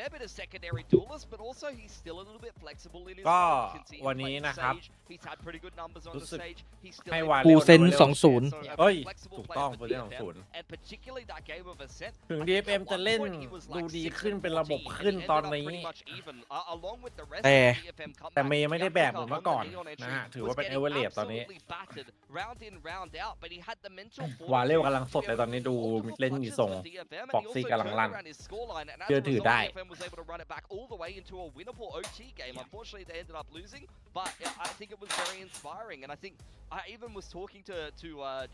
fair bit of secondary duelists, but also he's still a little bit flexible in his ก็ role. You can see him วันนี้ playing นะครับ Sage. He's had pretty good numbers on รู้ the สึก Sage. He's still ให้ able วา to เล่ กู น เซน วาเล่ 20 So a เฮ้ย very flexible ถูก player ต้อง for เป็นเรื่องของ DFM, ศูนย์ and particularly that game of Ascent. ถึง I think at DFM จะ one เล่น point he was ดู like ดี 6 ขึ้น and เป็นระบบ 14, ขึ้น and he ตอน ended up นี้ pretty much even, along with the rest แต่ of the DFM แต่ comeback. เมย์ไม่ได้แบกเหมือน Gianluca เมื่อ on ก่อน the Neon นะ entry ฮะถือ was ว่าเป็น getting เอเวอเรสตอนนี้ absolutely battered round in round out, but he had the mental วาเล่ fortitude กำลังสด to เลย be ตอน able นี้ to ดู do multiple เล่นมี clutches ทรง for DFM, and ฟ็อก he ซี่ also กำลัง turned ลั่น around his scoreline, and as เชื่ a อถือ result, ได้ DFM was able to run it back all the way into a winnable OT game. Unfortunately, they ended up losing, but I think it was very inspiring, and I think I even was talking to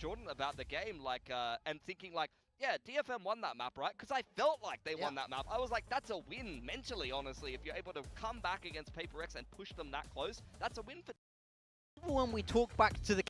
Jordan about the game, like, and thinking like, yeah, DFM won that map, right? Because I felt like they won that map. I was like, that's a win mentally, honestly. If you're able to come back against Paper X and push them that close, that's a win for. When we talk back to the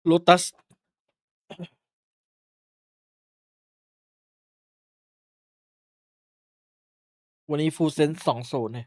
โลตัส วันนี้ฟูลเซน20เนี่ย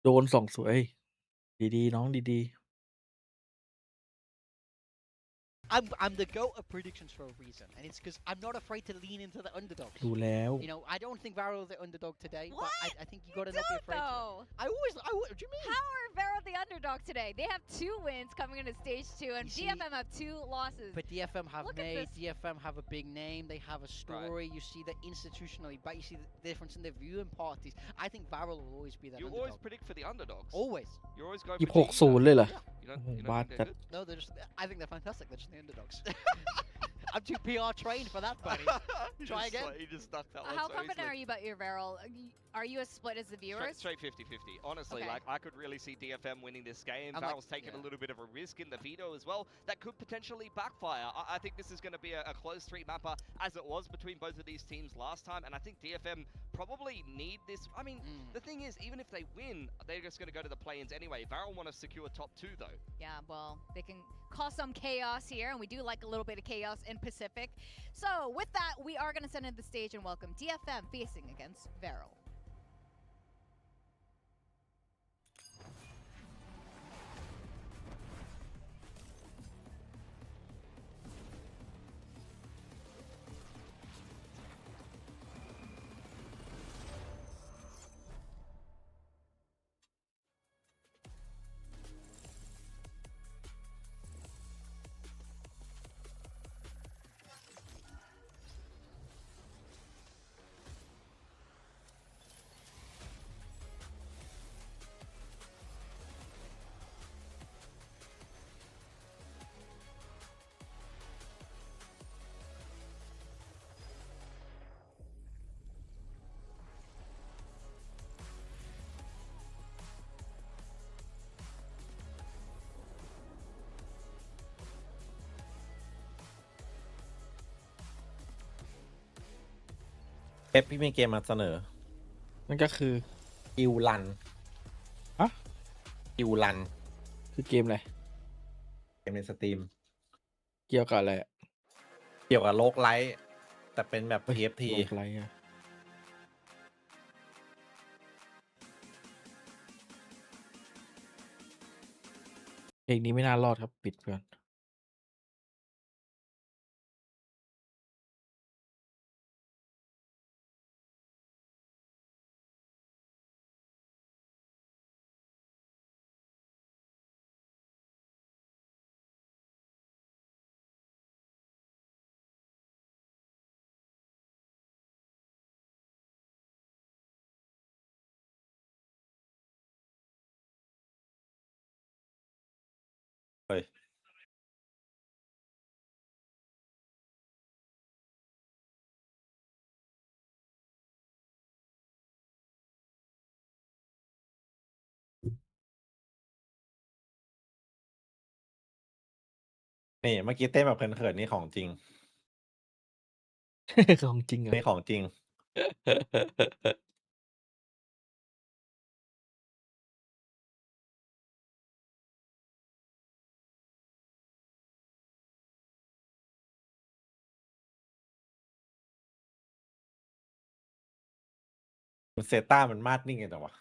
โดน2สวย ดีๆ น้องดี I'm the goat of predictions for a reason, and it's because I'm not afraid to lean into the underdogs. ดูแล้ว You know, I don't think Varro the underdog today, What? but I think you You gotta not be don't afraid to. though. What do you mean? How are Vero the underdog today? They have 2 wins coming into stage 2, and You see- DFM have 2 losses. But DFM have Look at made, this. DFM have a big name, they have a story, you see the institutionally, but you see the difference in their viewing parties. I think Varro will always be that You underdog. always predict for the underdogs. Always. You're always going ยี่ for หก teams ศูนย์เลยเหรอ that- You don't, Oh, you don't bad think they're that- good? No, they're just, I think they're fantastic, they're just the underdogs. I'm too PR trained for that, buddy. You Try just again. You just stuck that one How so confident easily. are you about your Vero? Are you as split as the viewers? Straight 50-50. Honestly, Okay. like I could really see DFM winning this game. I'm Varel's like- taking a yeah. little bit of a risk in the veto as well. That could potentially backfire. I think this is going to be a close 3-mapper as it was between both of these teams last time. And I think DFM probably need this. I mean, the thing is, even if they win, they're just going to go to the play-ins anyway. Varel want to secure top 2 though. Yeah, well, they can cause some chaos here, and we do like a little bit of chaos in Pacific. So with that, we are going to send in the stage and welcome DFM facing against Vero.พี่มีเกมมาเสนอ นั่นก็คือ อิวลัน ฮะ อิวลัน คือเกมอะไร เกมในสตรีม เกี่ยวกับอะไรอะ เกี่ยวกับโลกไลท์แต่เป็นแบบ TFT โลกไรอะเพลงนี้ไม่น่ารอดครับ ปิดก่อนนี่เมื่อกี้เต้นแบบเขินๆนี่ของจริง ของจริงเหรอ นี่ของจริงเซต้ามันมาดนิ่งไงแต่วะ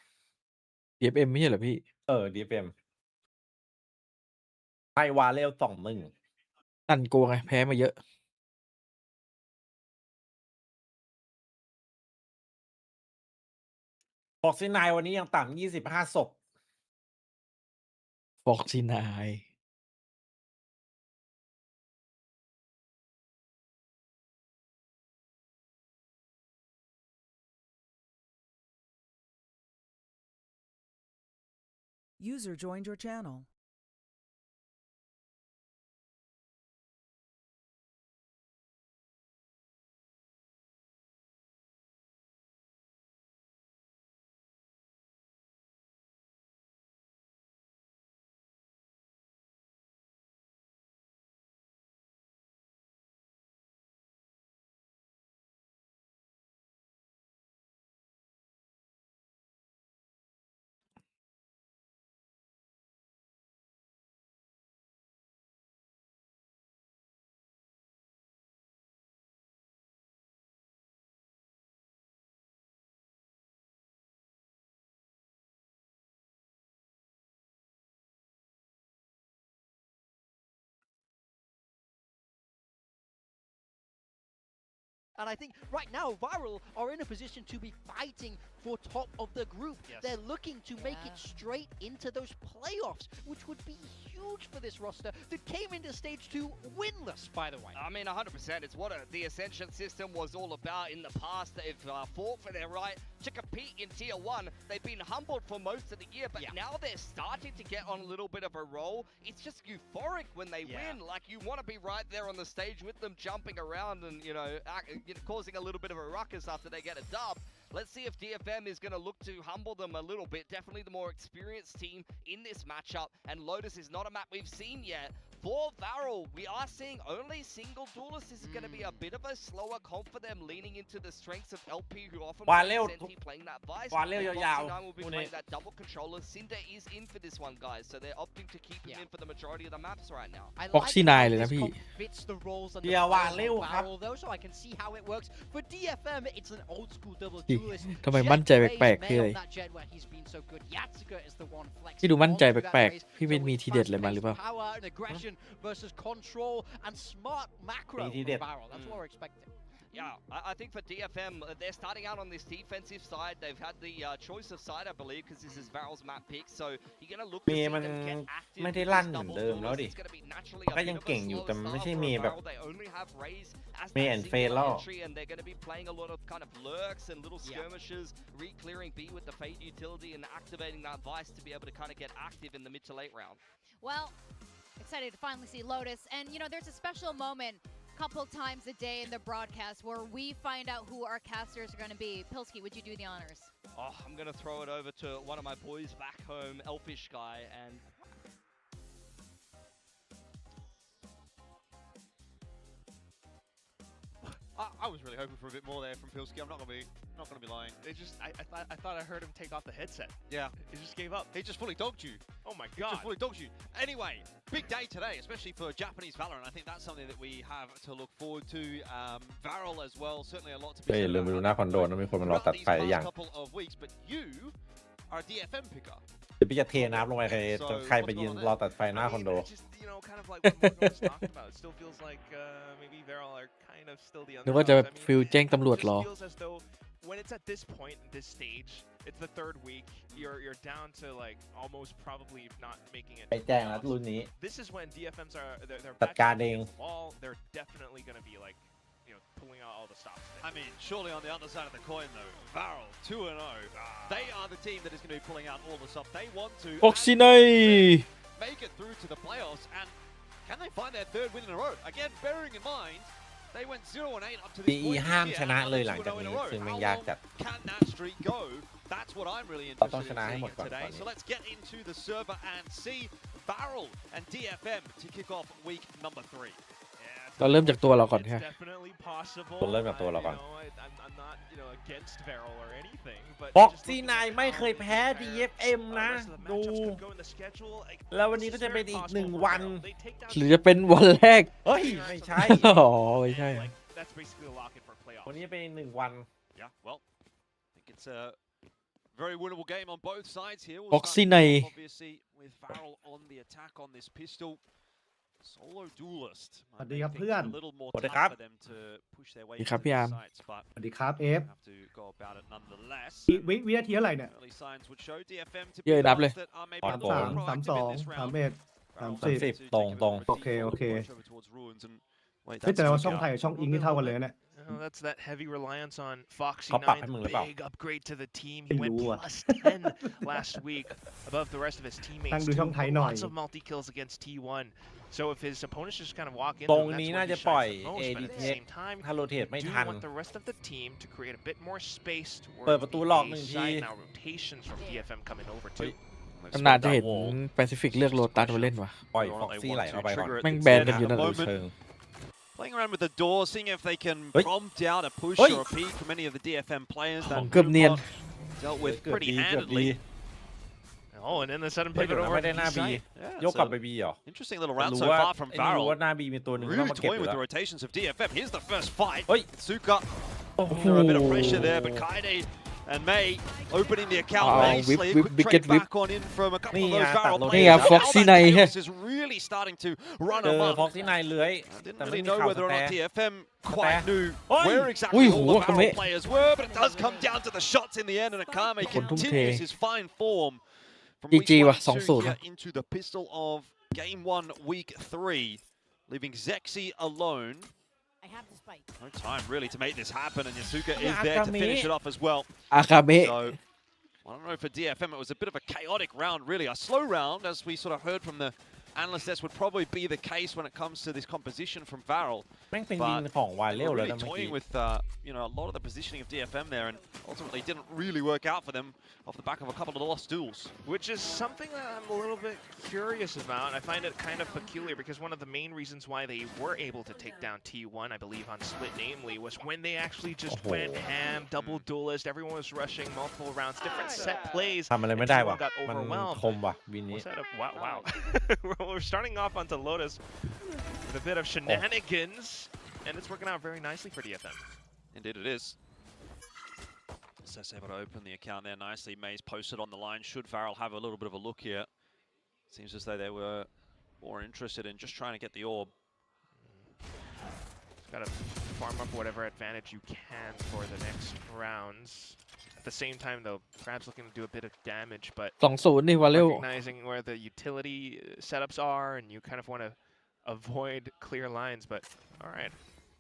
DFM ไม่ใช่เหรอพี่ DFM ไฮวาเลล2-1 ตันโกงไง แพ้มาเยอะ บอกซินายวันนี้ยังต่ำ25 ศพ ฟอกซินาย User joined your channel. And I think right now, Viral are in a position to be fighting for top of the group. Yes. They're looking to make it straight into those playoffs, which would be huge for this roster that came into stage 2 winless, by the way. I mean, 100%. It's what the Ascension system was all about in the past. They've fought for their right to compete in Tier 1. They've been humbled for most of the year, but now they're starting to get on a little bit of a roll. It's just euphoric when they win. Like, you want to be right there on the stage with them, jumping around and, causing a little bit of a ruckus after they get a dub. Let's see if DFM is going to look to humble them a little bit. Definitely the more experienced team in this matchup, and Lotus is not a map we've seen yet. For Varel, we are seeing only single duelists. This is going to be a bit of a slower comp for them, leaning into the strengths of LP, who often plays Senti playing that Vice. Foxy9 will be playing that double controller. Cinder is in for this one, guys, so they're opting to keep him in for the majority of the maps right now. Foxy9 เลยนะพี่ Fits the roles and เดี๋ยวว่าเร็วครับ Varel though, so I can see how it works. For DFM, it's an old school double พี่ duelist. ทำไมมั่นใจแปลกๆพี่เลย That Jet where he's been so good. Yatsuka is the one flexing พี่ดูมั่นใจ onto that แปลก race. ๆพี่เป็น So มี it's ทีเด็ดอะไรมาหรือเปล่า fast-paced power and aggression versus control and smart macro He from did. Varel. That's what we're expecting. Yeah, I think for DFM, they're starting out on this defensive side. They've had the choice of side, I believe, because this is Varel's map pick. So you're going to look to see them get active. ไม่ได้ลั่นเหมือนเดิมแล้วดิ It's going to be naturally ก็ a ยัง bit of เก่ง a อยู่ slow แต่มันไม่ start ใช่ for มีแบบ Varel. They only have Raze as มี that แอนเฟ single ล entry, and they're going to be playing a lot of kind of lurks and little skirmishes, re-clearing B with the Fade utility and activating that Vice to be able to kind of get active in the mid to late round. Well, excited to finally see Lotus. And, there's a special moment couple times a day in the broadcast where we find out who our casters are going to be. Pilsky, would you do the honors? Oh, I'm going to throw it over to one of my boys back home, Elfish Guy, and I was really hoping for a bit more there from Pilsky. I'm not gonna be lying. They just, I thought I heard him take off the headset. Yeah, He just gave up. he just fully dogged you. Oh my He god. just fully dogged you. Anyway, big day today, especially for Japanese Valorant. I think that's something that we have to look forward to. Varel as well, certainly a lot to be ก็อย่า said ลืมไปดู about หน้าคอนโดนะมีคนมารอ throughout ตัด these ไฟอย่าง past couple of weeks. But you are a DFM picker. เดี๋ยวพี่จะเทน้ำลงไปใครไปยืนรอตัดไฟหน้าคอนโด I just, kind of like what Morgan was talking about. It still feels like maybe Varel are kind of still the นึกว่าจะแบบ underdogs. I mean, ฟิลแจ้งตำรวจ it รอ just feels as though when it's at this point, this stage, it's the third week. You're down to like almost probably not making it. ไปแจ้งแล้วรุ่นนี้ This is when DFMs are they're จัดการเอง wall. They're definitely going to be like, pulling out all the stops. I mean, surely on the other side of the coin though, Varel 2-0. They are the team that is going to be pulling out all the stops. They want to Foxy9 make it through to the playoffs, and can they find their third win in a row? Again, bearing in mind, they went 0-8 up to this PE point. ห้าม this ช year, นะ and เลย now หลังจาก 2-0 in นี้ a row. ซึ่งมัน How ยาก long จัด can that streak go? That's what I'm really interested in ชนะให้ seeing หมดก่อน today. ตอนนี้ So let's get into the server and see Varel and DFM to kick off week number 3. เราเริ่มจากตัวเราก่อน It's ใช่ไหม definitely possible. ตัวเริ่มจากตัวเราก่อน I'm not, against Varel or anything, but Foxy9 ไม่เคยแพ้ how DFM นะ the rest of the ดู matchups could go in the schedule. Like, แล้ววันนี้ this ก็ is จะเป็น very อีก possible หนึ่ง for วัน Varel. They take down หรือจะเป็นวันแรก เฮ้ย ไม่ใช่ อ๋อไม่ใช่ and, like, that's basically a lock-in for playoffs. วันนี้เป็นอีกหนึ่งวัน Yeah, well, I think it's a very winnable game on both sides here. We'll Foxy9 start off, obviously, with Varel on the attack on this pistol. Solo duelist. สวัสดีครับเพื่อน A little more สวัสดี tough ครับ for them to push their way สวัสดี into ครับพี่ the อาร์ม sites, but สวัสดีครับเอฟ have to go about it nonetheless. วินาทีเท่าไหร่เนี่ย Early signs would show DFM to เยอะนับเลย that are maybe ก่อน a ก่อน little สาม proactive สอง in this สาม round. เอ็ด Varel 30 to take ตรง a bit ตรง of a โอเค default โอเค approach over towards Ruins and wait, เฮ้ย that's แต่ว่า Fuga. ช่องไทยกับช่องอิงนี่เท่ากันเลยนะ That's that heavy reliance on เขาปรับให้มึง Foxy9. หรือเปล่า Big upgrade to the team. He ไม่ went รู้อะ plus 10 last week above the rest of his นั่ง teammates. ดู too. ช่องไทยหน่อย Lots of multi kills against T1. So if his opponents just kind of walk in, ตรง that's นี้ where น่า he จะ shines ปล่อย the most. But at the AD same time, ถ้าโรเทตไม่ do ทัน want the rest of the team to create a bit more space เปิด towards ประตู the หลอก A หนึ่งที side. Now rotations from DFM coming over เฮ้ย too. นานๆจะเห็นแปซิฟิกเลือกโลตัสมาเล่นว่ะ ปล่อยฟ็อกซี่ไหลเข้าไปก่อน แม่งแบนกันอยู่นั่น ดูเชิง Playing around with the door, seeing if they can Oi. prompt out a push Oi. or a peek from any of the DFM players. ของ That เกือบเนียน Moonbot dealt with เกือบ pretty ดีเกือบดี handedly. Oh, and then the sudden เฮ้ย pivot เดี๋ยวนะ over ไม่ to ได้ the หน้า B บี side. Yeah, ยก it's กลับ a ไปบีเหรอ interesting little แต่ round รู้ so ว่า far from ไอ้นี่รู้ Varel. ว่าหน้าบีมีตัวหนึ่งต้อง Rude มาเก็บอ toying ยู่ with แล้ the ว rotations of DFM. Here's the first fight. Oi. Suka โอ้โห under a bit of pressure there, but Kaide And May opening the account nicely. Quick trade back on in from a couple of those Varel players. นี่ไง Foxy Night ฮะ is really starting to run เจอ amok. ฟ็อกซี่ไนเลื้อย Didn't แต่ไม่ really มี know ข่าวส whether or แต not ร์ DFM quite knew Oi. where exactly Ui, all the Akame. Varel players were, but it does come down to the shots in the end, and Akameคนทุ่มเท continues his fine form from GG week 1 ว่ะ and 2 2-0 here into the pistol of game 1, week 3, leaving Zexy alone. I have the spike. No time really to make this happen, and Yasuka Yeah, is there to Akame. finish it off as well. อาคาเมะ So, I don't know, for DFM, it was a bit of a chaotic round, really. A slow round, as we sort of heard from the analyst desk, would probably be the case when it comes to this composition from Varel. แม่งเป็นดินของวายเร็ว They were เลย really นะเมื่อกี้ toying with, you know, a lot of the positioning of DFM there, and ultimately didn't really work out for them off the back of a couple of lost duels. Which is something that I'm a little bit curious about. I find it kind of peculiar because one of the main reasons why they were able to take down T1, I believe, on split namely, was when they actually just went ham, double duelist, everyone was rushing multiple rounds, different set plays. ทำอะไร and ไม่ได้ T1 ว่ะ got มัน overwhelmed. คมว่ะวินนี้ Was that a wow? We're starting off onto Lotus with a bit of shenanigans, and it's working out very nicely for DFM. Indeed it is. Sess able to open the account there nicely. May's posted on the line. Should Varel have a little bit of a look here? Seems as though they were more interested in just trying to get the orb. Got to farm up whatever advantage you can for the next rounds. At the same time, though, perhaps looking to do a bit of damage, but 2-0 นี่วาเร็ว recognizing where the utility setups are, and you kind of want to avoid clear lines. But all right,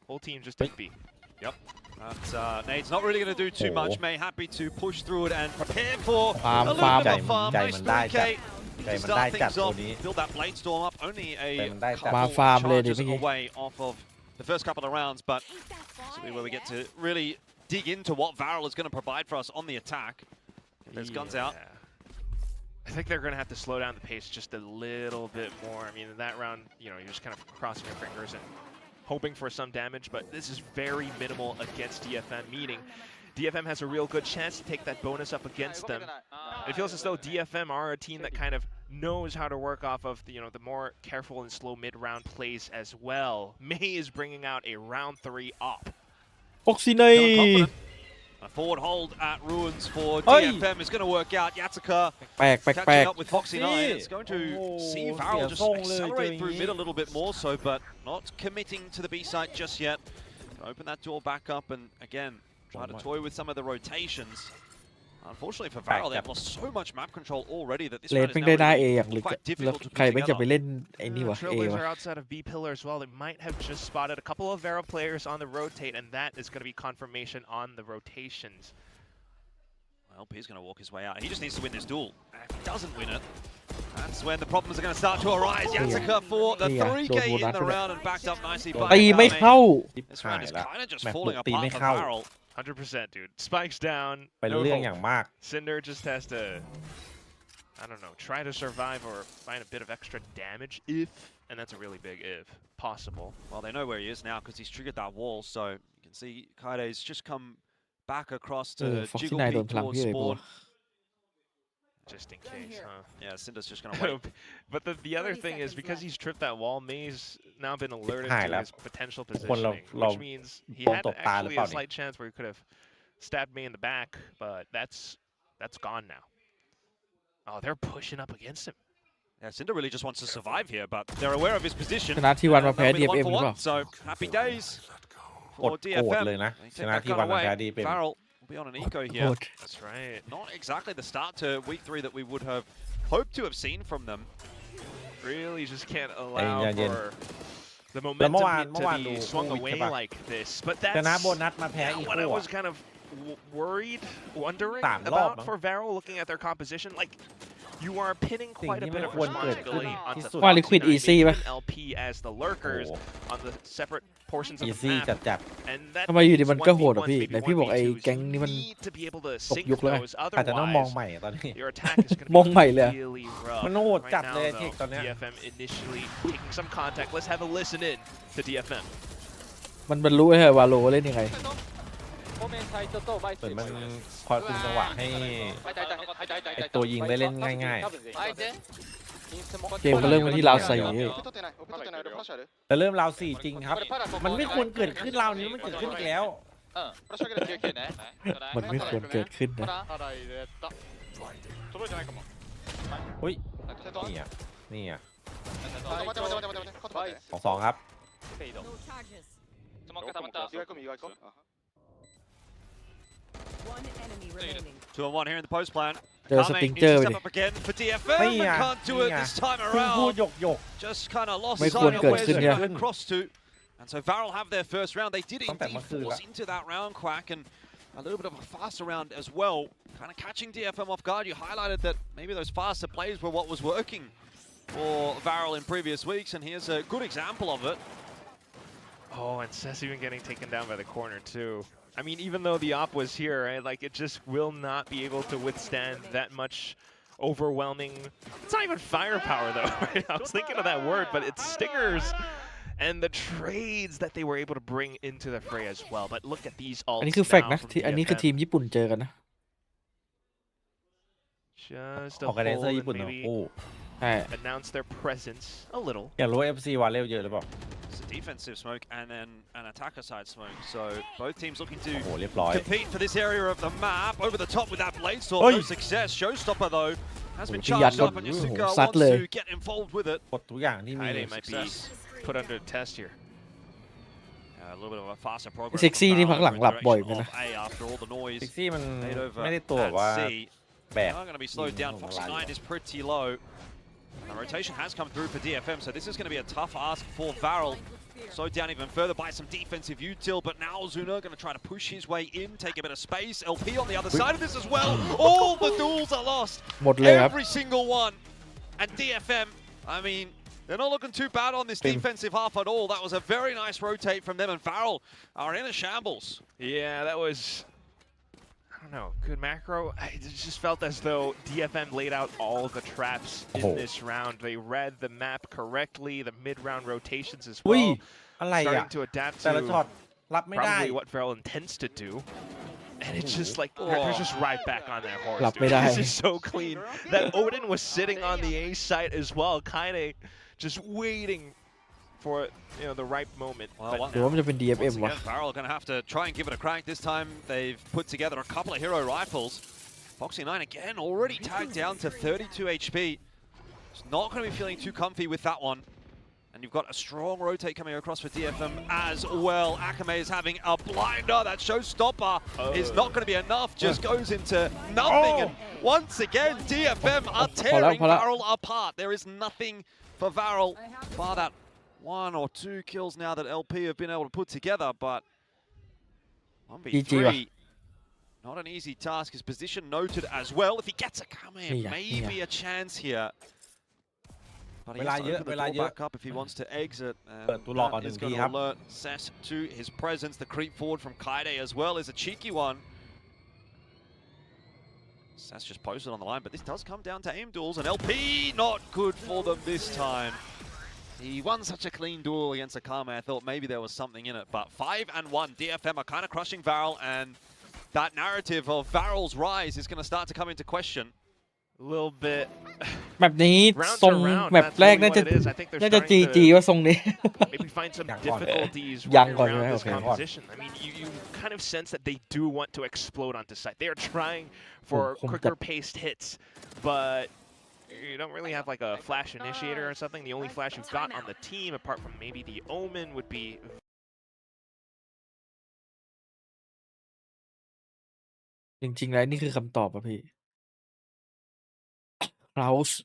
whole team just took B. Yep. But Nade's not really going to do too much. May happy to push through it and prepare for a little Farm. bit of a farm. ใจ Nice มันได้จัด 3K. ใจ To มันได้ start จัด things ตัว off, นี้ build that blade storm up. Only a ใจมันได้จัด couple มาฟาร์มเลยดิ charges เมื่อกี้ away off of the first couple of rounds, but this will be where we get to really dig into what Varel is going to provide for us on the attack. Get those guns out. I think they're going to have to slow down the pace just a little bit more. I mean, in that round, you know, you're just kind of crossing your fingers and hoping for some damage, but this is very minimal against DFM, meaning DFM has a real good chance to take that bonus up against them. It feels as though DFM are a team that kind of knows how to work off of the, you know, the more careful and slow mid-round plays as well. May is bringing out a round 3 op. ฟ็อกซี่ไน Feeling confident. A forward hold at Ruins for DFM is going to work out. Yatsuka แปลก catching up with Foxy 9. Foxy. It's going to Oh, see Varel just เสียทรงเลย accelerate เจออย่าง through นี้ mid a little bit more so, but not committing to the B site just yet. Open that door back up and again try to toy with some of the rotations. Unfortunately for Varel, they've lost so much map control already that this เลน round is แม่ง now ได้ได้ really เออย่างลึก quite แล้ว difficult to ใคร put แม่งจะไป together. เล่นไอ้นี่วะ เอ Trailblazer วะ outside of B pillar as well. They might have just spotted a couple of Varel players on the rotate, and that is going to be confirmation on the rotations. Well, P's going to walk his way out. He just needs to win this duel. If he doesn't win it, that's when the problems are going to start to arise. Yatsuka for the 3K in the round and backed up nicely by ตีไม่ Akame. เข้า This round is หายละ kind of just แม็ก falling บุกตี apart ไม่ for เข้า Varel. 100%, dude. Spikes down. เป็น No เรื่อง hope. อย่างมาก Cinder just has to, I don't know, try to survive or find a bit of extra damage if, and that's a really big if, possible. Well, they know where he is now because he's triggered that wall. So you can see Kaide's just come back across เออ to ฟ็อกซี่ jiggle ไน P โดนพลัง towards พี่เลยปะ spawn. วะ Just in case, huh? Yeah, Cinder's just going to wait. But the other thing is, because he's tripped that wall, May's now been alerted Hi, to lad. his potential คนเรา positioning, เรา which means he โดน had ตบตาหรือ actually เปล่า a นี่ slight chance where he could have stabbed May in the back, but that's gone now. Oh, they're pushing up against him. Yeah, Cinder really just wants to survive here, but they're aware of his position. ชนะที่วัน and มาแพ้ they'll be the DFM one หรือ for เปล่า one. So happy days กด for โกรธ DFM. เลยนะ They ช take นะ that ที่ gun วันมา away. แพ้ดีเป็น Varel will be on an eco โค here. ตร That's right. Not exactly the start to week 3 that we would have hoped to have seen from them. Really just can't allow yeah. for the แล้วเมื่อวาน momentum ดู to be โค swung วิด away ใช่ปะ like this. But ชนะ that's โบนัสมาแพ้อี what โก้ I อะ was kind of worried, wondering 3 รอบ about มั้ง for Varel looking at their composition. Like, you are pinning สิ่ง quite a ที่ bit ไม่ of ควรเกิดขึ้น responsibility ที่ onto สุด ว่า Liquid Foxy9, easy maybe ปะ even LP as the lurkers โอ้ on the separate portions of อี the ซี่ map. จัด And that ทำไมอยู่ดี means มันก็โหดอ่ะ 1v1s, พี่ maybe ไหนพี่บอกไอ้ 1v2s. แก๊งนี้มัน You need to be able to ตก sync ยุคแล้วไง those. อาจจะต้องมองให Otherwise, ม่ตอนนี้ your attack is going ม to องใหม่เลย be really rough. มันโหด Right จัด now, เลยเท though, คตอนเนี้ย DFM initially taking some contact. Let's have a listen in to DFM. มันบรรลุให้วาโลเล่นยังไง เหมือนมันคอยคุมจังหวะให้ไอ้ตัวยิงได้เล่นง่าย เกมก็เริ่มกันที่ราว4 ๆแต่เริ่มราว 4 จริงครับ มันไม่ควรเกิดขึ้นราวนี้มันเกิดขึ้นอีกแล้ว มันไม่ควรเกิดขึ้นนะ อุ้ยนี่อ่ะนี่อ่ะ2-2ครับ One enemy remaining. 2-on-1 here in the post plan. เจอส Coming ติง needs เจอ to ร์ไป step ดิ up again for DFM and can't do it this time พูด around. หยก Just kind of lost ไม่ sight ควร of เกิด where ขึ้น they're เนี่ย going across to. And so Varel have their first round. They did ตั้งแต่ indeed เมื่อคืน force ละ into that round quack and a little bit of a faster round as well. Kind of catching DFM off guard. You highlighted that maybe those faster plays were what was working for Varel in previous weeks, and here's a good example of it. Oh, and Sess even getting taken down by the corner too. I mean, even though the op was here, right, like it just will not be able to withstand that much overwhelming. It's not even firepower though. Right? I was thinking of that word, but it's stingers and the trades that they were able to bring into the fray as well. But look at these ults อันนี้คือแฟกต์ now นะ from ที่อันนี้คือ DFM. ทีมญี่ปุ่นเจอกันนะ Just อ a อกกันเดนเซอ hold ร์ and ญี่ปุ่นทั้ง maybe คู่ ใช่ announce their presence a little. อยากรู้ว่า FC วาเลวเยอะหรือเปล่า It's a defensive smoke and then an attacker side smoke. So both teams looking โอ้ to โหเรียบร้อย compete for this area of the map. Over the top with that blade sword. Oi. No success. Showstopper though has been Oh, Tiyan charged got- up and oh, Yasuka sat wantsเลย to get involved with it. กดทุกอย่างที่มี Kaide might be Success. put under test here. A little bit of a faster progress. เซ็กซี่ from นี่ Varel พักหลัง in หลับบ่อย direction เหมือนกันนะ of A after all the noise ซิกซี่มัน made over ไม่ได้ตัวแบบว่า at C. แบก They are going to be slowed down. Foxy 9 is pretty low. The rotation has come through for DFM, so this is going to be a tough ask for Varel. Slowed down even further by some defensive util, but now Zuna going to try to push his way in, take a bit of space. LP on the other side of this as well. All the duels are lost. หมดเลยครับ Every single one. And DFM, I mean, they're not looking too bad on this defensive half at all. That was a very nice rotate from them, and Varel are in a shambles. Yeah, that was, I don't know, good macro. It just felt as though DFM laid out all the traps in Oh. this round. They read the map correctly, the mid-round rotations as อุ้ย well, อะไรอ่ะ starting to adapt แต่ละช็อต to รับไม่ได้ probably what Varel intends to do. And it's just like, they're just right back on that horse. Lap Dude.ไม่ได้ This is so clean. That Odin was sitting on the A site as well, kind of just waiting for, you know, the right moment. Well, But what หรือว่ามันจะเป็น Once DFM วะ again, Varel going to have to try and give it a crack. This time they've put together a couple of hero rifles. Foxy 9 again, already tagged down to 32 HP. It's not going to be feeling too comfy with that one. And you've got a strong rotate coming across for DFM as well. Akame is having a blinder. That showstopper is not going to be enough. Just goes into nothing. And once again, DFM are tearing Varel apart. There is nothing for Varel bar that 1 or 2 kills now that LP have been able to put together. But 1v3, not an easy task. His position noted as well. If he gets a Kame, maybe a chance here. But he has to open the door back up if he wants to exit. And that is going to alert Sess to his presence. The creep forward from Kaide as well is a cheeky one. Sess just posted on the line, but this does come down to aim duels, and LP not good for them this time. He won such a clean duel against Akame. I thought maybe there was something in it, but 5-1. DFM are kind of crushing Varel, and that narrative of Varel's rise is going to start to come into question. a little bit แบบนี้ round ทรง to round. แบบ That's แรก really น่า what จะ it is. I think they're น่าจะ starting GG to ว่าทรงนี้ maybe find some difficulties Young running one, around right? this Okay. composition. I mean, you kind of sense that they do want to explode onto site. They are trying for quicker paced hits, but you don't really have like a flash initiator or something. The only flash you've got on the team, apart from maybe the Omen, would be จริงๆแล้วนี่คือคำตอบป่ะพี่เราส์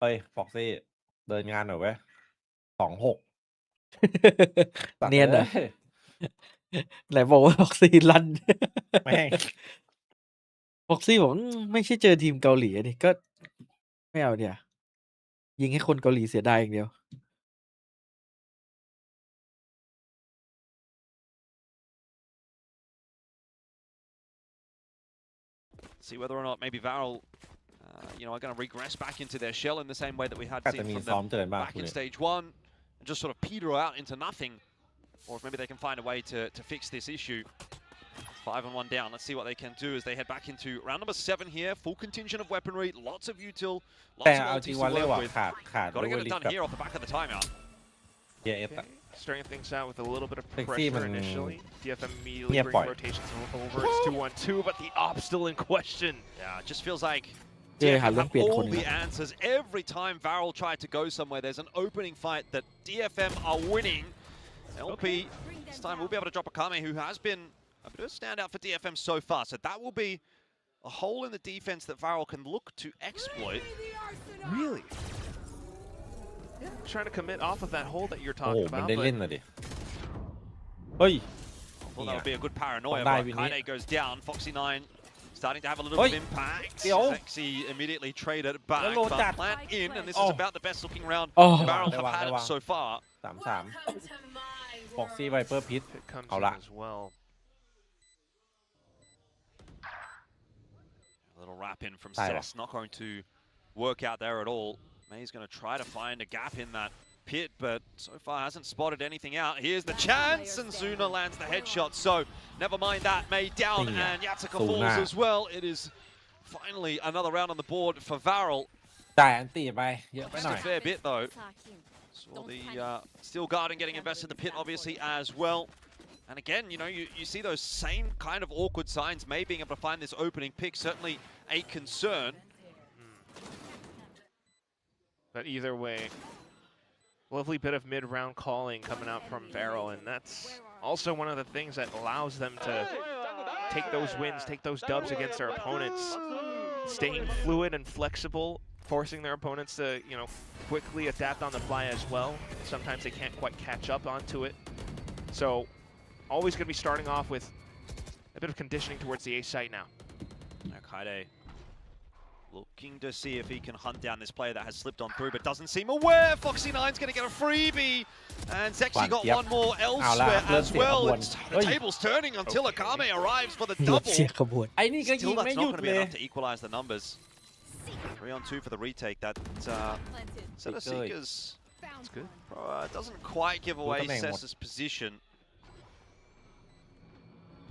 เฮ้ยฟ็อกซี่เดินงานหน่อยเว้ย2-6 เนียนเหรอไหนบอกว่าฟ็อกซี่ลั่น แม่ง ฟ็อกซี่บอกไม่ใช่เจอทีมเกาหลีนี่ก็ไม่เอาเนี่ยยิงให้คนเกาหลีเสียดายอย่างเดียว See whether or not maybe Varel, are going to regress back into their shell in the same way that we had อาจจะ seen มี from ซ้อม them เจอบ้าง back in stage 1, and just sort of peter out into nothing, or if maybe they can find a way to fix this issue. 5-1 down. Let's see what they can do as they head back into round number 7 here. Full contingent of weaponry, lots of util, แต่ lots of เอาจริง ultis วัน to เล่ work ว่ะ with. ขาด Got to ด้วย get it ลิส done กับ here off the back of the timeout. เยเอส Okay. Starting things out with a little bit of Sexy pressure มัน initially. DFM immediately Yeah, bringing boy. rotations over. It's 2-1-2, but the op still in question. Yeah, it just feels like เจอหา DFM เรื่อง have เปลี่ยนคน all อีก the แล้ว answers. Every time Varel tried to go somewhere, there's an opening fight that DFM are winning. LP this time will be able to drop a Kame, who has been a bit of a standout for DFM so far. So that will be a hole in the defense that Varel can look to exploit. Really? Yeah, trying to commit off of that hole that you're โอ้โห talking มัน about. ได้ But เล่นนะดิเฮ้ย Well, that would be a good paranoia, Bye, but Vinny. Kaide goes down. Foxy9 starting to have a little Oi. bit of impact. Yo. Sexy immediately traded back, Hello, but Dad. plant in, and this Oh. is about the best looking round Oh. Varel have They had won. so far. 3-3 ฟ็อกซี่ไวเปอร์พิษ it comesเอา in ละ as well. A little wrap in from Tyler. Cess, not going to work out there at all. May's going to try to find a gap in that pit, but so far hasn't spotted anything out. Here's the chance, and Zuna lands the headshot. So never mind that. May down, Yeah. and Yatsika Zuna. falls as well. It is finally another round on the board for Varel. จ่ายอันตีไปเยอะไปห Just น่อ a ย fair bit though. Saw the Steel Garden getting invested in the pit obviously as well. And again, you know, you see those same kind of awkward signs. May being able to find this opening pick, certainly a concern. But either way, lovely bit of mid-round calling coming out from Varel, and that's also one of the things that allows them to take those wins, take those dubs against their opponents, staying fluid and flexible, forcing their opponents to, you know, quickly adapt on the fly as well. Sometimes they can't quite catch up onto it. So always going to be starting off with a bit of conditioning towards the A site now. Kaide looking to see if he can hunt down this player that has slipped on through, but doesn't seem aware. Foxy9's going to get a freebie, and Zexy got Yep. one more elsewhere Let's as see, well. one. It's, the Oi. table's turning until Akame arrives for the รถ double. เสียขบวน ไอ้นี่ก็ยิ Still, งไม่ that's ห not ยุด going to เล be ย enough to equalize the numbers. 3-on-2 for the retake. That Zeta Seekers That's good. doesn't quite give away Good Cess's position.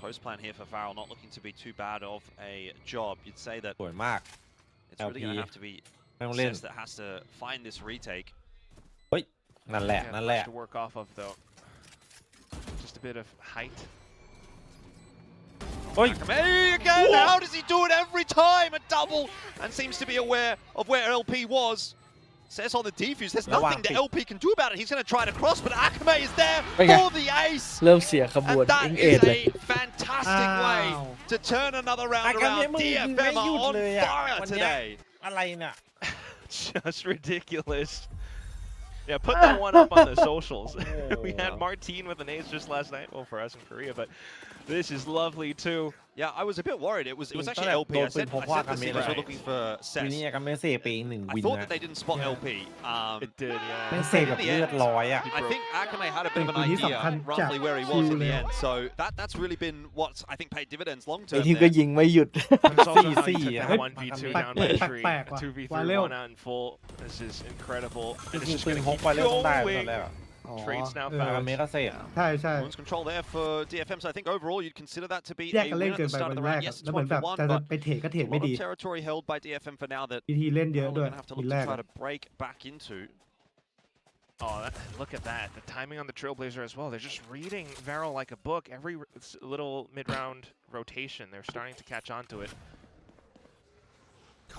Post plan here for Varel, not looking to be too bad of a job. You'd say that สวยมาก it's really going LP to have to be ไม่ต้องเล่น Cess that has to find this retake. เฮ้ยนั่นแหละ Yeah, นั่นแหละ much to work off of though. Just a bit of height. เฮ้ย Akame again! How does he do it every time? A double! And seems to be aware of where LP was. Says on the defuse, there's nothing that LP can do about it. He's going to try to cross, but Akame is there Okay. for the ace! เริ่มเสียขบวน And that อิงเอ is ดเลย a fantastic way to turn another round Akame around. มึงยิงไม่ DFM หยุด are on เลยอะ fire วันเนี้ย today. อะไรเนี่ย Just ridiculous. Yeah, put that one up on the socials. We had Martine with an ace just last night. Well, for us in Korea, but this is lovely too. Yeah, I was a bit worried. It was actually Don't LP. I said put the Akame Seekers were right. looking for ที Cess. นี้ก็ไม่เซไปอีกหนึ่ง I วิน thought นะ that they didn't spot Yeah. LP. It did, ไม่ yeah. เซแบบเลือดลอยอ่ะ I think Akame had a bit of an เป็นปีที่ idea สำคัญ roughly where he จาก was in คิว the เลย end. So that's really been what I think paid dividends long ไอ้ term ทีมก็ there. ยิงไม่หยุด There's also how he See, took yeah. that 1v2 down by 3, แปลกๆ a ว่ะ 2v3 วาเร็ว one out in full. This is incredible. จ And it's ริง just ๆปืน going พ to ก keep ไปเล่นต้องได้ตอน going. แรกอะ อ๋อ Trades now เออ อเม found. ก็เซอะ ใช่ใช่ Wounds control there for DFM. So I think overall you'd consider that to be แย a กกัน win เล่น at เกิน the ไป start วั of น the แร round. ก Yes, แล้ว it's เหมือน 1 แบบ for 1, จะ but ไปเทรดก็เทรด a ไม่ lot ดี of territory held by DFM for now that ทีทีเล่นเยอะ we're ด้วย going to have to ที look แร to ก try to break back into. Oh, look at that. The timing on the Trailblazer as well. They're just reading Varel like a book. Every little mid-round rotation, they're starting to catch on to it.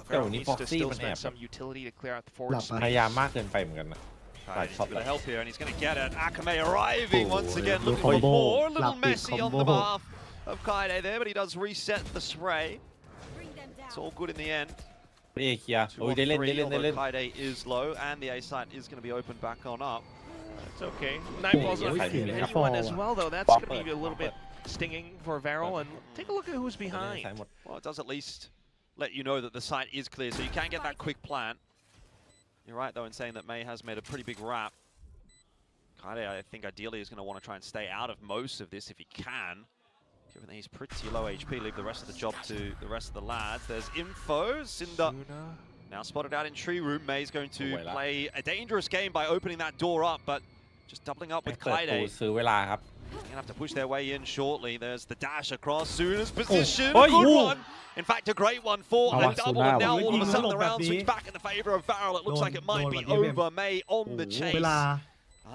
Varel needs to still spend some utility to clear out the forward หลับ space. พยายามมากเกินไปเหมือนกันนะ Trying Right, to top get a left. help here, and he's going to get it. Akame arriving Oh, once again, little looking for combo. more. A little Lapid messy on the combo. behalf of Kaide there, but he does reset the spray. It's all good in the end. เอเคลียร์ Two โอ้ย on ได้เล่น three, ได้เล่นได้ although เล่น Kaide is low, and the A site is going to be opened back on up. It's okay. Nightfall's not yeah, hitting yeah. anyone as Fall. well, though. That's Bumper, going to be a little bit stinging for Varel. And take a look at who's ได้ behind. ซ้ายหมด Well, it does at least let you know that the site is clear, so you can get that quick plant. You're right, though, in saying that May has made a pretty big wrap. Kaide, I think, ideally is going to want to try and stay out of most of this if he can. Given that he's pretty low HP, leave the rest of the job to the rest of the lads. There's info. Cinder now spotted out in tree room. May's going to play a dangerous game by opening that door up, but just doubling up ไม่ with เปิดตู Kaide. ซื้อเวลาครับ Gonna have to push their way in shortly. There's the dash across. Suna's position. Oh. Good Oh. one. In fact, a great one for Oh, a double. And now all of a sudden the round Suna. swings back in the favor of Varel. It looks like it might be Don. over. May on the เว chase. ลา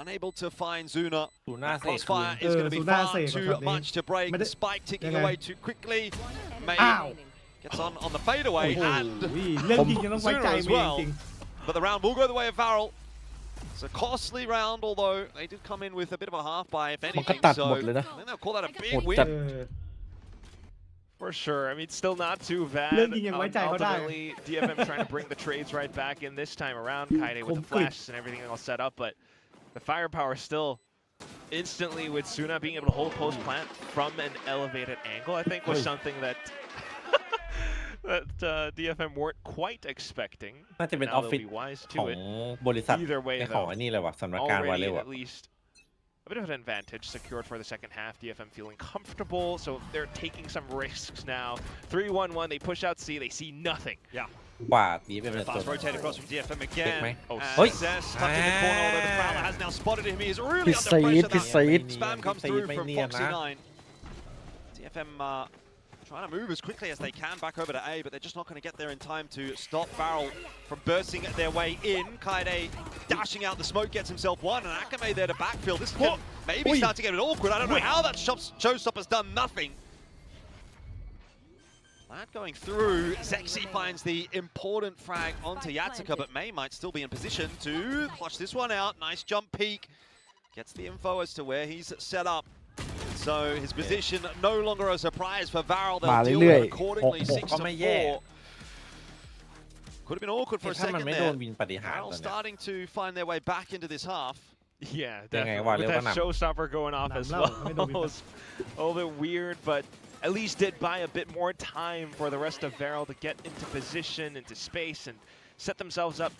Unable to find Zuna. ดูหน้าเสก Crossfire is going to be Zuna far safe too แบบนี้ much to break.ไม่ได้ The spike tickingยังไง away too quickly. May Ow. gets on the fadeaway โอ้โห and เรื่องจริงยังต้องไว้ใจ Zuna as เมย์ well. จริง But the round will go the way of Varel. It's a costly round, although they did come in with a bit of a half buy, if มันก็ anything. ตัด So หมดเลยนะ I think they'll call that a big โหด win. จัด For sure. I mean, still not too bad. เรื่องจริงยังไว้ใจเขาได้ Ultimately, DFM trying to bring the trades right back in this time around. Kaide with the คมกริบ flashes and everything all set up, but the firepower still instantly with Suna being able to hold post plant from an elevated angle, I think was something that that DFM weren't quite expecting. น่าจะเป็น Now ออฟ they'll ฟิศ be wise ขอ to ง it. บริษัท Either way, ในของ though, อันนี้เลยว่ะสำนักงานวาเล already วอะ at least a bit of an advantage secured for the second half. DFM feeling comfortable, so they're taking some risks now. 3-1-1, they push out C, they see nothing. กว่าดีเป็นตัว Fast rotate across from DFM again. Mate. Oh, And Oi. Zest stuck in the corner, although the Prowler has now spotted him. He is really He's under pressure. He's That Said. spam comes through from He's Foxy 9. DFM trying to move as quickly as they can back over to A, but they're just not going to get there in time to stop Varel from bursting their way in. Kaide dashing out the smoke, gets himself one, and Akame there to backfill. This can maybe start to get a bit awkward. I don't know how that showstopper's done nothing. That going through, Zexy finds the important frag onto Yatsika, but May might still be in position to clutch this one out. Nice jump peek. Gets the info as to where he's set up. So his position no longer a surprise for Varel. They'll deal with it accordingly. 6 to 4. Could have been awkward for a ถ้ามัน second ไม่โดน there. วินปฏิหารย์ Varel ตอนเนี้ย starting to find their way back into this half. Yeah, Dengan definitely. Wale With that Panam. showstopper going off as well. I don't It was a little bit weird, but at least did buy a bit more time for the rest of Varel to get into position, into space, and set themselves up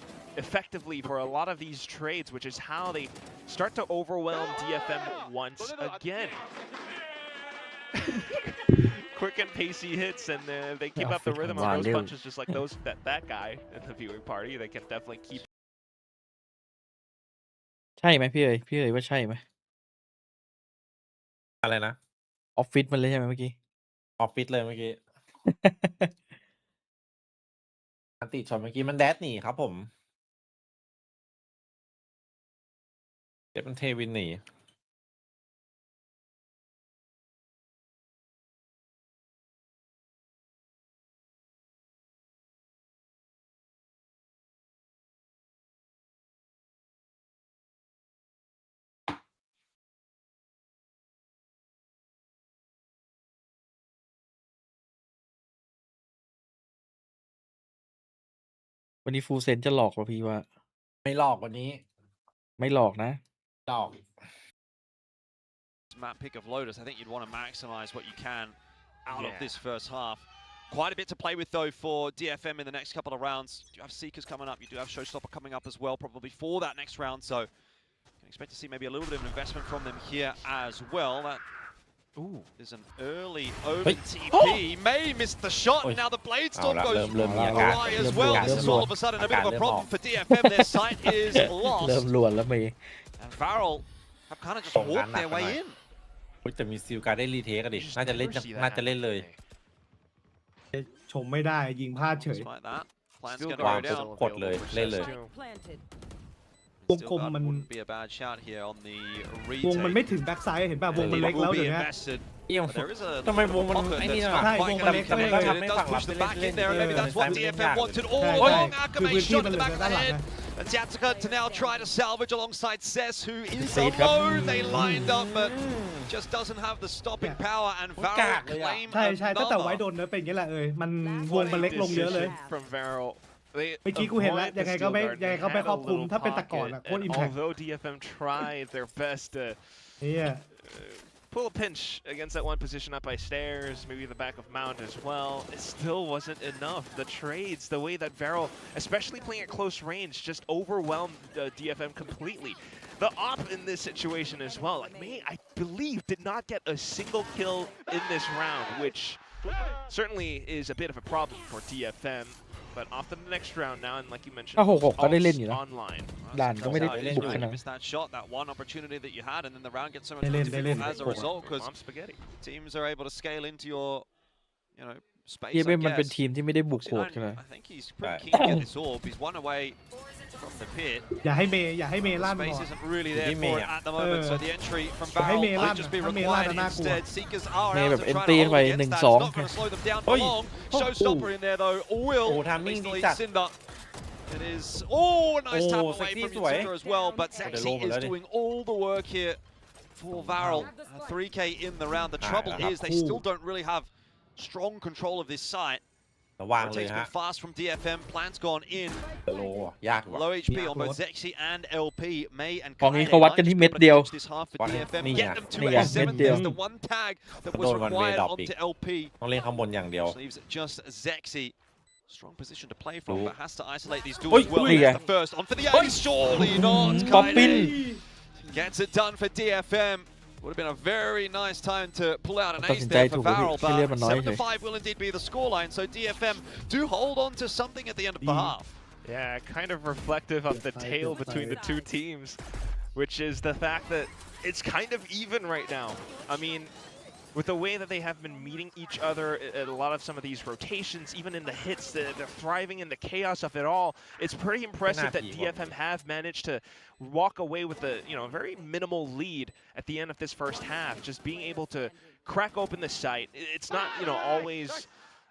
effectively for a lot of these trades, which is how they start to overwhelm DFM once again. Quick and pacey hits, and they keep up the rhythm of those punches just like that guy in the viewing party. They can definitely keep ใช่ไหมพี่เอ๋ยว่าใช่ไหม อะไรนะ ออฟฟิศมันเลยใช่ไหมเมื่อกี้ ออฟฟิศเลยเมื่อกี้ อันติช็อตเมื่อกี้มันแดดหนีครับผมเดี๋ยวมันเทวินหนีวันนี้ฟูลเซนจะหลอกป่ะพี่ว่า ไม่หลอกวันนี้ ไม่หลอกนะ หลอก Map pick of Lotus. I think you'd want to maximize what you can out of Yeah. this first half. Quite a bit to play with though for DFM in the next couple of rounds. You have Seekers coming up. You do have Showstopper coming up as well, probably for that next round. So you can expect to see maybe a little bit of an investment from them here as well. That is an early open TP. May missed the shot, and now the Blade Storm goes awry as well. This is all of a sudden a bit of a problem for DFM. Their sight is เริ่ม lost. ลวนแล้วเมย์ And Varel have kind of just walked their way in. แต่มีซิลการได้รีเทคกันดิ น่าจะเล่นเลย ชมไม่ได้ยิงพลาดเฉย Despite that, plan's Still going to Wow, go guard down. กดเลยเล่นเลย Spike planted. วง Still กลม guard มัน wouldn't be a bad shout here on the วงมันไม่ retake. ถึงแบ็กไซด์เห็นป่ะวงมันเล็ก Will แล้ว be เดี๋ยวนี้ invested. เอี่ยม But there is a ทำไมวงมัน pocket ไอ้ that's นี่ not ล่ะ ใช่ quite วงมันเล็ก connected. ไม่ It does push the back in there, and maybe that's what DFM wanted all ใช่ along. คือ Akame พื้นที่ shot มั in น the เหลือ back of ด้าน the หลัง head. นะ And Yatsika to now try to salvage alongside Cess, who is Saidครับ alone. They lined up, but just doesn't have the stopping power. And Varel claim ใช่ใช่ตั้งแต่ไว้ another. โดนเนื้อเป็นอย่างนี้แหละมันวง What มัน a เล็กลงเยอะเลย decision from Varel. They เมื่อกี้กูเห็นแล้ว avoid the ยังไงก็ steel ไม่ guard. ยังไง They ก็ไม่ had คร a อบคลุม little ถ้าเป็นตะกอน pocket, อะโคตร and อิมแพค although DFM tried their best to เนี่ย pull a pinch against that one position up by stairs, maybe the back of Mount as well, it still wasn't enough. The trades, the way that Varel, especially playing at close range, just overwhelmed DFM completely. The op in this situation as well, like May, I believe, did not get a single kill in this round, which certainly is a bit of a problem for DFM. but off to the next round now, and like you mentioned, ถ้า6-6 ก็ได้ all เล่นอยู่นะ online. ด่านก็ไม่ได้บุกขนาด Missed that shot, that one opportunity that you had, and then the round gets so much ได้ more เล่นได้เล่น difficult as a result because Mom spaghetti. teams are able to scale into your, you know, space. DFM I มันเป็น guess. ทีมที่ไม่ได้บุกโหดขนาด I think he's pretty keen to get this orb. He's one away from the pit. อย่าให้เมย์ลั่น Space ก่อน isn't really there for it at the moment, so the entry from อย่าให้ Barrel เมย์ลั่น might just be ถ้าเมย์ลั่น required น่ากลัว instead. Seekers are เมย์ out แบบ to เอ็น try ตี to ไป hold against that. It's 1-2 not going to slow them down for long. Showstopper in there though. Will timing easily ดีจัด Cinder. It is a nice tap away Sexy from สวย Cinder as well, but เดี๋ยว Zexy ลงหมดแล้ว is ดิ doing all the work here for Varel. 3k in the round. The trouble ครับ is they still don't really have strong control of this site. ระวังเลย Rotate's ฮะ been fast from DFM. Plan's gone in. โลยากว่ะ Low HP on both Zexy and LP. May and กองนี้ Kaide เขาวัดกันที่ might เม็ด just เดียว finish this half for วัด DFM. นี่ Get ไง them to นี่ไง A7. เม็ดเดียว There's the one tag that was โดน one way required ดรอปอีก onto LP. ต้องเล่นข้างบนอย่างเดียว Which leaves just Zexy. Strong position to play from, Ooh. but has to isolate these Oi, duels well. oi. There's the first on for the ace. Surely not. Poppin. Kaide gets it done for DFM. Would have been a very nice time to pull out an ตัด ace สินใจ there ถู for ก Varel, ที่เรียกมันน้อย but เฉย 7-5 will indeed be the scoreline. So DFM do hold on to something at the end of the half. Yeah, kind of reflective of the tail between the two teams, which is the fact that it's kind of even right now. I mean, with the way that they have been meeting each other at a lot of some of these rotations, even in the hits, they're thriving in the chaos of it all. It's pretty impressive that DFM have managed to walk away with a very minimal lead at the end of this first half. Just being able to crack open the site. It's not always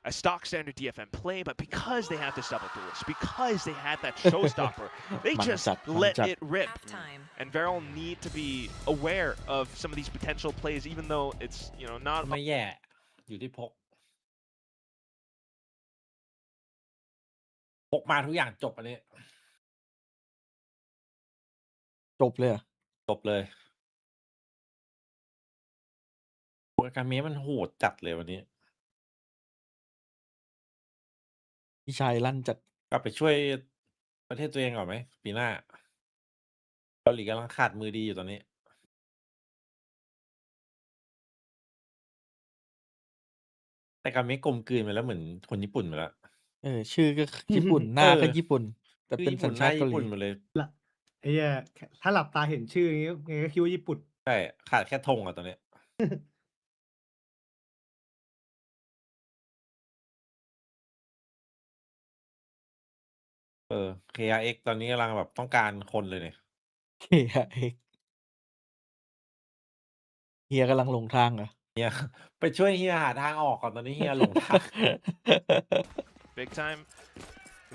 a stock standard DFM play, but because they have this double duelist, because they had that showstopper, they just let it rip. And Varel need to be aware of some of these potential plays, even though it's not. ไม่แย่อยู่ที่พกมาทุกอย่างจบอันนี้ จบเลยเหรอ จบเลยการเมมันโหดจัดเลยวันนี้ พี่ชายลั่นจัด กลับไปช่วยประเทศตัวเองก่อนไหมปีหน้าเกาหลีกำลังขาดมือดีอยู่ตอนนี้ แต่การเมกลมกลืนไปแล้วเหมือนคนญี่ปุ่นไปแล้ว ชื่อก็ญี่ปุ่น หน้าก็ญี่ปุ่น แต่เป็นสัญชาติเกาหลี ญี่ปุ่นหมดเลย ไอ้เหี้ยถ้าหลับตาเห็นชื่ออย่างงี้ก็คิดว่าญี่ปุ่น ใช่ขาดแค่ธงอ่ะตอนนี้ KRX ตอนนี้กำลังแบบต้องการคนเลยเนี่ย KRX เฮียกำลังหลงทางเหรอ เฮียไปช่วยเฮียหาทางออกก่อนตอนนี้เฮียหลงทาง Big time.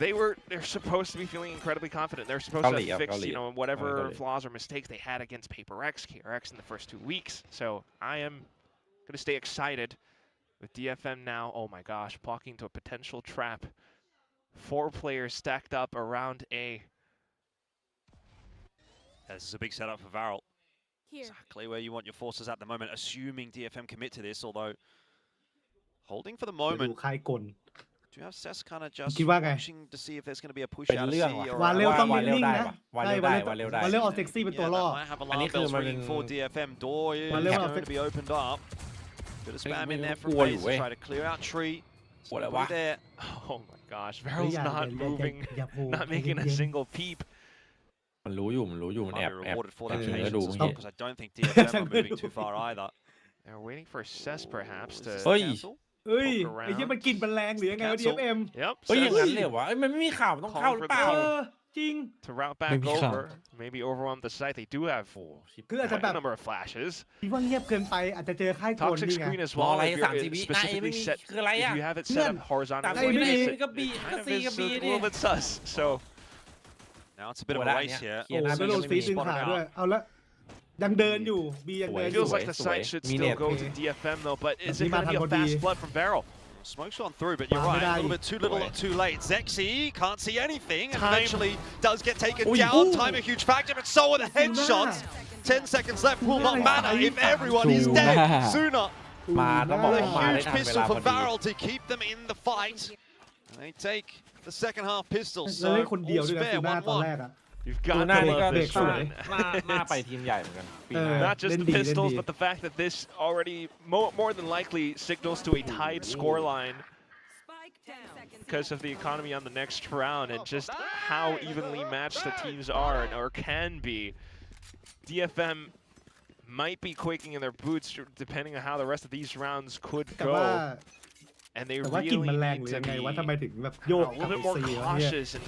They're supposed to be feeling incredibly confident. They're supposed to have fixed, whatever flaws or mistakes they had against PaperX, KRX in the first 2 weeks. So I am going to stay excited with DFM now. Oh my gosh, blocking to a potential trap. 4 players stacked up around A. This is a big setup for Varel. Exactly where you want your forces at the moment, assuming DFM commit to this, although holding for the moment. ใครกล Do you have Cess kind of just คิดว่าไง watching to see if there's going to be a push เป็น out of เรื่อง C ว่ะ or วาเร็วต้อง วาเร็ว นิ่ง ได้ ๆนะ ว่ะวาเร็วได้วาเร็วได้ วาเร็วเอาเซ็กซี่เป็นตัวล่อ that might have alarm Ini bellsคือมัน ringing for DFM. Door is Wala going mga to be opened up. Bit of spam in May there from nakuha base to eh. try to clear out tree. Wala Somebody ba? there. Oh my gosh, Varel's not moving, อย่าพูด not making a single peep. มันรู้อยู่มัน Might แอบ be แอบ rewarded for แอ that บเฉย patience ดู as เมื่อ well, กี้ because I don't think DFM are moving too far either. They're waiting for Cess perhaps Is to. this เฮ้ย cancel? เอ้ยไอ้เหี้ยมันกินมันแรงหรือยังไงวะ DFM Yep. เฮ้ยอย่าง Cess นั้นเลยวะมันไม่มีข่าวมันต้องเข้าหรือเปล่า จริง to route back Maybe over, maybe overwhelm the site. They do have คืออาจจะ quite แบบ a number of flashes. คิดว่าเงียบเกินไปอาจจะเจอค่ายกล Toxic นี่ไง screen as รอ well. อะไร if you're 30 วิหน้าเอไม่ specifically มี set, คืออะไร if อ่ะ you have it set up horizontally, ตาม like ไม่ this, มี it ก็บีก็ kind of ซี is ก็บี a ดิ little bit sus. So Now it's a bit of a Wala race niya. here. โอ้โหแล้วโดนซีดึงขาด้วย เอาละยังเดินอยู่บียังเดิน it อยู่ feels like the site should Minute. still go to DFM though. But is it Hindi going to be a matang fast body. flood from Varel? Smoke's gone through, but you're right. A little bit too little, too late. Zexy can't see anything, and Time. eventually does get taken Oi, down. ooh. Time a huge factor, but so are the headshots. 10 seconds left will not matter if everyone is Suna. dead sooner. มาต้องบอก A ว่ามาได้ huge ทันเว pistol ลาพ for อดี Varel to keep them in the fight. And they take the second half pistol. แล้ว So เล่นคนเดียว all's ด้วยนะ fair, ซีน่าตอนแร 1-1. กอะ You've ดู got หน้า to นี่ก็ love เด็ก this สวย run. หน้าไปทีมใหญ่เหมือนกันปีหน้า Not just the Lindy, pistols, Lindy. but the fact that this already more than likely signals to a tied scoreline. because of the economy on the next round and just how evenly matched the teams are or can be. DFM might be quaking in their boots depending on how the rest of these rounds could แต่ว่า go. And they แต่ว่ากิน really มันแรง need หรือ to ยังไง be ว่าทำไมถึงแบบโย a กกลับ little ไป bit more ซีวะเนี่ย cautious and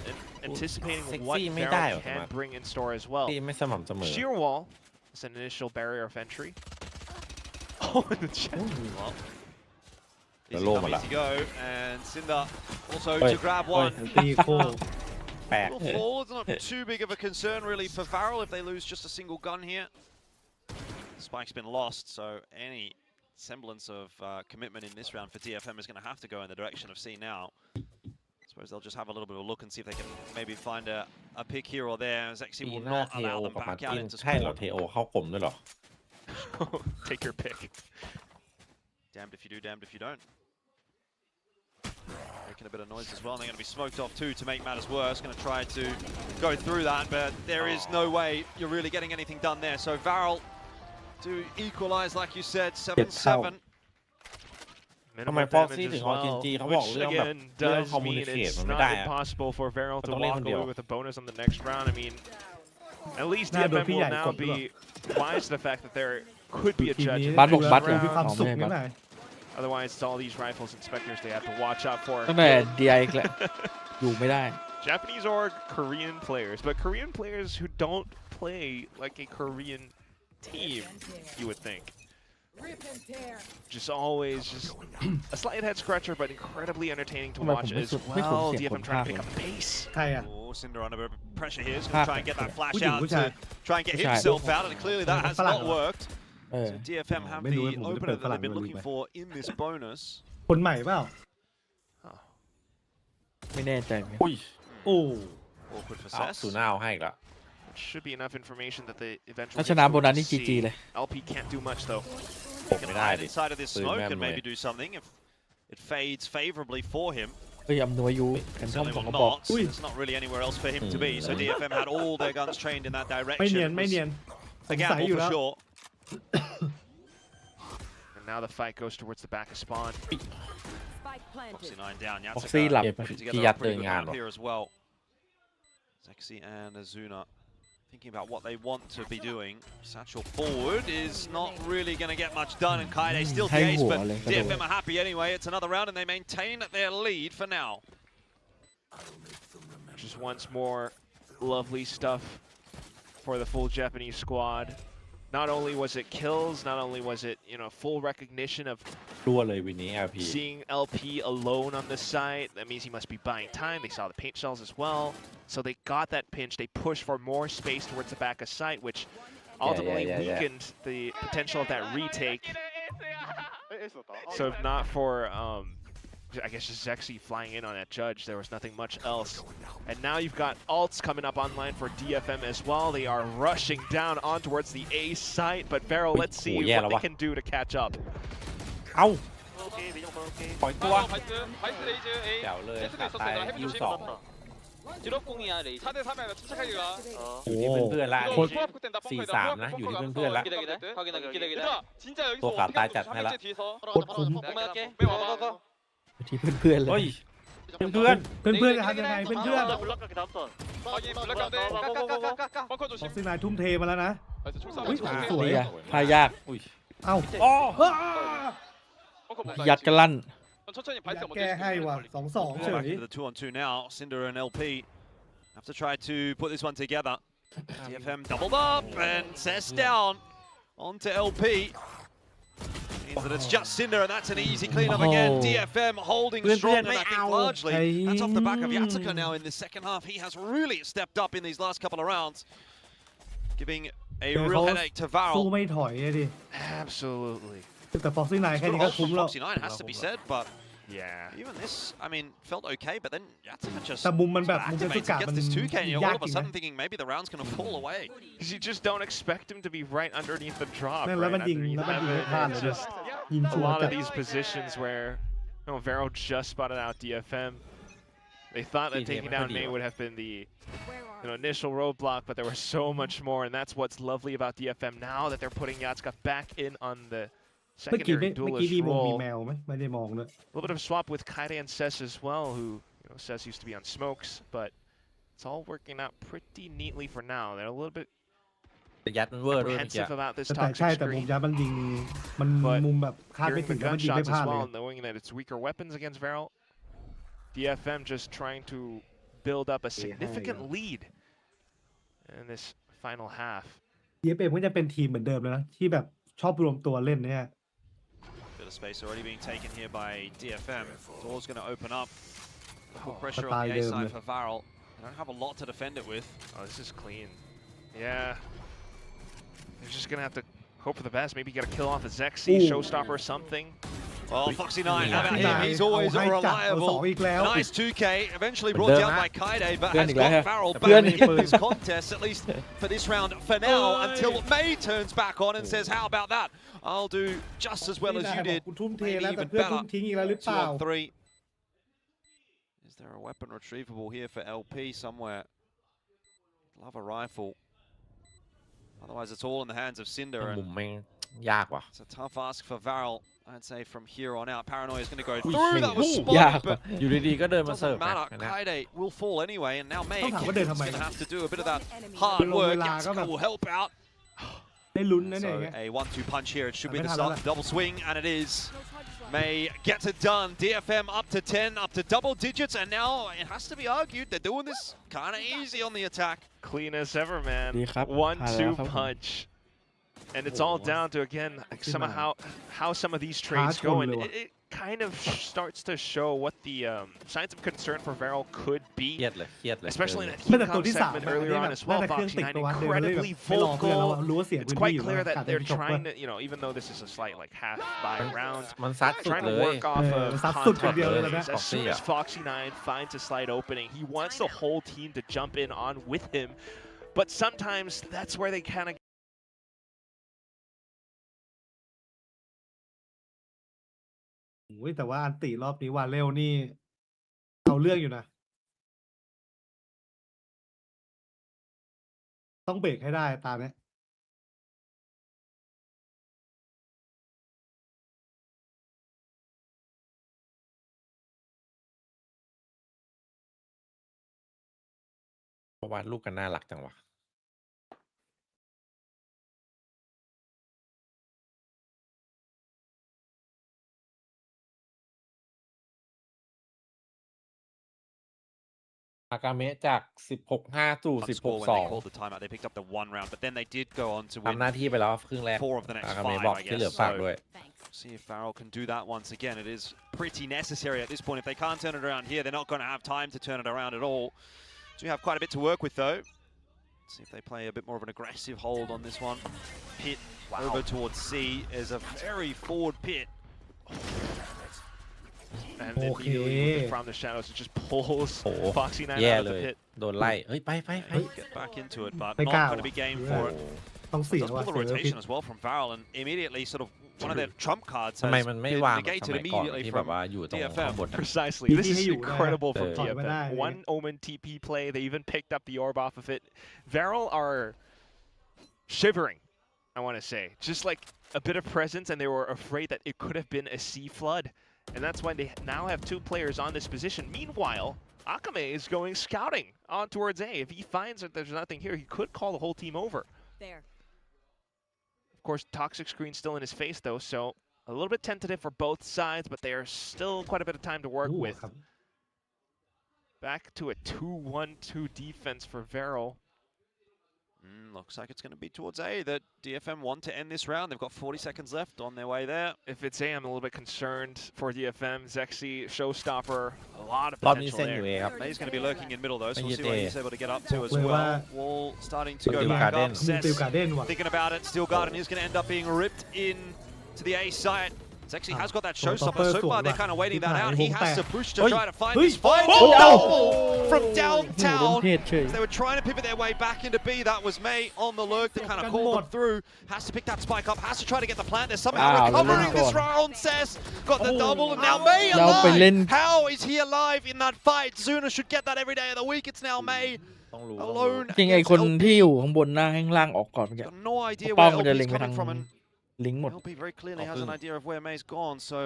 anticipating what Sexy ไม่ Barrel ได้หรอ can bring in store as well. ตีไม่สม่ำเสมอ Sheer wall is an initial barrier of entry. Oh, in the chat. Well, The easy low come, mala. easy go, and Cinder also Oi, to grab oi. one. ตีโค แปลก Little fall is not too big of a concern really for Varel if they lose just a single gun here. Spike's been lost, so any semblance of commitment in this round for DFM is going to have to go in the direction of C now. I suppose they'll just have a little bit of a look and see if they can maybe find a pick here or there. Zexy ตี will หน้า not เทโอ allow them กับมา back ร์ out ติน into ใช่เหรอ spawn. เทโอเข้ากลมด้วยเหรอ Take your pick. Damned if you do, damned if you don't. Making a bit of noise as well, and they're going to be smoked off too to make matters worse. Going to try to go through that, but there is no way you're really getting anything done there. So Varel to equalize, like you said, 7-7. ทำไม Minimal ฟ็อก damage ซี่ as ถึงเอาจ well, ริงๆเขาบอก which เรื่องแบบ again เรื่อง does คอมมูนิ mean เคช it's มันไม่ not ได้อะ impossible for Varel toต้องเล่น walk คนเดียว away with a bonus on the next round. I mean, at least หน้าโดน DFM พี่ใหญ่ will ก now ดหรือเปล่า be wise to the fact that there could be a ทีม judge นี้ in บัต the รบอก next บัตร ดูมี round. ความสุข อ๋อไม่ นิด ใช่ หน่อย Otherwise, it's all these rifles inspectors they have to watch out for. ตั้งแต่ DI แหละอยู่ไม่ได้ Japanese or Korean players, but Korean players who don't play like a Korean team, you would think. Just always just a slight head scratcher, but incredibly entertaining to ทำไม watch ผมไม่ as สุดไม่คุ้น well. เสียงค DFM น trying ภาค to เล pick ย up the pace. ใครอ่ะ Oh, Cinder under a bit of pressure here. He's going to try and get that flash ผู้หญิง out ผู้ชาย to try and get ผู้ชาย himself out, and clearly that hasฝรั่ง not เหรอ worked. เออ So DFM have ไม่รู้ the ผมจะ opener เปิด that ฝรั่ง they've been ดู looking ไป for in this bonus. คนใหม่เปล่า ไม่แน่ใจเหมือนกัน อุ้ย โอ้ Awkward for เอา Cess. สูน่าเอาให้อีกแล้ว Which should be enough information that they ถ้า eventually ชนะ get โบนัสนี่ to GG เลย LP can't do much though. ผม Can ไม่ได้ hide ดิ inside of this ปืน smoke แม่ and มวย maybe do something if it fades favorably for him. เฮ้ยอำนวยยูแอนทอม Certainly สอง will กระบอก not. There's not really anywhere else for him to be. So DFM had all their guns trained in that ไม่เนียน direction. ไม่ It เนีย was นส a งสัย gamble อยู่ for แล้ว sure. And now the fight goes towards the back of spawn. Spike planted. Foxy 9 down. Foxy Yatsika หลับ putting ที่ together ยั a ด pretty เดิน good งาน map วะ here as well. Zexy and Azuna thinking about what they want to be doing. Satchel forward is not really going to get much done, and Kaide still the ace, but DFM are happy anyway. It's another round, and they maintain their lead for now. Just once more lovely stuff for the full Japanese squad. Not only was it kills, not only was it, you know, full recognition of รั่วเลยวินนี้ LP seeing LP alone on the site. That means he must be buying time. They saw the paint shells as well. So they got that pinch. They pushed for more space towards the back of site, which ultimately weakened the potential of that retake. So if not for, I guess just Zexy flying in on that judge, there was nothing much else. And now you've got ults coming up online for DFM as well. They are rushing down on towards the A site, but Varel, let's see what they can do to catch up. เอ้าปล่อยตัวแจ๋วเลยขาดตายยูสอง 드롭공이야 레이 4대 3에 침착하게 가. อยู่ที่เพื่อนๆละ 뻥커 땐다 4-3 นะอยู่ที่เพื่อนๆละ 확인하게 기다려. 얘들아, 진짜 여기서 또 어떻게 가까이 하고 있어? 잤네, 한 뒤에서. โคตรคุ้ม 내가 할게. 네, 와봐. ที่เพื่อนๆเล เฮ้ ย ยเพื่อน เพื่อนๆจะทำยังไงเพื่อน 블락각이 다음 턴. 확인 블락 가운데. 벙커 ๆ 조심. ฟ็อกซี่นายทุ่มเทมาแล้วนะ 나이스 총อุ้ย 쏴. สวย นี่ไงพายาก ๆอุ้ย เอ้า อ๋อ 벙커 본다. ยัดกระลั่น 천천히 อยา 발사 ก 먼저. แก้ให้ว่ะ 2-2 เฉ Back ย into the 2-on-2 now. Cinder and LP have to try to put this one together. DFM doubled up and Cess down onto LP. Means that it's just Cinder, and that's an easy cleanup again. Oh. DFM holding strong, and I think largely that's off the back of Hey. Yatsika now in the second half. He has really stepped up in these last couple of rounds, giving a real headache to สู้ Varel. ไม่ถอยอะดิ Absolutely. แต่ฟ็อกซี่นายแค่ Good นี้ก็ hold คุ้ม from แล้ว Foxy 9 has to be said, but Yeah. even this, I mean, felt okay, but then Yatsika just แต่มุมมันแบบมุม activates เซ and กา gets มัน this 2K, and you're ยา all ก of จ a ริง sudden นะ thinking maybe the round's going to fall away. Because you just don't expect him to be right underneath the drop. นั่นแล้วมัน right ยิง underneath แล้วมันยิง that. ไม่พลาดเลย It's ด้วย just ยิง a ชัวร์ lot จั of ด these positions where, you know, Varel just spotted out DFM. They thought that taking down May would have been the initial roadblock, but there was so much more, and that's what's lovely about DFM now that they're putting Yatsuka back in on the เมื่อกี้ secondary เมื่อกี้ duelist มีมงมี role. แมวไหมไม่ได้มองเลย A little bit of swap with Kaide and Cess as well, who Says used to be on smokes, but it's all working out pretty neatly for now. They're a little bit ยัดมันเวอร์ด้วยเมื่อกี้ apprehensive about this แต่ toxic ใช่แต่มุม screen. ยัดมันยิงมัน But มุมแบบคาดไม่ Hearing ถึ the งแล้วมันยิงไม่ gunshots พลา as ดเลย well, knowing that it's weaker weapons against Varel, DFM just trying to build up a significant lead in this final half. DFM ก็จะเป็นทีมเหมือนเดิมแล้วนะที่แบบชอบรวมตัวเล่นเนี่ย Bit of space already being taken here by DFM. Door's going to open up. Put Oh, pressure on the A side for Varel. They don't have a lot to defend it with. Oh, this is clean. Yeah. They're just going to have to hope for the best. Maybe get a kill off a Zexy, Showstopper, something. Oh, Foxy 9, how about Foxy him? 9 He's always เอาให้จัดเอา reliable. สองอีกแล้ว Nice 2K, eventually เหมือน brought เดิม down นะ by Kaide, but เพื่อน has อีกแล้ว got Varel เพื่อน back อีก in this contest, at least for this round for now, until May turns back on and says, how about that? I'll do just as well as you did. กูทุ่มเท Maybe แล้วแต่ even เพื่อนทุ่ better. มทิ้งอีกแล้วหรือเปล่า 2 on 3. Is there a weapon retrievable here for LP somewhere? Love a rifle. Otherwise, it's all in the hands of Cinder. มุ And มแม่งยากว่ะ it's a tough ask for Varel, I'd say, from here on out. Paranoia is going to go อุ้ย through. That was ยาก spotted, ว่ะ but อยู่ดีๆก็เดินมาเสิร์ฟ doesn't นะ matter. อันเนี้ย Kaide will fall anyway, and now May ต้องถามว่า is เดินทำไม going to have to do a bit of that enemy. hard คือลง work. เวลาก็แบบ Will help out. ได้ลุ้นนะเนี่ย So a 1-2 punch here. It should be I've the been start having of the double swing, and it is. May gets it done. DFM up to 10, up to double digits, and now it has to be argued they're doing this kind of easy on the attack. Clean as ever, man. ดีครับ 1-2 ครับ punch. And it's all down to, again, somehow how some of these trades go. And it kind of starts to show what the signs of concern for Varel could เครี be. ยดเลยเครียดเลย Especially in ไม่ that แต่ตัว heat ที่ comp สาม segment แบบ earlier นี้ on แบบ as น่า well. จะเครื่อง Foxy ติด 9 ตัววัดเดินเลยแบบ incredibly ไม่รอเพื่อนแล้ว vocal. รู้ว่าเสียงพื้ It's นที่ quite อยู่ clear แล้ว that กัดไป they're จบ trying to, even though this is a slight like half by round, มันซัดสุด trying เล to ย work off of ซัดสุดคน contact เดียวเลยนะ plays. As soon as Foxy 9 finds a slight opening, he wants the whole team to jump in on with him. But sometimes that's where they kind ofแต่ว่าอันติรอบนี้วาเร็วนี่เอาเรื่องอยู่นะต้องเบรกให้ได้ตามนี้ วาดลูกกันน่ารักจังวะ อากาเมะจาก 16-5 สู่ One score when they called 16-2 the timeout. They picked up the one round, but then they did go on to ทำ win หน้าที่ไปแล้วครึ่งแรก 4 of the next อากา 5, เมะบอก I ที่เหลือ guess. ฝาก So ด้วย see if Varel can do that once again. It is pretty necessary at this point. If they can't turn it around here, they're not going to have time to turn it around at all. Do have quite a bit to work with, though. See if they play a bit more of an aggressive hold on this one. Pit over towards C is a very forward pit. and immediately from the shadows it just pulls โอ้ Foxy 9 แย่ out of เล the ย pit. โดนไล่เฮ้ยไป Get back into it, but ไม่ not กล้า going to be game ว่ะ for it. ต้องเสีย Does ว่ะ pull the เสียพิษ rotation as well from Varel, and immediately sort of one of their trump cards ทำไม has มันไม่ been วางแบบส negated มัยก่อน immediately ที่แบบ from ว่าอยู่ตรงข้างบน Precisely. DFM This is ให้อยู่ได้ incredible from ถอยไม่ได้ DFM. One Omen TP play, they even picked up the orb off of it. Varel are shivering, I want to say. Just like a bit of presence, and they were afraid that it could have been a sea flood. And that's why they now have 2 players on this position. Meanwhile, Akame is going scouting on towards A. If he finds that there's nothing here, he could call the whole team over. There. Of course, Toxic Screen still in his face, though, so a little bit tentative for both sides, but there's still quite a bit of time to work อู้ with. ครับ Back to a 2-1-2 defense for Varel. Looks like it's going to be towards A that DFM want to end this round. They've got 40 seconds left on their way there. If it's A, I'm a little bit concerned for DFM. Zexy, Showstopper, a lot of รอบนี้ potential เส้นอยู่ there. เอครับ May's going to be lurking in middle though, so we'll see Maybe what A. he's able to get up to as Well, well. Wall starting to go Steel back Garden. up. มีติว Cess การ์เด้นว่ะ thinking about it. Steel Garden is going to end up being ripped in to the A site. Zexy has got that showstopper. So far, they're kind of waiting that out. He has to push to try to find this fight. Double from โดน downtown. เพศเฉย They were trying to pivot their way back into B. That was May on the lurk to kind of call them through. Has to pick that spike up. Has to try to get the plant. They're somehow recovering this round. Cess got the double, and now May เราไปเล่น alive. How is he alive in that fight? Zuna should get that every day of the week. It's now May ต้องรู้ alone. จริงไอ against คน LP. ที่อยู่ข้างบนหน้าข้างล่างออกก่อนเมื่อกี้ Got no idea เป้า where มันจะ LP เล็ is งไปทาง coming from, and ลิงก์หมด LP very clearly has an idea of where May's gone. So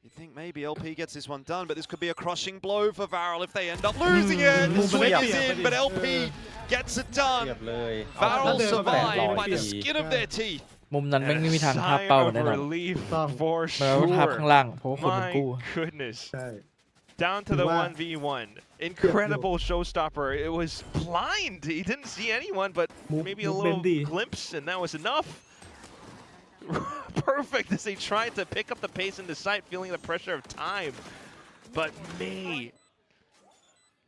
You think maybe LP gets this one done, but this could be a crushing blow for Varel if they end up losing it. The swing is in, but LP gets it เรี done. ยบเลย Varel เอา survived by the 800 skin of their teeth. มุมนั้นแม่ง And ไม่มี a ทางภาพ sign เป้า of แน่นอน relief ต้อง for แม้ว่าภาพข้าง sure. ล่างเพราะว่าคนมัน My กู้ goodness. ใช่ Down to the Wow. 1v1. Incredible showstopper. It was blind. He didn't see anyone, but maybe a little Bendy. glimpse, and that was enough. Perfect as they tried to pick up the pace into sight, feeling the pressure of time. But May.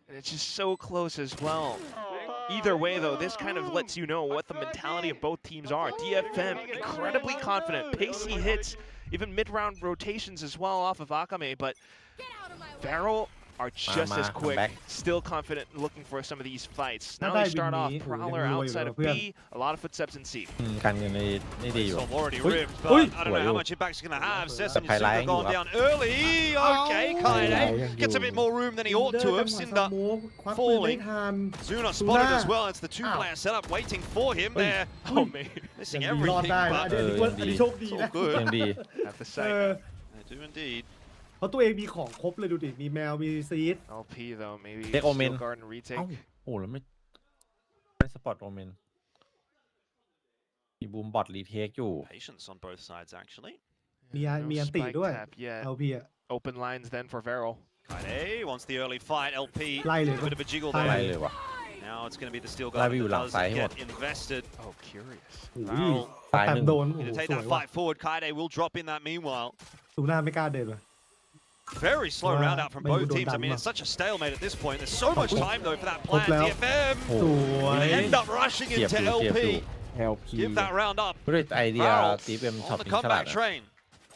And it's just so close as well. Either way, though, this kind of lets you know what the mentality of both teams are. DFM, incredibly confident, pacey hits, even mid-round rotations as well off of Akame, but Varel are just as quick, still confident, looking for some of these fights. Now they start off Prowler outside of B, a lot of footsteps in C. กันอยู่ในนี่ดีอยู่ Storm already ripped, but Ui. I don't know how much impact he's going to have. Sesson Phải lái Cinder anh gone dù down early. Okay, Kaide gets a bit more room than he ought to have. Cinder ควักปืนไม่ falling. ทัน Zuna spotted Zuna. as well. It's the two-player setup waiting for him there. Oh, May. Missing ยังดีรอด everything, ได้นะ but อันนี้อันนี้โชคดี it's นะ all good. ยังดี At the เอ site. อ They do indeed. เพราะตัวเองมีของครบเลยดูดิ มีแมว มีซีด LP, though, maybe Take Omen. Steel Garden retake. เอ้าโอ้แล้วไม่สปอร์ตโอเมนมีบูมบอทรีเทคอยู่ Patience on both sides, actually. มีอัน No มีอันติ spike ด้วย tap yet. LP อ่ะ Open lines then for Varel. Kaide wants the early fight. LP, Lai a le. bit of a jiggle อะไร there. เลยวะ Now it's going to be the Steel ไล่ไป Guard อยู่ that หลัง does ซ้ายให้หมด get invested. Oh, curious. อุ้ย ตาย แต่ หนึ่ง โดน โอ้ Need โห to take สว that ยว่ะ fight forward. Kaide will drop in that meanwhile. สูหน้าไม่กล้าเดินว่ะ Very slow Wow. round out from Maybe both we'll teams. I done mean, well. it's such a stalemate at this point. There's so much time, though, for that plan. Well. DFM โอ้ สวย will end up rushing เสียบ into อยู่เสียบอยู่ LP. LP Give that round up. ด้วยไอเดีย Varel ตีเอ็มช็อ on ป the นี้ฉลาด comeback นะ train.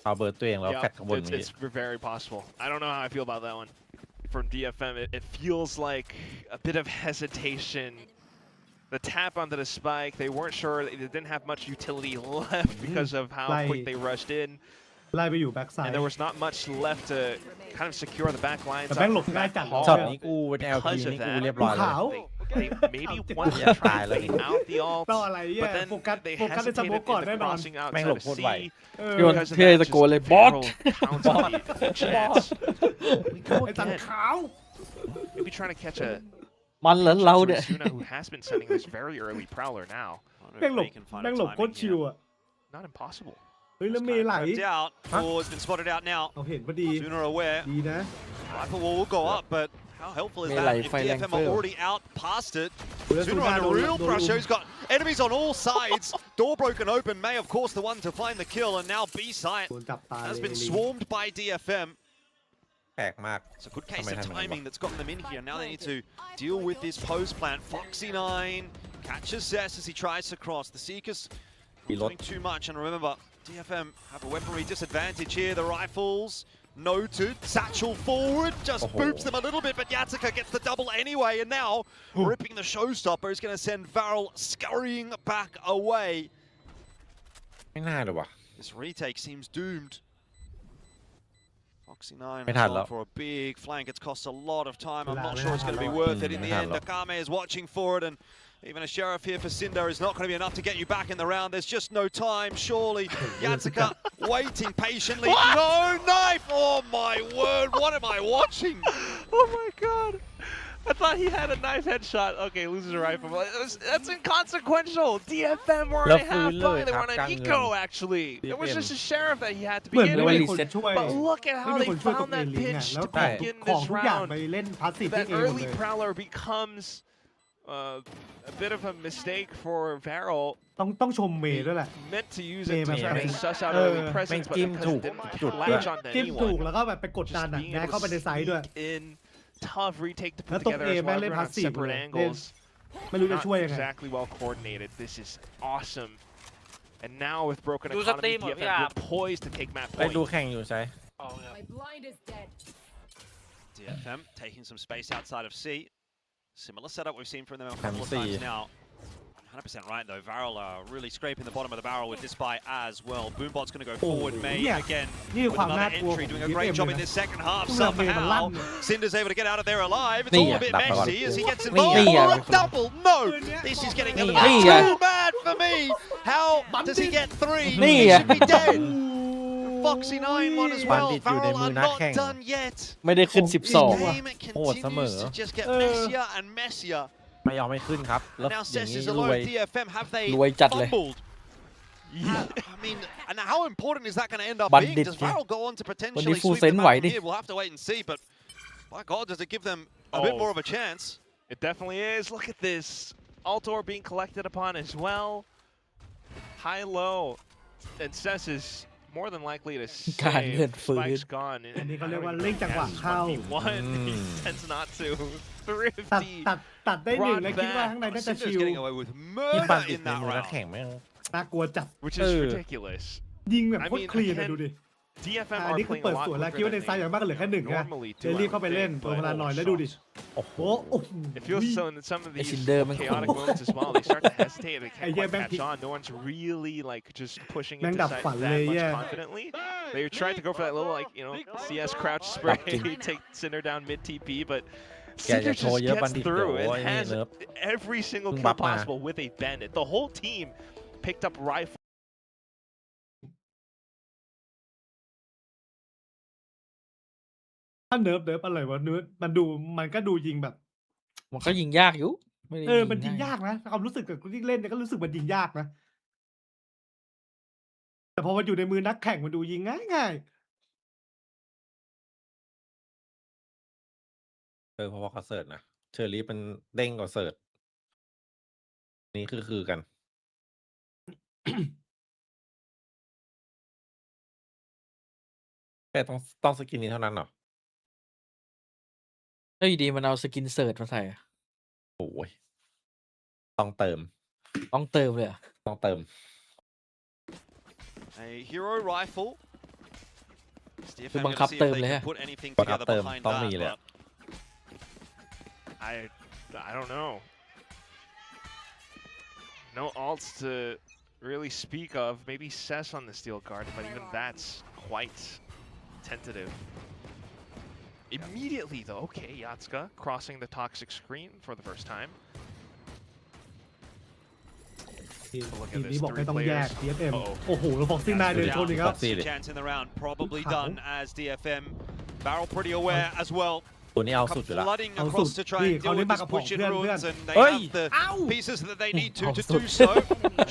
เอาเบอร์ตัวเองแล้ว Yeah, แฟดข้างบนนี้ it's very possible. I don't know how I feel about that one. From DFM, it feels like a bit of hesitation. The tap onto the spike, they weren't sure, they didn't have much utility left because of how quick they rushed in. ไล่ไปอยู่แบ็กไซ And ด์ there was not much left to kind of secure the back lines. แต่แม่งหลบง่ายจัด ช็อต เ นี้กูเป็น LP Because of นี่กู that, เรียบร้อยเลย ขาว they maybe wanted to Yeah, try to like- take out the ult, ต้องอะไรแย่ but then โฟกัส they โฟกัสในส hesitated โมกก่อน in แน่ the นอน crossing แม่ง outside หล of บโคตรไว C. เออ โยน Because of เท่ that, ตะ just โกนเลยบอส Varel counted the chance. We go ไอ้ตัง again. ขาว Maybe trying to catch a มันเหรอเรา to เนี่ย Asuna, who has been sending this very early prowler now. I don't แม่ง know หล if บ they can find แม่ a งหลบโคตร timing ชิว here. อ่ะ Not impossible. เฮ้ยแล้วเมย์ไหล Crept out. Four's been spotted out now. เอาเห็นพอดี Sooner aware. ดีนะ Rifle wall will go up, but how helpful is May that like if fight DFM are length already out past it? Well, Sooner that's under what I real don't- pressure. He's got enemies on all sides. Door broken open. May, of course, the one to find the kill, and now B site โดนจับตาย has เลย been swarmed by DFM. แปลกมาก It's a good case Kamay of naman timing ba? that's gotten them in here. Now they need to deal with this post plant. Foxy9 catches Zess as he tries to cross. The Seekers not Reload. doing too much, and remember, DFM have a weaponry disadvantage here. The rifles noted. Satchel forward just boops them a little bit, but Yatsika gets the double anyway, and now ripping the showstopper is going to send Varel scurrying back away. ไม่น่าเลยว่ะ This retake seems doomed. Foxy9 ไม่ has ทัน gone แล้ว for a big flank. It's cost a lot of time. I'm notไม่ sure it's going to be ทัน worth it in ไม่ the ทัน end. หรอก Akame is watching for it, and even a sheriff here for Cinder is not going to be enough to get you back in the round. There's just no time, surely. Yatsika waiting patiently. No knife! Oh my word, what am I watching? Oh my god. I thought he had a knife headshot. Okay, loses a rifle. That's inconsequential. DFM were on a half buy. They were on an eco, actually. It was just a sheriff that he had to เหมือน begin ไม่มี with. คนช่วย But look at ไม่ how มี they คนช่วยตรง found เอ that ลิงอ่ะ pitch แล้ว to ของ begin ของ this ทุกอย่าง round. ไปเล่นพาสซีฟที่ That เองหมด early เลย prowler becomes a bit of a mistake for Varel. ต้องชมเมย์ด้วยแหละ Meant to use May it to mà try to phải- suss out Ờ, early presence, but kim because thủ, it didn't chụp latch ra. onto จิ้มถูก anyone. แล้วก็แบบไปกดดัน Just อ่ะ being แดก able เข้าไป to ในไซด์ด้วย sneak in, tough retake to put Nó tốc together A as well. mang lên Everyone on passive separate rồi. angles. ไม่รู้จะ Not ช่วยยังไง exactly well coordinated. This is awesome. And now with broken Do economy, stream of DFM yeah. were poised to take map ไปดู point. แข่งอยู่ใช่ My blind is dead. DFM taking some space outside of C. Similar setup we've seen from them a Can couple of see. times now. 100% right though. Varel really scraping the bottom of the barrel with this buy as well. Boombot's going to go forward. May yeah. again นี่ with ความ another น่ากลัว entry, ของ doing a ดี great เอ็ม job เล in ยนะ this second half ทุกอย่างเมย์มันลั่น somehow. Cinder's able to get out of there alive. It'sนี่ all ไง a bit ดักมาก่อน messy as he gets นี่ involved. ไง Oh, a double! No! This is getting a little นี่ไง too bad for me. How does he get three? นี่ He ไง should be dead. Foxy 9 one as well. Varel are not done yet. ไม่ได้ขึ้น The 12 อ่ะ game โหดเสมอ continues to just get messier and messier. ไม่ยอมไม่ขึ้นครับ แล้ว Now อย่าง Cess นี้ is รวย alone. DFM have they รวยจัดเลย fumbled? I mean, and how important is that going to end up Bandit being? Does ไง Varel go on to วัน potentially นี้ full sweep them send ไหว out ดิ from here? We'll have to wait and see, but by God, does it give them a bit Oh. more of a chance? It definitely is. Look at this. Altor being collected upon as well. High low. And Cess is more than likely to การเงิน save. ฟื้น Spike's gone. อันนี้เขาเรียกว่าเล่นจังหวะเข้า 1v1. He tends not to. ตัด Thrifty. ตัดได้หนึ่งแล้วคิดว่าข้างในน่าจะ Cinder's ชิว getting away with ที่บัน murder ติด in ใน that มือนัก round. แข่งแม่ง น่ากลัวจัด Which is ridiculous. ยิงแบบ I โคตร mean, คลีนอะ again, ดูดิ DFM อัน are นี้คือ playing เปิ a ด lot สวนแล้ว quicker คิดว่าใน than ซ้ายอย่างมากก็เหลือแค่หนึ่ง they นะ normally เจ do, รี I บเข้าไป would เล่น think, ตัวพ but ลาน้อยแล้วดูดิ โอ้โห โอ้โห It feels so in some of ไอ้ these ชินเดอร์มัน chaotic โอ้โห moments as well. They start to hesitate. They Hey, can't yeah, quite man, catch on. No one's really like just pushing Man, into that sight fun, that much yeah. confidently. They tried to go for that little like CS crouch spray, take Cinder down mid TP, but แกจะ Cinder โชว์ just เยอะบัน gets ดิตเดี๋ยว through ไอ้ and นี่ has เนิร์ฟ every single เพิ่ง kill บัฟมา possible with a bandit. The whole team picked up rifle. ถ้าเนิร์ฟอะไรวะเนิร์ฟมันก็ดูยิงแบบ มันก็ยิงยากอยู่ไม่ได้ มันยิง ง่ ยากนะความรู้สึกกับที่เล่นเนี่ยก็รู้สึกมันยิงยากนะ แต่พอมันอยู่ในมือนักแข่งมันดูยิงง่าย เพราะว่าเขาเสิร์ชนะเชอรี่เป็นเด้งกว่าเสิร์ชนี่คือกันแต่ต้องสกินนี้เท่านั้นเหรอ เฮ้ยดีมันเอาสกินเสิร์ชมาใส่อะ โอ้ยต้องเติม ต้องเติมเลยอะ ต้องเติม A hero rifle. คือบังคับเติมเลยฮะ Put anything บังคับ together เติม behind ต้อง that, มีเลย but I don't know. No alts to really speak of. Maybe Cess on the steel guard, but even that's quite tentative. Immediately though, okay, Yatska crossing the toxic screen for the first time. ๆที Look ที at นี้ this, บอกไม่ three ต้องแยก players. DFM Uh-oh. โอ้โหแล้วฟ็อกซิ่งได้เลยโทษดีครับ Foxy เลย chance in the round probably Wow. done as DFM. Barrel pretty aware as well. ตัวนี้เอาสุดอยู่แล้ว Flooding เอา across สุ to ด try นี่ and เขา deal เล่ with นมา this กับผม push in เพื่อน ruins, and they เฮ้ย have the pieces that they need to เอา do สุด so.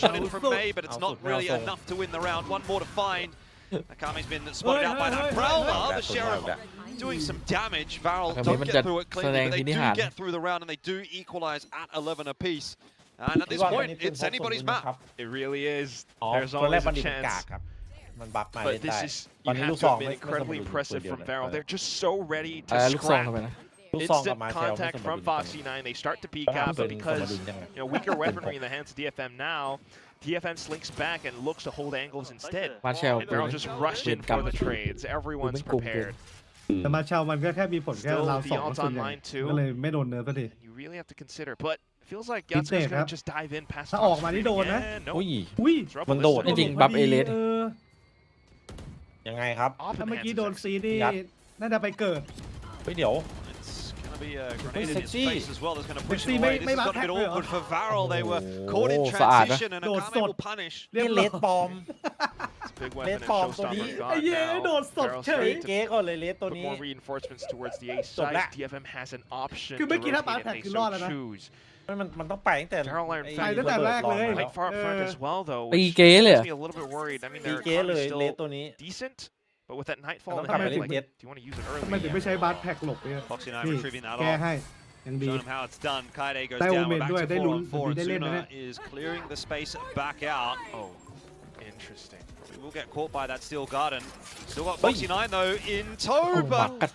Shot in from เอาสุด May, but it's เอา not สุด really ไม่เอาทรง enough to win the round. One more to find. Akame's been spotted out by that Prowler. The Sheriff doing some damage. Varel Akame don't มัน get จะ through it แสด cleanly, ง but they พินิ do หาร get through the round, and they do equalize at 11 apiece. And at ที่ this ว่าตอน point, นี้เป็น it's เพราะ anybody's สมมุตินะ map. ครับ It really is. อ๋อ There's ตอนแรก always บัน a ดิตเป็นกาก chance. ครับ มันบัฟมา But เล่นได้ this is, ตอน you นี้ have ลูก to ซอง have been ไม่สม incredibly ดุล impressive เดียว from นะ Varel. They're just so ready ลู to กซองทำ scrap. ไมนะ ลูกซองกับ Instant มาเชลไม่ contact สม from ดุลกัน Foxy 9. They start to peek ถ้า out, เป็ but นสม because ดุลยังไง weaker weaponry in the hands of DFM now, DFM slinks back and looks to hold angles instead. มาเชล And Varel just rushed in for the trades. Everyone's prepared. แต่มาเชามันก็แค่มีผลแค่ Still ราวสอง Beyond's ส่วนใหญ่ online too. ก็เลยไม่โดนเนิร์ฟก็ดี And you really have to consider, but it feels like Deep Yatsuka's state, gonna ครับ just dive in past ถ้า top ออกมานี่ screen โดนนะ again. Nope. อุ้ย อุ้ย Trouble มันโดด this จริง time. บัฟเอเลส ยังไงครับ Off ถ้า in เมื่อ hands กี้ of โดน Zex. ซีนี่ ยัด น่าจะไปเกิด เฮ้ยเดี๋ยว It's going to be a grenade in his sexy. face as well. That's going to push Sexy, him away. may- This has may got a bit backpack awkward nữa. for Varel. They were caught in สะอาดนะ transition, and โดด Akame สด will punish. เรียบ นี่เล ร้อย สปลอม It's a big weapon and Platform showstopperตัวนี้ god ไอ้เย้ now. โดดสด Varel เฉย starting เก๊ก่อนเลยเลสตัว put นี้ more reinforcements towards the A จบละ side. DFM has an option คือ to เมื่อกี้ถ้า rotate บาสแท็ก if they คือรอด so แล้วนะ choose. มันต้องไปตั้งแต่ Varel are in ไอ้ fact ตั้งแต่แรกเลย ระบิด quite far up front as well, though, ตี which เก๋เลย makes อะ me a little bit worried. I mean, ตี their เก๊เลย economy's เลส still ตัวนี้ decent, but with that nightfall Don't in come hand, in like, yet. do you want to use it ทำไม early? ถึงไม่ใช้บาสแพ็กหลบเนี่ย Foxy 9 นี่ retrieving that แก้ off. ให้ยังดี Showing him how it's done. Kaide goes ได้ down. โอเม We're น back ด้วย to ได้ 4 ลุ้น on 4, ได้ and เล่นนะ Zuna เนี่ย is clearing the space back out. Oh, interesting. We will get caught by that steel garden. Still got Oi. Foxy 9 though in tow, บั but กกัด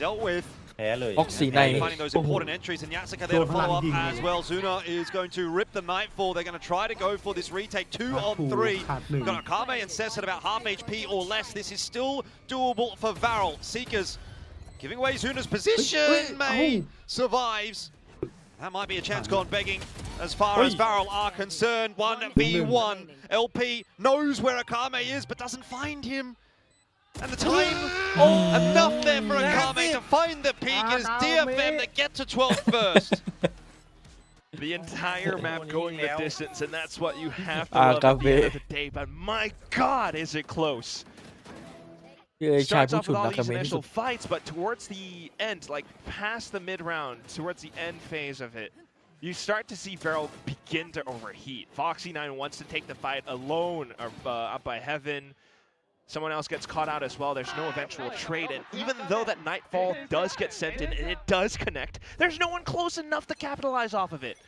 dealt with. แพ้เลย Foxy And 9 finding those important entries, and Yatsuka there to follow up as well. Zuna is going to rip the Nightfall. They're going to try to go for this retake 2 on 3. ขาดหนึ่ง Got Akame and Cess at about half HP or less. This is still doable for Varel. Seekers giving away Zuna's position. May survives. That might be a chance gone begging as far as Varel are concerned. 1v1. LP knows where Akame is but doesn't find him. And the time, enough there for Akame to find the peak as DFM that get to 12th first. The entire map going the distance, and that's what you have to Ah, love at the end of Gabe. the day. But my God, is it close? พี่เอ๋ยชาย starts ผู้ off ฉุน with all รักกัน these ไม่ที่สุ initial ด fights, but towards the end, like past the mid round, towards the end phase of it, you start to see Varel begin to overheat. Foxy9 wants to take the fight alone up by Heaven. Someone else gets caught out as well. There's no eventual trade, and even though that Nightfall does get sent in and it does connect, there's no one close enough to capitalize off of it.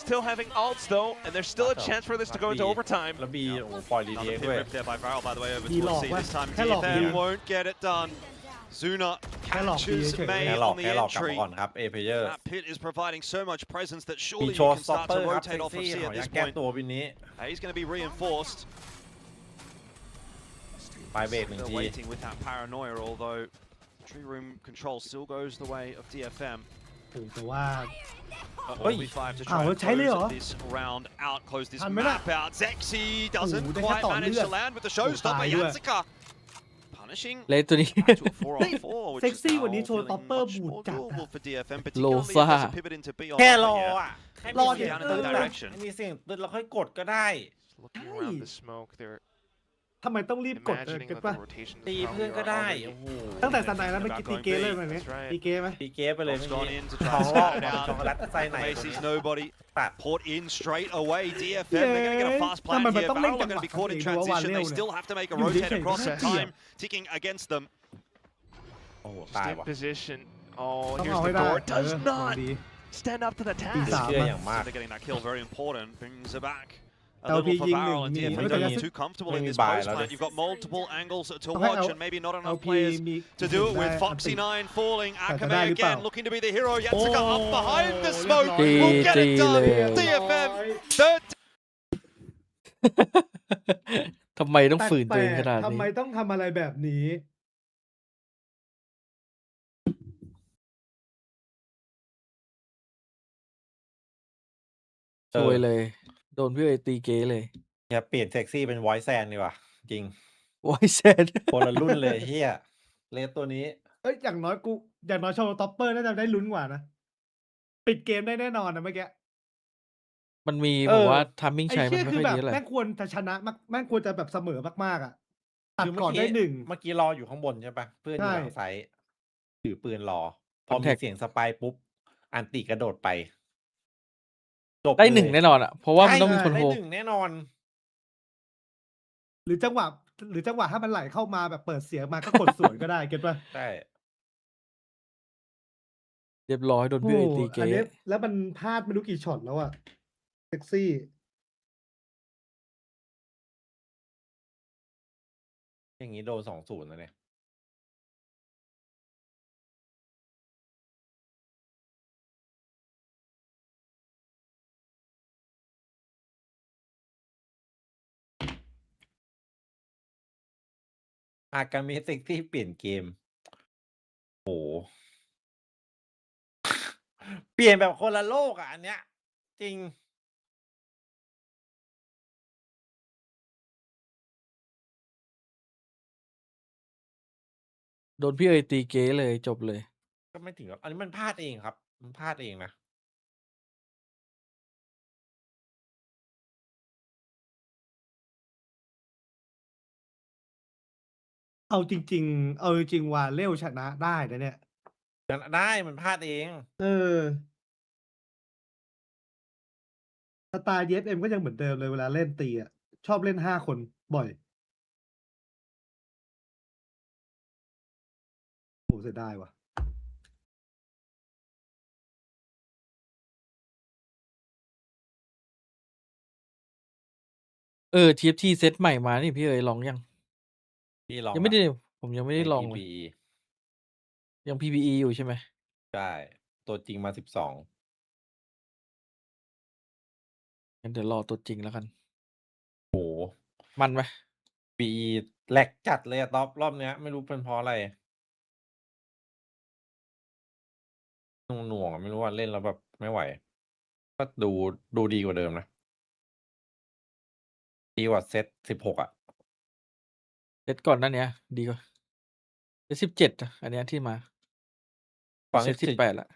Still having ults though, and there's still a chance for this to go into overtime. แล้วบีโอ้ปล่อยดี Another เอ็ก pin ด้วย rip there by Varel, by the way, over He towards locked, C. This time Hello, DFM B. won't get it done. Zuna Hello, catches B. May แค่หลอก on the แค่หลอกกลับ entry. มาก่อนครับเอเพเยอร์ That pit is providing so much presence that มี surely โช you ว์ can สต็อป start เปอ to ร์ครับ rotate เซ็ก off of ซี่ C ขอ at อนุญา this ตแก้ point. ตัววินนี้ He's going to be reinforced. ปลายเบรกหนึ่ง Still ที waiting with that paranoia, although tree room control still goes the way of DFM. แต่ว่า Only 5 to try and ใช้เลยเหรอ close this round out, close this ทันไหมล่ะ map out. Zexy doesn't ได้แค่ quite ต่อ manage เลือด to land with the showstopper. ตายด้วย Yatsika punishing เลยตัวนี้ to a 4-on-4, which เซ็ก is ซี่ now วันนี้โชว์ feeling ท็อปเปอร์ much บูด more จัด doable อะ for DFM, โล particularly if ซ่า there's a pivot into B on แค่ร offer อ here. อ่ะแค่ รอ มี เดี๋ เสี ย ยว ง Down in ปื that น direction. มีเสียงปืนเราค่อยกดก็ได้ Looking around the smoke, they're ทำไมต้องรีบกด imagining กัน that ป่ะ the rotations ตี probably เพื่อนก็ are ได้ already โอ้โห ตั้งแต่สนายแล้วเมื่อกี้ตีเกมเลยไหมเนี่ย That's right. ตีเกมไหม ตีเกฟไปเลย Bob's เมื่อ gone กี้ in to ท้ try อง and รอบ scout it ช็อกโก out. แลตใส่ไหน May ตัว sees นี้ nobody. But- Put in straight away. DFM, they're going to get a fast plan But here. don't Varel make are going to be them caught in fucking do a transition. They one-nil still have to make a You rotate did across say the that. time ticking against them. โอ้โห Just ตาย in ว่ะ position. Oh, ต้อง here's เอาให้ the ได้ door. Does ของ not ดี stand up to the ตี task. สาม เชื่อ อะ อย่างมาก So they're getting that kill very important. Brings it back. A LP little forยิง Varel and หนึ่ง DFM มี don't แต่ get too comfortable in Maybe this buy post like plant. this. You've got multiple angles to Okay, watch L- and maybe not enough LP players มี to do it ได้ with อันติ Foxy9 falling. แต่จะได้ Akame หรือเปล่า again looking to be the hero. Yatsika up behind the โอ้ smoke. เรียบร้อย Will get it ตี done. เลย DFM third ทำไมต้องฝืนตัวเองขนาด ทำ นี้ ไมต้องทำอะไรแบบนี้ ซวยเลย โดนพี่เอ๋ยตีเก๋เลย อย่าเปลี่ยนเซ็กซี่เป็นไวท์แซนดีกว่า จริง ไว้แซน คนละรุ่นเลยเฮียเลสตัวนี้ เอ้ยอย่างน้อยโชว์ท็อปเปอร์น่าจะได้ลุ้นกว่านะ ปิดเกมได้แน่นอนนะเมื่อกี้ มันมี เออ บอกว่าทัมมิ่ง ไอ้ ใช้มัน เชี่ย ไม่ คื ค่ อ อย แบบ ดีเท่าไหร่ แม่งควรจะชนะมากแม่งควรจะแบบเสมอมากๆอ่ะตัด คือ ก่อนได้หนึ่ง เมื่อกี้รออยู่ข้างบนใช่ปะเพื่อนอยู่หลัง ใช่ ไซส์ถือปืนรอ พอมี Contact เสียงสปายปุ๊บ อันติกระโดดไปจบ ได้ เลย หนึ่งแน่นอนอ่ะ เพราะว่ามันต้องมีคน ได้ โฮ หนึ่งแน่นอน หรือจังหวะถ้ามันไหลเข้ามาแบบเปิดเสียงมาก็กดสวนก็ได้เก็ตป่ะ ได้ เรียบร้อยโดนพี่เอ๋ยตี อั เก๋ นนี้แล้วมันพลาดไม่รู้กี่ช็อตแล้วอ่ะเซ็กซี่ อย่างนี้โดน2-0แล้วเนี่ยอากามิเซ็กซี่เปลี่ยนเกม โอ้โห เปลี่ยนแบบคนละโลกอ่ะ อันเนี้ย จริง โดนพี่เอ๋ยตีเก๋เลยจบเลย ก็ไม่ถึงกับอันนี้มันพลาดเองครับ มันพลาดเองนะ เอาจริงว่าเร็วชนะได้นะเนี่ย ได้มันพลาดเอง เออสไตล์ DFM ก็ยังเหมือนเดิมเลยเวลาเล่นตีอ่ะ ชอบเล่น5 คนบ่อยโหเสียดายว่ะ TFT เซตใหม่มานี่พี่เอ๋ยลองยัง พี่ลอง ยังไม่ได้ ละ ผมยังไม่ได้ลองเลย PPE ยัง PPE อยู่ใช่ไหม ใช่ ตัวจริงมา 12 งั้นเดี๋ยวรอตัวจริงแล้วกัน โห มันไหม PE แหลกจัดเลยอะท็อปรอบเนี้ย ไม่รู้เป็นเพราะอะไร หน่วงๆอะไม่รู้ว่าเล่นแล้วแบบไม่ไหว ก็ดูดีกว่าเดิมนะ ดีกว่าเซต16อ่ะ เซตก่อนหนั้นเนี้ย ดีกว่าเซต17อ่ะอันเนี้ยที่มา ฝั่ง เซต18ละ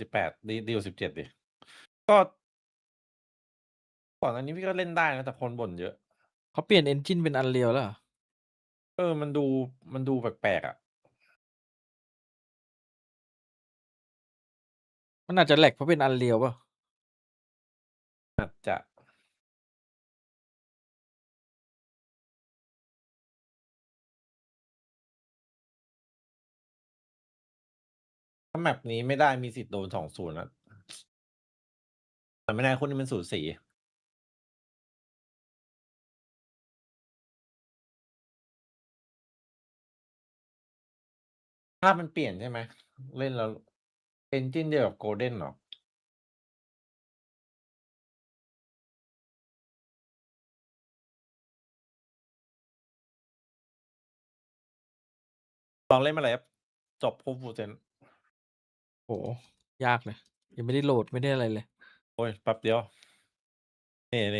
18ดีกว่า17ดิ ก็ก่อนอันนี้พี่ก็เล่นได้นะ แต่คนบ่นเยอะ เขาเปลี่ยน engine เป็น Unreal แล้วเหรอ มันดูแปลกๆอ่ะ มันอาจจะแหลกเพราะเป็นอันเรียวป่ะ อาจจะถ้าแมปนี้ไม่ได้มีสิทธิ์โดน2-0นะแต่ไม่แน่คนนี้มันสูสีภาพมันเปลี่ยนใช่ไหมเล่นแล้วเอนจินเดียวกับโกลเด้นเหรอลองเล่นมาเลยครับจบฟูลเซน โหยากเลยยังไม่ได้โหลดไม่ได้อะไรเลย โอ้ยแป๊บเดียวนี่เ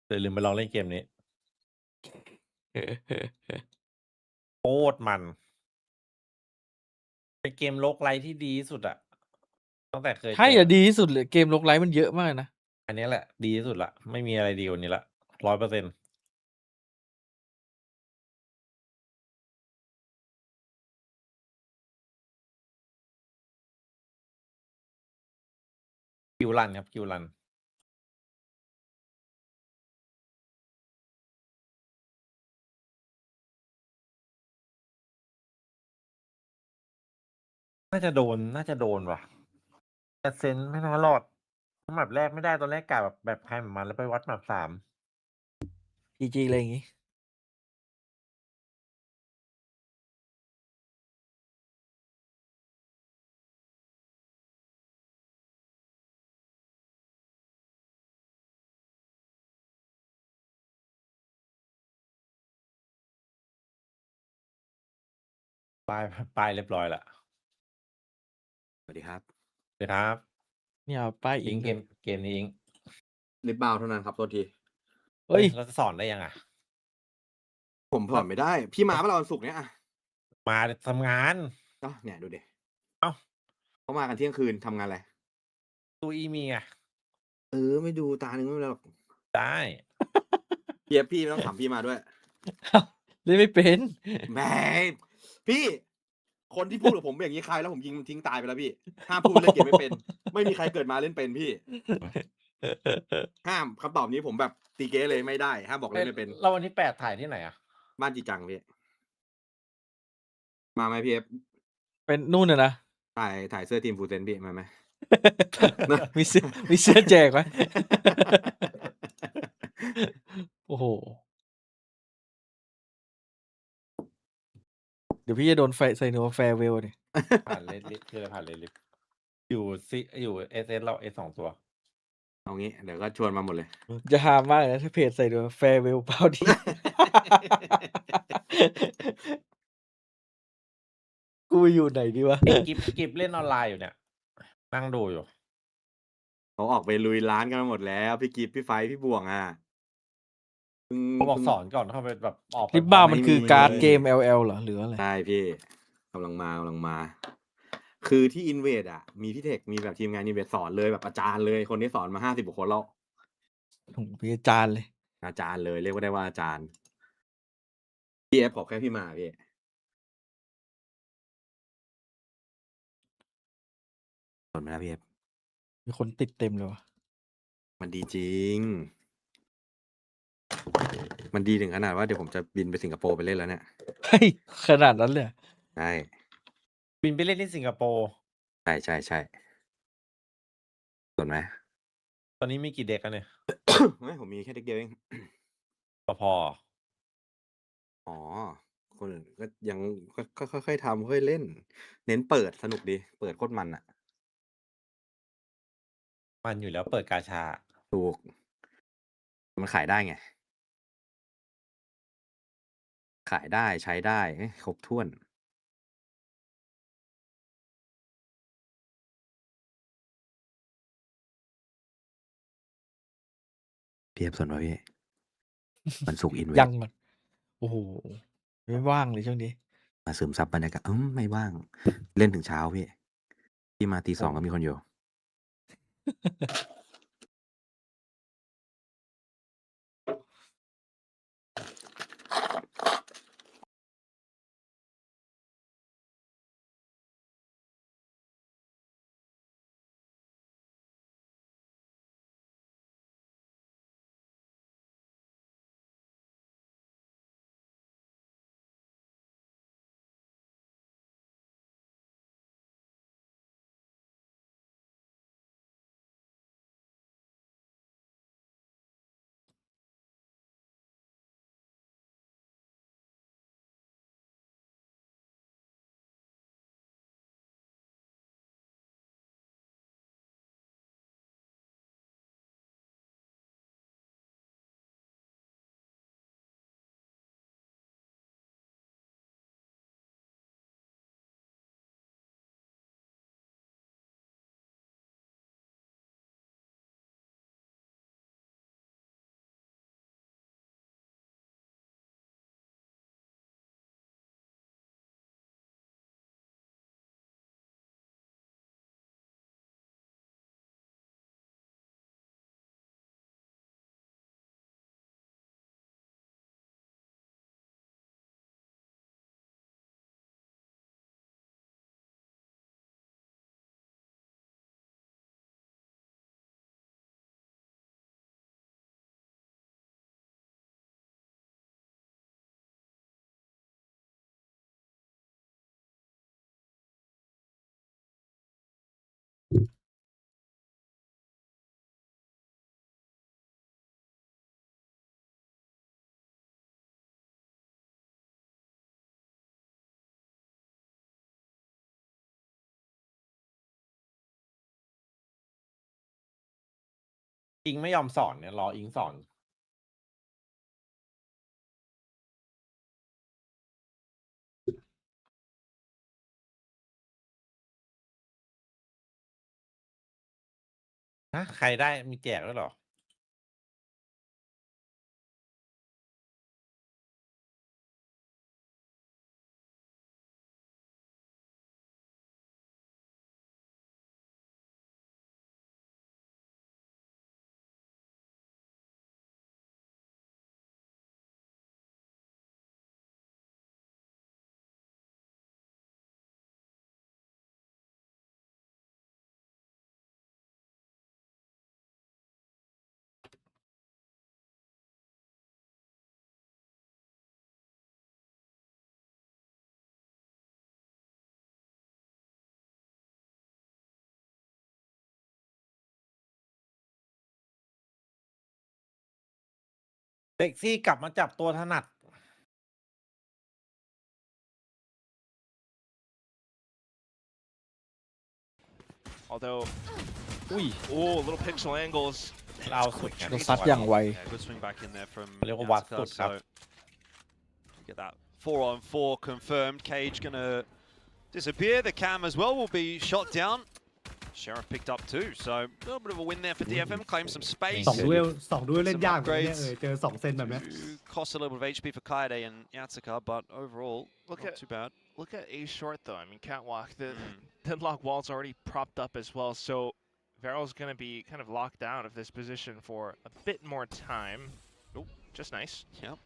ดี๋ยวลืมไปลองเล่นเกมนี้โคตรมัน เป็นเกมโลกไลท์ที่ดีที่สุดอะตั้งแต่เคย ใช่ เจ อะ อ ดีที่สุดเลยเกมโลกไลท์มันเยอะมากนะ อันนี้แหละ ดีที่สุดละไม่มีอะไรดีกว่านี้ละ100%คิวรันครับคิวรันน่าจะโดนว่ะแต่เซนไม่น่ารอดแมปแรกไม่ได้ตอนแรกกะแบบใครแบบมันแล้วไปวัดแมป3 GG อะไรอย่างงี้ ปลายเรียบร้อยละ สวัสดีครับ สวัสดีครับ เนี่ยเอาป้ายอิ อิ ง ง ด้วย เกมนี้อิง ลิปบาวเท่านั้นครับโทษที เฮ้ย เราจะสอนได้ยังอ่ะ ผมสอนไม่ได้ พี่มาเมื่อวันศุกร์เนี้ยอ่ะ มาทำงาน ก็เนี่ยดูดิ เอ้า เขามากันเที่ยงคืนทำงานอะไร ตัวอีมีไง ไม่ดูตาหนึ่งไม่เป็นไรหรอก ได้ พี่ไม่ต้องถามพี่มาด้วย เล่นไม่เป็น แหมพี่ คนที่พูดกับผมอย่างนี้ใครแล้วผมยิงมันทิ้งตายไปแล้วพี่ ห้ามพูดเล่นเกมไม่เป็น ไม่มีใครเกิดมาเล่นเป็นพี่ ห้ามคำตอบนี้ผมแบบตีเก้เลยไม่ได้ ห้ามบอกเล่นไม่เป็น เราวันที่8ถ่ายที่ไหนอ่ะ บ้านจีจังพี่ มาไหมพี่เอฟ เป็นนู่นน่ะนะ ถ่ายเสื้อทีมฟูเซนพี่มาไหม มีเสื้อแจกไหม โอ้โห เดี๋ยวพี่จะโดนไฟใส่หนูแฟร์เวลเนี่ย ผ่านเลดลิฟคืออะไรผ่านเลดลิฟอยู่เอสเราเอส2 ตัว เอางี้เดี๋ยวก็ชวนมาหมดเลย จะหามากเลยนะถ้าเพจใส่หนูแฟร์เวลเปล่าดี กูอยู่ไหนดีวะ กิฟเล่นออนไลน์อยู่เนี่ย นั่งดูอยู่ เขาออกไปลุยร้านกันมาหมดแล้ว พี่กิฟพี่ไฟพี่บ่วงอ่ะ เขาบอกสอนก่อนเข้าไปแบบออกไป คลิปบ้ามันคือการ์ดเกม LL เหรอหรืออะไร ใช่พี่กำลังมา คือที่อินเวดอ่ะ มีพี่เทคมีแบบทีมงานอินเวดสอนเลยแบบอาจารย์เลยคนนี้สอนมา50 กว่าคนแล้ว โอ้โหพี่อาจารย์เลย อาจารย์เลยเรียกว่าได้ว่าอาจารย์พี่เอฟขอแค่พี่มาพี่สนไหมนะพี่เอฟ มีคนติดเต็มเลยวะ มันดีจริง มันดีถึงขนาดว่าเดี๋ยวผมจะบินไปสิงคโปร์ไปเล่นแล้วเนี่ย เฮ้ย ขนาดนั้นเลยเหรอ ใช่ บินไปเล่นที่สิงคโปร์ ใช่สนไหม ตอนนี้มีกี่เด็กกันเนี่ย ไม่ผมมีแค่เด็กเดียวเอง พอ อ๋อ คนอื่นก็ยังค่อยๆทำค่อยๆเล่น เน้นเปิดสนุกดี เปิดโคตรมันอ่ะ มันอยู่แล้วเปิดกาชา ถูก มันขายได้ไง ขายได้ใช้ได้ครบถ้วน เพียบสนวะพี่ มันสุกอินเว ยังก่อนโอ้โห ไม่ว่างเลยช่วงนี้ มาซึมซับบรรยากาศไม่ว่าง เล่นถึงเช้าพี่ที่มาตี 2ก็มีคนอยู่ อิงไม่ยอมสอนเนี่ยรออิงสอนนะใครได้มีแจกด้วยเหรอเด็กซี่กลับมาจับตัวถนัดAlthough, Ui. Oh, little pixel angles. เราสุด เราซัดอย่างไว Yeah, good swing back in there from เรียกว่าวัด Yatka, สุดครับ so get that 4-on-4 confirmed. Cage gonna disappear. The cam as well will be shot down. Sheriff picked up too, so a little bit of a win there for DFM. Claim some space. สองดูเอลเล่นยากเลยเนี่ยเจอ2 เซนแบบนี้ Cost a little bit of HP for Kaede and Yatsika, but overall, Look not at- too bad. Look at A short though. I mean, Catwalk, the deadlock wall's already propped up as well, so Varel's going to be kind of locked out of this position for a bit more time. Oh, just nice. Yep.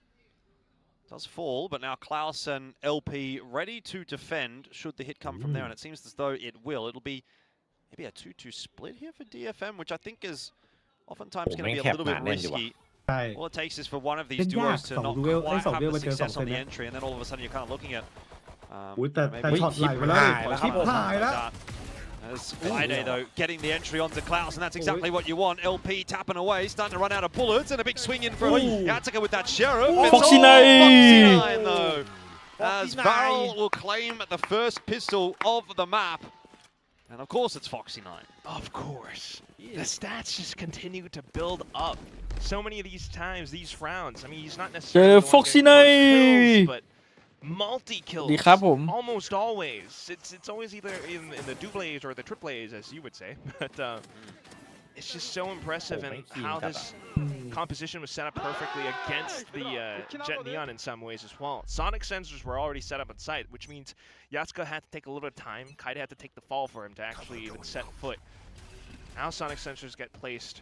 Does fall, but now Klaus and LP ready to defend should the hit come from there, and it seems as though it will. It'll be maybe a 2-2 split here for DFM, which I think is oftentimes going to be a little bit risky. ใช่ All it takes is for one of these เล่นยาก duos to สอง not ดูเอล quite สอง have ดูเอล the มาเจอ2 success เซ on น the นะ entry, and then all of a sudden you're kind of looking at อุ้ยแต่ maybe ช็อตไหลไปแล้ว แล้ว ชิบหายแล้ว As Friday, though, getting the entry onto Klaus, and that's exactly what you want. LP tapping away, starting to run out of bullets, and a big swing in from Yatsika with that Sheriff. It's Foxy all Nine. Foxy Nine, though. As Foxy Varel Nine. will claim the first pistol of the map. And of course, it's Foxy Nine. Of course. The stats just continue to build up. So many of these times, these rounds. I mean, he's not necessarily the one Foxy getting first Nine. kills, but multi-kills. ดีครับผม Almost always. It's always either in the doubles or the triples, as you would say. But it's just so impressive and how this composition was set up perfectly against the Jet Neon in some ways as well. Sonic sensors were already set up on site, which means Yatsuka had to take a little bit of time. Kaide had to take the fall for him to actually even set foot. Now Sonic sensors get placed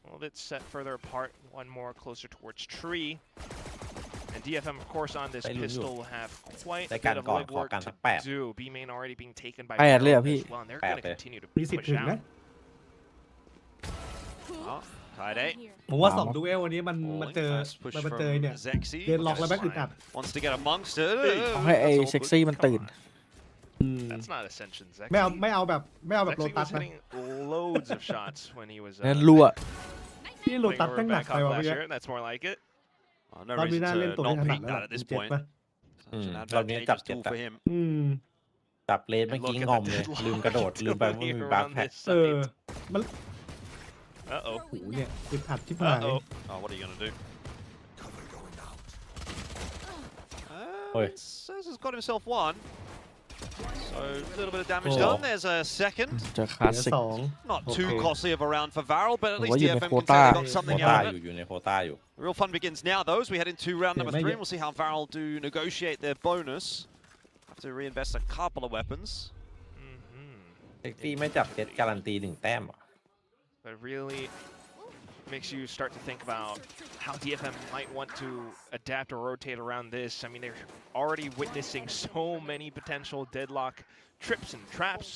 a little bit set further apart, one more closer towards tree. And DFM, of course, on this pistol will have quite a bit of legwork to do. B main already being taken by Varel Varel as well, and they're going to continue to มีสิทธิ์ push ถึง out. นะ Oh, Kaede ผมว่า2 ดูเอลวันนี้มันเจอ falling. Nice push มันเจอ from เนี่ย Zexy. เดนล็อกแล้วแม่งอึดอัด Wants to get amongst it. ต้องให้ไอ้ That's all เซ็ก good. ซี่มัน Come ตื่น on. That's not Ascension, Zexy. ไม่เอาแบบโร Zexy ตัส was นะ hitting loads of shots when he was นั่นรั่ว ที่โร playing ตัส over ตั้งหนัก Bangkok ไปว่ะ last เมื่อกี้ year. That's more like it. No ตอนนี้ reason น่าเล่น to ตัวให้ not ถนัด peak แล้ว that ล่ะ at this เจ็บ point. ปะ Such an เรานี้จับ advantageous เจ็บ tool แต่ for him. จับเลนเมื่อกี้งอมเลยลืมกระโดดลืมไปว่ามีบัคแพ็ค เออมัน Uh-oh. โอ้โหเนี่ยอึดอัดชิบหาย Uh-oh. Oh, what are you gonna do? Oi. Says he's got himself one. So a little bit of damage Oh. done. There's a second. เจอคลาส เหลือ สิก 2 Not too Okay. costly of a round for Varel, but at least Well, you DFM know, can say they got quota. โค something ต้า out อ of it. ยู่ในโควต้าอยู่ The real fun begins now, though, as we head into round number Yeah, 3. maybe. We'll see how Varel do negotiate their bonus. Have to reinvest a couple of weapons. Mhm. เซ็กซี่ไม่จับเจ็ดการันตี1 แต้มเหรอ But really makes you start to think about how DFM might want to adapt or rotate around this. I mean, they're already witnessing so many potential deadlock trips and traps.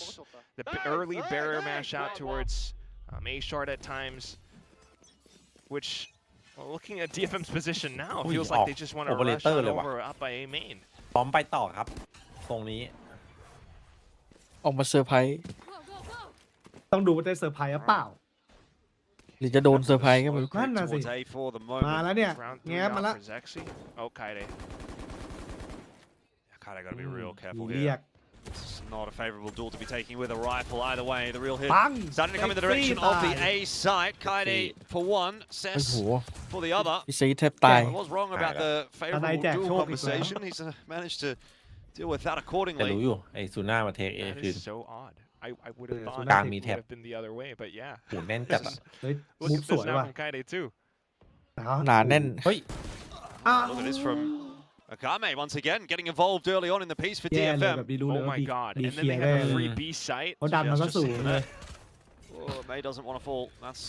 The early barrier mash out towards A short at times, which, well, looking at DFM's position now, Ui, feels like they just want to rush operator on เลยว่ะ over up by A main. พร้อมไปต่อครับ ตรงนี้ ออกมาเซอร์ไพรส์ ต้องดูว่าได้เซอร์ไพรส์หรือเปล่า หรือจะโดนเซอร์ไพรส์ก็ไม่รู้ นั่นน่ะสิ Towards A for the มา moment. แล้วเนี่ย Round แง้ three มมา out แล้ว for Zexy. Oh, Kaide. Kaide gotta be real มี careful เรีย here. ก It's not a favorable duel to be taking with a rifle either way. The real hit ปัง starting to come in the direction of the A side. Kaide for one, โอ้โห Cess for the other. พี่ซีแทบตาย I was wrong about the favorable duel conversation. He's managed to deal with that แต่ accordingly. รู้อยู่ไอ้ซูน่ามาเทคเอ That คือ is so odd. I would have thought กลาง it มี would แถบ have been the other way, but yeah. หูแน่นจัดอะ เฮ้ย Look มุ at กส this วย now ว่ะ from Kaide too. หนาแน่น เฮ้ยอ้าว Look at this from Akame once again getting involved early on in the piece for แย่เลย DFM. แบบนี้รู้เลย Oh ว่า my god. ดี And เค then ลีย they ร์ได้ have a เล free ย B site. เขาดันมันก็ Just สูง seeing เลย that. Oh, May doesn't want to fall. That's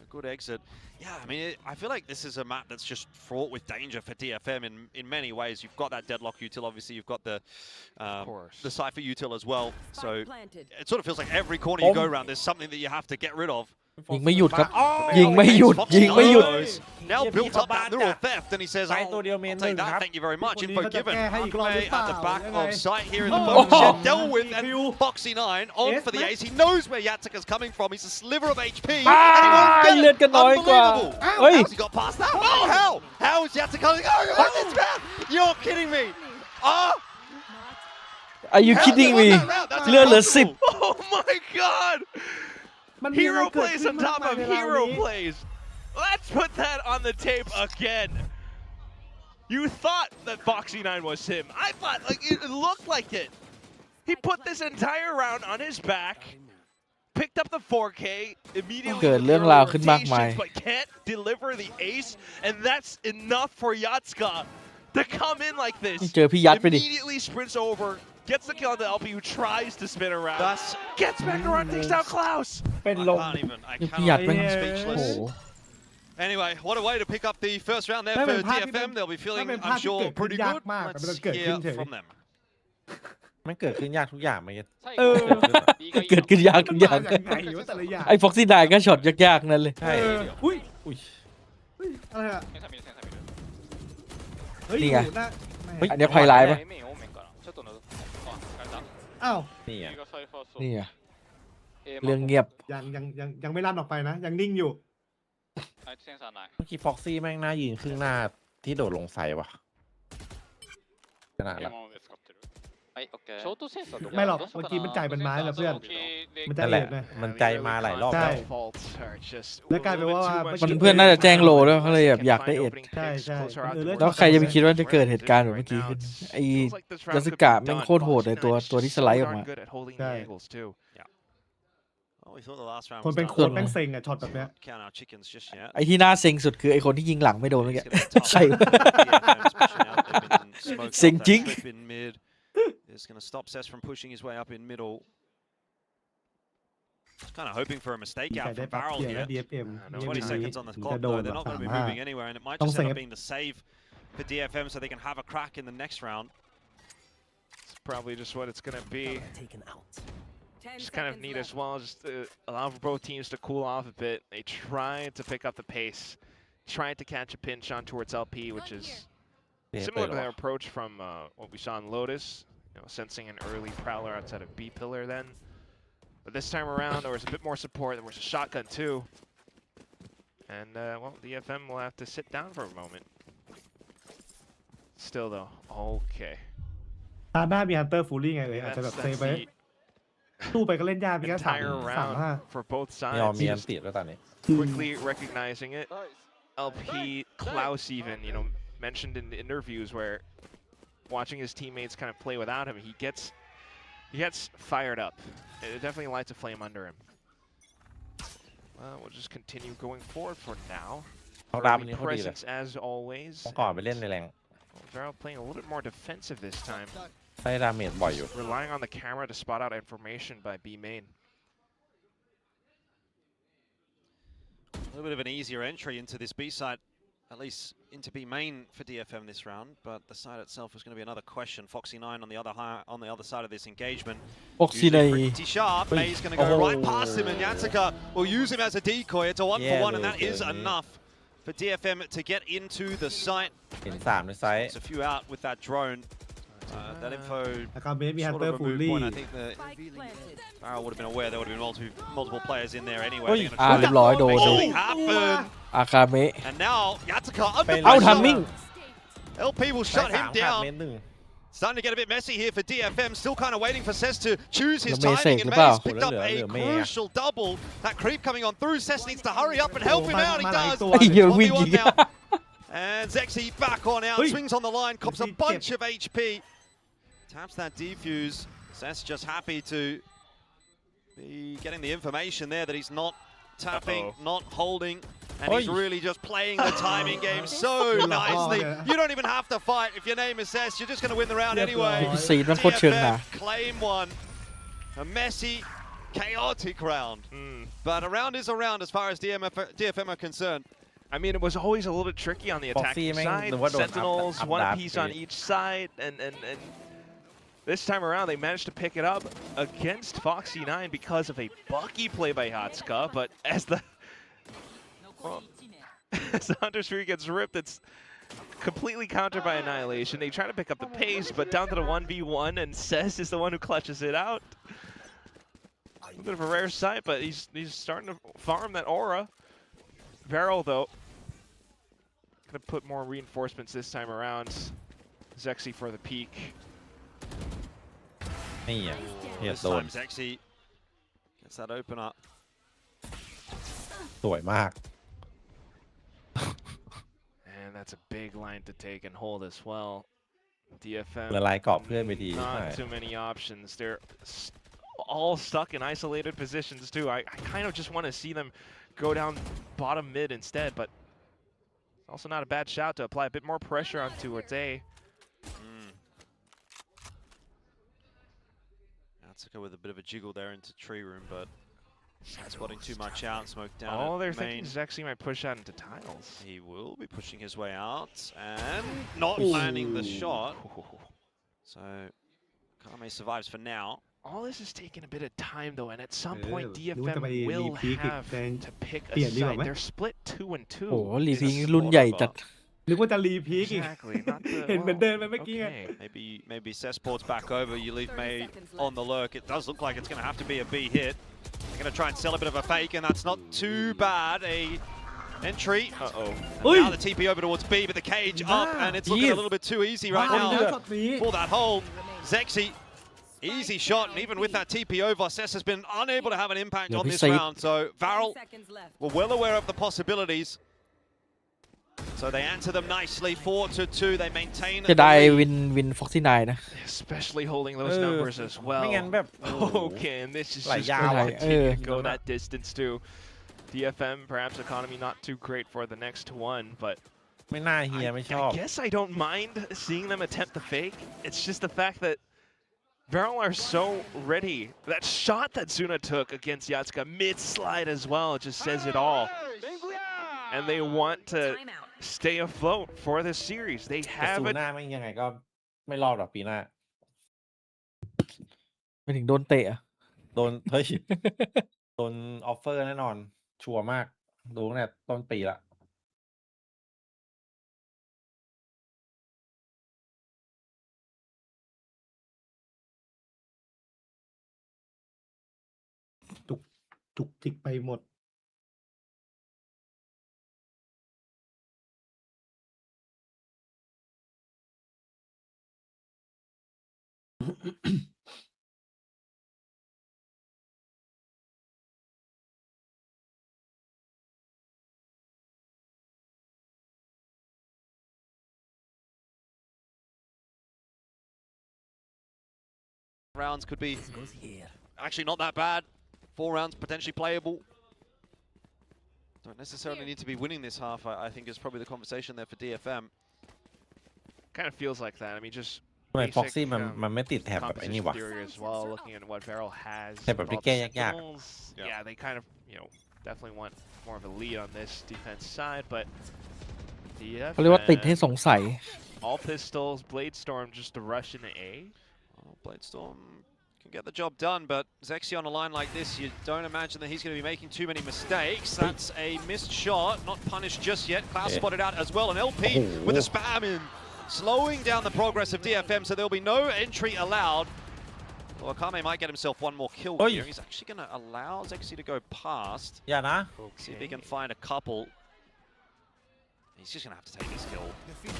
a good exit. Yeah, I mean, I feel like this is a map that's just fraught with danger for DFM in many ways. You've got that deadlock util, obviously. You've got the Cypher util as well. So it sort of feels like every corner you go around, there's something that you have to get rid of. ยิงไม่หยุดครับ Oh, ยิงไม่หยุด Fox ยิงไม่หยุด knows. Now built up that neural theft, and he says, ไปตัวเดียวเมน I'll หนึ่ง take ครั that, บ thank you very much. คนนี้ Info เขาจะ given. แก้ให้อีกรอบหรือ Akame เปล่า at the back ยังไง of sight here in the Oh. bonus shed. Dealt with, and Kill. Foxy9 on Yes, for the man. ace. He knows where Yataka's coming from. He's a sliver of HP. อ้า and he won't get เลือด it. ก็น้อยกว่า Unbelievable. เฮ้ย How's he got past that? Oh, how? How is Yataka going? Oh, this man. You're kidding me. Oh, Are you kidding me เลือดเหลือ10 Oh my god. มันมีอะไร Hero เกิด plays ขึ้น on มาก top มาย of ในราว hero นี้ plays. Let's put that on the tape again. You thought that Foxy9 was him. I thought like it looked like it. He put this entire round on his back, picked up the 4K immediately. เกิดเรื่องราวขึ้นมากมาย But can't deliver the ace, and that's enough for Yatsuka to come in like this. เจอพี่ยัดไปดิ Immediately sprints over, gets the kill on the LP who tries to spin around. Gets back around, takes down Klaus. เป็น I ลม can't even. I พี่ยัด cannot. แม่ง Yeah. โอ้ Speechless. โห Anyway, what a way to pick up the first round there ถ้า for เป็นภาพที่ DFM. They'll be feeling, ถ้าเป็นภา I'm พที่ sure, เกิดขึ้น pretty ยาก good. มากแต่มัน Let's เกิดขึ้น hear เฉย from them. มันเกิดขึ้นยากทุกอย่างมันจะ เออ เกิดขึ้นยากทุกอย่าง มันมายังไงวะแต่ละอย่าง ไอ้ฟ็อกซี่ไนก็ช็อตยากๆนั่นเลย ใช่ เอออุ้ย อุ้ย อุ้ยอะไรอะเฮ้ย นี่ไง อยู่หน้า เฮ้ยอันนี้ไพไลน์ปะ อ้าว นี่อ่ะ นี่อะเรื่องเงียบ ยังไม่ลั่นออกไปนะ ยังนิ่งอยู่ เมื่อกี้ฟ็อกซี่แม่งน่ายืนครึ่งหน้าที่โดดลงใส่ว่ะขนาดละ ไม่หรอกเมื่อกี้มันจ่ายเป็นไม้แล้วเพื่อน มันจะ นั่นแห เอ็ ละ ดเลย มันใจมาหลายรอบ ใช่ แล้ว Faults are just แล้วกลายเป็นว่า มันเพื่อนน่าจะแจ้งโลด้วยเขาเลยแบบอยากได้เอ็ด ใช่ใช่ แล้วใครจะไปคิดว่าจะเกิดเหตุการณ์แบบเมื่อกี้ขึ้นไอ้ยาสึกะแม่งโคตรโหดเลยตัวที่สไลด์ออกมา ใช่ Well, we thought the last round คน was เป็น down โค for นแม่งเซ็งอะช็อตแบบเนี้ย count our chickens just yet. ไอ้ที่น่าเซ็งสุดคือไอ้คนที่ยิงหลังไม่โดนเมื่อกี้ ใคร เซ็งจริง Is going to stop Cess from pushing his way up in middle. Just kind of hoping for a mistake มีใคร out ได้ from ปรับ Barrel เกียร์และ here. DFM 20 seconds on the จะ clock โด though. น They're แบบ not going to be 3-5 moving anywhere, and it might ต้อง just เซ end ฟ up being the save for DFM so they can have a crack in the next round. It's probably just what it's going to be. Just kind of neat as well, just to allow for both teams to cool off a bit. They tried to pick up the pace, tried to catch a pinch on towards LP, which is similar to their approach from what we saw in Lotus, sensing an early prowler outside of B pillar then. But this time around, there was a bit more support. There was a shotgun too. And, well, DFM will have to sit down for a moment. Still though, okay. ตาหน้ามีฮันเตอร์ฟูลี่ไง I เอ่ย mean, อาจจะแบบ that's เซฟไป the สู้ไปก็เล่นยากมีแค่3 entire 3 5 round for both ยอม sides. มีอันติดแล้วตอนนี้ Quickly recognizing it. LP, Klaus even, mentioned in the interviews where watching his teammates kind of play without him, he gets fired up. It definitely lights a flame under him. Well, we'll just continue going forward for now. เขาดามันนี้เขาดีเลย Presence as always. เมื่อก่อนไปเล่นในแรง Varel playing a little bit more defensive this time, ใช้ดาเมจบ่อยอยู่ relying on the camera to spot out information by B main. A little bit of an easier entry into this B site, at least into B main for DFM this round, but the site itself is going to be another question. Foxy9 on the other side of this engagement. ฟ็อกซี่ไน Usually pretty sharp. May's going to go right past him, and Yatsuka will use him as a decoy. It's a 1-for-1, and that is enough for DFM to get into the site. เห็น3ในไซส์ There's a few out with that drone. That info แล้วก็เบสมีฮัน sort เตอ of ร์ a ฟู moot ลี่ point. I think that Barrel would have been aware there would have been multiple players in there anyway. เฮ้ย They're gonna เรียบร้อยโดน Something happened. อาคาเมะ And now Yatsuka under เอ้า pressure. ทัมมิ่ง LP will shut ได้ him 3ขาด down. เมน1 Starting to get a bit messy here for DFM. Still kind of waiting for Cess to choose his Lamay timing, and save May's the picked up a crucial double. That creep coming on through. Cess needs to hurry up and help him out. He does. 1v1 now. And Zexy back on out, swings on the line, cops a bunch of HP. Taps that defuse. Cess just happy to be getting the information there that he's not tapping, not holding, and he's really just playing the timing game so nicely. You don't even have to fight. If your name is Cess, you're just going to win the round anyway. DFM claim one. A messy, chaotic round. But a round is a round as far as DFM are concerned. I mean, it was always a little bit tricky on the attacking side. Sentinels, one piece on each side, and this time around they managed to pick it up against Foxy9 because of a Bucky play by Hatsuka. But as the Hunter Streak gets ripped, it's completely countered by Annihilation. They try to pick up the pace, but down to the 1v1, and Cess is the one who clutches it out. A bit of a rare sight, but he's starting to farm that aura. Varel, though, gonna put more reinforcements this time around. Zexy for the peak. นี่อ่ะเฮีย This โดน time Zexy gets that open up. สวยมาก And that's a big line to take and hold as well. DFM. ละลายกรอบเพื่อนไปที Not too many options. They're all stuck in isolated positions too. I kind of just want to see them go down bottom mid instead, but it's also not a bad shot to apply a bit more pressure onto Orte. Atsuka with a bit of a jiggle there into tree room, but spotting too much out, smoke down. Oh, they're thinking Zexy might push out into tiles. He will be pushing his way out and not landing the shot. So Kame survives for now. All this is taking a bit of time though, and at some point DFM will have to pick a side. They're split 2 and 2. โอ้รีพีครุ่นใหญ่จัด นึกว่าจะรีพีกอีก Exactly. Not the, เห็นเหมือนเดินไปเมื่อกี้ไง Maybe Cess ports back over. You leave May on the lurk. It does look like it's going to have to be a B hit. They're going to try and sell a bit of a fake, and that's not too bad. A entry. Now the TP over towards B, but the cage up, and it's looking a little bit too easy right now for that hold. Zexy. Easy shot, and even with that TP over, Cess has been unable to have an impact on this round. So Varel were well aware of the possibilities. So they answer them nicely, 4-2. They maintain. จะได้วิน Foxy9 นะ Especially holding those numbers as well. ไม่งั้นแบบ Okay, and this is ไหล just ยาว going อ่ะ to continue to go that distance too. DFM, perhaps economy not too great for the next one, but ไม่น่าเฮียไม่ชอบ I guess I don't mind seeing them attempt the fake. It's just the fact that Varel are so ready. That shot that Zuna took against Yatsuka mid-slide as well just says it all. And they want to stay afloat for this series. They แต่ have ซู it. น่าไม่ยังไงก็ไม่รอดหรอกปีหน้า ไม่ถึงโดนเตะอะ โดนเฮ้ย โดนออฟเฟอร์แน่นอน ชัวร์มาก ดูตั้งแต่ต้นปีละ จุกจิกไปหมด Rounds could be actually not that bad. 4 rounds potentially playable. Don't necessarily need to be winning this half, I think is probably the conversation there for DFM. Kind of feels like that. I mean, just ทำไม basic, ฟ็อกซี่มันไม่ติดแถบแบบไอ้นี่ composition วะ theory as well, looking at what Varel has. แถบแบบ with ที่ all แก้ the ยาก Sentinels. Yeah, they kind of, definitely want more of a lead on this defense side, but เขาเรียกว่าติดให้สงสัย all pistols, Bladestorm just to rush into A. Bladestorm can get the job done, but Zexy on a line like this, you don't imagine that he's going to be making too many mistakes. That's a missed shot, not punished just yet. Klaus spotted out as well, and LP with a spam in, slowing down the progress of DFM, so there'll be no entry allowed. Well, Kame might get himself one more kill here. He's actually going to allow Zexy to go past. อย่านะ See if he can find a couple. He's just going to have to take this kill.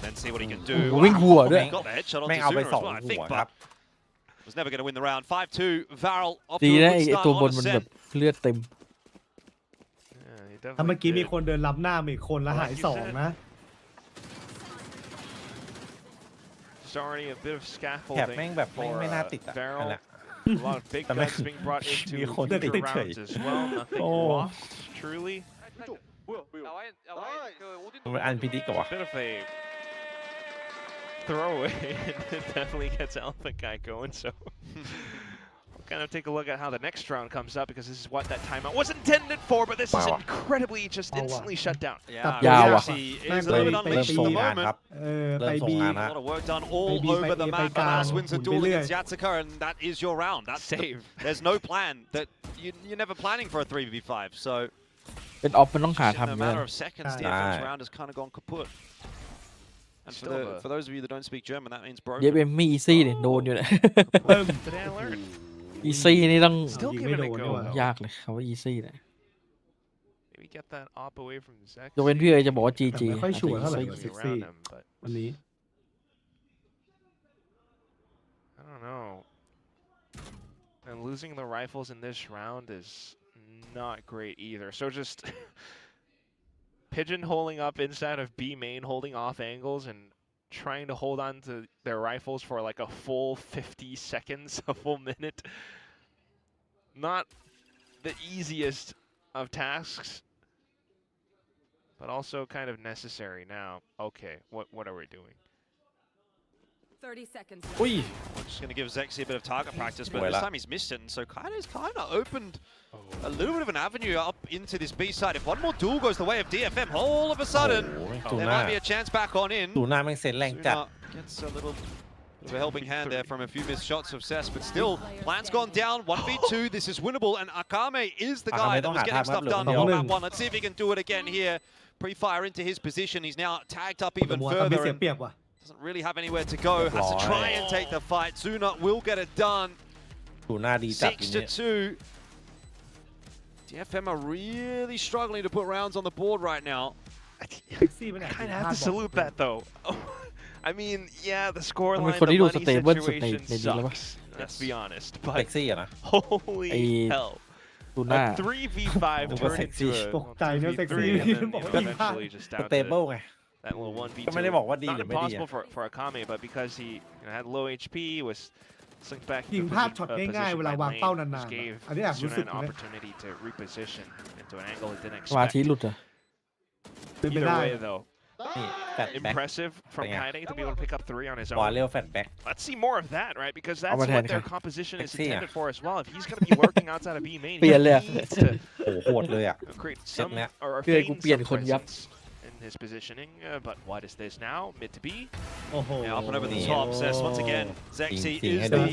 Then see what he can โอ้ do. โหวิ่งหัวด้วย Got the headshot แม่ง onto เอาไป Zuna ส as อง well, I หั think, วครับ but was never going to win the round. 5-2, Varel off to ดี a นะ good ไอ้ start ตัวบ on นมัน ascent. แบบเลือดเต็ม Yeah, he ถ้าเมื่อ definitely กี้มี did. คนเดินล้ำหน้ามาอีกคนแล้วหายสองนะ There's already a bit of แถบ scaffolding แม่งแบบ for ไม่น่าติดอ่ะ Varel. นั่นแหละ A lot of bigแต่แม่ง guns being brought into มีคน future ติดเฉย rounds as well. Nothing โอ้ lost, truly.มันเป็นอันพิดิกเหรอวะ Bit of a throwaway, and it definitely gets Elephant Guy going. So we'll kind of take a look at how the next round comes up, because this is what that timeout was intended for. But this is Wow. incredibly just instantly shut down. Yeah, Yawa. Rossi is a little bit ไป เริ่ม unleashed ส่ at ง the งาน moment. ครับ ไป เริ่มส่ง บี งาน A นะ lot of work done all Maybe over the by map. Kaan, Mouse wins a Hun duel Billy. against Yatsika, and that is your round. That's Save. There's no plan. That you're never planning for a 3v5. So เป็นออฟมันต้องหา in a ทำเยอะ matter of seconds, Right. DFM's Right. round has kind of gone kaput. And Still for those of you that don't speak German, that means broken. เย็บเอ็มไม่อีซี่เนี่ยโดนอยู่เนี่ย เพิ่ม Today I learned. อีซี่นี่ต้อง Still you giving may it a know go. what. though. ยากเลยคำว่าอีซี่เนี่ย Maybe get that op away from Zek. ยกเว้นพี่เอ๋จะบอกว่าจี แต่ จี ไม่ค่อยชัวร์เท่าไหร่ Easy เซ็กซี่ around him, but วันนี้ I don't know. And losing the rifles in this round is not great either. So just pigeonholing up inside of B main, holding off angles, and trying to hold on to their rifles for like a full 50 seconds, a full minute. Not the easiest of tasks, but also kind of necessary now. Okay, what are we doing? 30 seconds อุ้ย We're just going to give Zexy a bit of target practice, but Well, this time he's missed it, and so Kaido's kind of opened a little bit of an avenue up into this B side. If one more duel goes the way of DFM, all of a sudden, โอ้โห there ตูน่า might be a chance back on in. ตูน่าแม่งเซ็นแรงจัด Zuna gets a little bit of a helping hand there from a few missed shots of Cess, but still, plan's gone down. 1v2, this is winnable, and Akame is the guy Akame that wasต้องหา getting ทาง stuff รับ done เหลือ on 2-1 map one. Let's see if he can do it again here. Pre-fire into his position. He's now tagged up แต่ even มัวทำให้ further. เสีย And เปรียบว่ะ doesn't really have anywhere to go. Has to try and take the fight. Zuna will get it done. ตูน่าดีจัดที 6 to นี้ 2. DFM are really struggling to put rounds on the board right now. เซ็กซี่มันแอบ Kind ผิ of ดพลา have ด to บ่อย salute that though. I mean, yeah, the มัน scoreline, เป็นคน the ที่ดู money สเตเบิลสุดใน situation ในนี้แล้วปะ sucks. Let's be honest, เซ็ก but ซี่อะนะ holy Ay, hell. ตูน่า A 3v5 It was turned into sexy. a ตกใจเนอะ 2v3 sexy and then บอก you ว่า know, ผิดพลาด eventually just ส down เต to เบิลไง that little 1v2. ก็ไม่ได้บอกว่าดี Not หรือไม่ดี impossible for Akame, but because he had low HP, was slinked back ยิง into พลาดช็อตง่ายๆ position เวลา by วาง lane, เป้านาน just ๆ gave อะอันนี้แอบรู้ Zuna สึก an นะ opportunity to reposition into an angle it didn't สมาธิ expect. หลุดอะ เป็นไป Either ได้ way, though, นี่แฟตแบ็ก impressive from Yeah. Kaide to be able to pick up 3 on his วอล own. เลลแฟตแบ็ก Let's see more of that, right? Because that's Over what ten, their huh? composition is Sexy, intended yeah. for as well. If he's going to be lurking outside of B main, he Pi le. needs to โอ้โหโหดเลยอ่ะ create Set some net. or Pi feign ku pian some kon yap. presence in his positioning. But what is this now? Mid to B. โอ้โห Now up and over the Yeah. top. Cess once again. Zexy Ding, is ding, the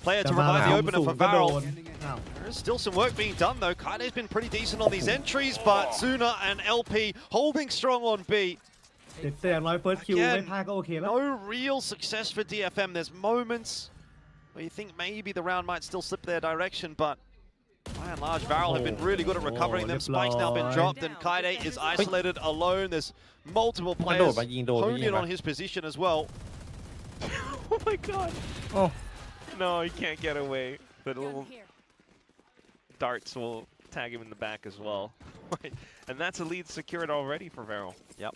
player to จะมา revive the สูง opener สูง for ก็โด Varel. นอ้าว There is still some work being done though. Kaide's been pretty decent on these entries, but Zuna and LP holding strong on B. แต่อย่างน้อยเฟิร์สคิว Again, ไม่พลาดก็โอเคแล้ว No real success for DFM. There's moments where you think maybe the round might still slip their direction, but by and large, Varel have been really good at recovering them. Spike's now been dropped, and Kaide is isolated alone. There's multiple มันโดด players มายิงโดน honed ยิ in ง on his position as well. Oh my god. Oh. No, he can't get away. The little darts will tag him in the back as well. And that's a lead secured already for Varel. Yep.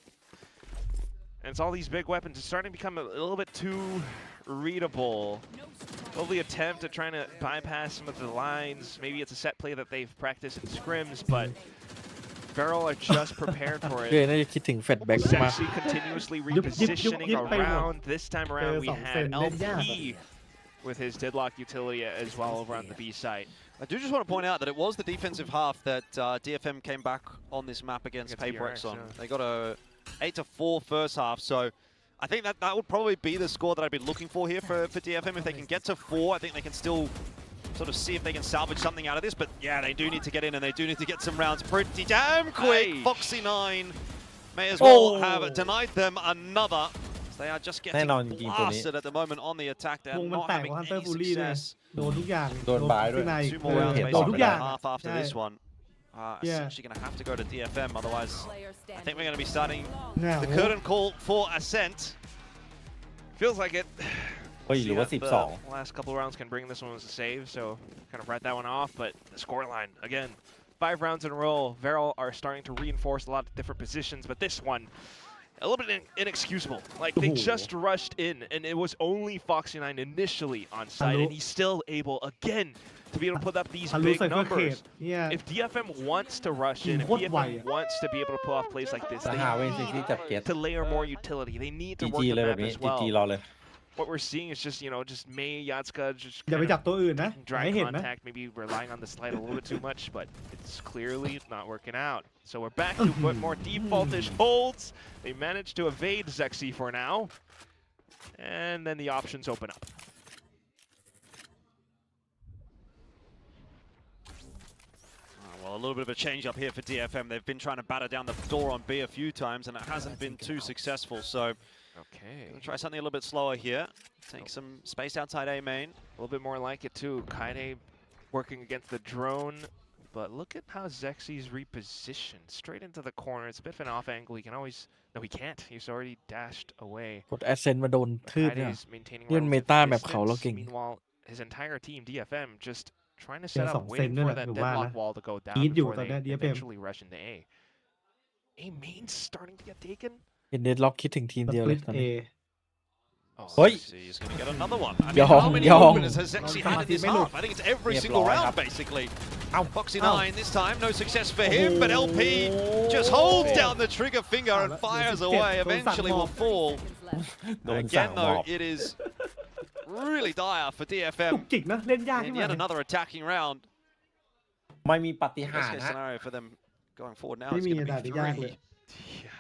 And it's all these big weapons. It's starting to become a little bit too readable. Lovely attempt at trying to bypass some of the lines. Maybe it's a set play that they've practiced in scrims, but Varel are just prepared for เพื่อ it. น่าจะคิดถึงแฟตแบ็กมาก Sexy continuously Yup, yup, yup, repositioning yup, yup. around. This time around, we There's had something that LP with his deadlock utility as well over on the B site. I do just want to point out that it was the defensive half that DFM came back on this map against Against Paperex PRX, on. yeah. They got a 8-4 first half, so I think that would probably be the score that I'd be looking for here for DFM. If they can get to 4, I think they can still sort of see if they can salvage something out of this. But yeah, they do need to get in, and they do need to get some rounds pretty damn quick. Aye. Foxy9 may as well Oh. have denied them another. They are just getting แน่นอนจริงๆตัวนี้ blasted at the moment on the attack. ว They're งมัน not แตก having ของฮันเตอร์ any ฟูลี่เลย success. โดนทุกอย่าง โดนบายด้วย ใน Two more rounds โดนทุก basically อย่าง half after ใช่ this one. essentially going to have to go to DFM. Otherwise, Player I standing. think we're going to be starting เนี่ย the curtain call for Ascent. Feels like it. เฮ้ยหรือว่า See that 12 the last couple rounds can bring this one as a save, so kind of write that one off. But the scoreline again, 5 rounds in a row. Varel are starting to reinforce a lot of different positions, but this one a little bit inexcusable. Like they just rushed in, and it was only Foxy9 initially on site, and he's still able again to be able to put up these ทะลุ big ไซเฟอร์เขต numbers. เนี่ย If DFM wants to rush in, if โคตรไว DFM wants to be able to pull off plays like this, แล้ว they หาเว้นซิที่จับเก็ต to layer more utility. They need to จี work จี the เลยแบบ map นี้ as จีจีร well. อเลย What we're seeing is just, just Mei, Yatsuka, just อย่าไป kind จับ of ตัวอื่นนะ taking อย่า dry ให้เห็นนะ contact, maybe relying on the slide a little bit too much, but it's clearly not working out. So we're back to what more defaultish holds. They managed to evade Zexy for now, and then the options open up. Well, a little bit of a change up here for DFM. They've been trying to batter down the door on B a few times, and it hasn't been too successful. So, Okay. gonna try something a little bit slower here. Take some space outside A main. A little bit more like it too. Kaide working against the drone, but look at how Zexy's repositioned straight into the corner. It's a bit of an off angle. He can always, no, he can't. He's already dashed away. กด Ascent มาโดนทืบเนี่ย Kaide's maintaining เล่น relative meta แบบเขาเรา distance. เก่ง Meanwhile, his entire team DFM just trying to เดี๋ย set ว up, 2 เซน waiting ด้วย for แหละ that หนูว่า deadlock นะ wall to go down อีทอยู่ before ตอน they เนี้ย DFM eventually rush into A. A main's starting to get taken. เป็นเดดล็อกคิดถึงทีม ส เดียว ป เล ลิ ย ต ตอน เอ นี้ Oh, Oi. Zexy is going to get another one. I mean, Yong, how many Yong. openers has Zexy had in this Melu. half? I think it's every Yeah, single bro, I round, have- basically. Ow. Foxy9 Ow. this time, no success for him, but LP just holds down the trigger finger and fires away. Eventually will fall. โดนสั่ง Again, หมอบ though, it is really dire for จุก DFM จิกนะ เล่นยาก in ขึ้น yet มา another attacking round. ไม่มีปาฏิหา Best ริย์ case ฮะ scenario for them going forward now ไม่ is มี going to แต่ be ยากเลย 3. Yeah.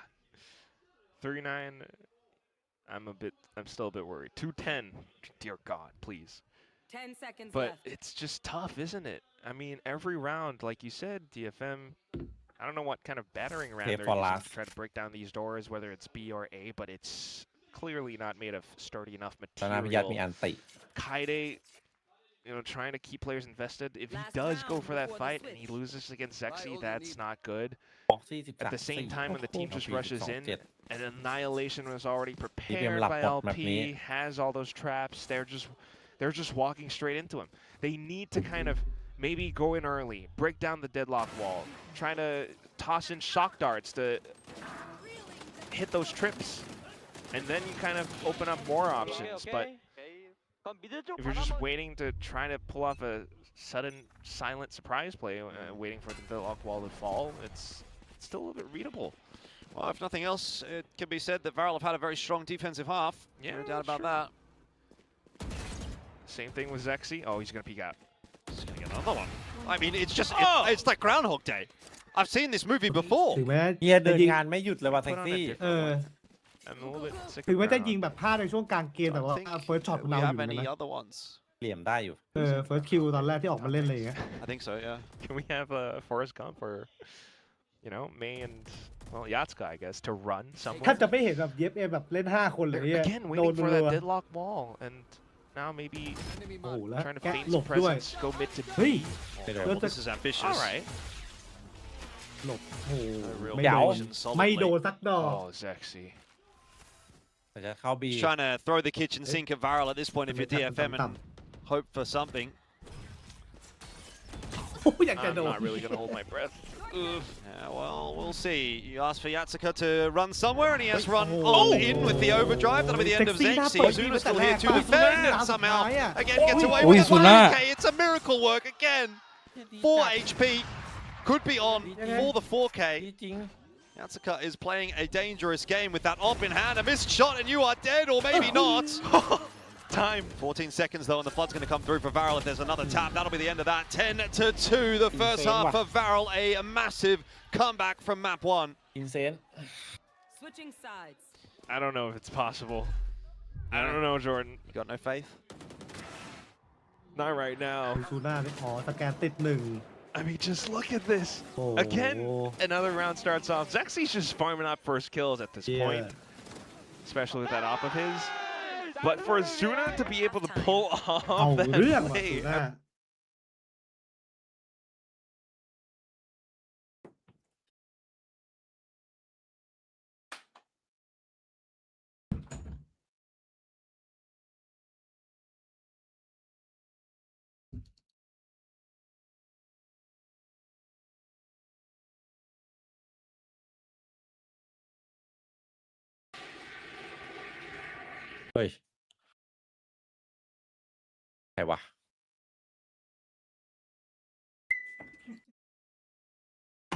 3-9. I'm still a bit worried. 2-10. Dear God, please. 10 seconds But left. it's just tough, isn't it? I mean, every round, like you said, DFM, I don't know what kind of battering ram Play they're for using last. to try to break down these doors, whether it's B or A, but it's clearly not made of sturdy enough ตอนนั้นยัดมี material. อันติ Kaide, trying to keep players invested. If he Last does go round for that before the fight and he switch. loses against Zexy, that's not good. บ็อกซี่13 At the same time, when the team just rushes in, 12 and Annihilation was already preparedหลับ by หมดแบบนี้ LP, has all those traps. They're just walking straight into him. They need to kind of maybe go in early, break down the deadlock wall, trying to toss in shock darts to hit those trips, and then you kind of open up more options. But if you're just waiting to try to pull off a sudden silent surprise play, waiting for the deadlock wall to fall, it's still a little bit readable. Well, if nothing else, it can be said that Varel have had a very strong defensive half. Yeah, No doubt about true. that. Same thing with Zexy. Oh, he's gonna peek out. He's going to get another one. I mean, it's just, it's like Groundhog Day. I've seen this movie before. ถึงแม้ เฮียเดิ จะ น ยิง งานไม่หยุดเลยว่ะ Put แท็ก on a ซี่ เอ different อ one. I'm a little bit sick ถึง of แม้จะ Groundhog. ยิงแบบพลาดในช่วงกลางเกม I แต่ว่า think เฟิร์สช็อต do คุณ we เอาอ have ยู่เหมือนกัน any นะ other ones? เหลี่ยมได้อยู่ เฟิร์สคิวตอนแรกที่ออกมาเล่นอะไรอย่างเงี้ย I think so, yeah. Can we have Forrest Gump or, Mei and, well, Yatsuka, I guess, to run ถ้า somewhere? จะไม่เห็นแบบเย็บเอ็มแบบเล่น 5 คนเลย They're เนี่ย again โดน waiting for รั that ว deadlock wall, and now maybe โอ้โหแล้ว trying to แกะ feign หล some บด้วย presence, go mid to เฮ้ย B. Well, this is ambitious. All right. หลบโอ้โห No real ไม่โดน patience ไม่ solidly. โดนสักดอก Oh, Zexy. แต่จะเข้าบี Just trying to throw the kitchen sink at Varel at this point if you're DFM and hope for something. โอ้ยอยากจะ I'm โดน not really gonna hold my breath. Yeah, well, we'll see. You asked for Yatsuka to run somewhere, and he has run Oh. on in with the overdrive. That'll be the end of Sexy Zexy. happened. Zuna still here to Sexy defend, happened. and somehow Yeah. again gets away Oh, with the Zuna. 1k. It's a miracle work again. 4 HP could be on for the 4k. จริง Yatsuka is playing a dangerous game with that op in hand. A missed shot, and you are dead, or maybe not. Time. 14 seconds though, and the flood's going to come through for Varel. If there's another tap, that'll be the end of that. 10-2, the first half for Varel. A massive comeback from map 1. อินเซน Switching sides. I don't know if it's possible. I don't know, Jordan. You got no faith? Not right now. ซูน่าเนี่ยอ๋อสแกนติดหนึ่ง I mean, just look at this. โอ้ Again, another round starts off. Zexy's just farming up first kills at this Yeah. point, especially with that op of his. But for Zuna to be able to pull เอา off that เรื่องว่ะ play, ซูน่า เฮ้ยใครวะ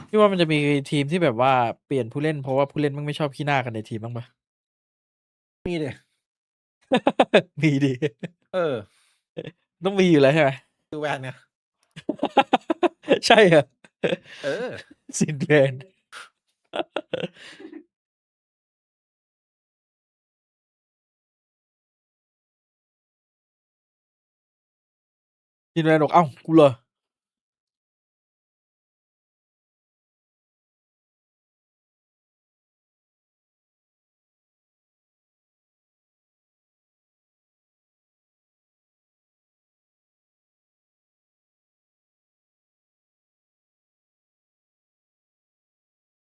พี่ว่ามันจะมีทีมที่แบบว่าเปลี่ยนผู้เล่นเพราะว่าผู้เล่นมันไม่ชอบขี้หน้ากันในทีมบ้างปะ มีเลย มีดิ ต้องมีอยู่แล้วใช่ไหม คือแวนเนี่ย ใช่เหรอ เออ สินแบนสินแบนบอกเอ้ากูเหรอ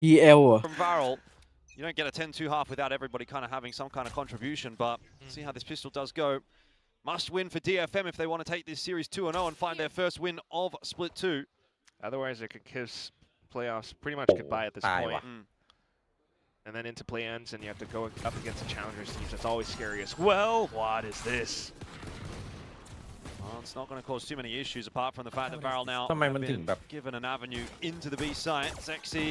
EL เหรอ From Varel, you don't get a 10-2 half without everybody kind of having some kind of contribution, but see how this pistol does go. Must win for DFM if they want to take this series 2-0 and find their first win of Split 2. Otherwise, it could kiss playoffs pretty much goodbye at this point. And then into play-ins, and you have to go up against the challengers teams. That's always scary as well. What is this? Well, it's not going to cause too many issues apart from the fact that Varel now ทำไมมัน have ถึง been แบบ given an avenue into the B site. Sexy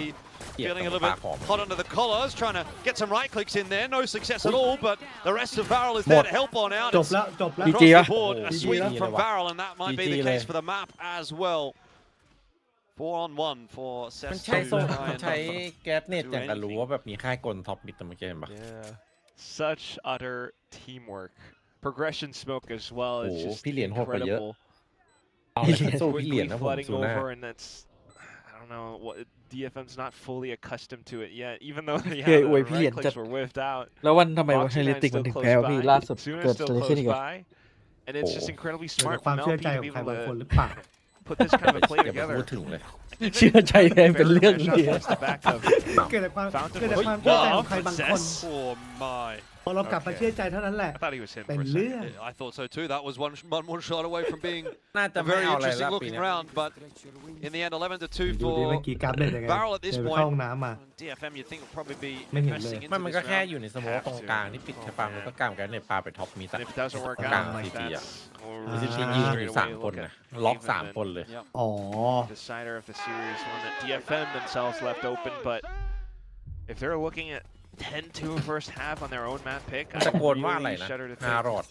เกลียด feeling a ตรง little ปา bit กหอม hot under the collars, trying to get some right clicks in there. No success at all, but the rest of Varel is there to help on out. จบ It's แล้วจบแล้ว across GG the board, a GG sweep แล้ว from Varel, and that might be the GG case เลย for the map as well. 4-on-1 for มัน Ses ใช้ to โซ่ try มัน and ใช้แก๊สเน็ต do อย่างกับรู้ anything. ว่าแบบมีค่ายกลท็อปมิดแต่เมื่อกี้เห็นปะ Yeah. Such utter teamwork. Progression smoke as well โอ้ is โห just พี่เหรียญโหดกว่าเยอะ incredible. เอาอะไรมาสู้พี่เหรี Quickly ยญนะผม flooding ซูน่า over, and that's, I don't know, what DFM's not fully accustomed to it yet, even though เคย yeah, อวย the พี่เหรีย right ญจัด clicks were whiffed out. แล้ววันทำไมวัน Foxy ไฮเล Nine's ติกมัน still ถึง close แพ้วะพี่ by. ล่าสุด Suna's เกิด still อะไรขึ้น close อีกอะ by, and it's just incredibly เกิดจาก smart ความ from เชื่อ LP ใจ to ของ be ใคร able บางคน to หรือเปล่า put this kind of a play อย่าไปพู together. ดถึงเลย เชื่อใจแทนเป็นเรื่อง VCT เดียว against the back of เกิดจากความ Fountain เกิดจากความ Wait, เชื่อใจข what? องใครบางคน Success? Oh my. พอเรากลับมา Okay. เชื่อใจเท่านั้นแหละ I thought he was him เป็น for a เรื่อง second. I thought so too. That was one more shot away from being น่าจะ a ไม่ very เอาอะไร interesting แล้วปี looking เนี้ย round, but in the end, 11-2 ดูดิเมื่อ for กี้กราฟเล่นยังไง Varel at เดิ this นไปเข้า point. ห้องน้ำมา DFM, you'd think would probably be ไม่เห็นเลย investing into มัน this ก็แค่ round. อยู่ในสโมองตรงกลางที่ปิดแค่ปังแล้วก็กล้ามกันในปลาไปท็อปมิด And if it doesn't work กลาง out, ซี like ทีอ่ะ that's, we'll อ่า ซี just ที straight ยืน away อยู่3 คน look นะ at ล็อก even 3 คนเลย Yep. อ๋อ decider of the series, one that DFM themselves left open, but if they're looking at 10-2 first half on their own map pick, มันตะโกนว่าอะไร really นะ shudder to 5 think รอด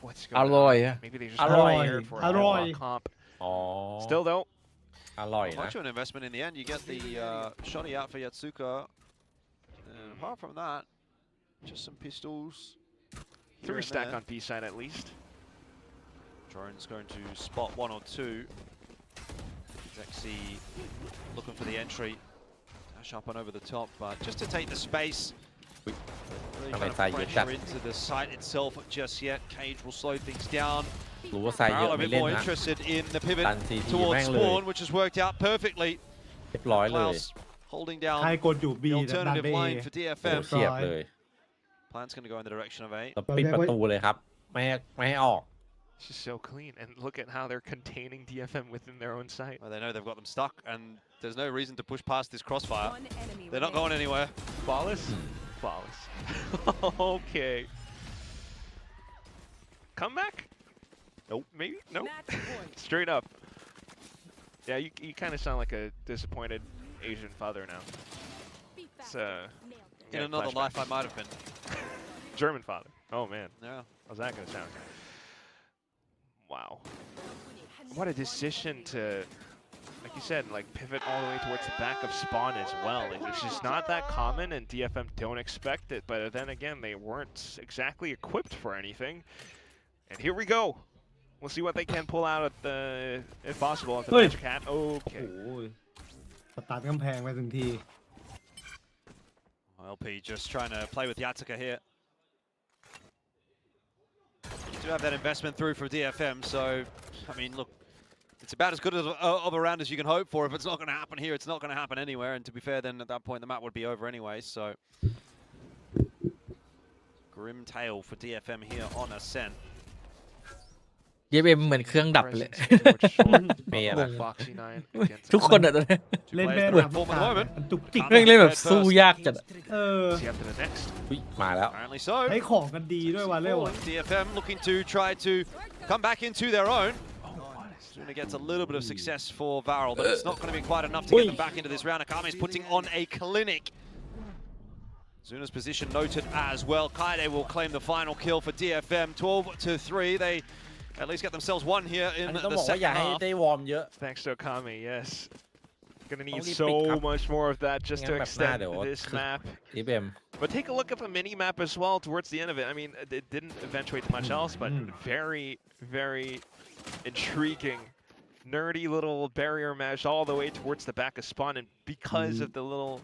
what's อ going ร่อย on. อะ Maybe they just อร่อย prepared for อ a ร่อย headlock comp. อ๋อ Still though, อร่อยนะ Much of an investment in the end. You get the shoddy out for Yatsuka. And apart from that, just some pistols. here 3 and stack there. on B side at least. Drone's going to spot 1 or 2. Zexy looking for the entry. Dash up and over the top, but just to take the space. Really kind of pressure into the site itself just yet. Cage will slow things down. รู้ว่าไซเย Varel อะ a ไม่ bit เล่น more นะ interested in the pivot ตันซีที towards แม่งเลย spawn, which has worked out perfectly. เรียบร้อยเลย Klaus holding down ใครกดอยู่ B the ดัน alternative เบ line for โอ้ DFM. เฉียบเลย Plan's going to go in the direction of A. แล้วปิดประตูเลยครับ ไม่ให้ออก It's just so clean, and look at how they're containing DFM within their own site. Well, they know they've got them stuck, and there's no reason to push past this crossfire. One enemy They're not going remaining. anywhere. Flawless? Flawless. Okay. Comeback? Nope. Maybe? Nope. Match point. Straight up. Yeah, you kind of sound like a disappointed Asian father now. It's, In yeah, another flashback. life, I might have been. German father. Oh, man. Yeah. How's that going to sound? Wow. What a decision to, like you said, like pivot all the way towards the back of spawn as well. It's just not that common, and DFM don't expect it. But then again, they weren't exactly equipped for anything. And here we go. We'll see what they can pull out at the, if possible, at the Oi. Magic Hat. โอ้ Okay. โหสตาร์ทกำแพงไปถึงที LP just trying to play with Yatsuka here. You do have that investment through for DFM, so, I mean, look, it's about as good of a round as you can hope for. If it's not going to happen here, it's not going to happen anywhere. And to be fair, then at that point, the map would be over anyway, so. Grim tale for DFM here on Ascent. DFM เหมือนเครื่องดับไปเลย เมย์อะ Foxy ทุกคนอะตอนนี้ เล่น Players แม่ in ห the นั red ก form at the moment. มันจุกจิก แม่งเล่นแบบสู้ยากจัดอะ เออ อุ๊ยมาแล้ว Apparently so. ใช้ของกันดีด้วยว่าเร็ว DFM looking to try to come back into their own. Zuna gets a little bit of success for Varel, but it's not going to be quite enough to get them back into this round. Akame is putting on a clinic. Zuna's position noted as well. Kaide will claim the final kill for DFM. 12-3. They at least get themselves one here อัน in นี้ต้อง the บอกว่า second อย่าให้ half. ได้วอร์มเยอะ Thanks to Akame, yes. Gonna need Only so pick up. much more of that just toงั้นแบบหน้า extend เดี๋ยว this map. DFM But take a look at the mini map as well towards the end of it. I mean, it didn't eventuate to much else, but very, very intriguing. Nerdy little barrier mesh all the way towards the back of spawn, and because of the little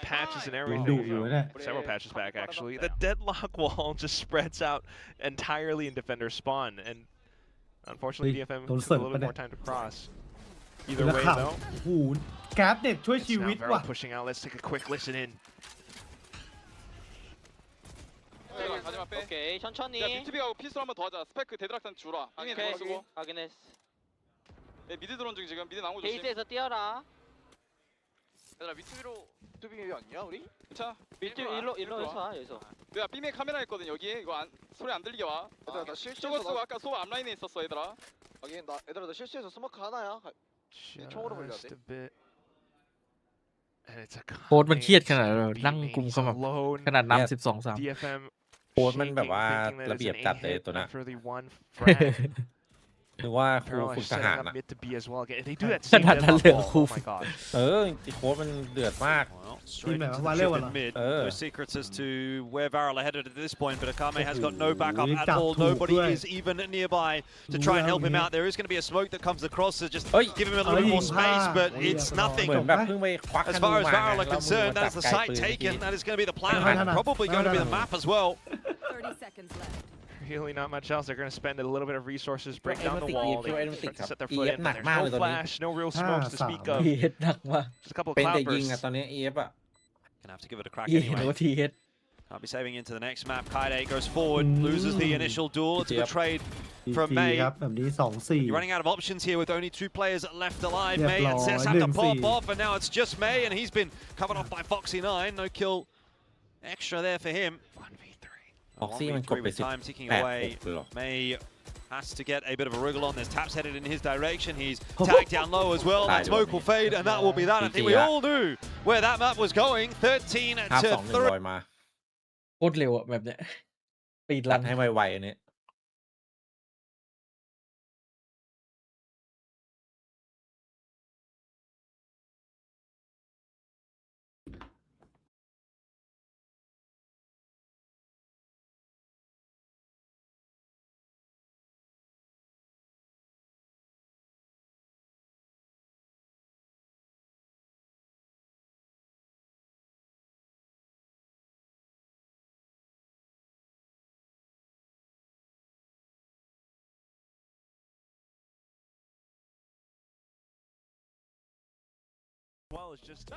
patches and everything, do you, innit? several patches back actually, the deadlock wall just spreads out entirely in defender spawn, and unfortunately DFM don't took a slip, little bit innit? more time to cross. Either แล้ว way ข่าว though, โอ้โหกราฟเด็กช่วย it's ชี now วิต Varel ว่ะ pushing out. Let's take a quick listen in. 가지마 빼. 오케이 천천히. 야 BTB하고 피스로 한번 더 하자. 스펙 대드락탄 주라. 빙에 오케이 누가 쓰고. 확인했어. 야, 미드 드론 중 지금 미드 나온 거 조심. 베이스에서 뛰어라. 얘들아 위치로 뚜빙이 아니야 우리? 자 밀주 일로 해서 와, 여기서. 내가 B메 카메라 있거든 여기. 이거 소리 안 들리게 와. 얘들아 나 실수해서 저거 쓰고 아까 소 앞라인에 있었어 얘들아. 여기 나 얘들아 나 실수해서 스모크 하나야. 총으로 벌려야 돼. Just a bit. And it's a โค้ดมันเครียดขนาด constant นั่ง beaming. กุม He's ขมับ alone. ขนาด เนี่ย นำ12-3 DFM โค้ดมันแบบ shaking, ว่า thinking that ระ it's เบียบ an จัด A เลย hit ตัวนั้น after the one frag. หรือว่าครู Parallel ฝึก is ท setting หาร up นะ mid to B as well. Again, they do that ข same นาดนั้น deadlock เลยเหรอ wall. ครู Oh my god. เออโค้ดมันเดือดมาก Well, straight Team into Valorant the wala. trip in mid. Oh. No secrets as to where Varel are headed at this point, but Akame has got no backup Oh, atจับ all. ถูก Nobody ด้วย is even nearby to try and help him Wow. out. There is going to be a smoke that comes across to just เฮ้ย give him a little bit more space, but it's เห nothing. มือนแบบเพิ่งไปควัก As ธนู far as มา Varel are แล้วมือ concerned, มาจับ that's the ไกล site ปืนเมื่อกี้ taken. That is going to be the plan, No, no, and no. probably going to be the No, no, map as well. 30 seconds left. Really not much else. They're going to spend a little bit of resources, break Well, down the Emetic, wall. EFM, They Emetic start to set their ครับ foot in. EF หนัก There's มาก no เลยตอนนี้ flash, no real smokes to speak of. ทีเอสหนักมาก Just a couple of เป็นแต่ยิง cloudbursts. อะตอนนี้เอฟอะ Gonna have to give it a crack เห็น anyway. ว่าทีเอส Can't be saving into the next map. Kaide goes forward, loses the initial duel. It's a good Yep. trade from ดี May. ครับแบบนี้2-4 You're running out of options here with only 2 players left alive. Yeah, May and bro, Cess have to 1-4. pop off, and now it's just May, and he's been covered off by Foxy9. No kill extra there for him. Foxy มันกด 1v3 ไป with time ticking 18 away. เลยเหรอ May has to get a bit of a wriggle on. There's taps headed in his direction. He's tagged down low as well. That smoke will fade, and that will be that. I think we all knew where that map was going. 13 ภาพ to 2 1 3. ลอยมา โคตรเร็วอะแบบเนี้ยปีด รั รั น น ให้ไวๆอันนี้Well, it's just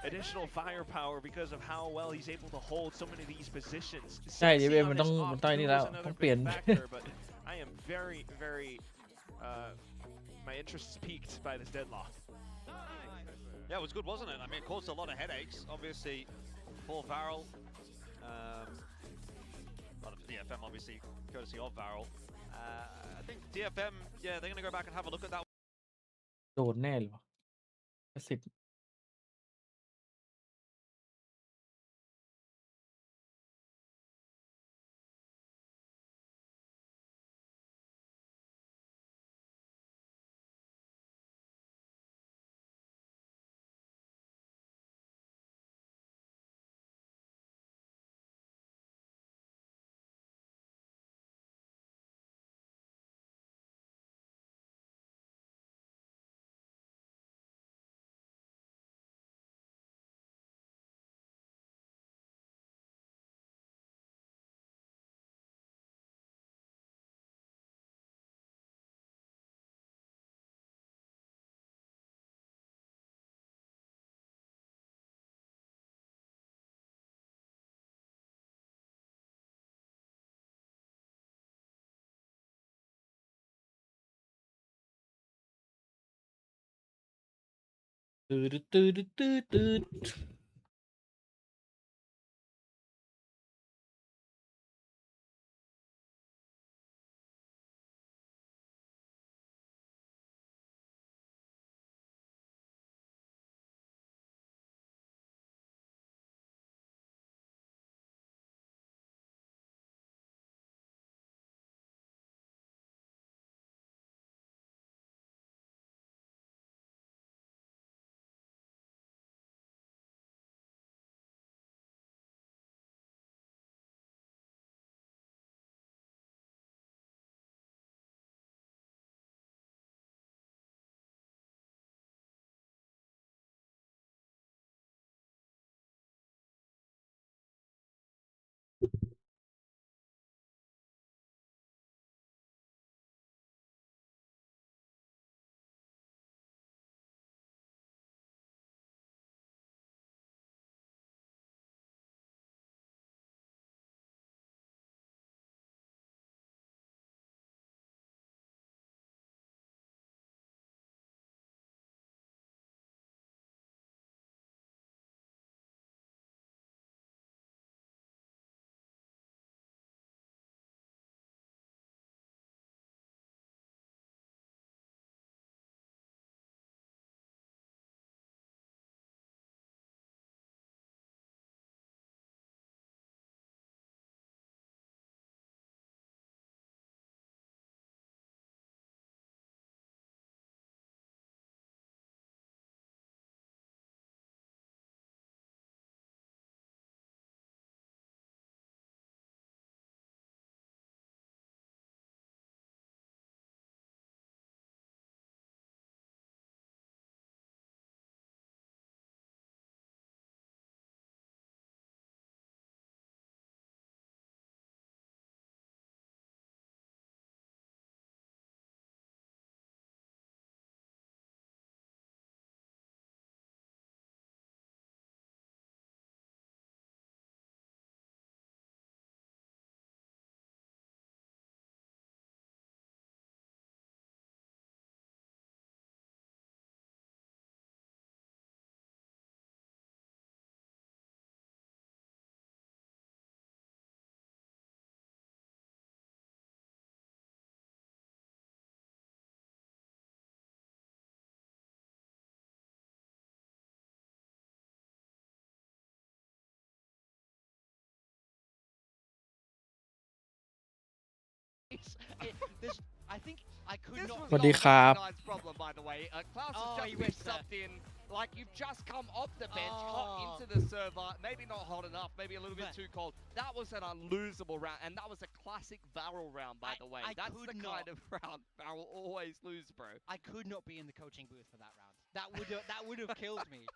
additional firepower because of how well he's able to hold so many of these positions. ใช่ Sexy เดี๋ยว on มัน his ต้อง off มันต้องไอ้นี่แล้ว too is ต้อง another เปลี่ยน big factor, but I am very, very, my interest is piqued by this deadlock. Yeah, it was good, wasn't it? I mean, it caused a lot of headaches, obviously, for Varel. But DFM, obviously, courtesy of Varel. I think DFM, yeah, they're going to go back and have a look at that. โดนแน่เลยวะ10 ตืดตืดตืดตืดI think I could This not. was สวัสดีครับ not Nine's problem, by the way. Klaus Oh, has he just been went there. subbed in. Like you've just come off the bench, Oh. hot into the server. Maybe not hot enough. Maybe a little bit But- too cold. That was an unlosable round, and that was a classic Varel round, by the way. I That's could the not. kind of round Varel always lose, bro. I could not be in the coaching booth for that round. That would have killed me.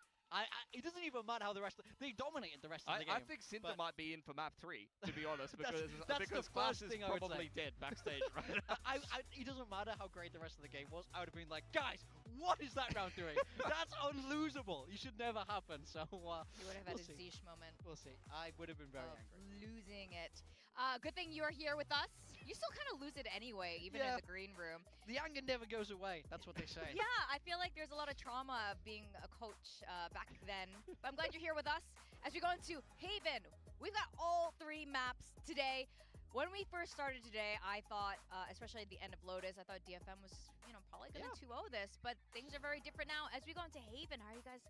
It doesn't even matter how the rest. They dominated the rest of the game. I think Cinta but- might be in for map 3, to be honest, That's- because that's because the Klaus first is thing I would probably say. dead backstage right now. It doesn't matter how great the rest of the game was. I would have been like, guys, what is that round doing? That's unlosable. You should never happen. So He would have had we'll a see. Zeesh moment We'll see. I would have been very of angry. losing it. Good thing you are here with us. You still kind of lose it anyway, even in Yeah. the green room. The anger never goes away. That's what they say. Yeah, I feel like there's a lot of trauma of being a coach back then. But I'm glad you're here with us as we go into Haven. We've got all 3 maps today. When we first started today, I thought, especially at the end of Lotus, I thought DFM was, probably going to 2-0 this. But things are very different now. As we go into Haven, how are you guys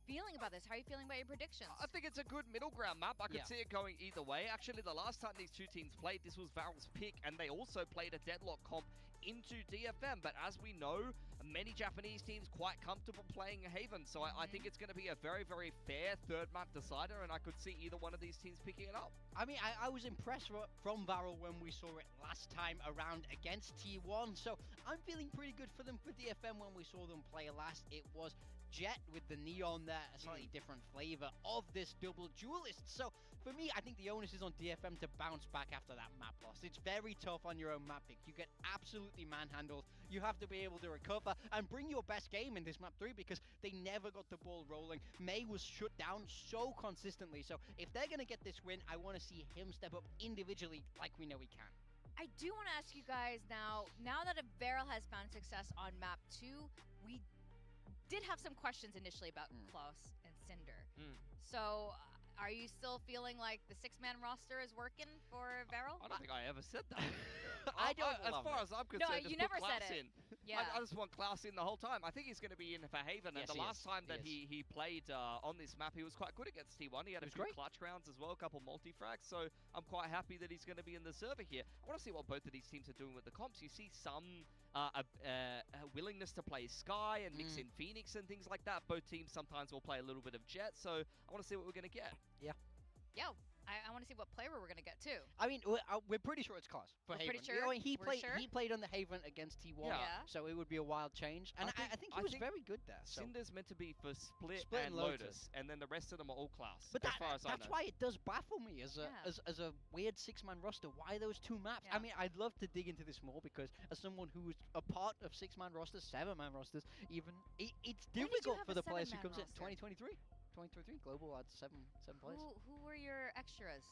feeling about this? How are you feeling about your predictions? I think it's a good middle ground map. I could Yeah. see it going either way. Actually, the last time these two teams played, this was Varel's pick, and they also played a deadlock comp into DFM. But as we know, many Japanese teams quite comfortable playing Haven, so I think it's going to be a very, very fair third map decider, and I could see either one of these teams picking it up. I mean, I was impressed from Varel when we saw it last time around against T1, so I'm feeling pretty good for them for DFM when we saw them play last. It was Jet with the neon there, a slightly different flavor of this double duelist. So for me, I think the onus is on DFM to bounce back after that map loss. It's very tough on your own map pick. You get absolutely manhandled. You have to be able to recover and bring your best game in this map 3 because they never got the ball rolling. May was shut down so consistently. So if they're going to get this win, I want to see him step up individually like we know he can. I do want to ask you guys now that Varel has found success on map 2, we did have some questions initially about Klaus and Cinder. Mm. So, are you still feeling like the six-man roster is working for Varel? I don't think I ever said that. I don't as love far it. as I'm concerned, you just never put said Klaus it. in. Yeah. I just want Klaus in the whole time. I think he's going to be in for Haven. Yes, And the he last is. time that He he played on this map, he was quite good against T1. He had a was few great. clutch rounds as well, a couple multi-frags. So I'm quite happy that he's going to be in the server here. I want to see what both of these teams are doing with the comps. You see some a willingness to play Sky and mix in Phoenix and things like that. Both teams sometimes will play a little bit of Jet. So I want to see what we're going to get. Yeah, I want to see what player we're going to get too. I mean, we're pretty sure it's Klaus for We're Haven. pretty sure? You know, he We're played sure? he played on the Haven against T1, Yeah. so it would be a wild change. And I think he was very good there. So. Cinder's meant to be for Split Split and and Lotus. Lotus, and then the rest of them are all Klaus. But as far as I that's know. why it does baffle me as a Yeah. as a weird six-man roster. Why those two maps? Yeah. I mean, I'd love to dig into this more because as someone who's a part of six-man rosters, seven-man rosters, even it's When did you difficult have for a the players who seven-man comes in roster? 2023. 2023 global had seven players. Who were your extras?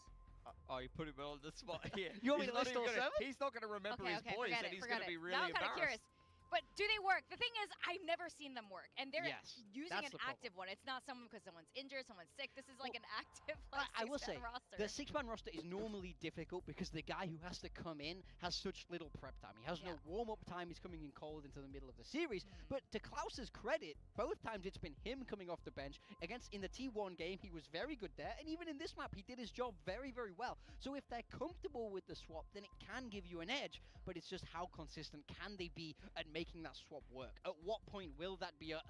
Oh, you put him on the spot here. You want me He's to not list even all gonna- seven? He's not going to remember his boys, forget and it, he's forget going to be it. really Now I'm kind of curious. embarrassed. But do they work? The thing is, I've never seen them work, and they're Yes, using that's an the problem. active one. It's not someone because someone's injured, someone's sick. This is like Well, an active like, I will say, six-man roster. the six-man roster is normally difficult because the guy who has to come in has such little prep time. He has no warm-up time. He's coming in cold into the middle of the series. But to Klaus's credit, both times it's been him coming off the bench. In the T1 game, he was very good there. And even in this map, he did his job very, very well. So if they're comfortable with the swap, then it can give you an edge. But it's just how consistent can they be at making that swap work? At what point will that be a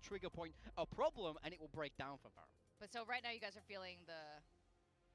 trigger point, a problem, and it will break down for Varel? But so right now you guys are feeling the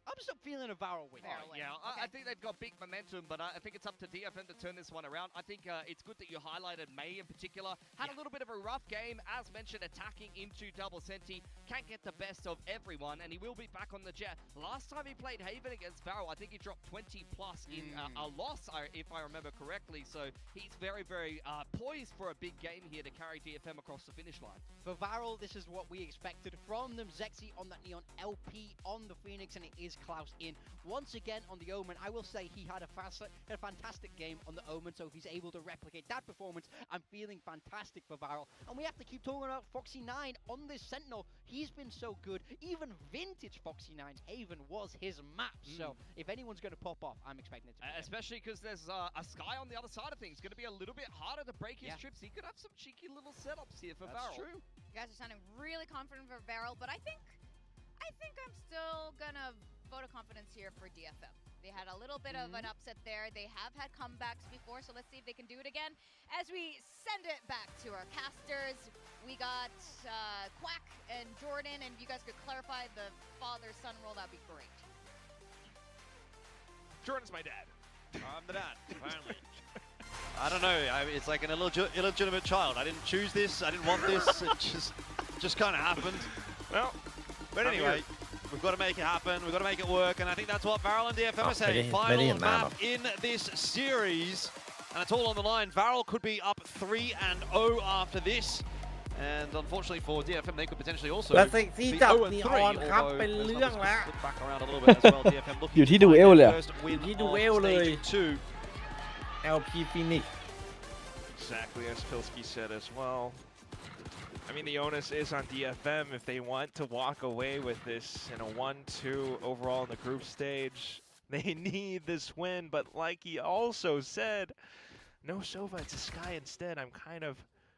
I'm just feeling a Varel win. Varel win. Yeah, Okay. I think they've got big momentum, but I think it's up to DFM to turn this one around. I think it's good that you highlighted May in particular. Had a little bit of a rough game, as mentioned, attacking into double senti. Can't get the best of everyone, and he will be back on the Jet. Last time he played Haven against Varel, I think he dropped 20 plus in a loss, if I remember correctly. So he's very, very poised for a big game here to carry DFM across the finish line. For Varel, this is what we expected from them. Zexy on that Neon, LP on the Phoenix, and it is Klaus in. Once again on the Omen, I will say he had a fantastic game on the Omen, so if he's able to replicate that performance, I'm feeling fantastic for Varel. And we have to keep talking about Foxy9 on this Sentinel. He's been so good. Even vintage Foxy9's Haven was his map, so if anyone's going to pop off, I'm expecting it to be him. Especially because there's a Sky on the other side of things. Going to be a little bit harder to break his Yeah. trips. He could have some cheeky little setups here for That's Varel. true. You guys are sounding really confident for Varel, but I think I'm still gonna vote of confidence here for DFM. They had a little bit of an upset there. They have had comebacks before, so let's see if they can do it again. As we send it back to our casters, we got Quack and Jordan, and if you guys could clarify the father-son role, that'd be great. Jordan's my dad. I'm the dad, apparently. I don't know. It's like an illegitimate child. I didn't choose this. I didn't want this. It just kind of happened. Well, But I'm anyway, here. we've got to make it happen. We've got to make it work. And I think that's what Varel and DFM are saying. very Final in map in this series. And it's all on the line. Varel could be up 3-0 after this. And unfortunately for DFM, they could potentially also แล้วเซ็กซี่ be จับ 0-3, นีออนครับ although เป็น there's เรื่อง numbers แล้ว slip back around a little bit as well. DFM looking อยู่ที่ to ดู find เอล their เลยอะ first win อยู่ที่ดู of เอลเลย stage 2. LP Phoenix Exactly as Pilsky said as well. I mean, the onus is on DFM if they want to walk away with this in a 1-2 overall in the group stage. They need this win, but like he also said, no Sova, it's a Sky instead. I'm kind of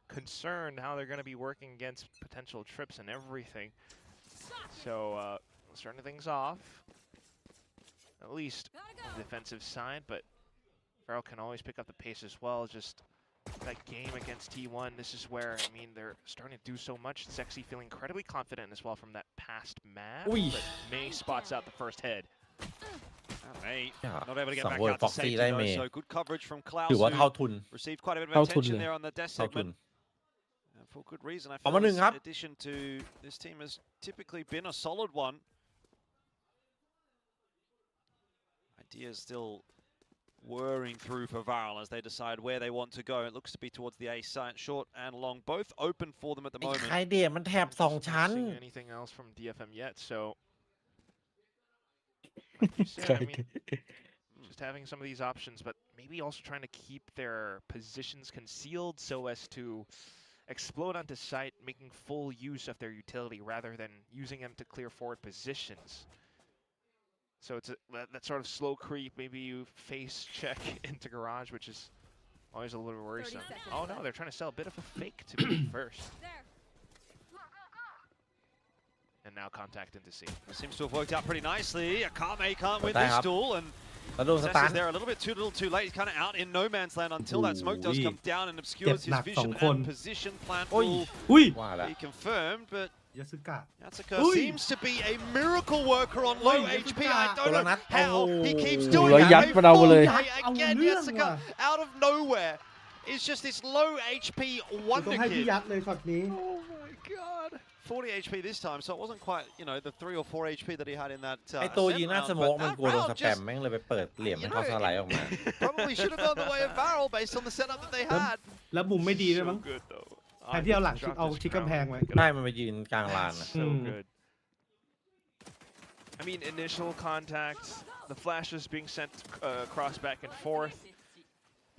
concerned how they're going to be working against potential trips and everything. So, starting things off, at least on the defensive side, but Varel can always pick up the pace as well. Just that game against T1, this is where, I mean, they're starting to do so much. Sexy feeling incredibly confident as well from that past map. Ui. But May spots out the first head. May Yeah. not able to get สั่ง back เวิร์ด out ฟ็ to อกซี่ safety ได้ though, เมย์ so good coverage from Klaus, ถือว่า who เท่าทุน received quite a bit of เท่าทุน attention เลย there on the death เท่าทุน segment. And for good reason. I เอา feel มาหนึ่ง this ครับ addition to this team has typically been a solid one. Ideas still whirring through for Varel as they decide where they want to go. It looks to be towards the A side, short and long, both open for them at the ไอ้ moment. ใครเดียมันแถบสอง Not ชั้น seeing anything else from DFM yet, so like you said, I mean, just having some of these options, but maybe also trying to keep their positions concealed so as to explode onto site, making full use of their utility rather than using them to clear forward positions. So it's that sort of slow creep. Maybe you face check into garage, which is always a little bit worrisome. Oh no, they're trying to sell a bit of a fake to be first. And now contact into C. It seems to have worked out pretty nicely. Akame can't win this duel, and แล้วโดนส Zess ตัน is there a little too late. He's kind of out in no man's land until that smoke does come down and obscures his vision and position. Plant will อุ้ย ว่าแล้ว be confirmed, but ยาสึกะ Yatsuka Ui. seems to be a miracle worker on low Ui, HP. Yatsuka. I don't know Dolanat. how he Oh. keeps doing แล้ว that. ยัด A มันเอา full เลย play เอา again, เรื่อง Yatsuka ว่ะ out of nowhere. It's just this low HP ต้อ wonder งให้พี่ kid. ยัดเลยช็อตนี้ Oh my god. 40 HP this time, so it wasn't quite, you know, the 3 or 4 HP that he had in that ไอตัว ascent ยิงหน้า round, สโมก but มัน that กลัวโดน round สแปม just แม่งเลยไปเปิดเหลี่ยมให้เขาสไลด์ออกมา probably should have gone the way of Barrel based on the setup that they had. แล้วมุมไม่ดีด้วยมั้ง So good though. แทนที่เอาหลังเอาชิดกำแพงไว้ ได้มันไปยืนกลางลานนะ So Mm. good. I mean, initial contact, the flashes being sent across back and forth,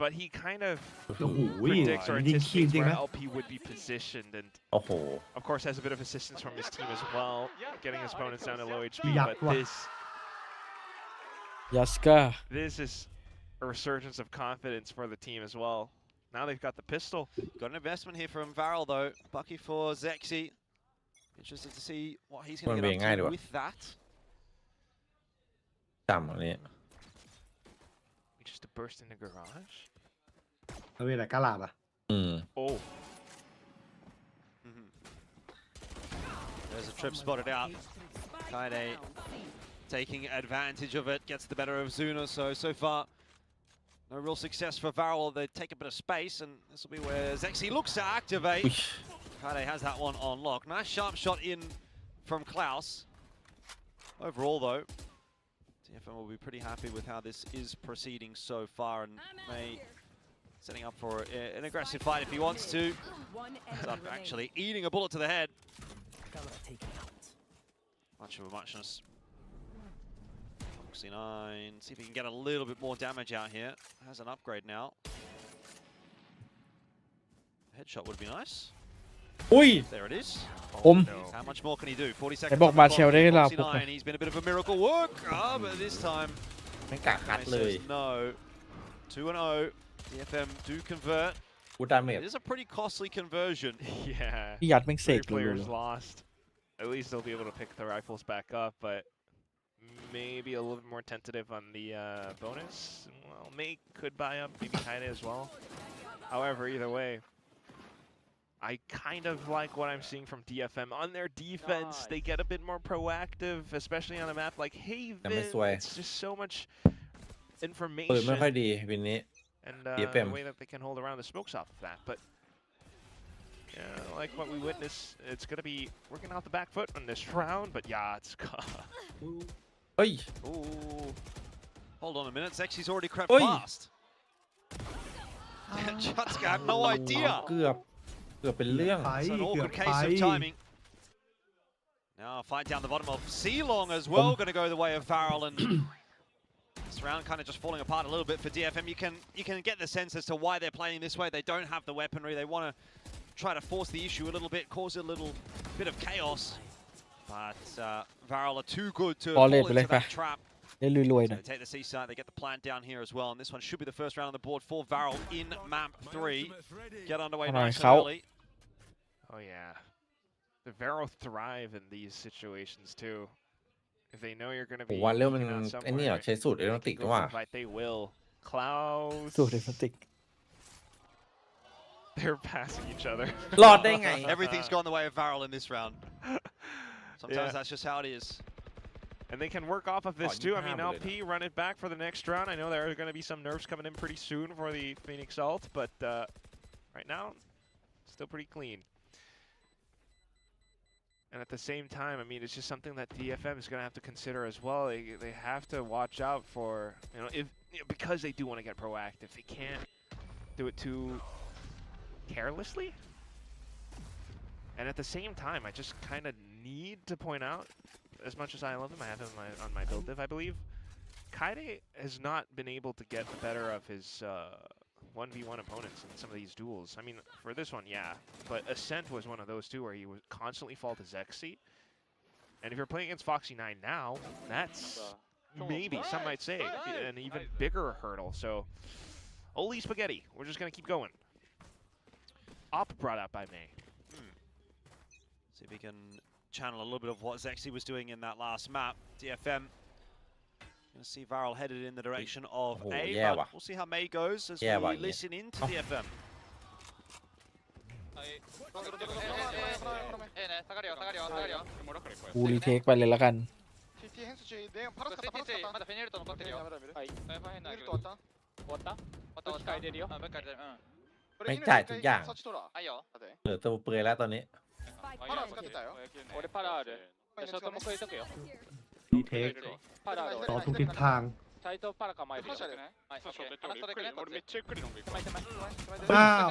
but he kind of โอ้โห predicts or ยิงคีน anticipates จริง where นะ LP would be positioned, and โอ้โห of course has a bit of assistance from his team as well, getting his opponents down to low HP. Yeah, But wow.ยาสกา this is a resurgence of confidence for the team as well. Now they've got the pistol. Got an investment here from Varel though. Bucky for Zexy. Interested to see what he's going to Won't be get up toง่ายดีกว่า with that. จำอันนี้ Just to burst in the garage. เอาเวลากาลาบอ่ะ อืม Oh, There's a trip spotted out. Kaide taking advantage of it. Gets the better of Zuna. So far, no real success for Varel. They take a bit of space, and this will be where Zexy looks to activate. อุ๊ย Kaide has that one on lock. Nice sharp shot in from Klaus. Overall, though, DFM will be pretty happy with how this is proceeding so far, and may setting up for an aggressive fight if he wants to. One Ends enemy up remaining. actually eating a bullet to the head. Much of a muchness. Foxy 9, see if he can get a little bit more damage out here. Has an upgrade now. Headshot would be nice. อุ้ย There it is. ผม no. How much more can he do? 40 ไอ้ seconds. บอก on มา the เชล clock. ได้ลา Foxy พวก 9, he's been a bit of a miracle work. But this time, ไม่กล้าคัด Guy เลย says no. 2-0. DFM do convert. กูดาเมจ It is a pretty costly conversion. Yeah. พี่ยัดแม่งเส Three กเลย players lost. At least they'll be able to pick the rifles back up, but maybe a little bit more tentative on the bonus. Well, May could buy up, maybe Kaide as well. However, either way, I kind of like what I'm seeing from DFM. On their defense, they get a bit more proactive, especially on a map like Haven. It's just so much เปิดไม่ค่อย information ดีวินนี้ and DFM. the way that they can hold around the smokes off of that. But yeah, like what we witnessed, it's going to be working off the back foot on this round. But yeah, it's เฮ้ย Ooh. Hold on a minute. Zexy's already crept Oi. past. Chatska had no idea. เกือบเป็นเรื่อง ไป It's an เกือบ awkward ไป case of timing. Now a fight down the bottom of C-Long as well. Going to go the way of Varel, and this round kind of just falling apart a little bit for DFM. You can get the sense as to why they're playing this way. They don't have the weaponry. They want to try to force the issue a little bit, cause a little bit of chaos. But Varel are too good to fall into that trap. ได้รวยๆ So นะ they take the C side, they get the plant down here as well, and this one should be the first round on the board for Varel in map 3. Get underway nice and early. oh yeah, the Vero thrive in these situations too. If they know you're going to ผม be ว่าเรื่องมัน looking out ไอ้นี่เหรอ somewhere, ใช้สูตรเอโรติก go ว่า for the fight, they will. Klaus, สูตรเดฟติก they're passing each other. รอดได้ไง Everything's gone the way of Varel in this round. Sometimes Yeah. that's just how it is. And they can work off of this you too. I have mean, it. LP run it back for the next round. I know there are going to be some nerfs coming in pretty soon for the Phoenix ult, but right now, still pretty clean. And at the same time, I mean, it's just something that DFM is going to have to consider as well. They have to watch out for, because they do want to get proactive. They can't do it too carelessly. And at the same time, I just kind of need to point out, as much as I love him, I have him on my build div, I believe. Kaide has not been able to get the better of his 1v1 opponents in some of these duels. I mean, for this one, yeah, but Ascent was one of those too where he would constantly fall to Zexy. And if you're playing against Foxy 9 now, that's maybe, some might say, an even bigger hurdle. So, Oli Spaghetti, we're just going to keep going. Op brought out by May. See if we can channel a little bit of what Zexy was doing in that last map. DFM. Gonna see Varel headed in the direction of A, but we'll see how May goes as we listen in to DFM.กูรีเทคไปเลยละกัน ไม่จ่ายทุกอย่างเหลือตัวเปลือยแล้วตอนนี้ ดีเทคต่อทุกทิศทางอ้าว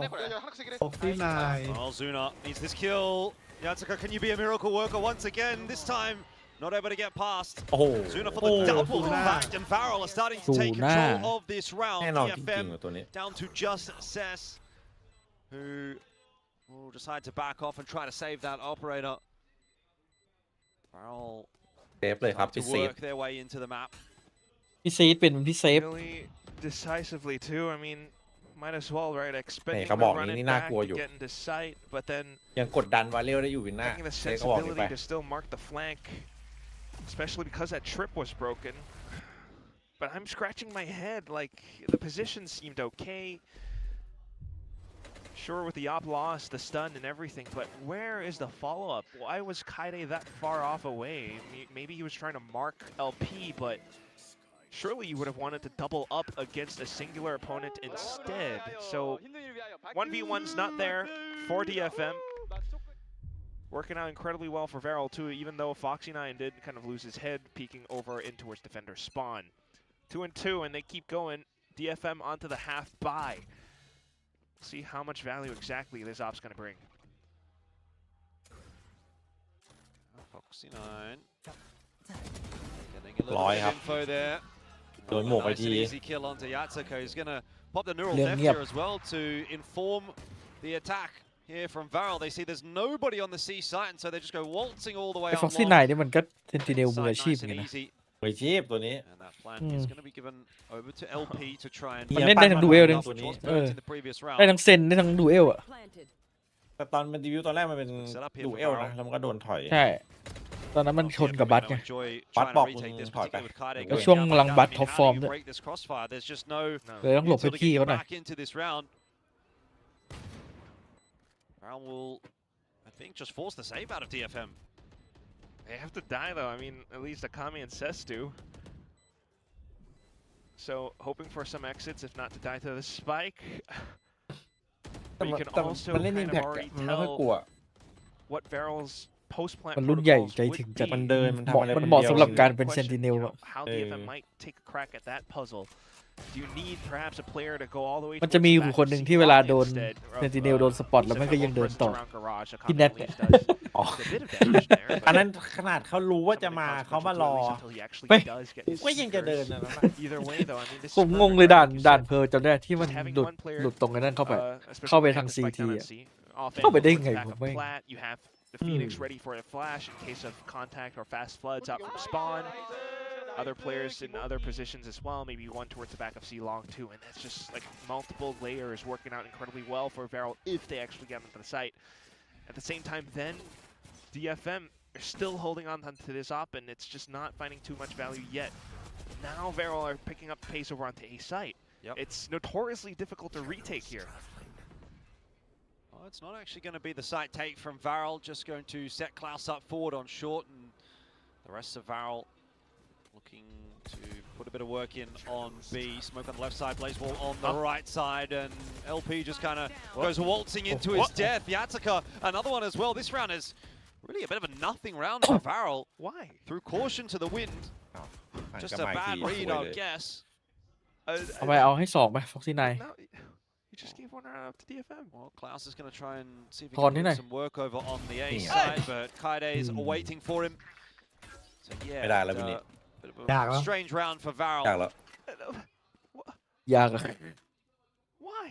Foxy 9 Well, Zuna needs this kill. Yatsuka, can you be a miracle worker once again? This time, not able to get past. Zuna for the double. In fact, and Varel are starting to take control of this round. DFM down to just Cess, who will decide to back off and try to save that operator. Varel เซฟเลยครับ to พี่เซฟ work their way into the map. พี่ซีดเป็นพี่เซฟ Really decisively too. I mean, might as well, right? Expecting เขา to บอก run นี่ it น่า back กลัวอ to ยู่ get into sight, but then ยังกดดันวาเลลได้อยู่วินหน้า having the เซฟก็บอกนี่ไป sensibility to still mark the flank, especially because that trip was broken. But I'm scratching my head. Like the position seemed okay. Sure, with the op loss, the stun, and everything, but where is the follow-up? Why was Kaide that far off away? Maybe he was trying to mark LP, but surely you would have wanted to double up against a singular opponent instead. So 1v1's not there for DFM. Working out incredibly well for Varel too, even though Foxy 9 did kind of lose his head, peeking over in towards defender spawn. 2-2, and they keep going. DFM onto the half buy. See how much value exactly this op's going to bring. Foxy 9 getting a little bit of info there. Nice and easy kill onto Yatsuko. He's going to pop the neural theft here as well to inform the attack here from Varel. They see there's nobody on the C site, and so they just go waltzing all the way ไอ้ up. Foxy 9นี่มันก็เซนติเนลมืออาชีพเหมือนกันนะ มืออาชีพตัวนี้ And that flank is going to be given over to LP to try and มันเล่นได้ทั้งดูเอลเลย in the previous round. ได้ทั้งเซนได้ทั้งดูเอลอะ แต่ตอนมันดีวิวตอนแรกมันเป็นดูเอลนะแล้วมันก็โดนถอย ใช่ตอนนั้นมันชนกับบัตไง บัตบอกมึงถอยไป แล้วช่วงหลังบัตท็อปฟอร์มด้วย There's just no เลยต้องหลบให้พี่เขาหน่อย back into this round. Varel will, I think, just force the save out of DFM. They have to die though. I mean, at least Akami and Cess do. So hoping for some exits, if not to die to the spike. But you can also kind of already tell what Varel's post-plant มันรุ่นใหญ่ใจ protocols ถึง would จัด be. มันเดินมันทำอะไร มันเหมาะสำหรับการเป็น Question, Sentinel you know, อะ how DFM might take a crack at that puzzle. Do you need perhaps a player to go all the way มันจะ towards มี the อยู่ back คนหนึ่ง of ที่เวลา C1 โดน instead of, เซนติเนลโดนสปอตแล้วมันก็ยังเดินต่อ around garage? พี่แนท Akami เนี่ย at least does a bit of damage there, but อันนั้นขนาดเขารู้ว่าจะมาเขามารอ until he actually ไม่ does get ก็ยังจะเดิน his นะ Either way, though, I mean, this ผม is งงเลย perfect, ด่าน like you ด่าน said. เพร์ลจำได้ที่มัน Having หลุดตรงนั้นเข้าไป especially เข้าไป when ทาง the spike CT down อะ at C. Off เข้าไป end, ได้ towards ยังไง the back ผม of ไม่ Plat, you have the Phoenix ready for a flash in case of contact or fast floods out from spawn. Other players in other positions as well, maybe one towards the back of C long too, and that's just like multiple layers working out incredibly well for Varel if they actually get into the site. At the same time, then DFM are still holding on to this op, and it's just not finding too much value yet. Now Varel are picking up the pace over onto A site. Yep. It's notoriously difficult to retake here. Oh, it's not actually going to be the site take from Varel, just going to set Klaus up forward on short, and the rest of Varel looking to put a bit of work in on B. Smoke on the left side, Blazeball on the right side, and LP just kind of goes waltzing into his death. Yatsuka, another one as well. This round is really a bit of a nothing round for Varel. Why? Through caution to the wind. Just a bad read, I guess. เอาไปเอาให้สองไป Foxy 9 No, you just gave one round up to DFM. Well, Klaus is going to try and see if he Còn can thế này. put some work over on the A side, but Kaide is waiting for him. So yeah, ไม่ได้แล้ววินนี่ bit of ยากแล้ a ว strange round for Varel. ยากแล้ว ยากอะ Why?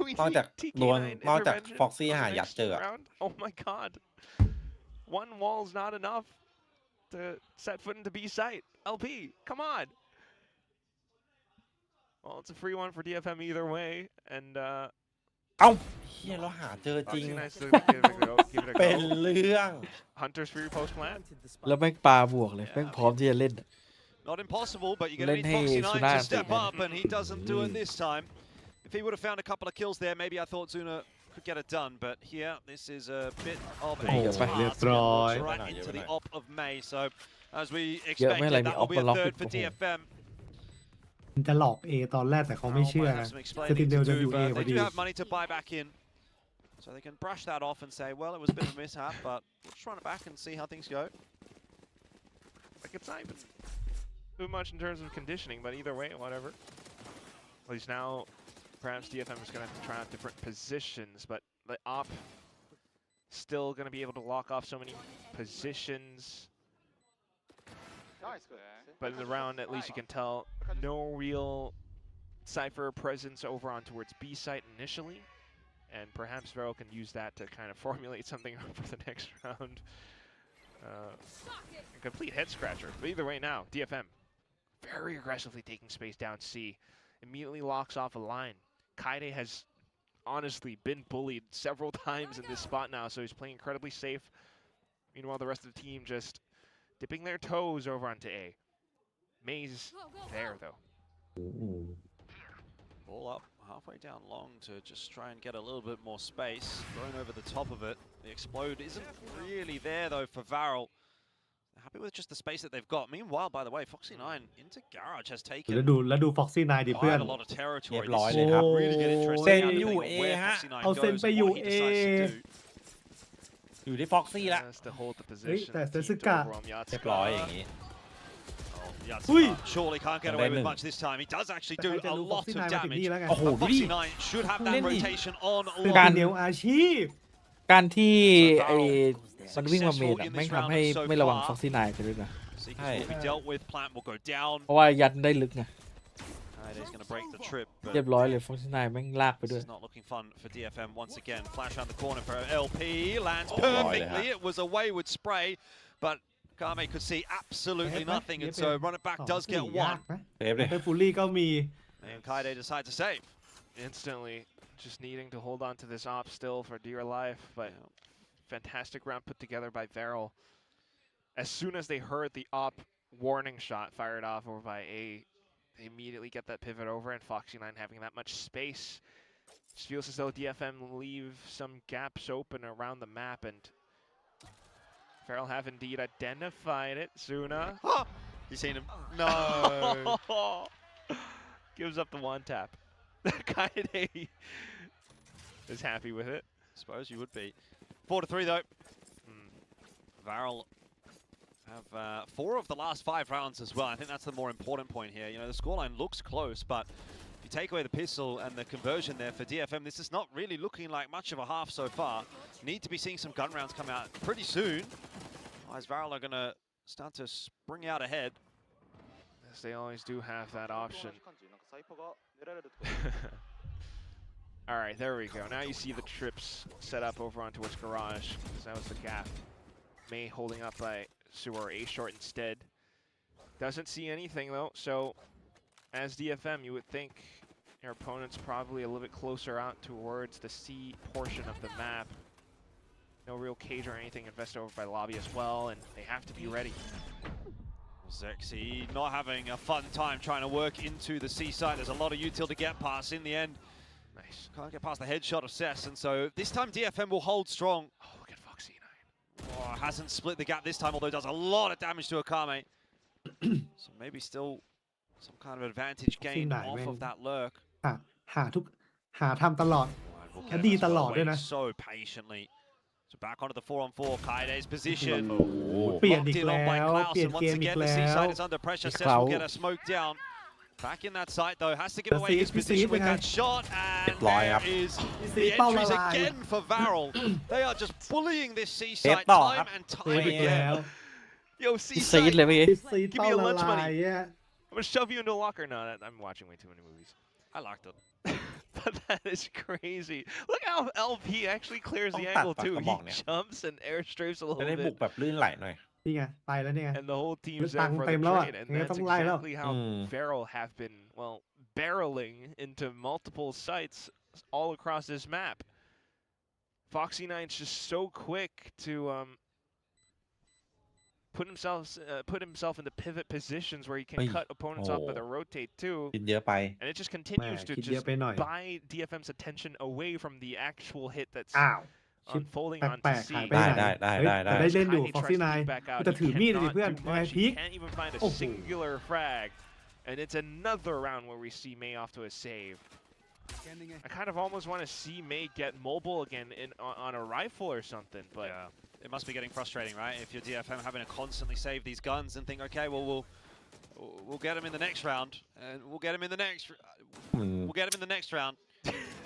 We นอกจาก need โดน TK9 นอกจาก intervention ฟ็อกซี่ on the หายัด next เจออะ round. Oh my god. One wall's not enough to set foot into B site. LP, come on. Well, it's a free one for DFM either way, and เอ้าเฮียเราหาเจอจริง Foxy Nice to give it a go. Give it a เป็น go. เรื่อง Hunters for your post plant. แล้วแม่งปาบวกเลยแม่งพร้อมที่จะเล่น Not impossible, but you're going to Len need Hay, Foxy9 to Sunan step again. up, and he doesn't do it this time. If he would have found a couple of kills there, maybe I thought Zuna could get it done, but here, this is a bit of a Oh, task to get launched right Yeah, into the yeah. op of May. So, as we Yeah, expected, like that the will be op a lock third it for before. DFM. มันจะหลอก A ตอนแรกแต่เขาไม่ Oh, เชื่อ might นะ have some ส explaining ตินเดล to จะ do, อยู่ A but พอ they ดี do have money to buy back in. So they can brush that off and say, well, it was a bit of a mishap, but we'll just run it back and see how things go. Like, it's not even too much in terms of conditioning, but either way, whatever. At least now, perhaps DFM is going to have to try out different positions, but the op still going to be able to lock off so many positions. But in the round, at least you can tell, no real Cypher presence over on towards B site initially. And perhaps Vero can use that to kind of formulate something for the next round. A complete head scratcher. But either way now, DFM very aggressively taking space down C. Immediately locks off a line. Kaide has honestly been bullied several times in this spot now, so he's playing incredibly safe. Meanwhile, the rest of the team just dipping their toes over onto A. May's there, though. Ball up halfway down long to just try and get a little bit more space. Thrown over the top of it. The explode isn't really there though for Varel. They're happy with just the space that they've got. Meanwhile, by the way, Foxy9 into Garage has แล้ว taken ดูฟ็อกซี่นายดิเพื่อน quite a lot of territory. Rebloid This เลยครับ will really get interesting เซน now อยู่ depending on A where ฮะ Foxy9 เอาเซน goes ไป and อยู่ what he decides to A do. อยู่ที่ฟ็อกซี่แล้ว Has to hold the เฮ้ย position. แต่ The เซ team ซึ to กะ overwhelm เรียบร้อย Yatsuka. อย่างนี้ Ui. Yatsuka surely can't get away with much this time. He does actually แต่ do ใครจะ a รู้ lot of Foxy9 มาถึงนี่ damage แล้วไง โอ้โห But ดูดิ Foxy9 should have that เล่นดิ rotation on เป็น lock. เดียวอาชีพ การที่ So ไอ้ Varel มันวิ่งมาเมด successful อะ in แม่ง this ทำ round ให้ so ไม่ระวัง far. ฟ็อกซี่ไนน์ไปด้วยนะ Seekers will be dealt with. Plant will go down. เพราะว่ายันได้ลึกไง He's going to break the trip. But เรียบร้อยเลยฟ็อกซี่ไนน์แม่งลากไป this ด้วย is not looking fun for DFM once again. Flash around the corner for LP. Lands perfectly. It was a wayward spray, but Kame could see absolutely nothing, and so run it back does get ยา one. กนะ เซฟเลย ไปฟูลี่ก็มี And Kaide decide to save. Instantly, just needing to hold on to this op still for dear life, but fantastic round put together by Varel. As soon as they heard the op warning shot fired off over by A, they immediately get that pivot over, and Foxy9 having that much space. Just feels as though DFM leave some gaps open around the map, and Varel have indeed identified it. Zuna. You seen him? No. Gives up the one tap. Kaide is happy with it. Suppose you would be. 4-3 though. Varel have 4 of the last 5 rounds as well. I think that's the more important point here. You know, the scoreline looks close, but if you take away the pistol and the conversion there for DFM, this is not really looking like much of a half so far. Need to be seeing some gun rounds come out pretty soon. Otherwise, Varel are going to start to spring out ahead. Yes, they always do have that option. All right, there we go. Now you see the trips set up over on towards Garage, because that was the gap. May holding up by Sewer A short instead. Doesn't see anything though, so as DFM, you would think your opponent's probably a little bit closer out towards the C portion of the map. No real cage or anything invested over by Lobby as well, and they have to be ready. Zexy not having a fun time trying to work into the C side. There's a lot of util to get past in the end. Nice. Can't get past the headshot of Cess, and so this time DFM will hold strong. Oh, look at Foxy9. Oh, hasn't split the gap this time, although does a lot of damage to Akame. So maybe still some kind of advantage gained off of that lurk. หาทำตลอด และดีตลอดด้วยนะ So patiently. So back onto the 4-on-4, Kaide's position. เปลี่ยน Locked อีก in แล้ on by ว Klaus, เปลี่ยน and เก once มอีก again the แล้ C ว side is under pressure. Cess will get a smoke down. Back in that site though, has to give away his position with that shot, and there is the entries again for Varel. They are just bullying this C site time and time again. Yo, C ซีด site. เลยเมื่อกี้ ซีด Give เป้า me a ละ lunch ลาย money. เนี่ย I'm gonna shove you into a locker. No, I'm watching way too many movies. I liked it. But that is crazy. Look how LP actually clears the Don't angle tap too. back He the ball, jumps and airstrafes a จะ little ได้บุก bit. แบบลื่นไหลหน่อย นี่ไงไปแล้วนี่ไง And the whole team's Lúc there tăng for tem the đó ạ. trade. And Nghe that's tông lai đó. exactly how Varel have been, well, barreling into multiple sites all across this map. Foxy9's just so quick to put himself into pivot positions where he can cut opponents off with a rotate too. กินเยอะไป And it just continues to คิดเยอะ just ไปหน่อย buy DFM's attention away from the actual hit that's อ้าว ชิป unfolding แป onto ลกๆ C. หายไปไหน ได้ เฮ้ย ได้ แต่ได้เล่นอยู่ Kindly ฟ็อก tries ซี่ to ไน keep back out. แต่ He ถือมีดเลย cannot เพื่อน do ยังไง much. พี He ค can't even find a Oh. singular frag. And it's another round where we see May off to a save. I kind of almost want to see May get mobile again on a rifle or something, but Yeah, it must be getting frustrating, right? If you're DFM having to constantly save these guns and think, okay, well, we'll get him in the next round, and we'll get him in the next, มัน we'll get him in the next round,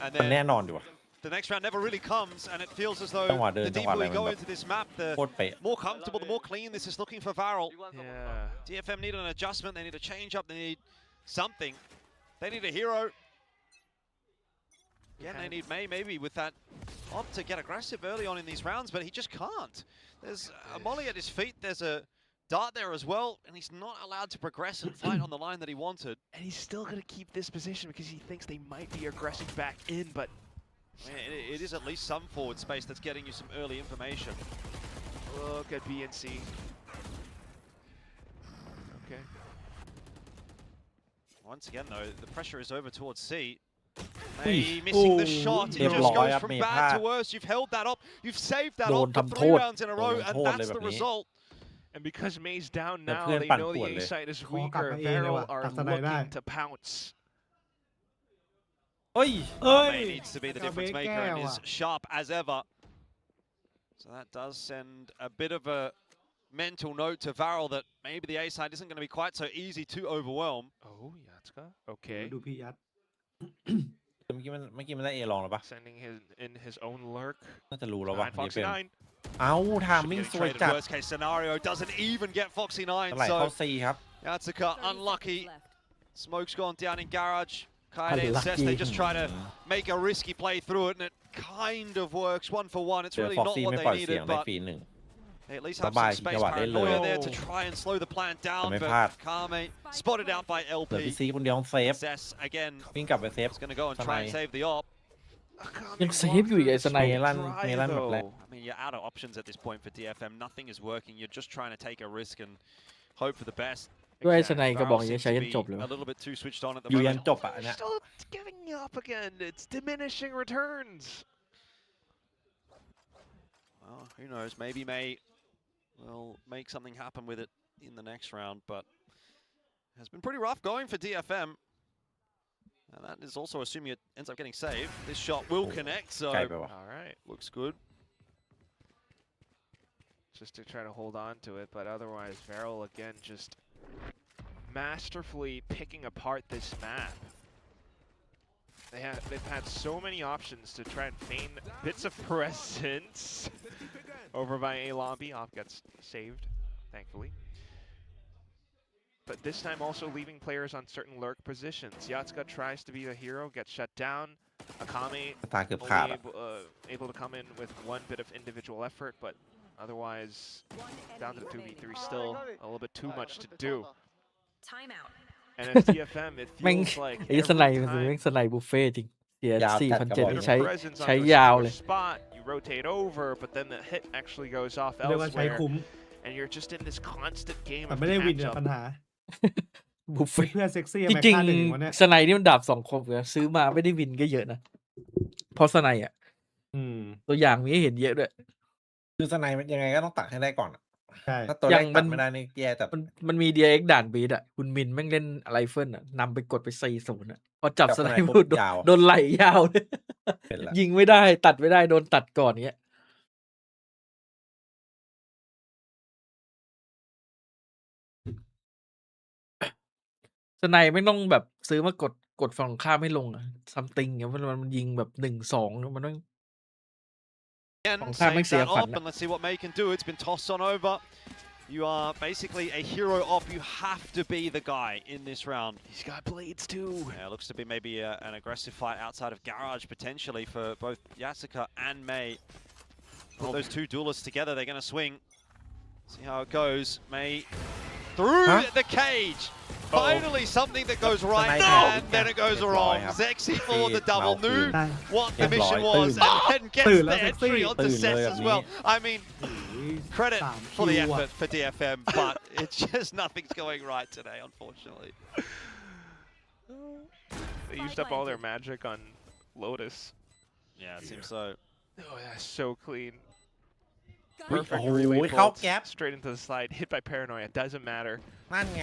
and มันแน่ then นอนอยู่ว่ะ the next round never really comes, and it feels as though จังหวะเดิน the จังหวะ deeper อะไร we มัน go แบบ into this map, the โคตรเป๊ะ more comfortable, the more clean this is looking for Varel. yeah. DFM need an adjustment, they need a change up, they need something. They need a hero. Again, they need May maybe with that op to get aggressive early on in these rounds, but he just can't. There's a molly at his feet, there's a dart there as well, and he's not allowed to progress and fight on the line that he wanted. And he's still going to keep this position because he thinks they might be aggressing back in, but It is at least some forward space that's getting you some early information. look at B and C. Okay. Once again, though, the pressure is over towards C. Ui. May missing the Oh, shot. It รียบ just ร้อย goes ครับ from เมย์ bad พลา to ด worse. You've held that up. You've saved that โด up น for ทำโท 3 ษ rounds in a โด row, น and โทษเลย that's แบ the บนี้ result. And because May's down Đập now, lên theyปั่น know ป่วน the เล A ย side is ขอกลับ weaker. มาเอเลย Varel ว่ะ are ตัดสไนได้ looking to pounce. เฮ้ย เอ้ย May needs to be the แล้วก็ difference เบค maker แก้ and ว is อ่ะ sharp as ever. So that does send a bit of a mental note to Varel that maybe the A side isn't going to be quite so easy to overwhelm. Oh, Yatska. Okay. ดูพี่ยัด เมื่อกี้มันได้เอลองแล้วปะ Sending his own lurk. น่าจะรู้แล้วว่ะ Behind เดี๋ยวเป็น Foxy9. เอ้าทามมิ่ง Getting สวย traded จัด worst case scenario doesn't even get Foxy9. ไหลเข้า So ซีครับ Yatsuka 30 unlucky. seconds left. Smoke's gone down in garage. Kaede and Unlucky. Cess, they just try to make a risky play through it, and it kind of works 1-for-1. It's เจอ really ฟ็อก not ซี่ what ไม่ they ปล่อยเสีย needed, งได้ but ฟรีหนึ่ง they at least ส have บาย some จัง space หวะได้เลย paranoia there to try and slow the plant แต่ down, ไม่ but พลาด Kame spotted out by เหลือ LP. พี่ซีคนเดียวต้องเซฟ Cess again วิ่งกลับไปเซฟ is going to go and try and save the op. ยังเซฟอยู่อีกไอ้สไน เม ด์ ลันเมลันแบบแรก I mean, you're out of options at this point for DFM. Nothing is working. You're just trying to take a risk and hope for the best. ด้วยไอ้สไนด์กระบอก Varel นี้ seems ใช้ to ยัน be จบเลยวะ a little bit too switched on at the อยู่ยัน moment. จบอ่ะอันเนี้ย Still giving up again. It's diminishing returns. Well, who knows? Maybe May will make something happen with it in the next round, but it has been pretty rough going for DFM. And that is also assuming it ends up getting saved. This shot will connect, so ไกลไปว่ะ All right. looks good. Just to try to hold on to it, but otherwise, Varel again just masterfully picking apart this map. They've had so many options to try and feign bits of presence over by A lobby. Off gets saved, thankfully. But this time also leaving players on certain lurk positions. Yatsuka tries to be the hero, gets shut down. Akame ตาเกือบขาด only อ่ะ able to come in with one bit of individual effort, but otherwise down to the 2v3 still a little bit too much to do. Timeout. And as DFM, it แม่ง feels like ไอ้สไน every ด์มันแม่ง time สไนด์บุฟเฟ่จริงเสีย ยาวจัด 4,700 กระบอก นี่ bit of ใช้ presence ใช้ onto a ยาว singular เลย spot, you rotate over, but then the hit actually goes off เรียกว่าใช้ elsewhere, คุ้ม and you're just in this constant game แต่ of ไม่ได้วินเนี่ย catch ปั up. ญหา บุฟเฟ่ เพื่อนเซ็กซี่ จ แม็ก ริง ค่าหนึ่งวันเนี้ย ๆสไนด์นี่มันดาบสองคมเลยซื้อมาไม่ได้วินก็เยอะนะเพราะสไนด์อ่ะ อืม ตัวอย่างมีให้เห็นเยอะด้วย คือสไนมันยังไงก็ต้องตัดให้ได้ก่อนอะ ใช่ ถ้าตัว อ แร ย่าก งมั ตั น ดไม่ได้นี่แย่แต่ มันมี DX ด่านบีดอ่ะคุณมินแม่งเล่นไรเฟิลอ่ะนำไปกดไป4-0อ่ะพอจับ จับ สไน สไน ด์ ปุ๊บ โดน ยาว โดนไหลยาวเลย เป็นละ ยิงไม่ได้ตัดไม่ได้โดนตัดก่อนเงี้ยสไนด์ไม่ต้องแบบซื้อมากดฝั่งข้ามให้ลงอะซัมติงเงี้ยมันยิงแบบ1-2มันต้อง Again, Long time saves that makes it op, fun. and let's see what May can do. It's been tossed on over. You are basically a hero op. You have to be the guy in this round. He's got blades too. Yeah, it looks to be maybe an aggressive fight outside of Garage potentially for both Yasuka and May. Put those two duelists together, they're going to swing. See how it goes. May through the cage. Finally something that goes right, and then it goes wrong. Zexy for the double, knew what the mission was, and then gets the entry onto Cess as well. I mean, credit for the effort for DFM, but it's just nothing's going right today, unfortunately. They used up all their magic on Lotus. Yeah, it seems so. Oh, that's so clean. โอ้ Perfect โห relay เข้า bolt แก๊ป straight into the slide, hit by Paranoia. Doesn't matter. นั่นไง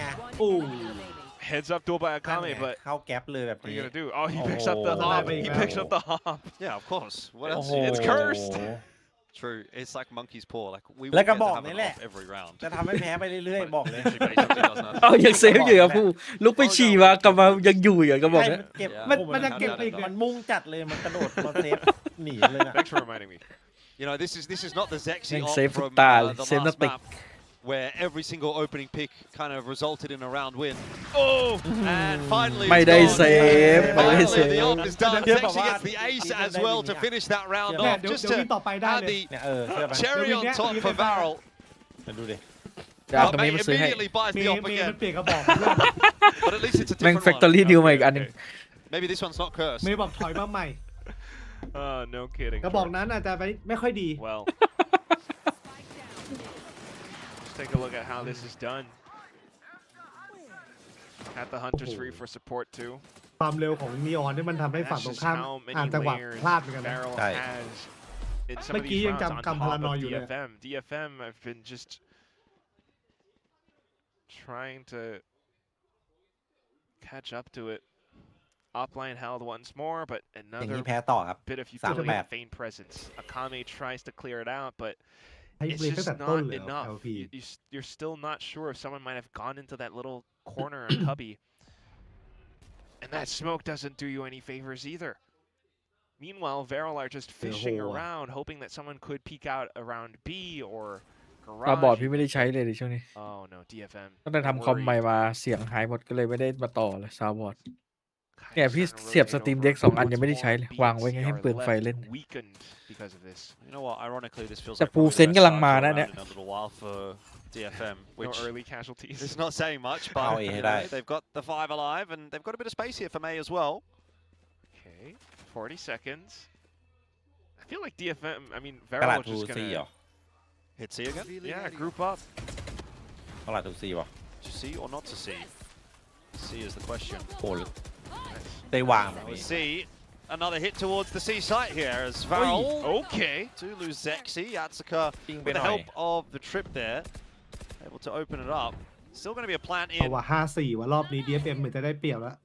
Heads up duel by นั่น Akame, ไง but เข้าแก๊ปเลยแบบ what are นี้ you gonna do? Oh, he picks up the hop. He picks up the hop. Yeah, of course. What โอ้ else? โห It's cursed. True. It's like monkey's paw. Like we แล้ว will ก็ get บ to อก have นี่ it แหละ off every round. จะทำให้แพ้ไปเรื่อยๆบอกเลย Literally basically does nothing. เอายังเซฟอยู่ครับผู้ลุกไปฉี่มากลับมายังอยู่อย่างกระบอก ใช่ เนี้ย มันเก็บ มันจะเก็บอีก มันมุ่งจัดเลยมันกระโดดมาเซฟหนีเลยนะ Thanks for reminding me. You know, this is not the Zexyยัง op เซฟทุก from ตาเลย the เซฟนัก last เตะ map, where every single opening pick kind of resulted in a round win. Oh, and finally, ไม่ it's ได้ gone. เซฟไม่ได้เซ Finally, the ฟ op is done. เดี๋ยวแบบ Zexy ว่า gets the ace ที่ as well to finish that round เนี่ย off, เดี๋ยว just วิ่ง to ต่อไปได้ add เลย the เนี่ยเชื่อป่ะ cherry on top for Varel. มาดูดิ เดี๋ยวเอา But ตรงนี้ May มาซื้อให้ immediately buys เม the ย์ op เมย์มัน again. เปลี่ยนกระบอกเพื่อน But at least it's a แม่ง different แฟคทอ one. รี่ดิวมาอีกอันหนึง Maybe this one's not cursed. เมย์บอกถอยมาใหม่ Oh, no kidding. กระบอกนั้นอาจจะไม่ค่อยดี Well, let's take a look at how this is done. At the Hunter's free for support too. ความเร็วของนีออนที่มันทำให้ฝั่ง That's ตรง just ข้าม how อ่าน many จังหวะ layers พลาดเหมือนกันนะ Barrel ใช่ has in some เมื่ of อกี้ these ยัง rounds on จำ top พารานอย of อยู่เลย DFM. DFM have been just trying to catch up to it. Offline held once more, but อย่างนี้ another แพ้ต่อครับ bit of 3 utility แบ and บ feint presence. Akame tries to clear it out, but ให้ it's เบรกตั้ง just แต่ต้น not เลย enough. LP You're still not sure if someone might have gone into that little corner or cubby. And that smoke doesn't do you any favors either. Meanwhile, Varel are just fishing around, hoping that someone could peek out around B or ซาวบอร์ด garage. พี่ไม่ได้ใช้เลยดิช่วงนี้ Oh no, DFM. ตั้งแต่ทำคอมใหม่มาเสียงหายหมดก็เลยไม่ได้มาต่อเลยซาวบอร์ด เนี่ยพี่เสียบสตรีมเด็ก2 อันยังไม่ได้ใช้เลยวางไว้ไงให้เปลืองไฟเล่น Because of this. You know what? Ironically, this feels แต่ like ฟูล probably เซน the กำลัง best มา start to นะ a เนี่ย round in a little while for DFM, No which early casualties. is not saying much, but Oh, yeah, you know, that- they've got the 5 alive and they've got a bit of space here for May as well. Okay, 40 seconds. I feel like DFM, I mean, กระดาษ Varel ทู just ซีเหรอ gonna, Hit C again? yeah, group up. กระดาษทูซีวะ To see or not to see? C is the question. โอ้โหได้วางแบบ We'll นี้ see. Another hit towards the C site here as Varel Okay. to lose Zexy. Yatsuka, ปิ้งไป with ห the น่อย help of the trip there, able to open it up. Still going to be a plant เพราะ in. ว่า5-4 ว่ารอบนี้ DFM เหมือนจะได้เปรียบแล้ว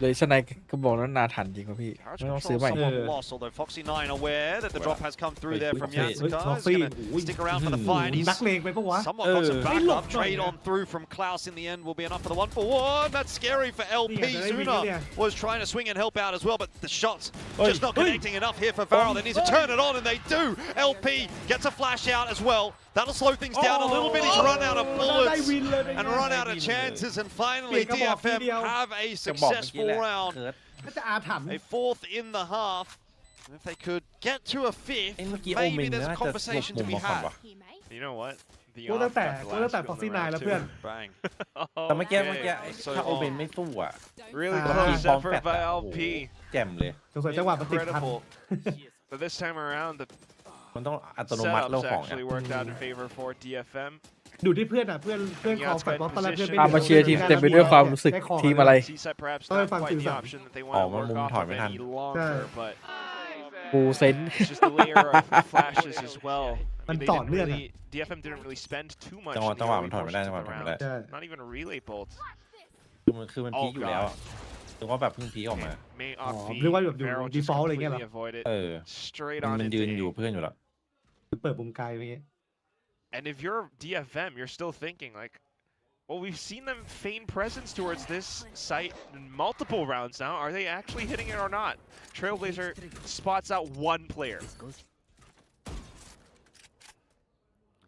เลยสไนก็บอกแล้วนาทันจริงป่ะพี่ Garage ไม่ต้อง control ซื้อใหม่ somewhat lost, although Foxy9 aware that the drop has come through there from Yatsuka. He's Foxy, going to stick around for the fight. นัก He's เลงไปปะวะ somewhat got some ไม่หลบ backup. หน่อย Trade นะ on through from Klaus in the end will be enough for the 1-for-1. That's scary for LP. เนี่ยจะได้วิ่งแล้วเนี่ย Zuna was trying to swing and help out as well, but the shots just not connecting enough here for Varel. They need to turn it on, and they do. LP gets a flash out as well. That'll slow things down a little bit. He's run out of ได้ bullets วินเลยเป็นไง and run out of chances, and finally DFM have a จะบอกเมื่อกี้ successful แหละ round. เคิร์ด ก็จะอาถรรพ์ A 4th in the half. And if they could get to a 5th, เอ้ยเมื่อกี้โอเม maybe น there's น่า a จะหลบ conversation มุ to ม be มาก่อน had. วะ You know what? The กูตั้งแต่ off got the กูตั้ง last แต่ kill in the Foxy9 round แล้ว too. เพื่อน Bang. แต่เมื่อกี้ Okay. so ถ้าโอเมนไม่สู้อ่ะ Really Ah. close Bomb effort fat by อะโอ้โห LP. แจ่มเลย สงสัยจังหวะมันติดพัน Incredible. But this time around, the มันต้องอัตโนมัติเล่า setups ของอ่ะ actually worked out in favor for DFM. ดูที่เพื่อนอ่ะเพื่อนคอแฟตว่าตอนแรกเพื่อนไม่ ตามมาเชียร์ทีมเต็มไปด้วยความรู้สึกทีมอะไร CSET perhaps Oh, not if I'm quite the too option that they Oh, want to man, work mum off thought of we any had- longer, but ฟูลเซน it's just the layer of flashes as well. I Man, mean, they thought didn't lia really, DFM didn't really spend too much จังหวะ in จั the งหวะ early มันถอยไม่ได้ portions จังห of วะ the ถอยไม่ round. ได้ ใช่ Not even a relay bolt. คือมันพีคอยู่แล้วอ่ะถึงว่าแบบเพิ่งพีคออกมา May อ๋อ off นึกว่าแบบอยู่ Varel just default อะไรเงี้ยเหรอ completely avoid it. เออ Straight มัน on มัน into ยืน A. อยู่เพื่อนอยู่แล้ว เปิดมุมไกลเมื่อกี้ And if you're DFM, you're still thinking like, well, we've seen them feign presence towards this site in multiple rounds now. Are they actually hitting it or not? Trailblazer spots out one player.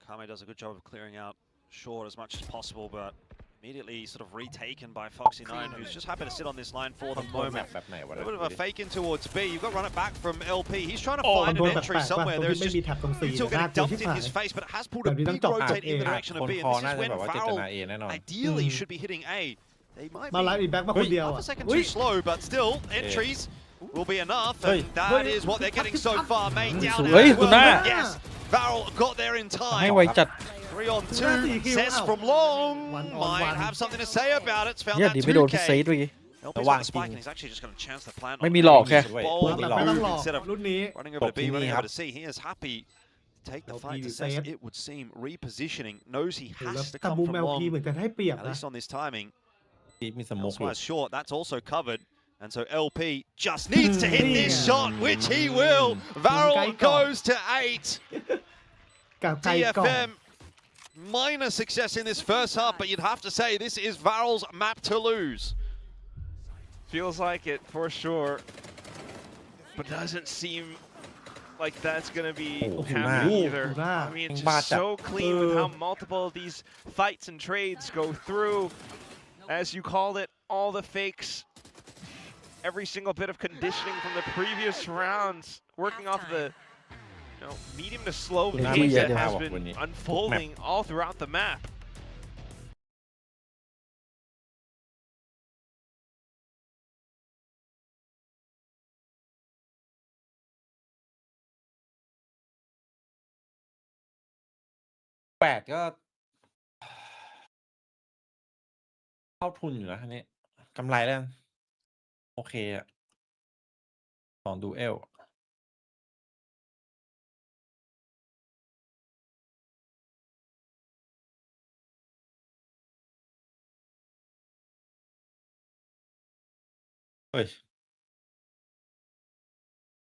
Kame does a good job of clearing out short as much as possible, but immediately sort of retaken by Foxy9, who's just happy to sit on this line for the moment. A bit of a fake in towards B. You've got to run it back from LP. He's trying to find an entry somewhere. There's just still getting dumped in his face, but it has pulled a big rotate in the direction of B. And this is when Farrell ideally should be hitting A. They might มาไลฟ์อีแบ็กมาคนเดียว half a second too slow, but still entries will be enough, and that is what they're getting so far. Main down as well. Yes, Farrell got there in ให้ time. ไวจัด 3 on 2. Cess from long might have something to say about it. It's found เนี่ย that ดีไม่โดนพิ 2K. เซตเมื่อกี้ LP's got the spike, and he's actually just going to chance the plant. ไม่มีหลอกแค่ Bold แบบไม่ต้อง move หลอก instead of รุ่นนี้ running over to B, running over to C. He is happy to take the fight to Cess. It would seem repositioning, knows he แล้ว has to แต่ come มุม from LP เหมื long. อนจะให้เปรียบ At นะ least on this timing. มีสโมกอยู่ Elsewhere short, that's also covered. And so LP just needs to hit this shot, which he will. Varel goes to 8. กับไกลก่อน DFM minor success in this first half, but you'd have to say this is Varel's map to lose. Feels like it for sure, but doesn't seem like that's gonna be happening either. I mean, it's just so clean with how multiple of these fights and trades go through. As you called it, all the fakes, every single bit of conditioning from the previous rounds, working off the medium to slow pace that has been unfolding all throughout the map. 8 ก็เข้าทุนอยู่นะอันนี้กำไรแล้วโอเคอะ2 ดูเอลเฮ้ย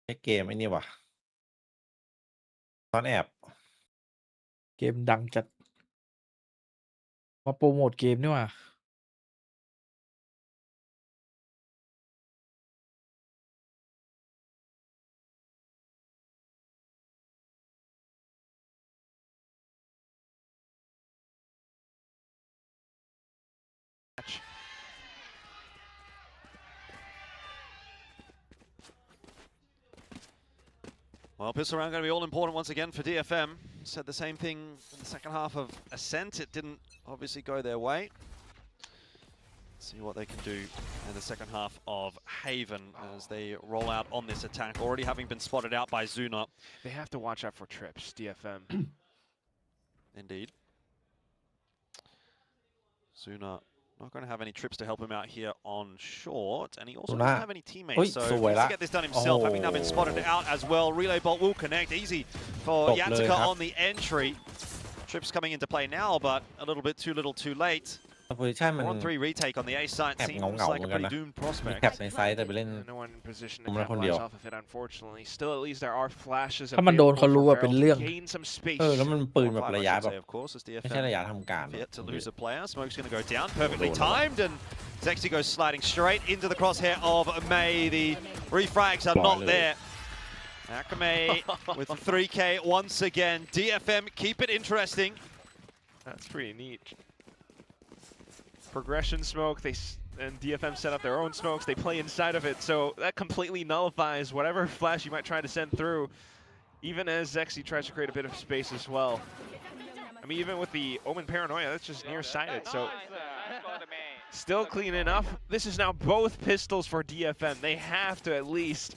ไอ้เกมไอ้นี่วะตอนแอบ เกมดังจัดมาโปรโมทเกมนี่หว่า Well, pistol round going to be all important once again for DFM. Said the same thing in the second half of Ascent. It didn't obviously go their way. See what they can do in the second half of Haven as they roll out on this attack, already having been spotted out by Zuna. They have to watch out for trips, DFM. Indeed. Zuna not going to have any trips to help him out here on short, and he also doesn't have any teammates, so he needs to get this done himself, having now been spotted out as well. Relay bolt will connect, easy for Yatsika on the entry. Trips coming into play now, but a little bit too little too late. โพซิชั่นมัน 1-3 retake on the A side แอบ seems เงาๆ like เหมื a อนกัน pretty นะ doomed มี prospect. แคปในไซต์แต่ไปเล่น No one in position to ผมละคนเดียว capitalize off of it, unfortunately. Still, at least there are flashes ถ้ามันโดน available เขารู้ for ว่าเป็น Varel เรื่อง to gain some space. แล้วมันปืนแบบ 5, ระยะ I should แบบ say, of course, as ไม่ใช่ DFM ระยะทำการ yet to lose a player. Smoke's going to go down, perfectly timed, and Zexy goes sliding straight into the crosshair of May. The refrags are not there. Akame with the 3K once again. DFM keep it interesting. That's pretty neat. Progression smoke, and DFM set up their own smokes. They play inside of it, so that completely nullifies whatever flash you might try to send through, even as Zexy tries to create a bit of space as well. I mean, even with the Omen Paranoia, that's just nearsighted, so still clean enough. This is now both pistols for DFM. They have to at least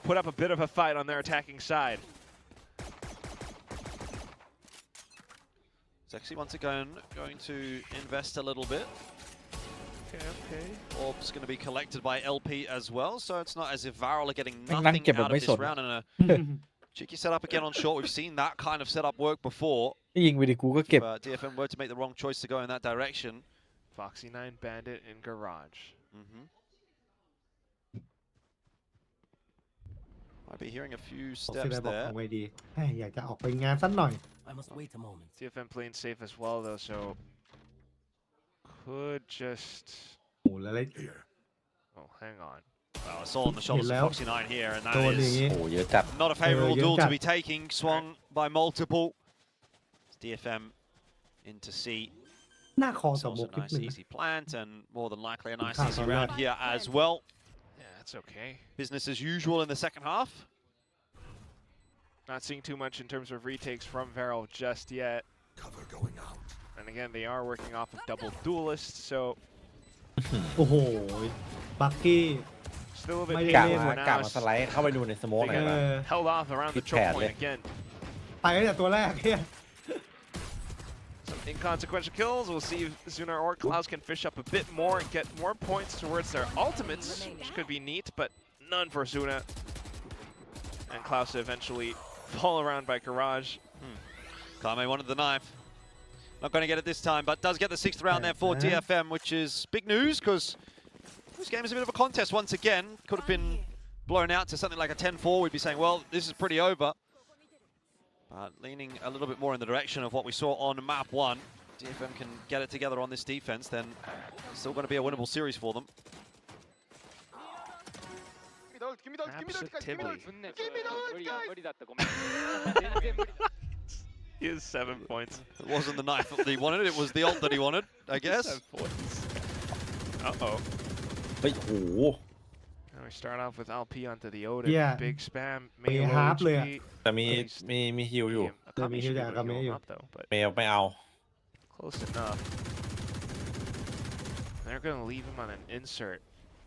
put up a bit of a fight on their attacking side. Zexy once again going to invest a little bit. Okay. Orb's going to be collected by LP as well, so it's not as if Varel are getting นั่ง nothing เก็บแบบ out of ไม่ this สน round. And a cheeky setup again on short. We've seen that kind of setup work before. ยิงไปดิกูก็เก็บ If DFM were to make the wrong choice to go in that direction. Foxy9 Bandit in garage. Might be hearing a few บอก steps บอก there. เอาไงดีอยากจะออกไปงานสักหน่อย DFM playing safe as well, though, so could just. โอ้แล้วเลย Oh, hang on. Well, I saw on the shoulders of Foxy9 here, and that โดนอย่างนี้ is โอ้เยอะจัด not a favourable yeah, duel to yeah. be taking. Swung by multiple. DFM into C. หน้าคอ It's สมมุ also ติ a นิด nice นึงนะ easy plant and more than likely a nice Ah, easy sorry. round here as well. Yeah, that's okay. Business as usual in the second half. Not seeing too much in terms of retakes from Varel just yet. And again, they are working off of double duelists, so โอ้โหบักกี้ still a bit May- กะ painful มา for กะ now. มาสไลด์เข้าไปดูในสโมก They หน่อย get นะ held off around the choke point again. ไปตั้งแต่ตัวแรกเฮีย Some inconsequential kills. We'll see if Zunar or Klaus can fish up a bit more and get more points towards their ultimates, which could be neat, but none for Zuna. And Klaus eventually fall around by Garage. Kame wanted the knife. Not going to get it this time, but does get the 6th round there for DFM, which is big news because this game is a bit of a contest once again. Could have been blown out to something like a 10-4. We'd be saying, well, this is pretty over. But leaning a little bit more in the direction of what we saw on map 1. DFM can get it together on this defense, then it's still going to be a winnable series for them. He has 7 points. It wasn't the knife that he wanted, it was the ult that he wanted, I guess. 7 points. Uh-oh. เฮ้ยโอ้โห Now we start off with LP onto the Oda. Yeah. Big spam. ไปฮาร์ปเลยอะ แต่มีฮิวอยู่ Akami should be able to Akami heal himอยู่ up though, but ไม่เอา close enough. They're going to leave him on an insert.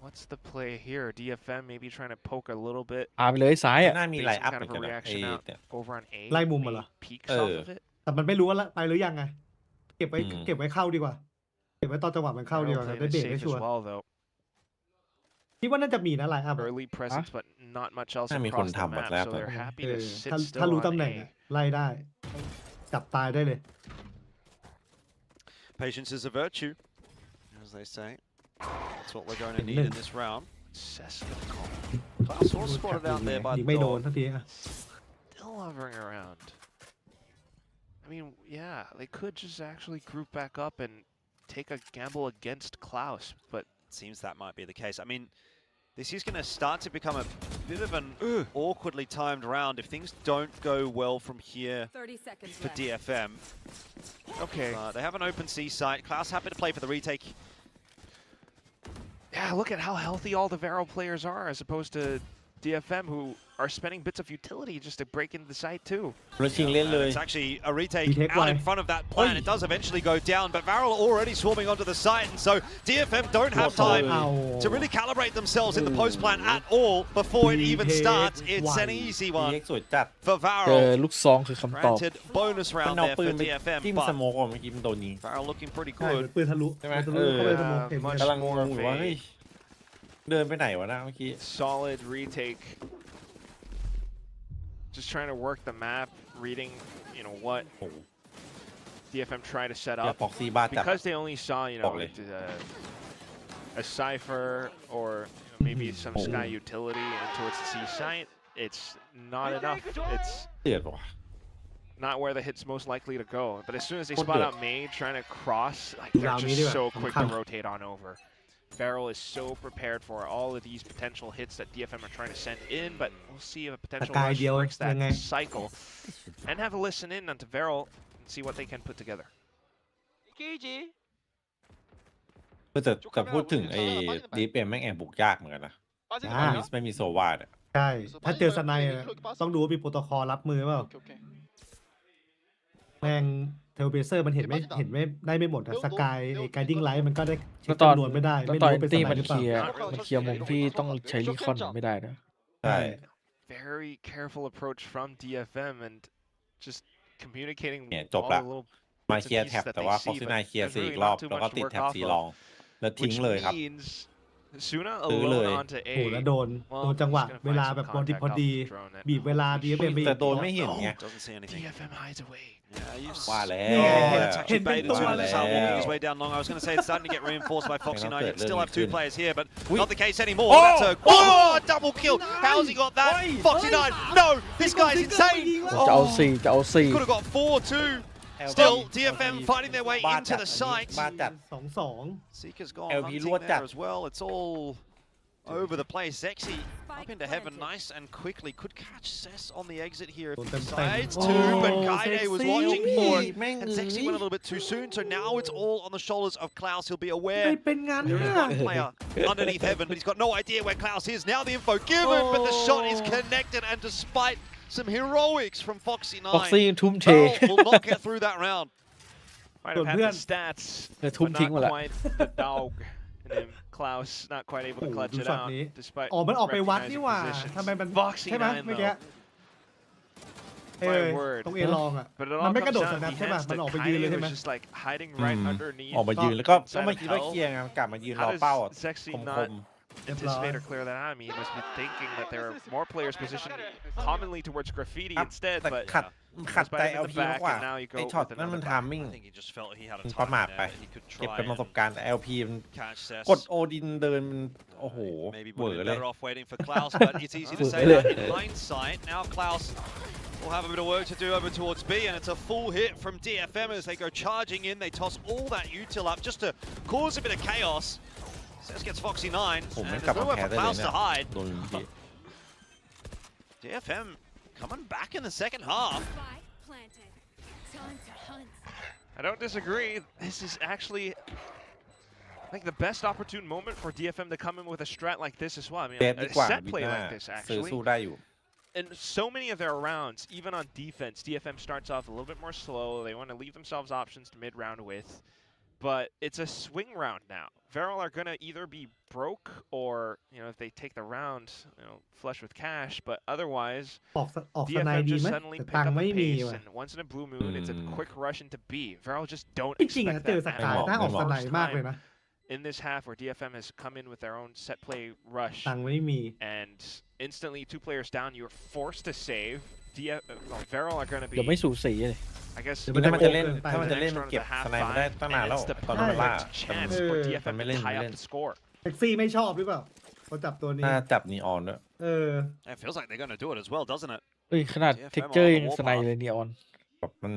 What's the play here? DFM maybe trying to poke a little bit. พาไปเลยซ้ายอ่ะ น่ามี Maybe ไล some น์อัพ kind เหมื of อน a กันนะไอ้ reaction out เนี่ย over on A. ไล่มุมมาเหรอ Maybe peeks off of it. แต่มันไม่รู้ว่าละไปหรือยังไง เก็บไว้เข้าดีกว่า เก็บไว้ตอนจังหวะมันเข้าดีก Varel ว่า playing ได้ it เบรก safe ได้ as ชัวร์ well though. คิดว่าน่าจะมีนะไลน์อัพ Early presence, but not much else น่ามีคน across the ทำบัตร map, แล้ว so they're happy เอ to อ sit ถ้า still รู้ on ตำแหน่ง A. อะไล่ได้ จับตายได้เลย Patience is a virtue, as they say. That's what we're going to need in this round. Klaus was spotted out there by ยิ the งไม่โดน dog. ทันทีอะ Still hovering around. I mean, yeah, they could just actually group back up and take a gamble against Klaus, but Seems that might be the case. I mean, this is going to start to become a bit of an awkwardly timed round if things don't go well from here 30 seconds for left. DFM. okay. They have an open C site. Klaus happy to play for the retake. Yeah, look at how healthy all the Varel players are as opposed to DFM, who are spending bits of utility just to break into the site too. แล้วชิงเล่นเลย It's actually a retake Retake out in why? front of that plan. It does eventually go down, but Varel already swarming onto the site, and so DFM don't have time to really calibrate themselves in the post plan at all before it even Retake starts. It's an why? easy ดี one เอ็กซ์สวยจัด for เจอ Varel. ลูกซองคือคำตอบ Granted, bonus มัน round เอา there ปื for นไป DFM, จิ้มสโม but กเมื่อกี้มันโดนยิง Varel looking pretty ใช่ good. ปืนทะลุ ใช่ไหม ปืนทะลุเข้าไปสมองเห็น much กำลังง more งอยู่ว่า of เฮ้ย a เดินไปไหนวะนะเมื่อกี้ solid retake. Just trying to work the map, reading, you know, what โอ้โห DFM tried to set เดี๋ยว up. ฟ็อกซี่บ้าจัด Because they only saw, you know, Probably. a cipher or maybe some Oh. sky utility and towards the C site, it's not enough. It's เดือดว่ะ not where the hit's most likely to go. But as soon as they What spot the- out Mage trying to cross, like Nah, they're me just neither. so quick to Come. rotate on over. Varel is so prepared for all of these potential hits that DFM are trying to send in, but we'll see if a potential Sky rush deal, breaks thatยังไง cycle and have a listen in onto Varel and see what they can put together. KG. แต่พูดถึงไอ้ดีเอ็มแม่งแอบบุกยากเหมือนกันนะ 빠지는 거 อ่า 아니야? ไม่มีโซวาดอะ ใช่ ถ้าเจอสไนด์อะต้องดูว่ามีโปรโตคอลรับมือเปล่า 오케이 오케이. แม่งเทลเบเซอร์มันเห็นไม่ได้ไม่หมดอะสกายไอ้ไกดิ้งไลท์มันก็ได้เช็ แล้ คว ตอน จำนวนไม่ได้ แล้ว ไม่ ตอน รู้ว่าเป็นส ตี้ ไน มัน ด์หรือเป เค ล่า ลียร์มุมที่ต้องใช้รีคอนไม่ได้นะ ใช่ Very careful approach from DFM and just communicating เนี่ยจบ all ละ the little มา bits เคลียร์ and แท็บ pieces that แต่ they ว่า see, ฟ็อกซี่ but นายเคลียร์ there's ซี really อีกรอบ not too แล้วก็ much ติด to work แท็บ off ซี of, ลอง แล้วทิ้ง which เลยครับ means Suna ซื้อเลย alone onto โอ้โห A. แล้วโดน Well, โดนจังหวะ he's gonna เวลา find แบบ some พอดี contact พอดี off the drone. บีบเวลา DFM ไปอี แต่ ก โดนไม่เห็นไง Doesn't see anything. DFM hides away. Yeah, you've ว่าแล้ Yeah, ว it's actually Hit baited the to wall. start walking his Wow. way down long. I was going to say it's starting to get reinforced by Foxy Hang on, Knight. You can let still me have two finish. players here, but Wait. not the case anymore. Oh! That's a double kill. How's he got that? Oi! Foxy Knight, no, this guy's insane. จะเอาสี่จะเอาสี่ Could have got 4-2. Still, DFM fighting their way into the site. บ้าจัด 2-2 Seeker's gone LP hunting รวดจัด there as well. It's all over the place. Zexy Up into heaven, nice and quickly. Could catch Cess on the exit here if he Tem-tem. decides to, Oh, but Gaide was Zexy. watching for it. Man, And Zexy went a little bit too soon, so now it's all on the shoulders of Klaus. He'll be ไม่ aware เป็นงั้น there is น่ะ one player underneath heaven, but he's got no idea where Klaus is. Now the info given, but the shot is connected, and despite some heroics from Foxy ฟ็อก 9, ซี่ทุ่มเท Farrell will not get through that round. Might have had the stats, They're butทุ่มทิ้งหมด not ละ quite the dog in him. Klaus not quite able to โอ้โห clutch ดู it ช็อต out นี้ despite อ๋อมันออกไปวัด recognizing นี่หว่า positions. ทำไมมัน Foxy ใช่ไหม 9 เมื่อกี้ though. เออ My word. ตรงเอลองอ่ะ But it มั all นไม่กระ comes โดด down ส to แนปใช่ป่ะ behest มัน that ออกไปยืนเลย Kaide ใช่ไหม was just like hiding right underneath. ออกมายืนแล้วก็ inside เมื่อ of กี้ว่า hell. เคลียร์ไงกลับมายืนรอ How เป้า does Zexy คม not anticipate or clear that out? I mean, he must be thinking that there are more players positioned commonly towards graffiti ๆ instead, แต่ but ขัด goes by ใจ him in the LP มาก back, กว่า and now you ไอ้ go ช็อต with นั่นมัน another ทามมิ่ง I think he just felt he had a มัน time ประมาท there ไป that he could เก็บ try เป็นประสบ and การณ์แต่ LP มัน catch Cess. กดโอดินเดินมันโอ้โห Maybe เวอ would ร์ have เล been ย better off waiting for Klaus, but it's easy to say that in hindsight. Now Klaus will have a bit of work to do over towards B, and it's a full hit from DFM as they go charging in. They toss all that util up just to cause a bit of chaos. Cess gets Foxy 9, ผม and ไม่ there's กลับมา nowhere แพ้ for ได้เลย Klaus เนี่ to ย hide. โดนเมื่อกี้ DFM coming back in the second half. I don't disagree. This is actually, I think, the best opportune moment for DFM to come in with a strat like this as well. I mean, เดดดี a กว่า set บิด play หน้า like this ซื้อ actually. สู้ได้อยู่ In so many of their rounds, even on defense, DFM starts off a little bit more slow. They want to leave themselves options to mid-round with. But it's a swing round now. Veral are going to either be broke or, if they take the round, flush with cash. But otherwise, ออกสไน DFM ดี just ไหม suddenly แต่ pick ตัง up ค์ the ไม่มี pace. ว่ะ And once in a blue moon, it's a quick rush into B. Veral just don't จริงๆ expect อะเจอ that ส to กาย happen. น่าออกสไน First มากเลย time นะ in this half where DFM has come in with their own set play rush. ตังค์ไม่มี And instantly 2 players down, you're forced to save. Veral are going to เดี๋ยว be, ไม่สูสีเลย I guess, เดี๋ยว ถ้ามันจะเล่น เกินไป ถ้ามันจะเล่น next มัน round เก็บ is a half สไนมาได้ five, ตั้งนาน and แล้ว it's the ตอนนั้นมันล่า perfect แต่มัน chance for เออ DFM ไม่ to เล่น tie ไม่ up เล่น the score. แท็กซี่ไม่ชอบหรือเปล่าเขาจับตัวนี้ น่าจับนีออนด้วย เออ It feels like they're going to do it as well, doesn't it? เอ้ยขนาด DFM เท็กเจอร์ on the ยังสไน warpath เลยนีออน แบบมัน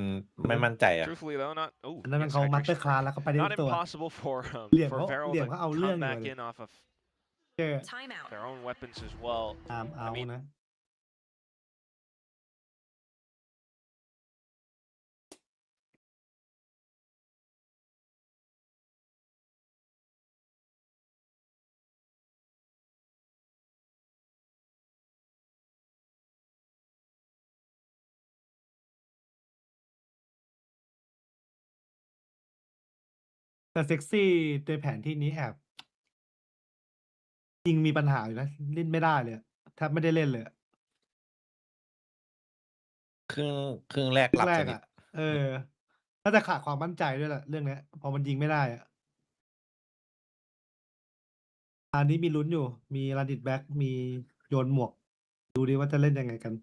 ไม่มั่นใจอ่ะ Truthfully though, not. Oh, อันนั้นมัน yes, เขามาส hydration. เตอร์คลาสแล้วเขาไปได้ Not ตัว impossible for เหลี่ยม for เขา Veral เหลี่ยม to เขาเอาเรื่อง come อยู่ back เลย in off of เจอ Timeout. their own weapons as well. ตามเอา I mean, นะ แต่เซ็กซี่ในแผนที่นี้แอบยิงมีปัญหาอยู่นะเล่นไม่ได้เลยอะแทบไม่ได้เล่นเลยอะ ครึ่งแรกหลับ แร ส ก นิท อ่ะ เออน่าจะขาดความมั่นใจด้วยแหละเรื่องเนี้ย พอมันยิงไม่ได้อ่ะอันนี้มีลุ้นอยู่ มีรันดิตแบ็กมีโยนหมวก ดูดิว่าจะเล่นยังไงกัน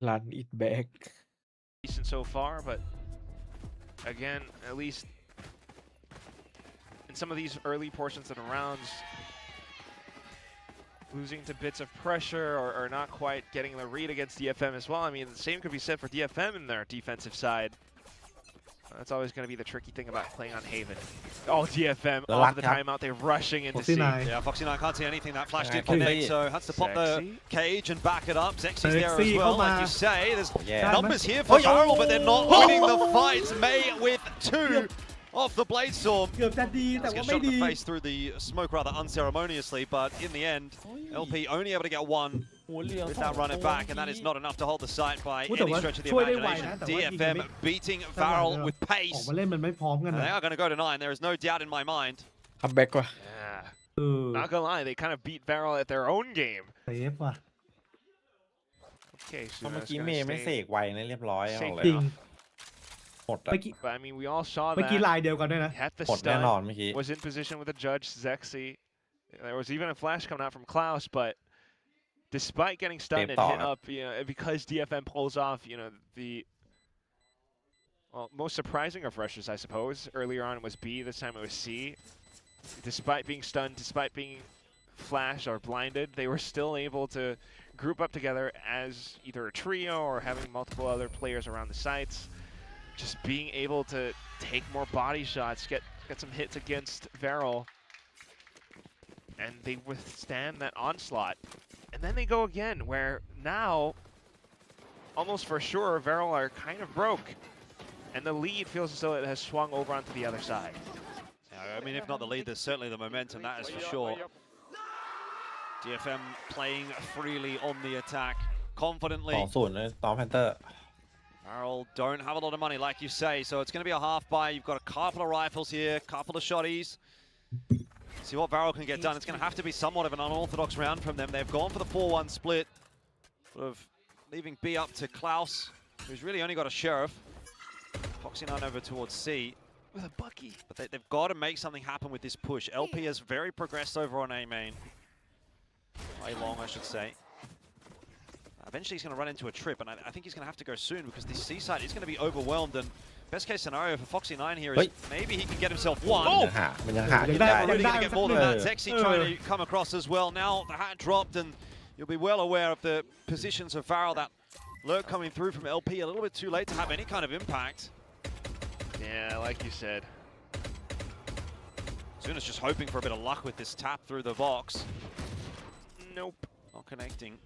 รันอิดแบ็ก decent so far, but again, at least in some of these early portions of the rounds, losing to bits of pressure or not quite getting the read against DFM as well. I mean, the same could be said for DFM in their defensive side. That's always going to be the tricky thing about playing on Haven. Oh, DFM off the timeout, they're rushing into C. Yeah, Foxy 9 can't see anything. That flash did connect, so has to pop the cage and back it up. Zexy's there as well, like you say. There's numbers here for Farrell, but they're not winning the fights. May with 2 off the Blade Storm. เกือบจะดีแต่ Let's ว่า get ไม่ shot in ดี the face through the smoke rather unceremoniously, but in the end, LP only able to get 1 with that run it back, and that is not enough to hold the site by พูดแต่ any ว่า stretch of the ช่วยได้ไว imagination. นะแต่ว่ายิงกัน DFM ไม่ beating จังหวะ Farrell เดียว with ออก pace. มาเล่นมันไม่พร้อมกัน And นะ they are going to go to 9. There is no doubt in my mind. คัมแบ็กว่ะ Yeah. เออ Not gonna lie, they kind of beat Veral at their own game. เซฟว่ะ Okay, เพราะ so เมื่อ that's กี้ gonna เมย์ไม่ stay เสกไวนะเรียบร้อยเอาเลย จริง หมดอะ เมื่อกี้ But I mean, we all saw เมื่อกี้ that. ลายเดียวกันด้วยนะ Had the หมดแน่นอน stun, เมื่อกี้ was in position with the judge, Zexy. There was even a flash coming out from Klaus, but despite getting stunned and hit up, because DFM pulls off, the most surprising of rushes, I suppose. Earlier on it was B, this time it was C. Despite being stunned, despite being flashed or blinded, they were still able to group up together as either a trio or having multiple other players around the sites. just being able to take more body shots, get some hits against Varel, and they withstand that onslaught. And then they go again, where now, almost for sure, Varel are kind of broke, and the lead feels as though it has swung over onto the other side. I mean, if not the lead, there's certainly the momentum, that is for sure. DFM playing freely on the attack, confidently. 2-0 เลยตอมแพนเตอร์ Varel don't have a lot of money, like you say, so it's going to be a half buy. You've got a couple of rifles here, couple of shotties. See what Varel can get done. It's going to have to be somewhat of an unorthodox round from them. They've gone for the 4-1 split, sort of leaving B up to Klaus, who's really only got a sheriff. Foxy9 over towards C. With a Bucky. But they've got to make something happen with this push. LP has very progressed over on A main. A long, I should say. Eventually he's going to run into a trip, and I think he's going to have to go soon because this C side is going to be overwhelmed. And best case scenario for Foxy9 here is maybe he can get himself one. Oh! He's never really going to get more than that. Texi trying to come across as well. Now the hat dropped, and you'll be well aware of the positions of Varel. That lurk coming through from LP a little bit too late to have any kind of impact. Yeah, like you said. Zuna's just hoping for a bit of luck with this tap through the box. Nope. Not connecting.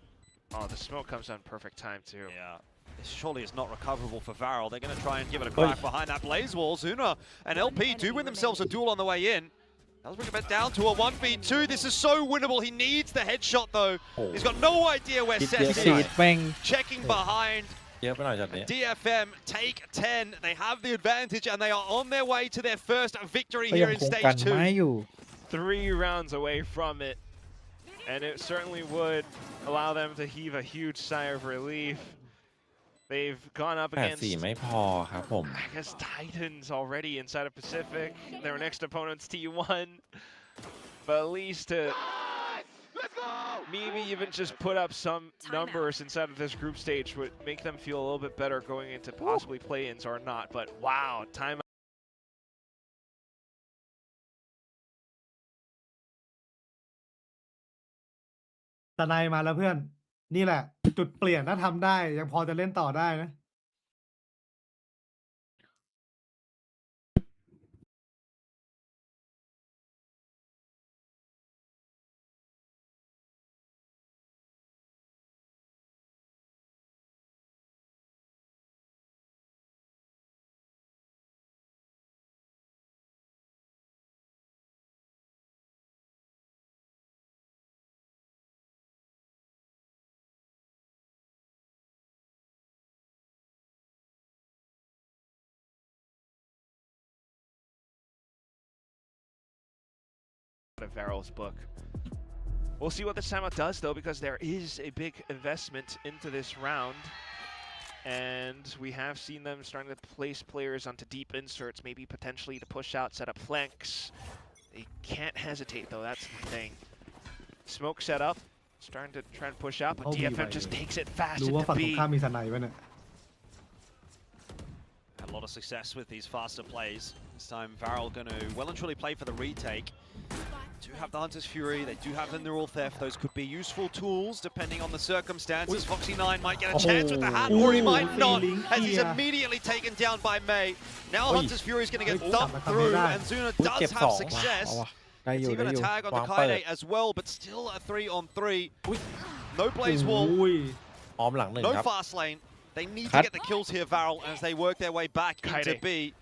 Oh, the smoke comes on perfect time too. Yeah. This surely is not recoverable for Varel. They're going to try and give it a crack behind that blaze wall. Zuna and LP do win themselves a duel on the way in. That'll bring it back down to a 1v2. This is so winnable. He needs the headshot though. He's got no idea where Seth is. Checking behind. DFM take 10. They have the advantage and they are on their way to their first victory here in stage 2. 3 rounds away from it. And it certainly would allow them to heave a huge sigh of relief. They've gone up against, 8-4 ไม่พอครับผม I guess, Titans already inside of Pacific. Their next opponent's T1. But at least to maybe even just put up some numbers inside of this group stage would make them feel a little bit better going into possibly play-ins or not. But wow, time. ตะไนมาแล้วเพื่อนนี่แหละจุดเปลี่ยนถ้าทำได้ยังพอจะเล่นต่อได้นะ Of Varel's book. We'll see what this timeout does though, because there is a big investment into this round, and we have seen them starting to place players onto deep inserts, maybe potentially to push out, set up flanks. They can't hesitate though, that's the thing. Smoke set up, starting to try and push out, but DFM just takes it fast into B. Had a lot of success with these faster plays. This time Varel going to well and truly play for the retake. Do have the Hunter's Fury, they do have the Neural Theft. Those could be useful tools depending on the circumstances. Foxy9 might get a chance with the hat, or he might not, as he's immediately taken down by May. Now Hunter's Fury is going to get dumped through, and Zuna does have success. It's even a tag on the Kaide as well, but still a 3-on-3. No blaze wall, no fast lane. They need to get the kills here, Varel, as they work their way back into B.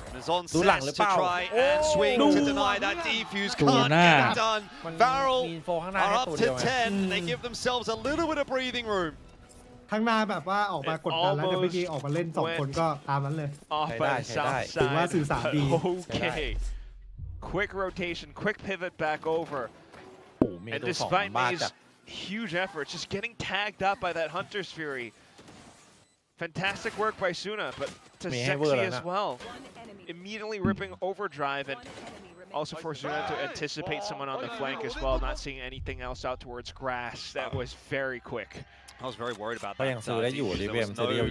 And is on set to try and swing to deny that defuse. Can't get it done. Varel are up to 10. They give themselves a little bit of breathing room. ข้างหน้าแบบว่าออกมากดดันแล้วแต่เมื่อกี้ออกมาเล่น2คนก็ตามนั้นเลย Off by the south ถือว่า side. สื่อสารดี Okay. Quick rotation, quick pivot back over. And despite May's huge efforts, just getting tagged up by that Hunter's Fury. Fantastic work by Suna, but to Sexy as well. Immediately ripping overdrive, and also for Suna to anticipate someone on the flank as well, not seeing anything else out towards grass. That was very quick. I was very worried about that. There was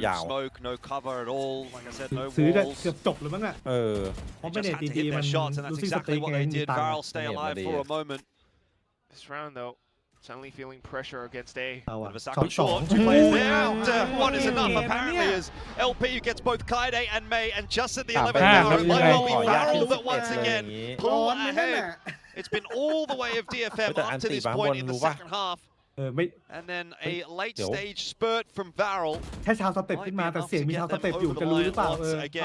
no smoke, no cover at all. Like I said, no ซื้อ walls. เกือบจบแล้วมั้งอ่ะ เพราะ They ไม่ just ได้ had to ดี hit ๆมั their น shots, and รู้ that's สึกสเต็ exactly ก what เอ they งมี did. ตัง Varel ค์ stay alive for a moment. This round though, Suddenly feeling pressure against A. เอาอะ Bit of a ช็อ sack ตสอง short, 2 players there, and one is enough apparently as LP gets both Kaide and May, and just at the 11th hour it might well be Varel that once again pull ahead. It's been all the way of DFM up to this point in the second half, ไม่ and then a late stage spurt from Varel. แค่ชาวสเต็ปขึ้นมาแต่เสียงมีชาวสเต็ปอยู่จะรู้หรือเปล่าเอ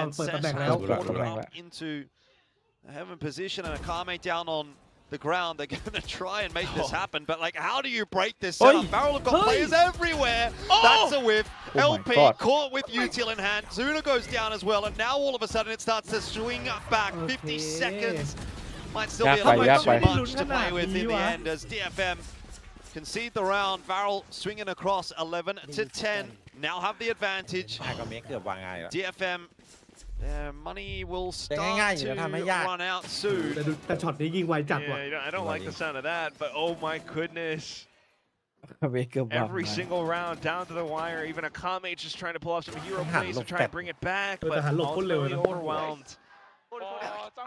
าเปิดตำแหน่งแล้ว Up into a heaven position and Akame down on the ground. They're going to try and make this happen, but like, how do you break this setup? Varel have got players everywhere. That's a whiff. LP caught with util in hand. Zuna goes down as well, and now all of a sudden it starts to swing back. 50 seconds might still be a little bit too much to play with in the end as DFM concede the round. Varel swinging across 11 to 10. Now have the advantage. DFM, their money will start to run out soon. แต่ช็อตนี้ยิงไวจัดว่ะ I don't like the sound of that, but oh my goodness. Every single round down to the wire. Even Akame just trying to pull off some hero plays to try and bring it back, but ultimately overwhelmed.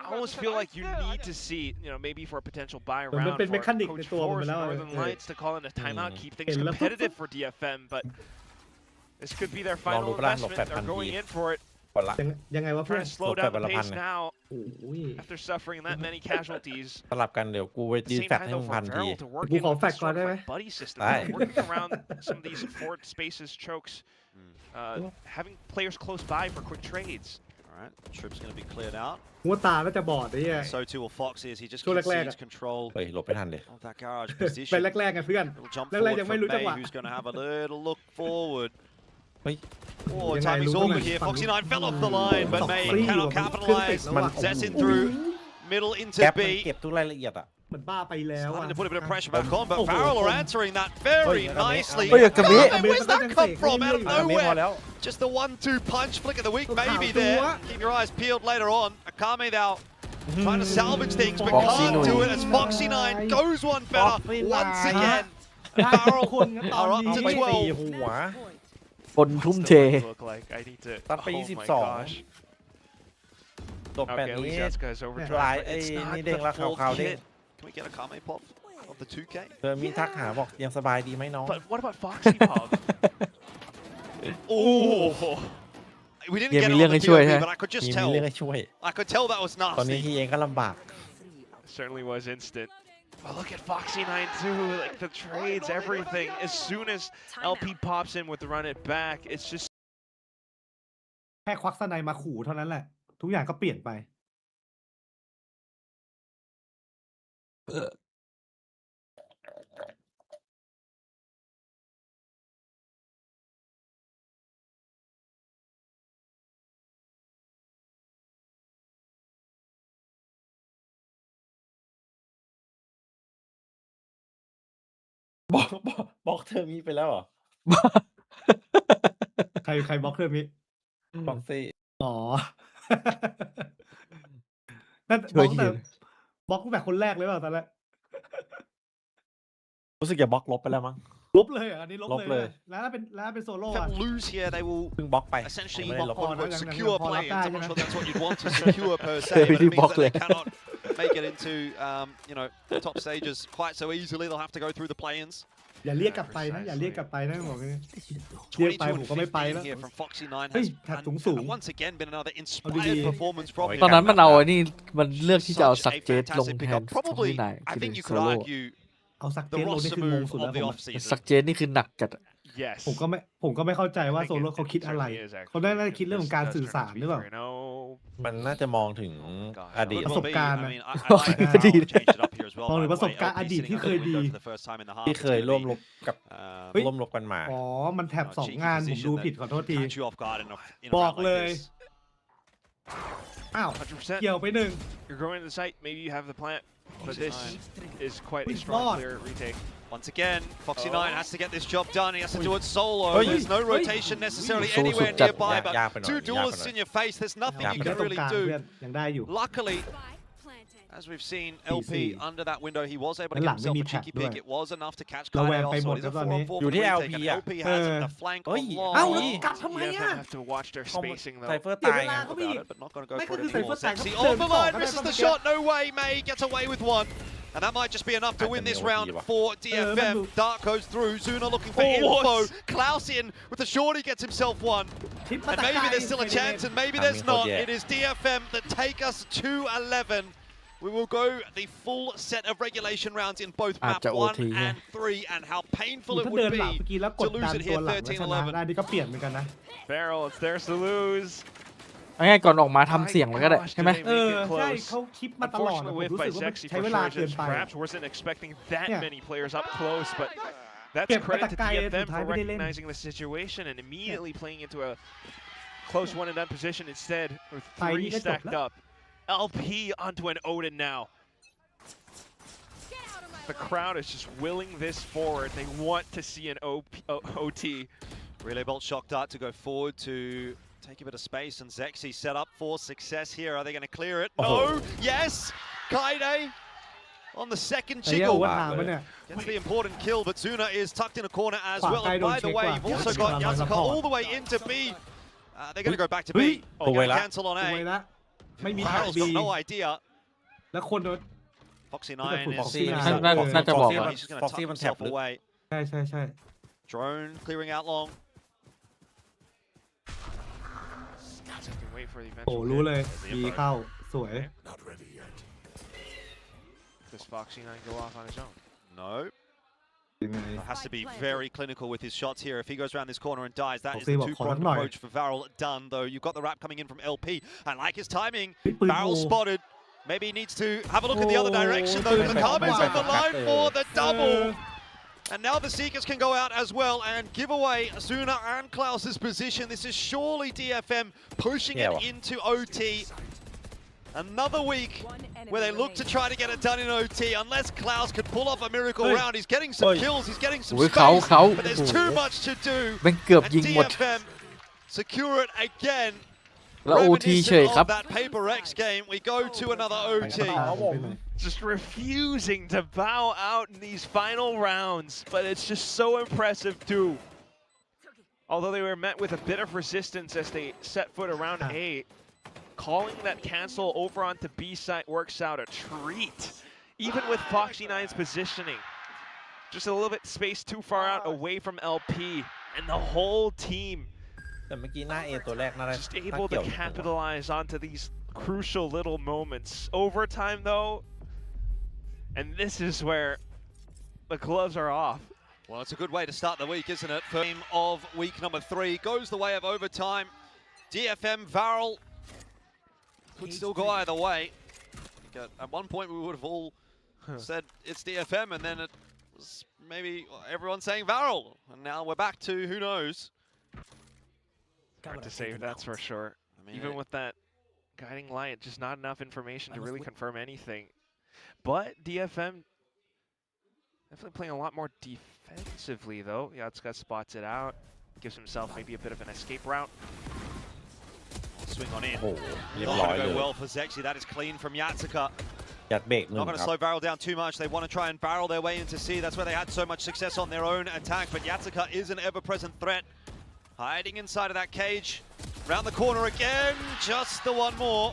I almost feel like you need to see, maybe for a potential buy round for Coach Forrest Northern Lights to call in a timeout, keep things competitive for DFM, but this could be their final investment. They're going in for it. ยังไงวะเพื่อน Trying to slow down the pace now after suffering that many casualties. สลับกันเดี๋ยวกูไปดีแฟกให้มึงพันที กูขอแฟกก่อนได้ไหม buddy system, working around some of these forward spaces, chokes, having players close by for quick trades. Alright, Trip's going to be cleared out. หัวตาแล้วจะบอดไอ้เหี้ย So too will Foxy as he just concedes control เฮ้ยหลบไม่ทันเลย of that garage เป็น position. แรกๆไงเพื่อน Little jump แรก forward ๆยังไม่รู้ from จังหวะ May, who's going to have a little look forward. เฮ้ย Oh, timing's awkward here. Foxy 9 fell off the line, but May cannot capitalize. Zets in through, middle into แก๊ปมัน B. เก็บทุกรายละเอียดอ่ะ มันบ้าไปแล้วอะ Starting to put a bit of pressure back on, but Varel are answering that very nicely. Akame. Where's that come from out of พอ nowhere? แล้ว Just the 1-2 punch, flick of the week maybe there. Keep your eyes peeled later on. Akame now trying to salvage things, but can't do it as Foxy 9 goes one better once again. Varel are up to 12. หัว คนทุ่มเท ตัดไป Oh 22 ตบแบบนี้ลายไอ้นี่เด้งแล้วขาวๆเด้ง Can we get a Kame pop of the 2K? มีทักหาบอกยังสบายดีไหมน้อง But what about Foxy Pop? Oh! We didn't ยัง get มี it เรื่อง on ให้ the ช่วย POV, ฮะ but I could just มี tell. เรื่องให้ช่วย I could tell that was ตอนนี้ nasty. ที่เองก็ลำบาก Certainly was instant. But look at Foxy 9 too, like the trades, everything. As soon as LP pops in with the run it back, it's just แค่ควักสไนมาขู่เท่านั้นแหละ ทุกอย่างก็เปลี่ยนไป บอกเธอมีไปแล้วเหรอ ใครบล็อกเรื่องนี้ บอกซี่ อ๋อ นั่นบล็อกแต่บล็อกตั้งแต่คนแรกเลยเปล่าตอนแรก รู้สึกจะบล็อกลบไปแล้วมั้ง ลบเลยอันนี้ลบเลย แล้วถ้าเป็นโซโล่ If อะ they lose here, they will เพิ่งบล็อกไป essentially ไม่ได้ลบ secure Pop play. on, I'm not yeah. sure that's what you'd want to secure per se, but it means that they cannot make it into the top stages quite so easily. They'll have to go through the play-ins. อย่าเรียกกลับไปนะ อย่าเรียกกลับไปนะบอกเลยเรียกไปผมก็ไม่ไปแล้ว 22 and 15 here from Foxy 9 เฮ้ย has แถบสูง once again been another inspired performance from him. ตอนนั้นมันเอาไอ้นี่มันเลือกที่จะเอา Such สัก a เจตลง fantastic แทน pickup. Probably, ที่ไหน I ที่เป็ think น you โซ could โล่ argue เอาสักเจ the นลงนี่ roster คืองง move สุดแล้ of ว the ผม off-season. สักเจตนี่คือหนักจัด yes. ผมก็ไม่เข้าใจว่าโซโล่เขาคิดอะไร เขาได้คิดเรื่องของการสื่อสารหรือเปล่า มันน่าจะมองถึงอดีต ประสบการณ์นะ ม องถึงประสบการณ์อดีตที่เคยดี ที่เคยร่วมรบกับ เฮ้ย ร่วมรบกันมา อ๋อ มันแท็บสองงานผมดูผิดขอโทษที บอกเลย อ้าว 100%. เกี่ยวไปหนึ่ง You're going to the site, maybe you have the plant, but this is quite a He's strong not. clear retake. Once again, Foxy 9 has to get this job done. He has to do it solo. Oi. There's no Oi. rotation necessarily Oi. anywhere Oi. nearby, Yeah, but yeah, but two no, duelists yeah, in your face. There's nothing Yeah, you แค่ can ตรง really กลาง do. เพื่อนยังได้อยู่ Luckily, as we've seen LP under that window, he was able to get himself a cheeky pick. It was enough to catch ระแว Kaide งไปหม also. ด He's a แล้วตอนนี้ 4-on-4 อยู่ที่ retake, LP and อ่ะ LP has the flank เฮ้ย along. เอ้าแล้วกลับทำไม You อ่ะ have to watch their spacing ไซ though. เฟอร์ตายไง เขาไม่ About it, but not going to go Make for it it anymore. safe, Sexy safe, on the safe, line, safe, misses the safe. shot. No way, May gets away with one. And that might just be enough to win this round OT for DFM. Dark goes through. Zuna looking for info. Klaus in with the shorty gets himself one. ทิปมา And ตะไก maybe there's still a ไฟเด chance, น and maybe there's not. It is DFM that take us to 11. We will go the full set of regulation rounds in both map 1 and 3, and how painful it ถ้า would เดินหลัง be เมื่อกี้แล้วก to ดดั lose น it ตัว here หลังแล้วชนะ 13-11. ได้นี่ก็เปลี่ยนเหมือนกันนะ Barrel, it's theirs to lose. เอาง่ายก่อนออกมาทำเสียงมันก็ได้ Gosh, ใช่ไหม did they เอ make อ it ใช่ close. เขาคลิปมาตลอด Unfortunate ผม whiff รู้ by สึกว่ามัน Zexy ใช้ for เวลา sure. เกิน Just ไป perhaps wasn't expecting that Yeah. many players up close, but that's Yeah, credit to but that guy DFM is for the Thai recognizing the situation and immediately playing into a close one and done position instead with Thai 3 นี่ก็จบ stacked แล้ว up. LP onto an Odin now. The crowd is just willing this forward. They want to see an OT. Relay Bolt Shock Dart to go forward to take a bit of space, and Zexy set up for success here. Are they going to clear it? No! Yes! Kaide on the second แต่เหี้ย jiggle. ว่าทางมันเนี่ย Gets the important kill, but Zuna is tucked in a corner as Wow, well. And Kaido by the check way, wow. you've also Yatsuka got on Yatsuka support. all the way into B. They're going to go back to B. Hui. They're going to Hui. cancel on สวย A. ละไม่มีทาง Barrel's บี got no idea. แล้วคนโดน Foxy แต่ 9 ฝุ่น is ฟ็อกซี่ น่าจะบอก he's just going to tuck himself away. ใช่ใช่ใช่ Drone clearing out long. Just can wait for the โอ้ eventual รู้ hit เลย as the บี info. เข้าสวย Does Foxy 9 go off on his own? No. Has to be very clinical with his shots here. If he goes around this corner and dies, that is Foxy theบอกขอสัก two-pronged หน่อย approach for Varel done, though. You've got the wrap coming in from LP. I like his timing. เฮ้ยปืน Varel โผล่ spotted. Maybe he needs to have a look at the other Oh, direction, though.ปืน The Kami's on the line for the double. เออ And now the Seekers can go out as well and give away Zuna and Klaus's position. This is surely DFM pushing it into OT. Another week where they look to try to get it done in OT. Unless Klaus could pull off a miracle Hey. round. He's getting some Hey. kills. He's getting some โอ้ย space. เขา But there's too much to do. แม่งเกือบ And ยิงหมด DFM secure it again. แล้วโอทีเฉย Reminiscent ครับ of that Paper X game. We go to another OT. Just refusing to bow out in these final rounds, but it's just so impressive too. Although they were met with a bit of resistance as they set foot around A, calling that cancel over onto B site works out a treat. Even with Foxy 9's positioning. Just a little bit spaced too far out away from LP, and the whole team แต่เมื่อกี้หน้า A ตัวแรกน่าจะ just น่า able เกี่ to ยว capitalize onto these crucial little moments. Overtime though, and this is where the gloves are off. Well, it's a good way to start the week, isn't it? Game of week number 3 goes the way of overtime. DFM, Varel could still go either way. At one point, we would have all said it's DFM, and then it was maybe everyone saying Varel. And now we're back to who knows. Hard to say, that's for sure. I mean, Even with that guiding light, just not enough information to really confirm anything. But DFM definitely playing a lot more defensively, though. Yatsuka spots it out, gives himself maybe a bit of an escape route. Swing on in. โอ้โหเรียบ Not ร้อย going เล to ย go well for Zexy. That is clean from Yatsuka. ยัดเบรกหนึ่ Not ง going ค to รับ slow Varel down too much. They want to try and barrel their way into C. That's where they had so much success on their own attack. But Yatsuka is an ever-present threat. Hiding inside of that cage. Round the corner again. Just the one more.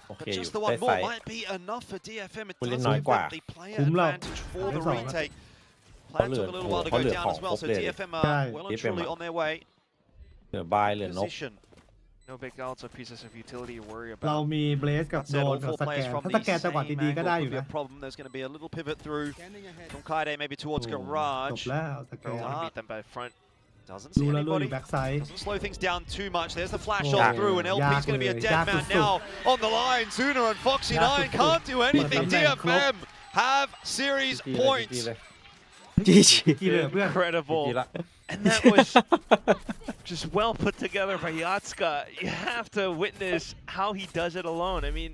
โอเค But อยู่ just the ได้ one ไฟ more might be enough for DFM. It ผู้เล่น does น้อย give กว่า them the player คุ้มแล้ว advantage for the ได้สองแล้ว retake. Plan took a little while to go down as well. So DFM are well and truly on their way. เหลือบายเหลือนก Position. No big ults or pieces of utility to worry เรา about. มีเบลสกับ That's โด it. น All กับ four สแก players น from ถ้า the สแกนจังหวะ same ดีๆก็ได้อ angle ยู่ could be นะ a problem. There's going to be a little pivot through from Kaide maybe towards จ Garage. บแล้วสแก Don't น want to beat them by front. Doesn't รู้ see แล้วรู้อ anybody. ยู่แบ็กไซด์ Doesn't slow things down too much. There's the flash Oh, shot through, and LP's Yak going to be a dead Yak man Yak now on the line. Zuna and Foxy Yak 9 can't do anything. Yak DFM have series จีเลย points. จีเลย จีจี ที่เหลือเพื่อน Incredible. จีละ And that was just well put together by Yatsuka. You have to witness how he does it alone. I mean,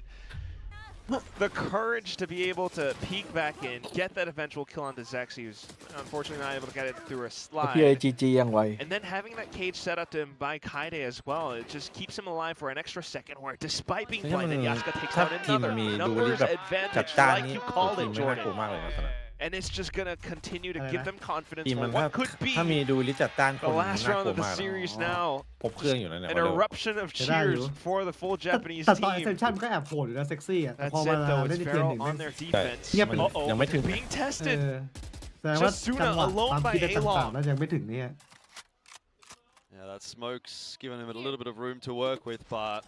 the courage to be able to peek back in, get that eventual kill onto Zexy, who's unfortunately not able to get it through a พี่ไอ slide. จีจียังไว And then having that cage set up to him by Kaide as well, it just keeps him alive for an extra second where despite being นี่มัน blinded, Yatsuka takes ถ้า out ทีม another มีดูนี่ numbers แบบจัด advantage จ้าน like นี่ you ตัว called ที it, มไม่น่ากลัว Jordan. มากเลยนะตอนนั้น and it's just gonna continue to give them confidence ทีม for มัน what could be ถ้ามีดูลิจัดจ้านค the น last น่า round กลัว of the มาก series now. ครบเครื่องอยู่นะเนี่ย An eruption of cheers for the full Japanese แต่ตอน team. เซนชั่นก็แอบโหดอยู่นะเซ็กซี่อ่ะแต่ That's พอมา it though. เล่ It's นในเกม Feral หนึ่ง on their defense. เงียบไป ยังไม่ถึง Being tested. แสดงว่า Just Suna จังหวะ alone ความ by คิดต่าง A-Long. ๆน่าจะยังไม่ถึงเนี่ย Yeah, that smoke's giving him a little bit of room to work with, but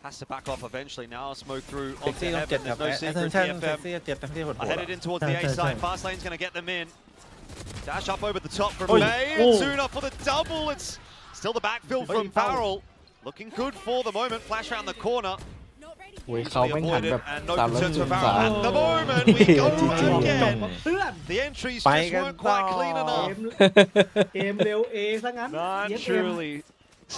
has to back off eventually. Now smoke through เซ็ก onto ซี่ต้อง heaven. เจ็ดครับ There's no แอสเซน secret ชั่นเซ็ก DFM ซี่เจ็ดทั้งที่โหด are headed in towards the A side. Fast lane's going to get them in. Dash up over the top from Oi. May. Oh. And Suna for the double. It's still the backfield from Oi, foul. Farrell. Looking good for the moment. Flash around the corner. โอ้ยเขาไม่หันแบบ And no 360 concerns อ for งศา Farrell. At the moment, we go GG. again. เพื่อน The entries ไป just กัน weren't ต่อ quite clean เก enough. มเกมเร็วเอซะงั้น Not DFM truly.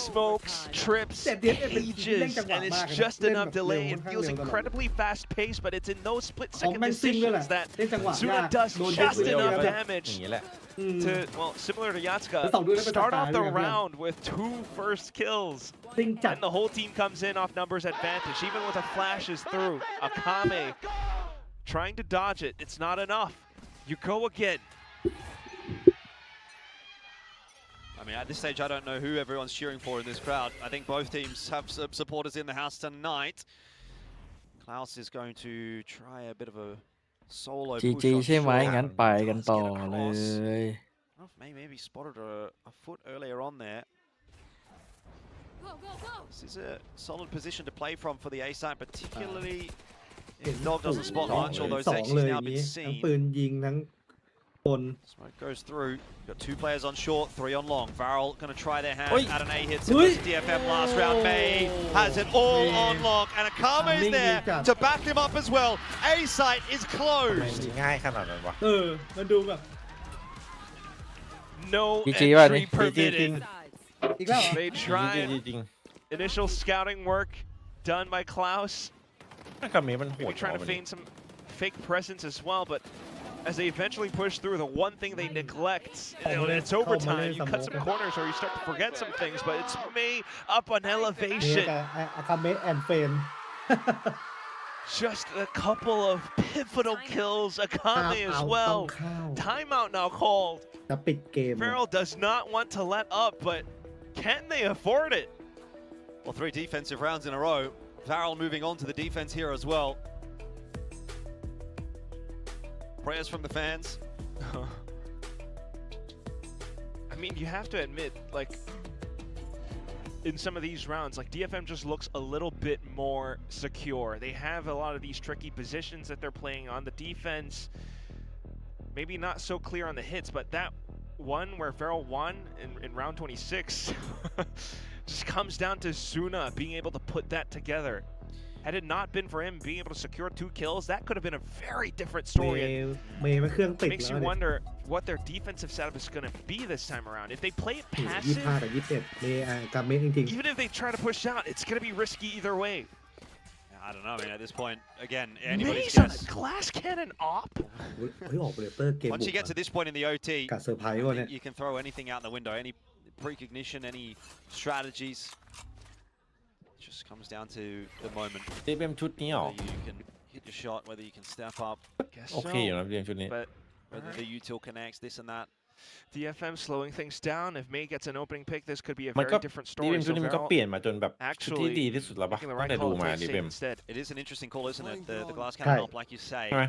Smokes, trips, That DFM เป็นทีมที่เล่น ages, จังหวะ and มาก it's เลยนะ just เล่น enough แบบเร็ว delay. ค่อน It ข้าง feels เร็วตลอด incredibly fast-paced, but it's in those ของ split-second แม่งซิ่งด้วยแหละ decisions that เล่นจังหวะ Suna ยาก does โดน just เยอะ enough ๆ damage อย่างนี้แหละ to, well, similar to Yatsuka, Let's all do it start off the yeah. round with 2 first kills. ซิ่งจัด And the whole team comes in off numbers advantage, even with a flash is through. Akame trying to dodge it. It's not enough. You go again. I mean, at this stage, I don't know who everyone's cheering for in this crowd. I think both teams have some supporters in the house tonight. Klaus is going to try a bit of a solo push GG on ใช่ไหม short. งั้นไปกันต่อ Let's get เล across. ย I don't know if May maybe spotted a foot earlier on there. This is a solid position to play from for the A side, particularly if Dog doesn't spot much, although สอง Zexy's เลยอ now ย่าง been นี้ทั้ง seen. ปืนยิงทั้งคน Smoke goes through. Got 2 players on short, 3 on long. Varel going to try their hand Oi. at an A hit. Oi. DFM last round. May has it all on long, and Akame's there to back him up as well. A site is ทำไม closed. มันง่ายขนาดนั้นวะ มันดูแบบ No GG entry ว่ะนี่ permitted. อีกแล้วเหรอ They จ tried ริง initial scouting work done by Klaus. ๆถ้าคำนี้มันโห Maybe ด trying to กว่า feign some fake presence as well, but as they eventually push through, the one thing they neglect, it's overtime. You cut some corners or you start to forget some things, but it's May up on นี่ elevation. กับอาคาเมะแอนเฟน Just a couple of pivotal kills. Akame as ต้อง well. เข้า Timeout now called. จะปิดเกม Farrell does not want to let up, but can they afford it? Well, 3 defensive rounds in a row. Varel moving on to the defense here as well. Prayers from the fans. I mean, you have to admit, like, in some of these rounds, like, DFM just looks a little bit more secure. They have a lot of these tricky positions that they're playing on the defense. Maybe not so clear on the hits, but that one where Farrell won in round 26 just comes down to Suna being able to put that together. Had it not been for him being able to secure 2 kills, that could have been a very different เม story. ย์มันเครื่อง It ติด makes แล้ you วเนี่ย wonder what their defensive setup is going to be this time around. If they play it 25 passive, กับ 21 เมย์อาคาเมะจริง even if they try to push out, it's going to be risky either way. I don't know. I mean, at this point, again, anybody's Maze on a guess. glass cannon op? ๆเฮ้ยออกเบรเตอร์เกม Once you get to this point in the OT, กับเซอร์ไพรส์วะเนี่ย you can throw anything out the window, any precognition, any strategies. It just comes down to the moment. เดฟเอ็มชุดนี้หรอ Whether you can hit your shot, whether you can step up, Guess โอเคอยู่นะเดฟเอ็มชุดนี้ But whether the util connects, this and that. DFM slowing things down. If May gets an opening pick, this could be a มันก็ very different เดฟ story. เอ็มชุ So ดนี้มันก็ Varel เปลี่ยนมาจนแบบชุดที่ actually ดีที่สุดแล้วปะ making the ตั้ง right แต่ดู call to มา play เดฟ safe เอ็ม instead. It is an interesting call, isn't it? The glass ใช่ cannon up, like you say. ใช่ไหม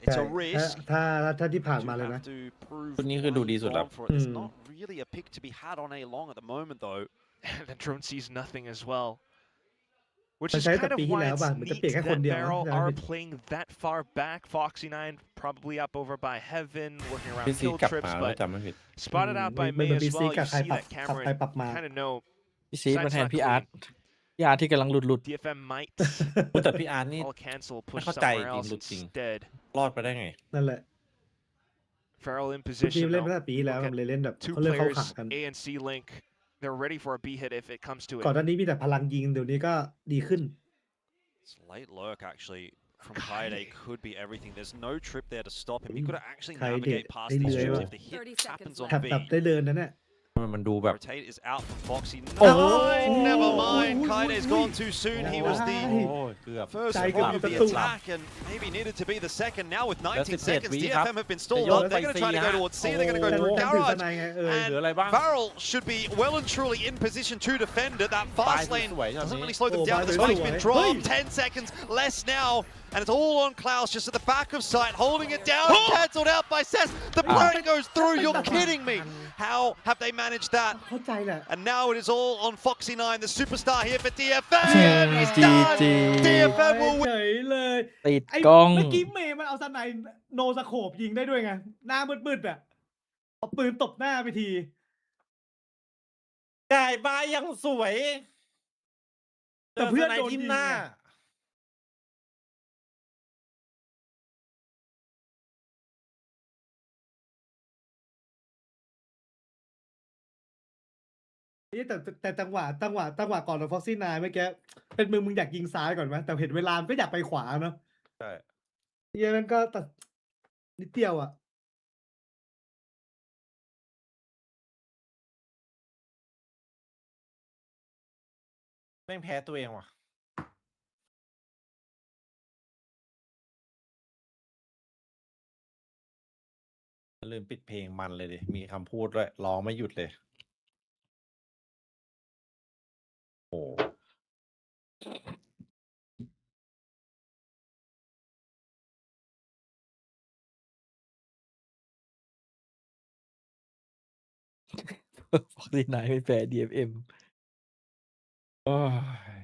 It's ใช่ a risk. ถ้าที่ผ่าน You มาเลยนะ have to prove ชุดนี้คือดูดีสุดแล้ว on for it. There's not really a pick to be had on A long at the moment, though. And the drone sees nothing as well. Which มัน is ใช้ kind แต่ of ปีที่ why แล้ว it's ป่ะเหมือนจะ neat เปลี่ยนแค่คน that เดียวนะ Varel ใช่ไหม are playing that far back. Foxy9 probably up over by Heaven, working พี around ซี kill กลับ trips, มาแล้ว but จำไม่ผิด spotted out by มัน May เป็น as บีซี well. กับ You ใคร see ปรับ that ปรับไป Cameron ปรับมา kind of know พี่ซีมาแทน Side's พี่ not อาร์ต clean. พี่อาร์ตที่กำลังหลุด DFM might แต่พี่อาร์ตนี่ all cancel, ไม่ push เข้าใจ somewhere จริง else หลุดจริง instead. รอดไปได้ไง นั่นแหละ Farrell in ทีม position เล่น though. มาตั้งแต่ปีที่แล้ว Look มัน at เลยเล่นแบบ two เขาเริ่มเข้าขา players, กัน A and C link. They're ready for a B hit if it comes to ก่อน it. หน้านี้มีแต่พลังยิงเดี๋ยวนี้ก็ดีขึ้น It's late lurk, actually, from Kaide could be everything. There's no trip there to stop him. He could actually Kaide navigate past these trips if the hit happens on แถบ B. แบบได้เดินนั่นแหละ มันดูแบบ Rotate is out from Foxy. Oh. No, never mind. Kaine's gone too soon. He was the โอ้ยเกือบ first Tiger point of the Beat. attack and maybe needed to be the second. Now with 19 That's it, seconds, we DFM have- have been stalled They up. don't They're going to like try to C, go towards C. They're going to go แต่ to มันกันถือส Garage. นายไง เหลืออะไรบ้าง Varel should be well and truly in position to defend it. That fast Bye, lane sweet, doesn't I really mean. slow them Oh, down. bye, The sweet. spike's been Hey. dropped. 10 seconds less now. And it's all on Klaus just at the back of sight, holding it down. Cancelled out by Sess. The burn goes through. You're kidding me. How have they managed that? เข้าใจแหละ And now it is all on Foxy 9, the superstar here for DFM. He's done. GG. DFM will เฉ win. ยเลย ติด ไอ้ กล้อง เมื่อกี้เมย์มันเอาสไนโนสโคปยิงได้ด้วยไง หน้ามืดๆอ่ะเอาปืนตบหน้าไปที จ่ายมายังสวย แต่เพื่อน จสไ โดนยิ ทิ่ม ง หน้า ไง นี่แต่จังหวะก่อนของฟ็อกซี่นายเมื่อกี้เป็นมึงอยากยิงซ้ายก่อนไหมแต่เห็นเวลามันก็อยากไปขวาเนาะ ใช่ เหี้ยมันก็ตัดนิดเดียวอ่ะ แม่งแพ้ตัวเองว่ะลืมปิดเพลงมันเลยดิ มีคำพูดด้วยร้องไม่หยุดเลย โอ้ ฟ็อกซี่ไนท์ไม่แพ้ DFM โอ้ย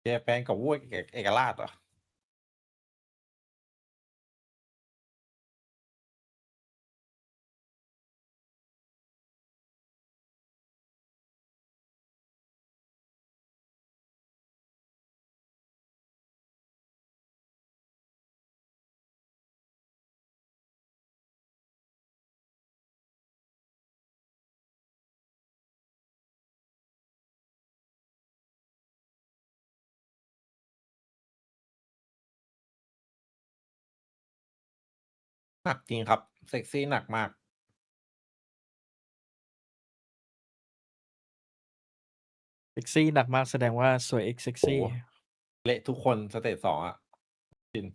เจแปนกับวุ้ยเอกราชเหรอ หนักจริงครับ เซ็กซี่หนักมาก เซ็กซี่หนักมากแสดงว่าสวยเอ็กเซ็กซี่ โอ้ เละทุกคนสเตจ2 อ่ะจริง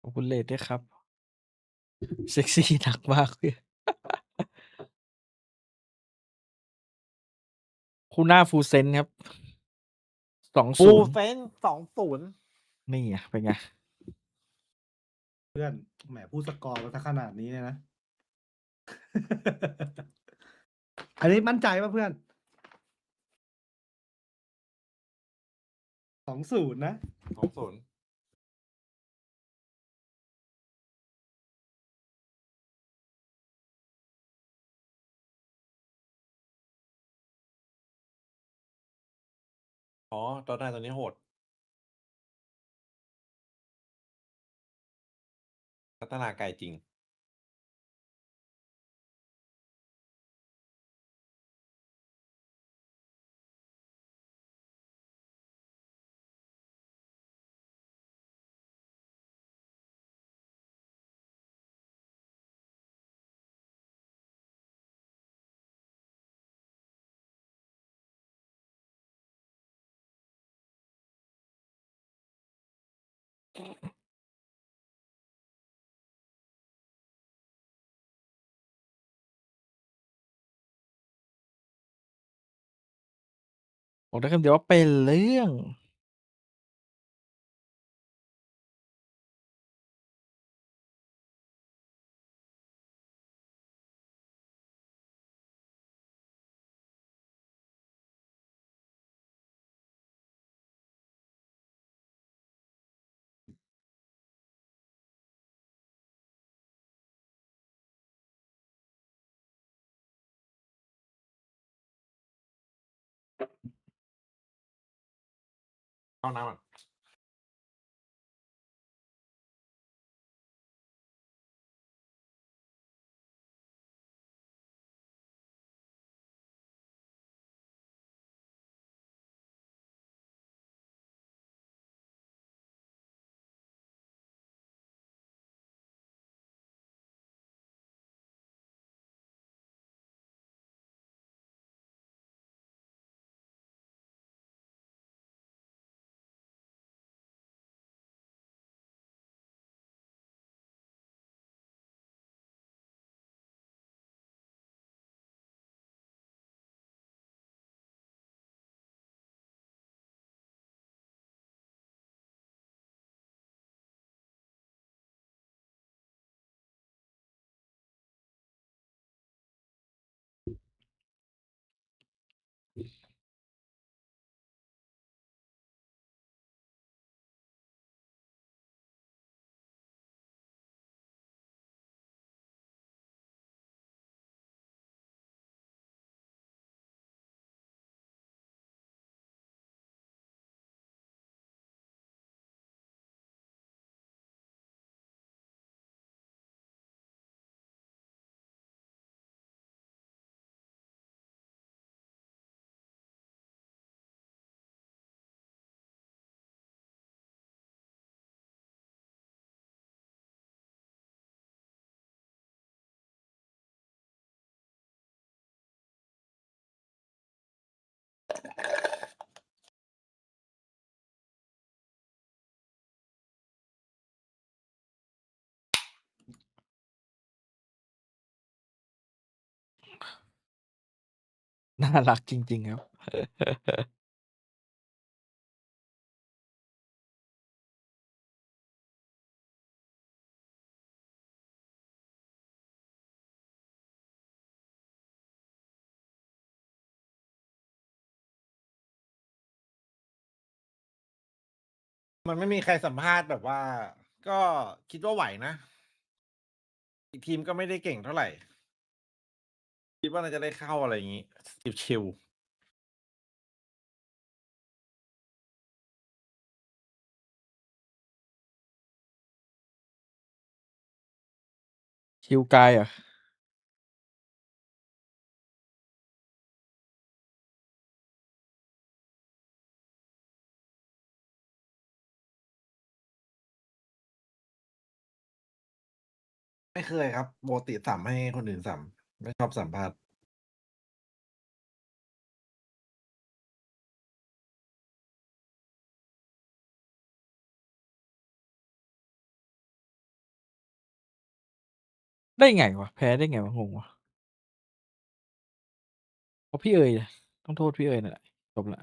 ขอบคุณเลดด้วยครับ เซ็กซี่หนักมากเลยคูน่าฟูเซนครับ ฟูล 2-0 เซน2-0 นี่ไงเป็นไง เพื่อนแหมพูดสกอร์มาซะขนาดนี้เนี่ยนะ อันนี้มั่นใจป่ะเพื่อน 2-0 นะ 2-0 อ๋อตอนหน้าตัวนี้โหด พัฒนาไกลจริง บอกได้คำเดียวว่าเป็นเรื่องเข้าน้ำอ่ะน่ารักจริง ๆ ครับ มันไม่มีใครสัมภาษณ์แบบว่า ก็คิดว่าไหวนะ อีกทีมก็ไม่ได้เก่งเท่าไหร่ คิดว่าน่าจะได้เข้าอะไรอย่างงี้ ชิว คิวกายเหรอ่ะ ๆไม่เคยครับปกติสัมให้คนอื่นสัมไม่ชอบสัมภาษณ์ ได้ไงวะ แพ้ได้ไงวะ งงวะเพราะพี่เอ๋ยต้องโทษพี่เอ๋ยนั่นแหละจบละ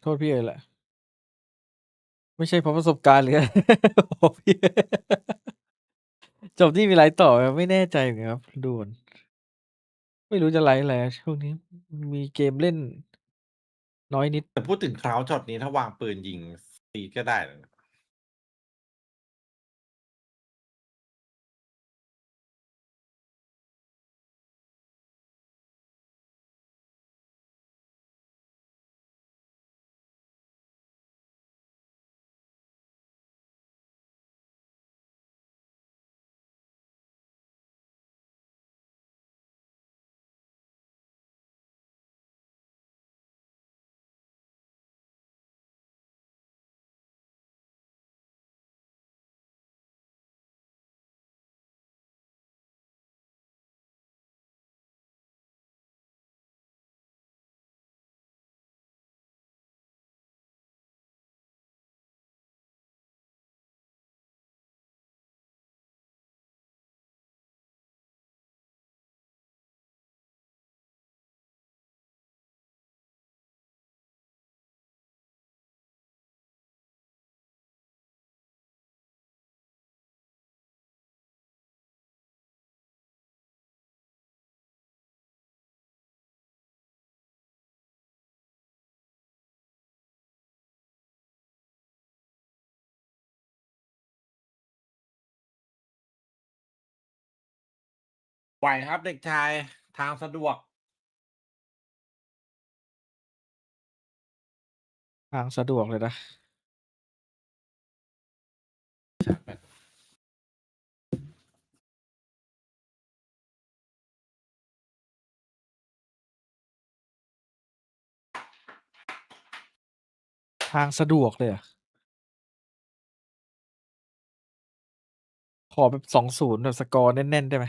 โทษพี่เอ๋ยแหละ ไม่ใช่เพราะประสบการณ์หรือ เพราะพี่ จบที่มีไลฟ์ต่อไหมไม่แน่ใจเหมือนกันครับดูก่อนไม่รู้จะไลฟ์อะไรช่วงนี้มีเกมเล่นน้อยนิด แต่พูดถึงคราวช็อตนี้ถ้าวางปืนยิงซีดก็ได้นะ ไหวครับเด็กชายทางสะดวก ทางสะดวกเลยนะทางสะดวกเลยอะขอแบบ2-0แบบสกอร์แน่นๆได้ไหม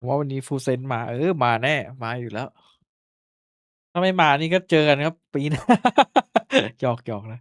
ผมว่าวันนี้ฟูลเซนมามาแน่มาอยู่แล้ว ถ้าไม่มานี่ก็เจอกันครับปีหน้า หยอกๆนะ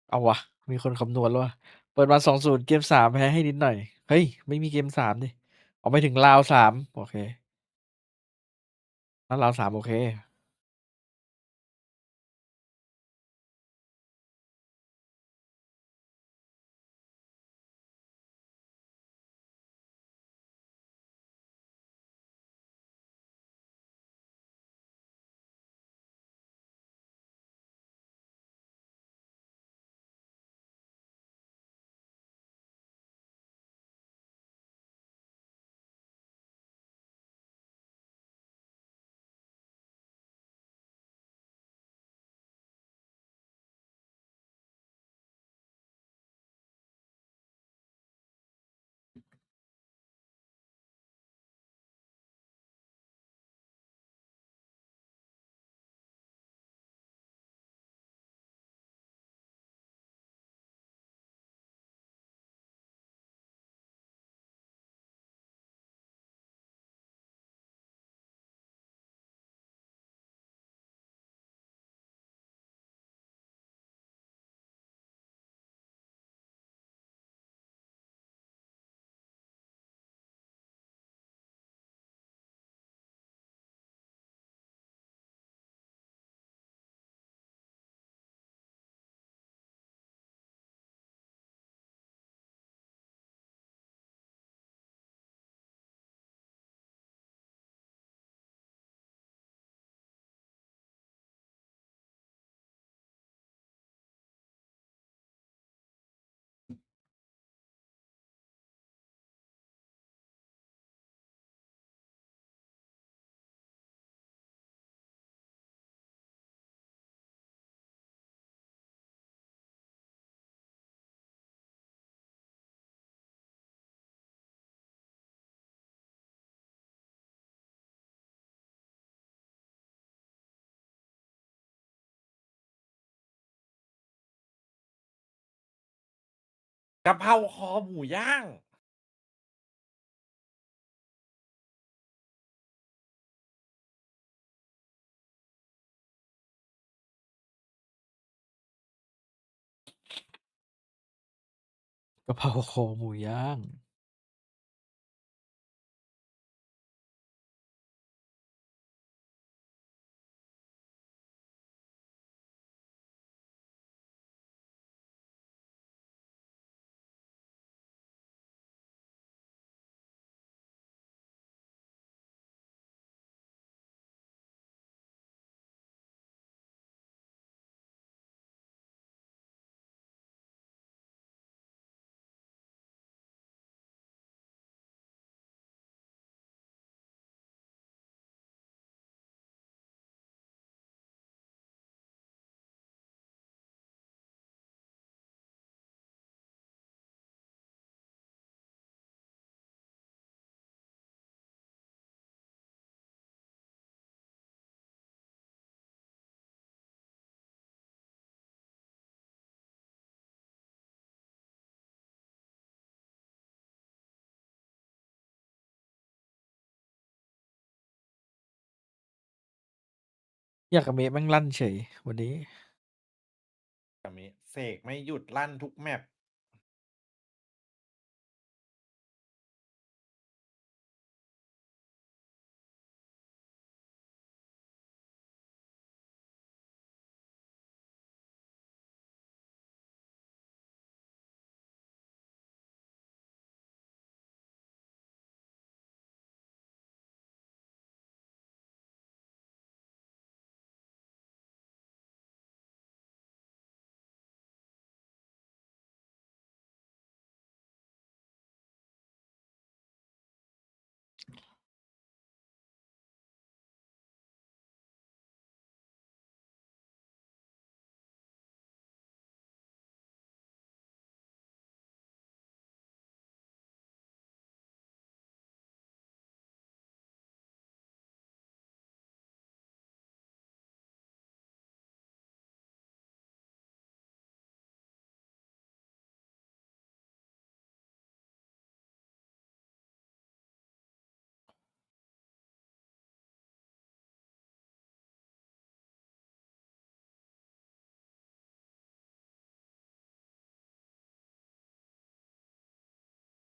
เอาวะมีคนคำนวณแล้ววะเปิดมา2-0เกม3แพ้ให้นิดหน่อยเฮ้ยไม่มีเกม3ดิเอาไปถึงราว3โอเคถ้าราว3โอเค กะเพราคอหมูย่าง กะเพราคอหมูย่างอยากกับเมะแม่งลั่นเฉยวันนี้ กะมิเสกไม่หยุดลั่นทุกแมป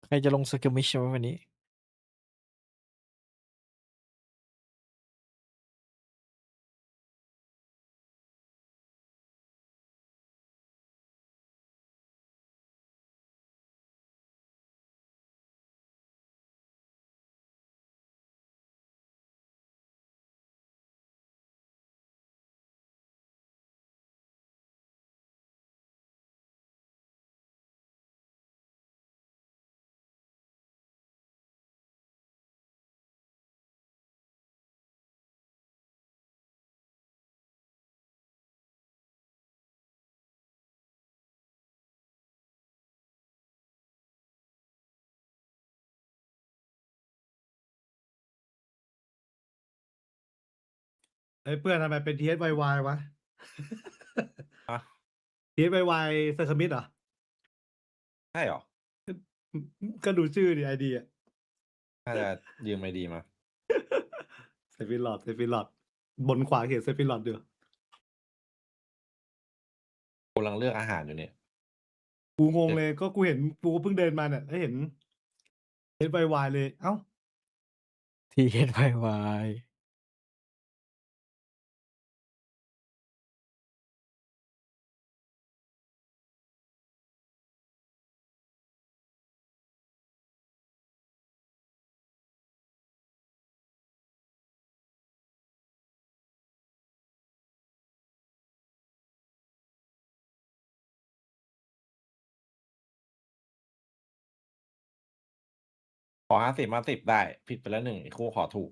ใครจะลงสกิมมิชไหมวันนี้ ไอ้เพื่อนทำไมเป็น TSYY วะ อะ TSYY เซอร์คมิดเหรอ ใช่เหรอ ก็ดูชื่อดิไอเดีย น่าจะยืมไอดีมา เซฟิลอดเซฟิลอดบนขวาเขียนเซฟิลอดอยู่ กำลังเลือกอาหารอยู่เนี่ย กูงงเลยก็กูเห็นกูเพิ่งเดินมาเนี่ยแล้วเห็น TSYY เลย เอ้า TSYYขอ50 มา10 ได้ ผิดไปแล้ว1อีกคู่ขอถูก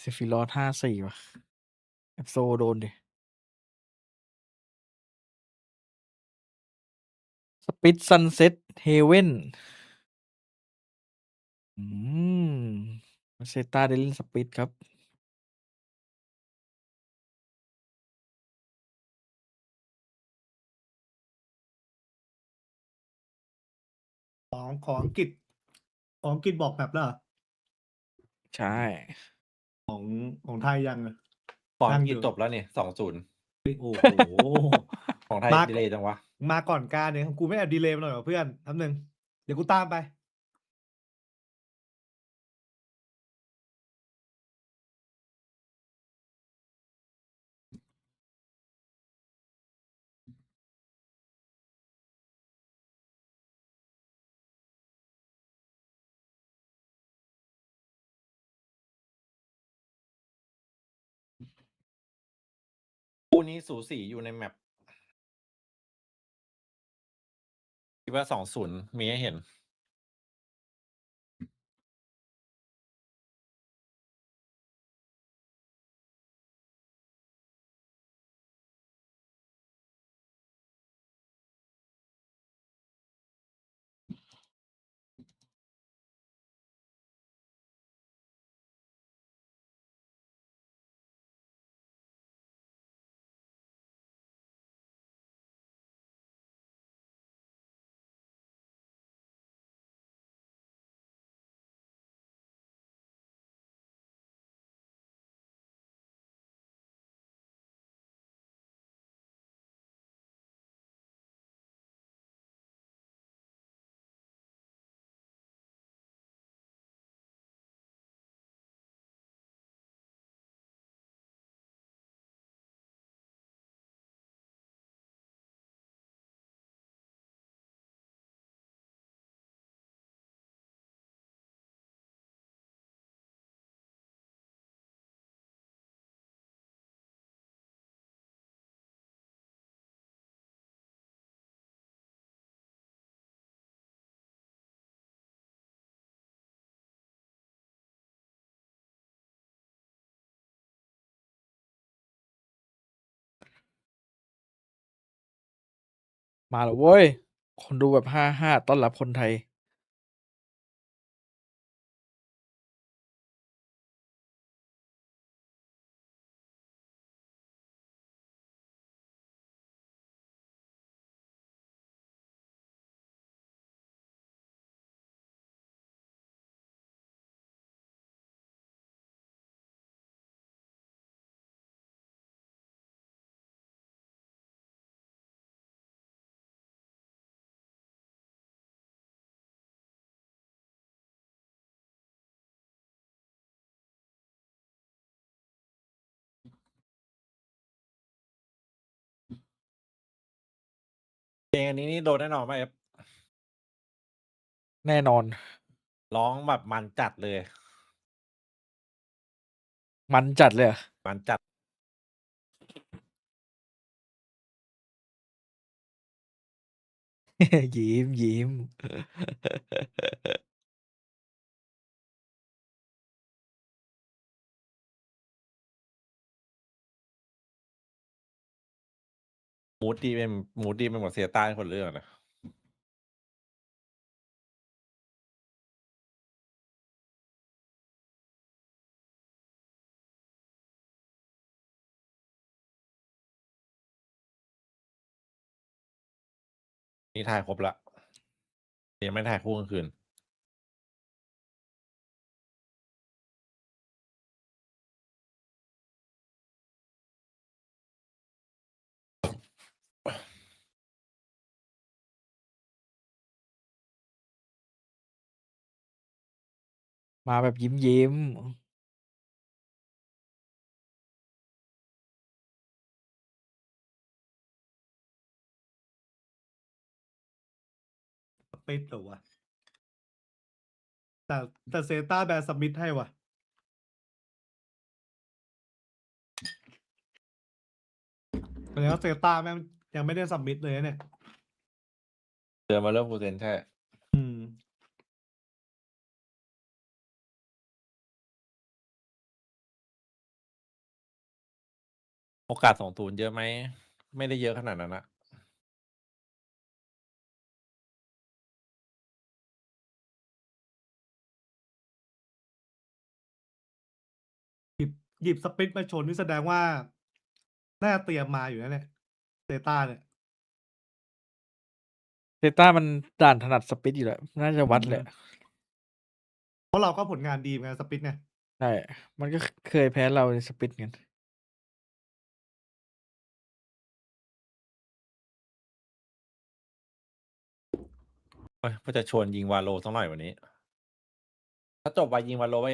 ซิฟิลอส5-4ว่ะแอบโซโดนดิสปิดซันเซ็ตเฮเว่นอืมเซตาได้เล่นสปิดครับ ของอังกฤษบอกแบบแล้วเหรอ ใช่ ของไทยยังอะ ก่อน นั่ง อัง อก ฤษ ยู่ จบแล้วนี่2-0 โอ้โห ของไทย มา ดีเลยจังวะ มาก่อนการเนี่ยกูไม่แอบดีเลย์มาหน่อยเหรอเพื่อนแป๊บนึงเดี๋ยวกูตามไป คู่นี้สูสีอยู่ในแมปคิดว่า2-0มีให้เห็นมาแล้วเว้ย คนดูแบบ5-5ต้อนรับคนไทย เพลงอันนี้นี่โดนแน่นอนป่ะเอฟ แน่นอน ร้องแบบมันจัดเลย มันจัดเลยเหรอ มันจัด ยิ้ม มูดดีเป็นหมดเสียใต้คนเรื่องนะนี่ถ่ายครบละยังไม่ถ่ายคู่กลางคืนมาแบบยิ้ม ปิดเหรอวะแต่เซต้าแบนสมิธให้ว่ะแสดงว่าเซต้าแม่งยังไม่ได้สมิธเลยนะเนี่ย เดินมาเริ่มฟูเซนใช่ โอกาส2-0เยอะไหมไม่ได้เยอะขนาดนั้นนะหยิบสปิตมาชนนี่แสดงว่าน่าเตรียมมาอยู่นะเนี่ยเซต้าเนี่ย เซต้ามันด่านถนัดสปิดอยู่แล้วน่าจะวัดแหละ เพราะเราก็ผลงานดีเหมือนกันสปิตเนี่ย ใช่มันก็เคยแพ้เราในสปิดกันก็จะชวนยิงวาโลสักหน่อยวันนี้ถ้าจบไปยิงวาโลไว้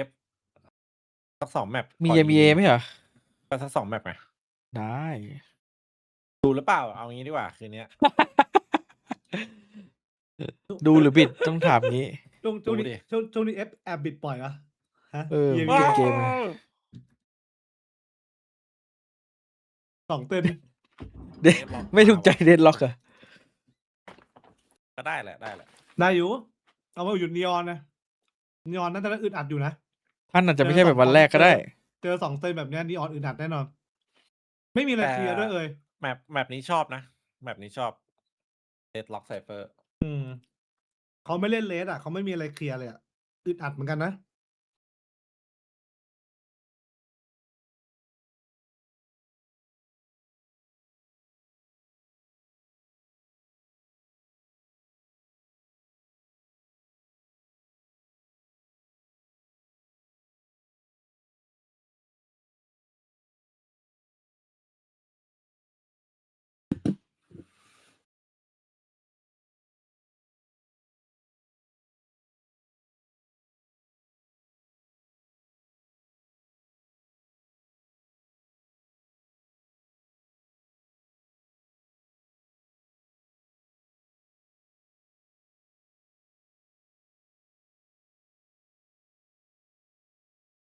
สัก2 แมป มี ขอ MBA ไหมเหรอ ก็สัก2 แมปไหม ได้ ดูหรือเปล่าเอางี้ดีกว่าคืนนี้ ดูหรือบิดต้องถามงี้ ช่วง ดู นี้ ดิ ช่วงนี้แอบบิดปล่อยเหรอฮะ เออ EMEA เป็นเกมเลย 2 เต็ม เดดไม่ถูกใจเดดล็อกอะ ก็ได้แหละได้แหละ ได้อยู่ เอามาอยู่นีออนนะนีออนน่าจะอึดอัดอยู่นะ ท่านอาจจะไม่ใช่แบบวันแรกก็ได้ เจอ2 เต็มแบบเนี้ยนีออนอึดอัดแน่นอน ไม่มีอะไรเคลียร์ด้วยแมปนี้ชอบนะแมปนี้ชอบเดดล็อกไซเฟอร์ เขาไม่เล่นเลสอ่ะเขาไม่มีอะไรเคลียร์เลยอ่ะอึดอัดเหมือนกันนะ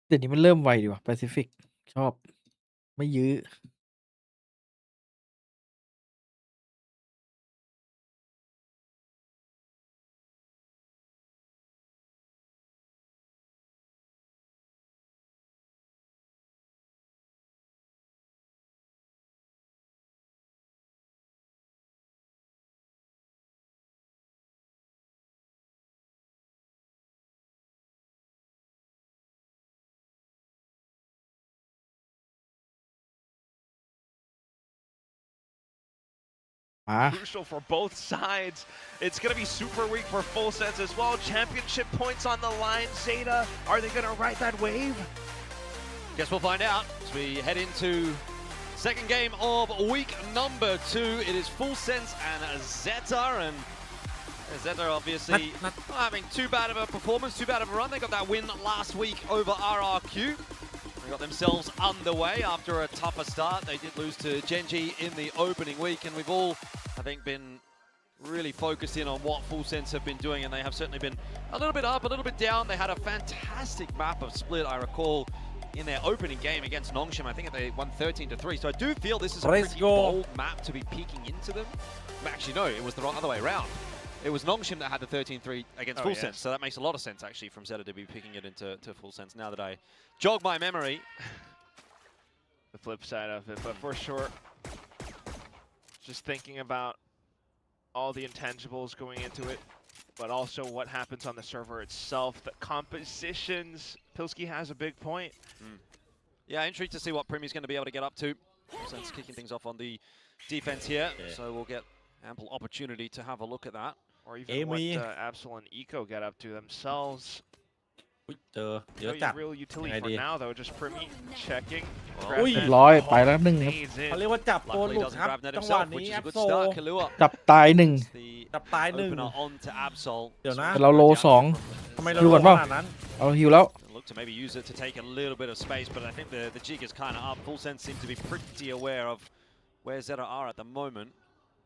เดี๋ยวนี้มันเริ่มไวดีว่ะแปซิฟิกชอบ ไม่ยื้อ Crucial for both sides. It's going to be super weak for full sets as well. Championship points on the line. ZETA, are they going to ride that wave? Guess we'll find out as we head into second game of week number 2. It is Full Sense and ZETA, and ZETA obviously not having too bad of a performance, too bad of a run. They got that win last week over RRQ. They got themselves underway after a tougher start. They did lose to Genji in the opening week, and we've all, I think, been really focused in on what Full Sense have been doing, and they have certainly been a little bit up, a little bit down. They had a fantastic map of Split, I recall, in their opening game against Nongshim. I think they won 13-3. So I do feel this is a pretty bold map to be peeking into them. Actually, no, it was the other way around. It was Nongshim that had the 13-3 against Full Sense, so that makes a lot of sense actually from ZETA to be picking it into Full Sense now that I jog my memory. The flip side of it, but for sure, just thinking about all the intangibles going into it, but also what happens on the server itself, the compositions. Pilsky has a big point. Yeah, intrigued to see what Premier's going to be able to get up to. Full Sense kicking things off on the defense here, so we'll get ample opportunity to have a look at that. Or even what Absol and Eco get up to themselves. No real utility for now though, just Primi checking. ร้อยไปแล้วหนึ่งครับ เขาเรียกว่าจับโปร Luckily หลุด doesn't ครับ grab net จังหวะ himself, นี้ which is แอ a ป good โซ start. Kahlua จับตายหนึ่ง the จับตายหนึ่ง opener on to Absol. เดี๋ยวนะ แต่เราโลสอง ทำไมเรา ดู ล ก่อง น ข เปล่า นาดนั้น เอาฮิวแล้ว Look to maybe use it to take a little bit of space, but I think the jig is kind of up. Full Sense seem to be pretty aware of where ZETA are at the moment.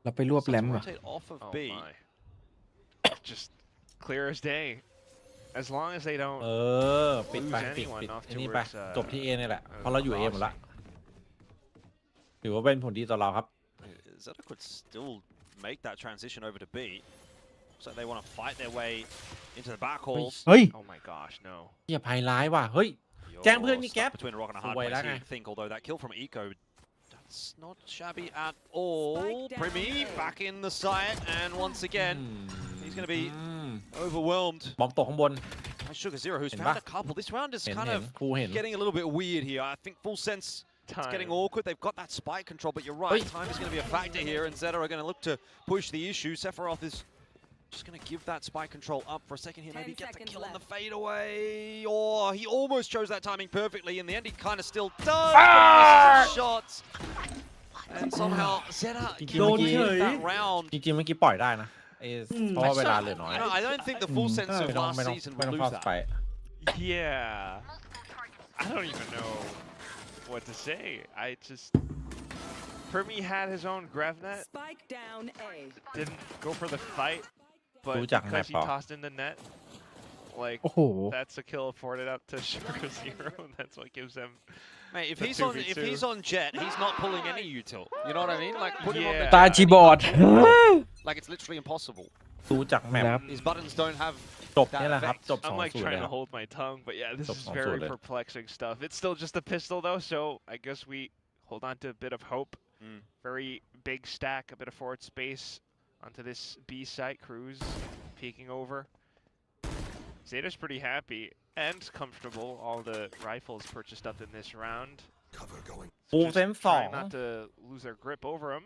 เราไปรวบแหลม Let's ว่ะ rotate off of Oh B. my. Just clear as day. As long as they don't ปิดไป lose ปิด anyone ปิด off อันนี้ไป towards จบที่ A นี่แหละเพราะเราอยู่ A หมดละถือว่าเป็นผลดีต่อเราครับ ZETA could still make that transition over to B. So they want to fight their way into the back halls. เฮ้ย Oh my gosh, no. เหี้ยภัยร้ายว่ะเฮ้ย แจ้งเพื่อนมีแก๊ป Between a rock and a hard Way place, lang you think, although that kill from Eco It's not shabby at all. Primi back in the site, and once again, he's going to be overwhelmed. บอมตกข้างบน By Sugar Zero, who's found a couple. This round is kind of getting a little bit weird here. I think Full Sense it's getting awkward. They've got that spike control, but you're right. Time is going to be a factor here, and ZETA are going to look to push the issue. Sephiroth is just going to give that spike control up for a second here. Maybe get the kill on the fadeaway. Or he almost chose that timing perfectly. In the end, he kind of still does. But misses his shots. And somehow ZETA can that round. จริงๆเมื่อกี้ปล่อยได้นะเพราะว่าเวลาเหลือน้อย You know, I don't think the full sense of last season ไม่ would ต้อง lose เข้าส that. ไป Yeah. I don't even know what to say. I just... Permi had his own GrevNet. Spike down A. Didn't go for the fight, but รู้จักแม because ป he เปล่า tossed in the net, like, โอ้โห that's a kill afforded up to Sugar Zero, and that's what gives them... Mate, if the he's on Jet, he's not pulling any util. You know what I mean? Like put him on the ตาจีบอด like it's literally impossible. รู้จักแมป His buttons don't have จบนี่แหละครับ จบ I'm like 2-0 trying แล้ to ว hold my tongue, but yeah, this Stop is song very sorted. perplexing stuff. It's still just a pistol though, so I guess we hold on to a bit of hope. Very big stack, a bit of forward space onto this B site. Cruz peeking over. ZETA's pretty happy and comfortable. All the rifles purchased up in this round. Full Just Sense trying 2 not to lose their grip over him.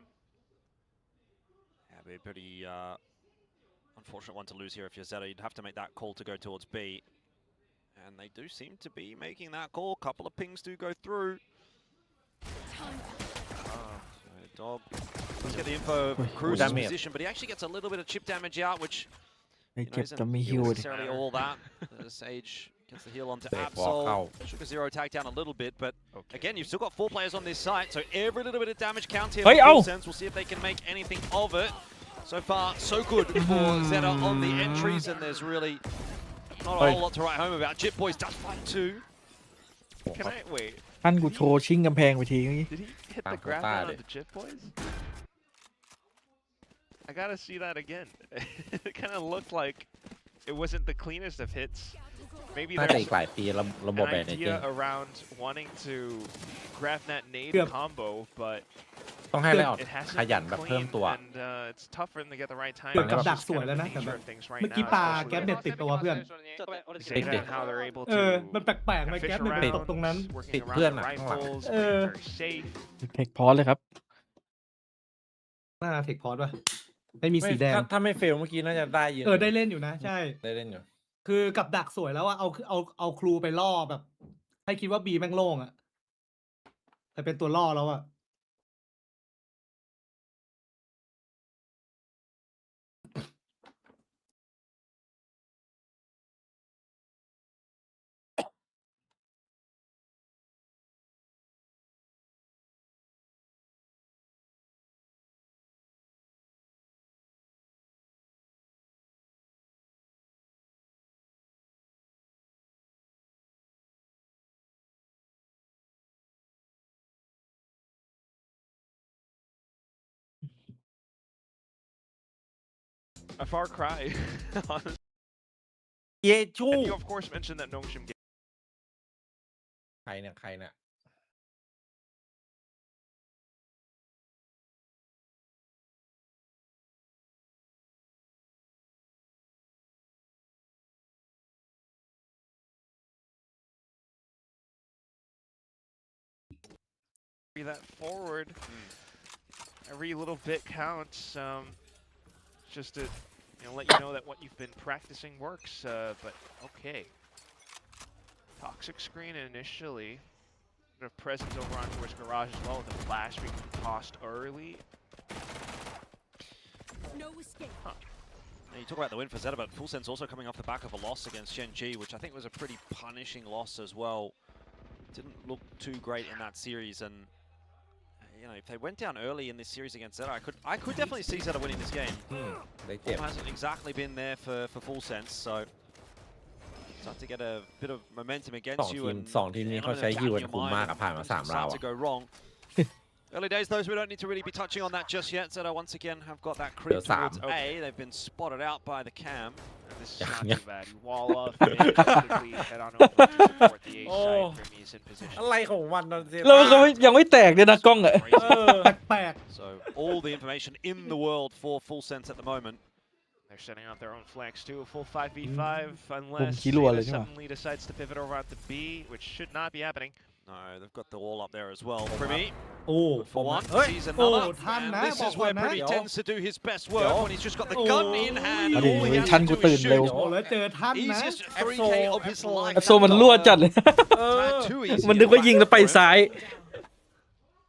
Yeah, be a pretty unfortunate one to lose here if you're ZETA. You'd have to make that call to go towards B. And they do seem to be making that call. A couple of pings do go through. Dog. Let's get the info of Cruz's position, but he actually gets a little bit of chip damage out, which ไอ้ you know, เจ็บ isn't แต่ไม่ฮิวดิ necessarily all that. Sage gets the heal onto Big walk Absol. out. Sugar Zero tagged down a little bit, but again, you've still got 4 players on this site, so every little bit of damage counts here Hey, for Full ow! Sense. We'll see if they can make anything of it. So far, so good for ZETA on the entries, and there's really not a whole lot to write home about. Jit Boys does fight too. Can I wait? ท่านกูโชว์ชิงกำแพงไปทีนี้ Did he hit the grab down on the Jit Boys? I gotta see that again. It kind of looked like it wasn't the cleanest of hits. Maybe น่าจะ there's อีกหลายปีระบบ an แบบนี้จริง idea around wanting to GrabNet nade combo, but ต้องให้ไล่ออก it hasn't ขยัน been แบบเพิ่ม clean, ตัว and it's tough for them to get the right time. เกือบกับ That's ดัก just สวย kind of แล้ว the นะแต่ nature แบบ of things right เมื่อกี้ now, ปลา especially แก๊ปเน็ตติดตัวเพื่อน ZETA and how they're able มัน to แปลกๆไหม fish แก๊ปเน็ตไปตกตรงนั้น around, working ติด around เพื่อน the อะข้างหลัง rifles, playing very safe. เทคพอสเลยครับ หน้าเทคพอร์ตป่ะไม่มีสีแดง ถ้าไม่เฟลเมื่อกี้น่าจะได้เยอะ ได้เล่นอยู่นะ ใช่ ได้เล่นอยู่ คือกับดักสวยแล้วอะเอาครูไปล่อแบบ ให้คิดว่าบีแม่งโล่งอะแต่เป็นตัวล่อแล้วอะ A far cry. Honestly. เยชู And you of course mentioned that Nongshim game. ใครเนี่ย That forward, every little bit counts. Just to let you know that what you've been practicing works. But okay, toxic screen initially. Bit of presence over on towards garage as well with the flash being tossed early. No escape. Now you talk about the win for ZETA, but Full Sense also coming off the back of a loss against Shenji, which I think was a pretty punishing loss as well. Didn't look too great in that series, and if they went down early in this series against ZETA, I could definitely see ZETA winning this game. Form hasn't exactly been there for Full Sense, so start to get a bit of momentum against you, and สองทีมนี้เขาใช้ฮิวกันคุ้มมากอะผ่านมา3ราว start to go wrong. Early days, those we don't need to really be touching on that just yet. ZETA once again have got that creep towards A. They've been spotted out by the cam, and This is not too bad. You wall up and quickly head on over to support the A side. Primi is in position. อะไรของวันนนเซ แล้วเขายังไม่แตกเลยนะกล้องอะ แปลก So all the information in the world for Full Sense at the moment. They're setting out their own flanks too. A full 5v5 unless Kilo Zetaเลยใช่ไหม suddenly decides to pivot over onto B, which should not be happening. No, they've got the wall up there as well. Primi โอ้ for one, เฮ้ย sees โอ้ another. ท่าน And นะ this บอก is ก่อน where นะ Primi tends to do his best work when he's just got the gun in hand. มา And ดิ all he has ท่าน to กู do ตื่ is นเร็ว shoot. โอ้แล้วเจอท่านนะ Easiest 3K of his life. แอปโซมันรั่วจัดเลย Too easy. มันนึกว่ายิงแล้วไปซ้าย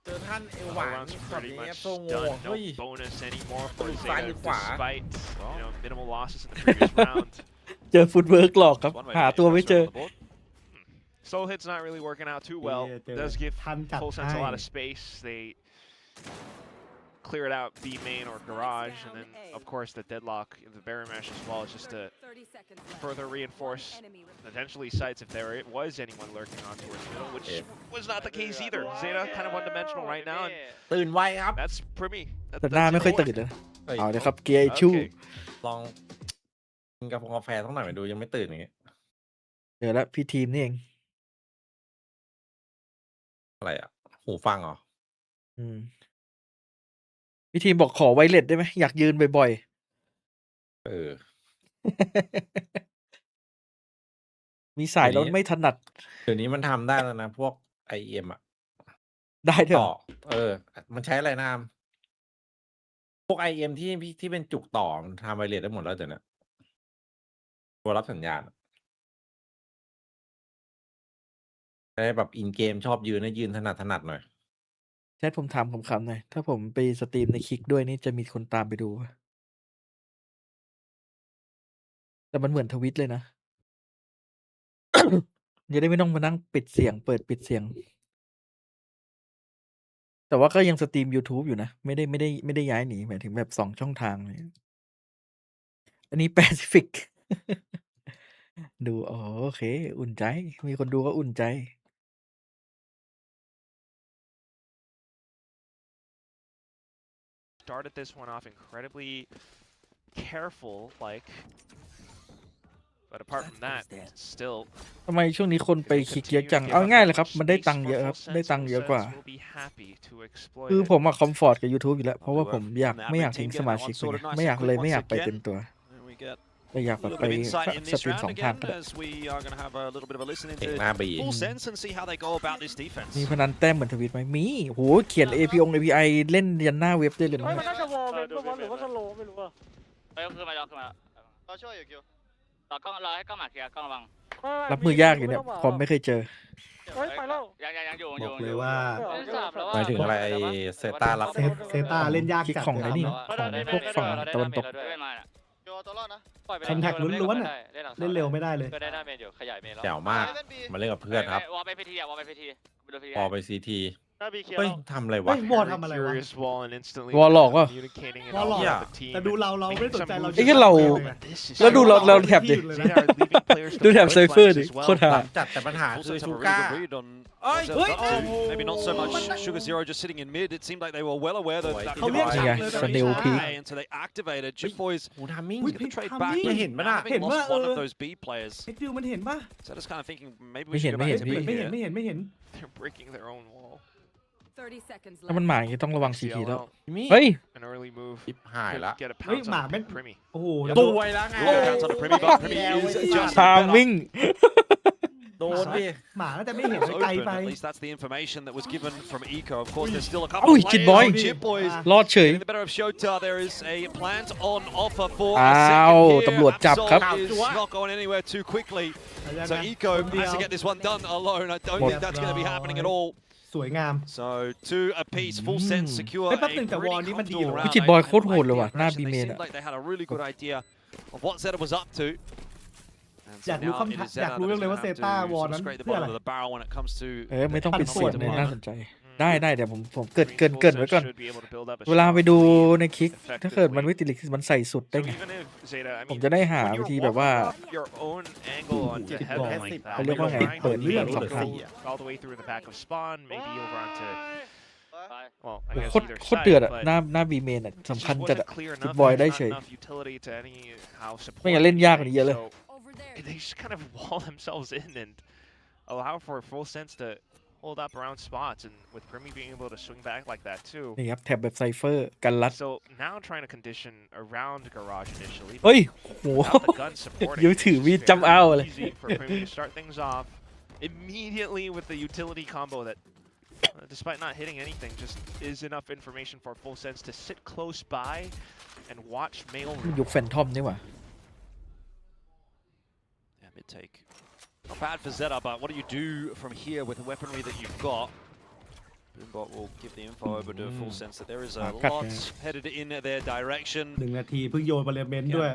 เจอท่านเอวห All วาน rounds ช็อต pretty นี้ much โซโง่ done. เฮ้ย No bonus anymore for Looks Zeta, fine with Hua. despite minimal losses in the previous round. เจอฟุตเวิร์กหลอกครับ One way หา to get ตัวไม่ pressure เจอ on the board. Soul Hit's not really working out too well. Yeah, Does give ท่านจัด Full Sense ให้ a lot of space. They cleared out B main or garage, and then of course the deadlock in the Barrier Mesh as well, just to further reinforce potentially sites if there was anyone lurking on towards middle, which was not the case either. Zeta kind of one-dimensional right now, and ตื่นไวครับ that's Primi. แต่หน้าไม่ค่อยตื่นเลยนะเอาเลยครับเกียร์ไอชู Okay. ลองกินกาแฟต้องหน่อยไปดูยังไม่ตื่นอย่างเงี้ย เดี๋ยวละพี่ทีมนี่เอง อะไรอ่ะ หูฟังเหรอ อืมพี่ทีมบอกขอไวเลสได้ไหมอยากยืนบ่อย เออ ๆ มีสายแล้วไม่ถนัด เดี๋ยวนี้มันทำได้แล้วนะ พวก IEM อ่ะ ได้เถ ต่อ อะ มันใช้อะไรนะพวก IEM ที่เป็นจุกต่อมันทำไวเลสได้หมดแล้วเดี๋ยวนี้ตัวรับสัญญาณไอ้แบบอินเกมชอบยืนนะยืนถนัดหน่อย แชทผมถามคำๆหน่อยถ้าผมไปสตรีมในคลิกด้วยนี่จะมีคนตามไปดูปะแต่มันเหมือนทวิตเลยนะ จะได้ไม่ต้องมานั่งปิดเสียงเปิดปิดเสียง แต่ว่าก็ยังสตรีม YouTube อยู่นะ ไม่ได้ย้ายหนีหมายถึงแบบ2 ช่องทางเลยอันนี้แปซิฟิก ดูอ๋อโอเค อุ่นใจ มีคนดูก็อุ่นใจ Started this one off incredibly careful, like, but apart from that, still. ทำไมช่วงนี้คนไปคลิกเยอะจัง เอาง่ายเลยครับ มันได้ตังค์เยอะครับ ได้ตังค์เยอะกว่า คือผมอะคอมฟอร์ตกับ YouTube อยู่แล้ว เพราะว่าผมไม่อยากทิ้งสมาชิกไปไงไม่อยากไปเต็มตัว แต่อยาก A แบบ little ไป bit of insight in ส this ตรีม round 2 ทาง again ก็ได้ as we are going to have a little bit of a listen เอก into หน้าบี Full Sense and see how they go about this defense. มีพนันแต้มเหมือนทวิตไหมมีโหเขียน API เล่นยันหน้าเว็บได้เลยนะ มันน่าจะวอลเป็นหรือว่าสโลไม่รู้อ่ะเฮ้ยขึ้นมาแล้วเราช่วยอยู่คิวต่อกล้องรอให้กล้องหมากเคลียร์กล้องระวัง รับมือยากอยู่เนี่ยผมไม่เคยเจอ เฮ้ยไปแล้วยังอยู่ บอกเลยว่า หมายถึงอะไรเซต้ารับ เซต้าเล่นยาก คลิก จัด ของไหนนี่ ของพวกฝั่งตะวันตก โยตัวรอดนะ คอนแทคล้วนๆอะเล่นเร็วไม่ได้เลย ก็ได้หน้าเมนอยู่ขยายเมนแล้ว แจ๋วมาก มาเล่นกับเพื่อนครับ วอลไปพีทีวอลไปพีทีไปดูพีที พอไปซีที หน้าบีเคลีย เฮ้ย ร์ ทำอะไร เฮ้ วะ ยวอลทำอะไรวะ Curious wall and instantly วอลหลอกวะ communicating and วอลหลอก all อ่ะ of the team. แต่ดูเราไม่สนใจเรา ไอ้แค่เรา แล้วดูเราแท็บดิ Zeta are leaving players to ดูแถบ play ไซเฟอร์ flanks ดิ as well. โคตรหา จัดแต่ปัญหา Full คือ Sense ชู have a ก้า really good read on Oi, what they're oi, up to. oi. Maybe not so much Sugar Zero just sitting in mid. It seemed like they were well aware that thatเขาเรียก นี่ไง was สเนลพี high, and so they activated. Chip Boys โหทามมิ่ง อุ๊ย get the trade Timing. back. ไม่เห็นปะน่ะ Having เห็นว่า lost one of those B players. เอ็กดิวมันเห็นปะ So just kind of thinking maybe we ไม่เห็น should go back to ไม่ B เห็น ไม่เห็น here. ไม่เห็น They're breaking their own wall. 30 seconds ถ้ามันหมายอย่างงี้ต้องระวังซีทีแล้ว CLL, มี เฮ้ย an early move. ชิบหาย Could ละ get a เฮ้ย pounce หมา on แม่ง Primi. โอ้โห ตั วยแล้วไง Little bounce on Primi, but Primi is just ทาม better. วิ่ง โดนดิ หมาน่าจะไม่เห็น It's ไกล open. ไป At least that's the information that was given from Eco. Of course, there's still a couple Oh, of Kid players. Boy. Chip Boys รอดเฉย getting the better of Shota. There is a plant on offer for a อ้าว second here. ตำรวจจับครับ Absol is not going anywhere too quickly. So Eco has to get this one done alone. I don't think that's going to be happening at all. สวยงาม So two apiece, Full Sense secure เฮ้ย a แป๊บนึงแต่วอล pretty นี้มันดี comfortable เหรอ round. วิจิตรบอยโคตรโหดเลยว่ะหน้า They B main seemed อะ like they had a really good idea of what Zeta was up to. And so อยากรู้ now คำ it ถาม is อยาก Zeta รู้ that เรื่อง is เลย gonna ว่าเซ have ต้า to วอล sort of นั้น scrape the เพื่ออะไร bottom of the barrel when it comes to ไม่ต้องปิดเสียงเลย Point. น่าสนใจ ได้เดี๋ยวผมเกิด Full เกินไว้ Sense ก่อน should be able to build up a เวลา strong ไปดู lead ในคลิก ถ้าเกิดมันไม่ติดลิขมันใส่สุดได้ So ไง even if Zeta, I ผม mean, จะได้หา when วิ you're ธีแบบว่า walking up your own angle onto heaven like that, เขาเรียกว่าไง you're trying to เปิดเรื่อง lead สองทาง all the way through the back of spawn, maybe over onto Well, โอ้ I โห guess โคตร either โคตรเดือด side, อะ but หน้าบีเมนอะ it สำ just คัญจัด wasn't อะ clear จุด enough. บอย There's ได้ not เฉย enough utility to anyhow ไม่ support งั้นเล่นยากกว่า anything, นี้เยอะเลย so they just kind of wall themselves in and allow for full sense to hold up around spots, and with Primi being able to swing back like that too. นี่ครับแท็บแบบไซเฟอร์กันรัด So now trying to condition around Garage initially, เฮ้ย but โห without the gun supporting, ยื้อ it's ถือ just มีดจำเอา very เลย easy for Primi to start things off immediately with the utility combo that, despite not hitting anything, just is enough information for full sense to sit close by and watch mail มันยุคแฟนทอมนี่หว่า Yeah, mid take. Not bad for ZETA, but what do you do from here with the weaponry that you've got? Boombot will give the info over to full sense that there is a lot headed in their direction. 1 นาทีเพิ่งโยนบอลเลเมนต์ด้วย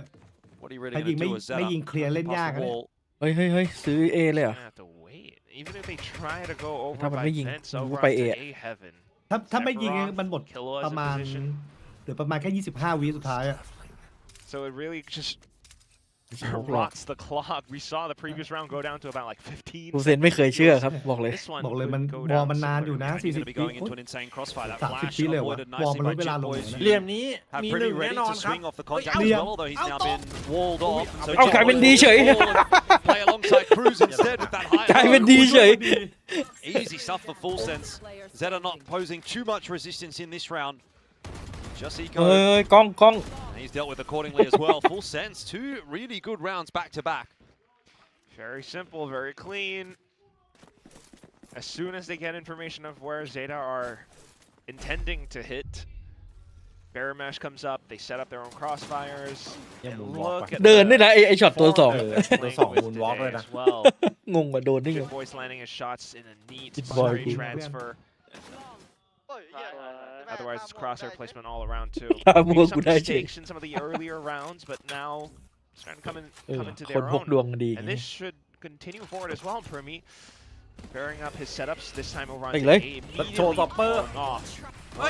What are you really ถ้า going ยิง to ไม่ do with ไม่ ZETA? ยิงเคลียร์เล่น Past ยาก the นะ wall. เฮ้ยซื้อ A เลยเหรอ Gonna have to wait. Even if they try to go over ถ้ามัน by ไม่ยิง fence มัน over ก็ไป onto A A heaven. ถ้าไม่ยิง Sephiroth, มันหมด Killua is ประ in มาณ position. เหลือประมาณแค่25 วิสุดท้ายอะ So it really just ไม่สโมกหรอก rots the clock. We saw the previous round go down to about like 15. ฟูเซนไม่เคยเชื่อครับบอกเลย This one บอกเลยมัน could go วอ down มันนาน similar อยู่ to นะ Yang. He's going to be going 40 into an insane crossfire. That 30 flash วิเลยเหรอ avoided วอ nicely มันล by ดเวลา Jit ลง Boys. นะ เหลี่ยมนี้ Have มี Primi 1 แน่ ready นอน to ครับ swing off the contact เหลี่ as ยม well, although he's เอา now ตรง been walled off. So เอา Jit กลายเป็น Boys ดีเฉย will play alongside Cruz instead with that high กลายเป็นดีเฉย Easy stuff for full sense. ZETA not posing too much resistance in this round. Just เฮ้ย Eco. กล้อง He's dealt with accordingly as well. Full sense. 2 really good rounds back to back. Very simple, very clean. As soon as they get information of where ZETA are intending to hit, Baramash comes up, they set up their own crossfires. Yeah, And moonwalk. look at เดินด้วยนะไอช็อตตัว form สอง that เออ they're ตัว playing สอง with moonwalk today เลยนะ as well. งงว่าโดนได้ไง Jit Boys landing his shots in a neat Jit Boy straight good. transfer. Otherwise, it's crosshair placement all around too. ตามมัว Made กู some ได้เฉย mistakes in some of the earlier rounds, but now starting to come เออ into คน their พก own. ดวงดีอย่าง And งี้ this should continue forward as well, Primi. Pairing up his setups this time over on Hey, A, Lee. immediately Show stopper. falling off.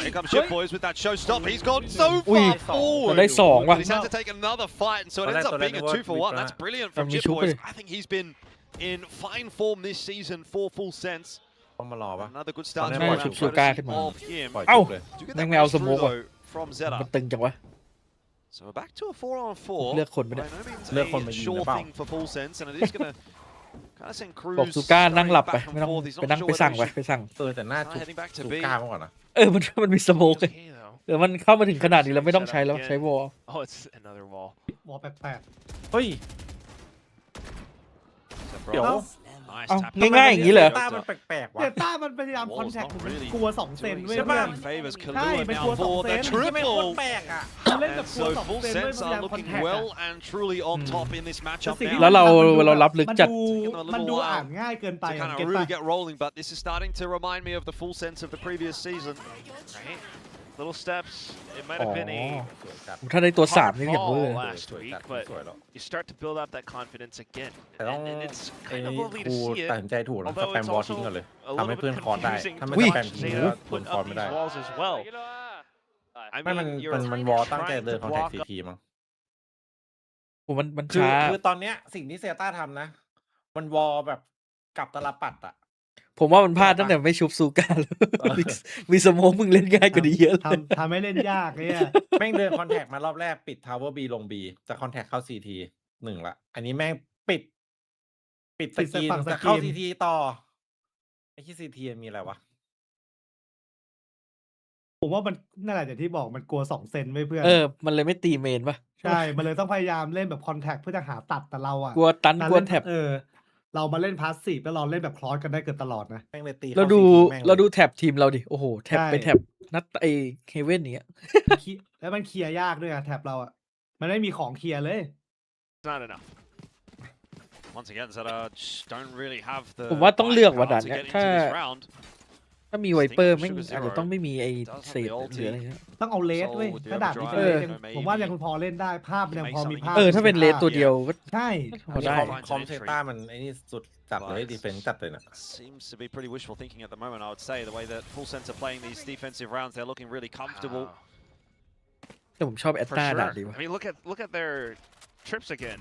Here comes Jit Boys with that showstopper. He's gone so Ui, far forward. ได้สองว่ะ But he's had to take another fight, and so it ends up being a 2-for-1. That's brilliant from Tầm Jit đi Boys. chúc I think he's been in fine form this season for full sense. ต้องมารอปะ Another good start to Tầm the này round chụp Suka courtesyขึ้นมา of him. ปล่อย เอ้า จบเลย Do you get แม่ that งไม่เอา race ส through โมกว่ะ though from มัน ZETA? ตึงจังวะ So we're back to a 4-on-4. เลือกคนไม่ By ได้ no means เลือกคนมา a ยิง sure หรือเปล่า thing for full sense, and it is going to kind of send บอก Cruz ซูก้านั่งหลับไป back ไม่ and ต้อง forth. He's ไป not นั่ง sure ไป whether สั่ง he ไป should ไปสั่ง แต่หน้า start heading back to ถูก B. กล้ามาก่อนนะ มันมีสโมกเลย Okay, though. เดี๋ยวมันเข้ามาถึงขนาดนี้แล้วไม่ต้องใช้แล้วใช้วอล Oh, it's another wall. วอลแปลก เฮ้ย เดี๋ยว Nice เอ้า tap. ง่ายๆอย่างนี้เหรอ ต้ามันแปลกๆ ๆ ว่ะ เดต้ามันพยายาม The คอน wall's แทค not really กลัว 2 เซน doing เว้ย so เพื่อน many favors. ใช่ Kahlua มัน now กลัว for 2 เซ the น ที่ไม่โคตร triple. แปลกอ่ะ มันเล่นแบ And บกลัว so 2 full เซนเว้ย sense พยายา are มคอน looking แทค well and truly on top in this แต่ matchup สิ่งที่ now. แล้วเรารับลึก มัน จัด มันดูอ่านง่ายเกินไป To อะ kind of เก็ตปะ really get rolling, but this is starting to remind me of the full sense of the previous season. Right? Little steps. It might have been a ถ้าได้ตัว hard 3 นี่อย่างเวอ fall ร์ last week, but สวยแล้ว you start to build up that confidence again. แต่ต้อง And it's ไอ้ kind of นี่ lovely ค to รู see ตัด it. สินใจถูกนะส Although แปม it's วอลทิ้ also งกันเลย a ทำให้ little เพื่อน bit คอร์สได้ confusing ถ้า to ไม่ watch แปมทิ้งก็ Zeta โดน put คอร์ up สไม่ these ได้ walls as well. I ไม่ mean, มัน you're วอลตั้งใจ trying เดิน to คอนแทค block ซีทีมั้ง ผมมัน คือ ช้า คือตอนเนี้ยสิ่งที่เซต้าทำนะ มันวอลแบบกลับตลปัดอ่ะ ผมว่ามันพลาดตั้งแต่ไม่ชุบซูก้าแล้วมีสโมกมึงเล่นง่ายกว่านี้เยอะเลย ทำให้เล่นยากเนี่ย แม่งเดินคอนแทคมารอบแรกปิดทาวเวอร์บีลงบีจะคอนแทคเข้าซีที1ละ อันนี้แม่งปิดสกรีน ฝั่งสกรีน จะเข้าซีทีต่อไอ้ที่ซีทีมีอะไรวะ ผมว่ามันนั่นแหละอย่างที่บอกมันกลัว 2 เซนไว้เพื่อน มันเลยไม่ตีเมนปะ ใช่ มันเลยต้องพยายามเล่นแบบคอนแทคเพื่อจะหาตัดแต่เราอะ กลัวตันกลัวแท็บ เรามาเล่นพาสซีฟแล้วเราเล่นแบบคลอสกันได้เกือบตลอดนะ แม่งเลยตี เรา เข้า ดู CT แม่งเลย เราดูแท็บทีมเราดิ โอ้โห แท็บ ใช่ ไปแท็บนัดไอเฮเว่นเนี้ย แล้วมันเคลียร์ยากด้วยอะแท็บเราอะมันไม่มีของเคลียร์เลย It's not enough. Once again, Zeta just don't really have the ผมว่าต้องเลือกว่ะ firepower ด่าน to เนี้ย get ถ้า into this round. ถ้ามีไวเปอร์ไม่อาจจะต้องไม่มีไอเศษหรืออะไรเงี้ย ต้องเอาเลสเว้ย Soul with the ถ้าดาบนี้เป็น overdrive เลสยัง maybe ผมว่ายังพอเล่นได้ภาพยังพอมีภาพ ถ้าเป็นเลสตัวเดียวก็ ใช่ พอได้ คอมเซต้ามันไอ้นี่สุดจัดเลยดีเฟนส์จัดเลยนะ Seems to be pretty wishful thinking at the moment, I would say. The way that full sense are playing these defensive rounds, they're looking really comfortable. แต่ผมชอบแอต For ตาด่าน sure. ดีว่ะ I mean, look at their trips again.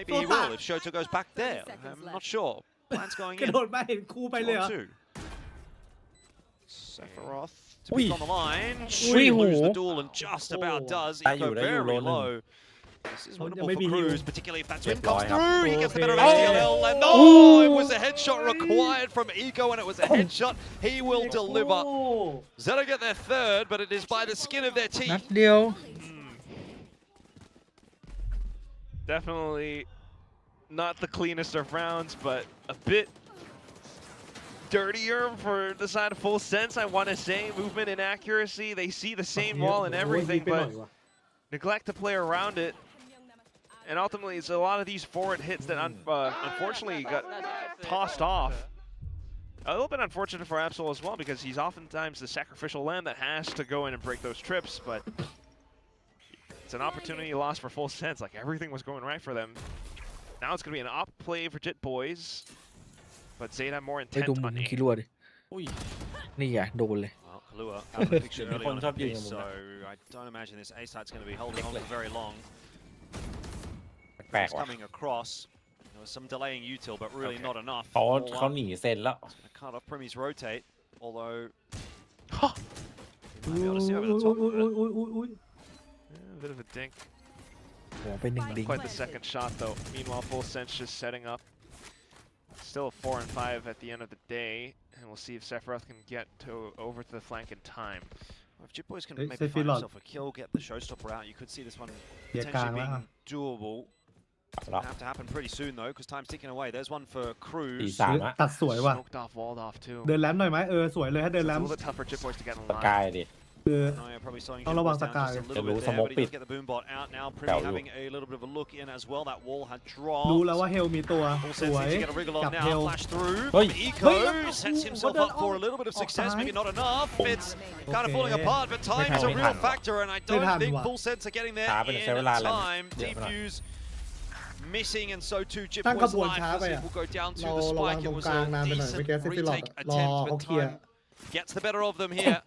maybe he will if Shota goes back there. I'm not sure. Plan's going กระ in. โดดมาเห็นครูไปเลยเหรอ 2. Sephiroth to be on the line. Ui. Should lose the duel and just about does. Đã Eco dù, đã dù very luôn. low. This is เขายัง winnable ไม่ for มีฮิว Cruz, particularly if that swim เรียบร้อย comes ครับ through. He gets the better of Okay. HDLL, and Oh. oh, it was a headshot required from Eco, and it was a headshot. He will deliver. โอ้ Zeta get their third, but it is by the skin of their นัด teeth. เดียว Definitely not the cleanest of rounds, but a bit dirtier for the side of Full Sense, I want to say. Movement and accuracy, they see the same wall and everything, โอ้ย but ไปหน่อยวะ neglect to play around it. And ultimately, it's a lot of these forward hits that unfortunately got tossed off. A little bit unfortunate for Absol as well, because he's oftentimes the sacrificial lamb that has to go in and break those trips, but it's an opportunity lost for Full Sense. Like, everything was going right for them. Now it's going to be an op play for Jit Boys, but Zeta more ไป intent ดูมุ on ม aim. คิรัวดิ อุ้ย นี่ไงโดนเลย Well, Kalua out of the picture early on in theคนชอบยิง piece, มุม so นั้น I don't imagine this A site's going to be holding on for very long. แปลก It's ว่ะ coming across. There was some delaying util, but really Okay. not enough. เขา All เขา up. หนีเซ็นแล้ว Gonna cut off Primmy's rotate, although อุ้ย you might be able to see over the อุ้ top ย of อุ้ย it. อุ้ยอุ้ย Yeah, a bit of a dink. หัวไปหนึ่ง Not ดิง quite the second shot though. Meanwhile, Full Sense just setting up. Still a 4 and 5 at the end of the day, and we'll see if Sephiroth can get over to the flank in time. Well, if Jit Boys can Hey, maybe find Sephiroth. himself a kill, get the showstopper out, you could see this one เกียร์กลาง potentially แล้ว being doable. It's gonna have to happen pretty soon though, because time's ticking away. There's one for ตี Cruz. สามอะ ตัดสวยว่ะ Smoked off, walled off too. เดินแรมหน่อยไหมสวยเลยถ้า So เดิน it's แร a ม little bit tough for Jit Boys to get in ส line. กายดิ คือ No, yeah, probably slowing I'll Jit Boys allow down just a Sakai. little Hello, bit there, smoke but he does pick. get the boom bot out now. Hello. Primmy having a little bit of a look in as well. That wall had รู้แล้ว dropped. ว่าเฮลมีตัว Full ส Sense วย needs to get a wriggle on จับ now. เฮล Flash through. Hey. Eco Hey. sets himself What up the- for a little bit of success, maybe not enough. It's kind of Okay. falling apart, but time is aไม่ real ทัน factor, and I ไม่ทัน don't think ว่ะ Full Sense are getting there ช้าไปหน่อยใช้เวลา in แล้ว time. เยอะไปหน่อย Defuse missing, and so too Jit ตั้งข Boys' บวน life ช้า as ไป it อ่ะ will go down to เรา the ระวัง spike. ตร It ง was กลาง a นานไปหน่อย decent ไม่แก้เซฟิลล็อก retake รอ attempt, เขา but เคลียร์ time gets the better of them here.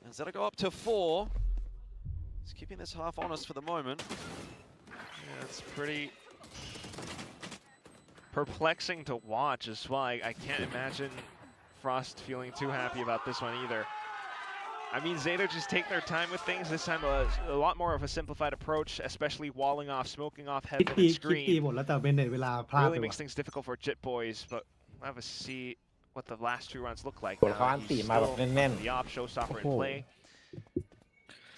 And Zeta go up to 4. He's keeping this half honest for the moment. Yeah, it's pretty perplexing to watch as well. I can't imagine Frost feeling too happy about this one either. I mean, Zeta just take their time with things. This time a lot more of a simplified approach, especially walling off, smoking off คิด heaven ตี and คิดตี screen. หมดแล้วแต่เบนเนตเวลาพลาด Really ไป makes ว่ะ things difficult for Jit Boys, but we'll have a see what the last 2 rounds look like. คนเขา Now อัน he's ตีมาแบบ still แน่น the op showstopper in โอ้โห play.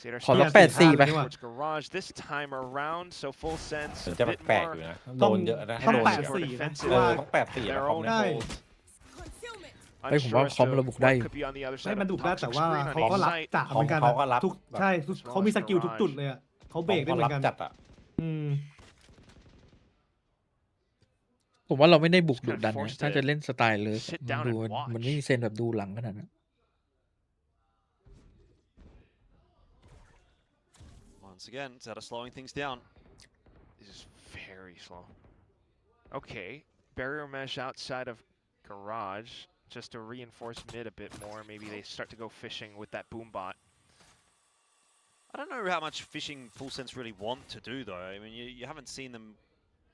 Zeta ขอสัก still 84 ไป towards Garage this time around, so Full ๆ Sense เหมือน a จะ bit แปลกๆ more อยู่นะ ต้ โด อง นเยอะนะ ต้อง โดน แปด เยอะ สี่นะ เอ ว่า อต้อง8-4 their นะคอม own เนี่ย ใช่ hold. เฮ้ยผมว่า Unsure as คอม to ระบุได้ what could be on the other ไม่ side มัน of ดุ the ได้ toxic แต่ว่า screen on เขาก็ each รับ side. จ่าเหมือนกัน เขาก็รับ ทุกใช่ทุกเขามีสกิลทุกจุดเลยอ่ะเขาเบรกได้เหมือนกัน เขารับจัดอะ อืม ผมว่าเราไม่ได้บุก Just ดุ kinda ดันนะ forced ถ้า to จะเล่นสไตล์เลย sit มัน down ดู and watch. มันไม่มีเซนแบบดูหลังขนาดนั้น Once again, Zeta slowing things down. This is very slow. Okay, barrier mesh outside of Garage, just to reinforce mid a bit more. Maybe they start to go fishing with that boom bot. I don't know how much fishing Full Sense really want to do though. I mean, you haven't seen them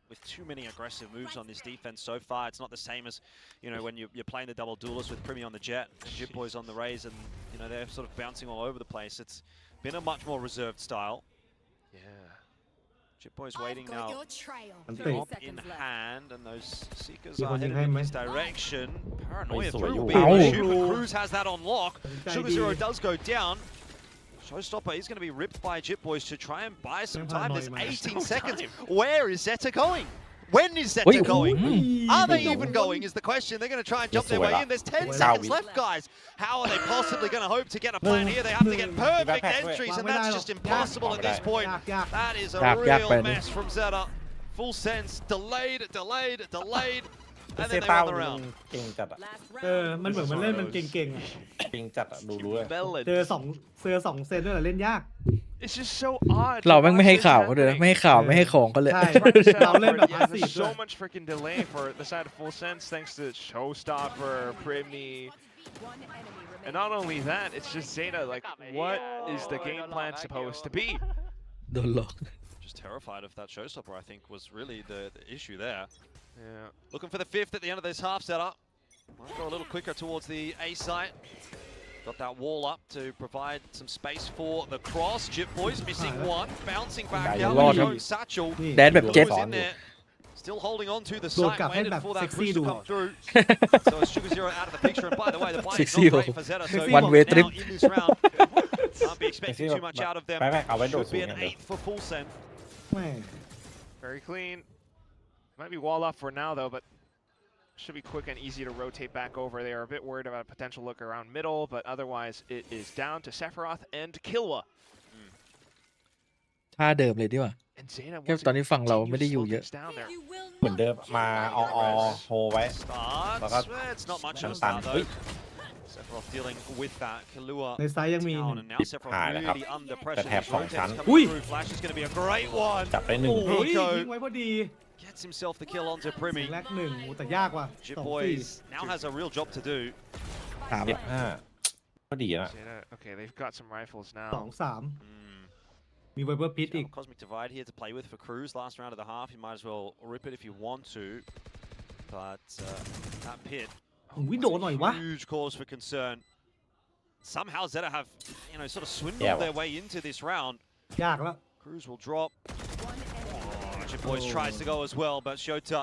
with too many aggressive moves on this defense so far. It's not the same as, you know, when you're playing the double duelist with Primmy on the Jet, and Jit Boys on the Rays, and, you know, they're sort of bouncing all over the place. It's been a much more reserved style. Yeah. Jit Boys waiting now. And The they- op in hand, and those Seekers You are holding headed him, in man? his direction. Paranoia so through will you- be an Ow. issue, but Cruz has that on lock. Good Sugar idea. Zero does go down. Showstopper is going to be ripped by Jit Boys to try and buy some time. There's Paranoia, man. 18 seconds. Where is Zeta going? When is Zeta Wait, going? ooh. Are they even going is the question. They're going to try and jump Yes, their way well, in. There's 10 well, seconds well. left, guys. How are they possibly going to hope to get a plan here? They have to get perfect entries, and that's just impossible at this point. ยากยาก That is a ยากไป real นี่ mess from Zeta. Full Sense, delayed, and เซ then they ต้า won the มัน round. เก่งจัดอะ มันเหมือนมันเล่นมันเก่งๆอะ เก่งจัดอะดูรู้เลย เจอสองเซนด้วยเหรอเล่นยาก It's just so odd. เรา to แม่ง watch ไม่ให้ this ข่าวเขาเลยนะ happening. ไม่ให้ข่าวไม่ให้ของเขาเลย ใช่ Trying to setเรา up เล่น for แบบ it. พา Yeah, สซีฟ there's ด้ว so ย much freaking delay for the side of Full Sense thanks to Showstopper, Primmy. And not only that, it's just Zeta. Like, what is the game plan supposed to be? โดนหลอก Just terrified of that Showstopper, I think, was really the issue there. Yeah. Looking for the 5th at the end of this half setup. Might go a little quicker towards the A site. Got that wall up to provide some space for the cross. Jip Boys missing one, bouncing back out with his own satchel. แดนแบบเจ็ด Blue is in there, still holding on to the site, waited for that push to come through. So it's Sugar Zero out of the picture, and by the way, the buy is not great for Zeta, so One way now trip. in this round, can't be expecting too much out of them. เอาไว้โดด Should สู be ง an 8 for full send. แม่ Very clean. Might be wall off for now though, but should be quick and easy to rotate back over. They are a bit worried about a potential look around middle, but otherwise it is down to Sephiroth and Killua. ท่าเดิมเลยดีกว่า And Zeta แค่ wants ตอน to นี้ฝั่งเราไม่ได้อ continue ยู่ to เย slow อะ things down there. เหมือนเดิมมาโฮไว้ Starts. Baka- It's not much of a Tan. start though. Sephiroth dealing with that. Killua ในซ้ายยังมี down, and now Sephiroth หายแล้วครับ really under pressure. แต่แถบ His สองชั้น rotate's อุ้ย coming through. Flash is going to be a great one. จับได้หนึ่ง โอ้ย Nico ยิงไว้พอดี gets himself the kill onto สิ Primi. งแรกหนึ่งโอ้แต่ยากว่ะ Jip 2-4 Boys now has a real job to do. 15ก็ดีนะ Zeta, okay, they've got some rifles now. 2-3 Mm. มีไวเบอร์พิทอีก Cosmic Divide here to play with for Cruz. Last round of the half, you might as well rip it if you want to. But that pit, วิโดนหน่อยวะ huge cause for concern. Somehow Zeta have, sort of swindled Yeah, well. their way into this round. ยากแล้ว Cruz will drop. Chip Boys tries to go as well, but Shota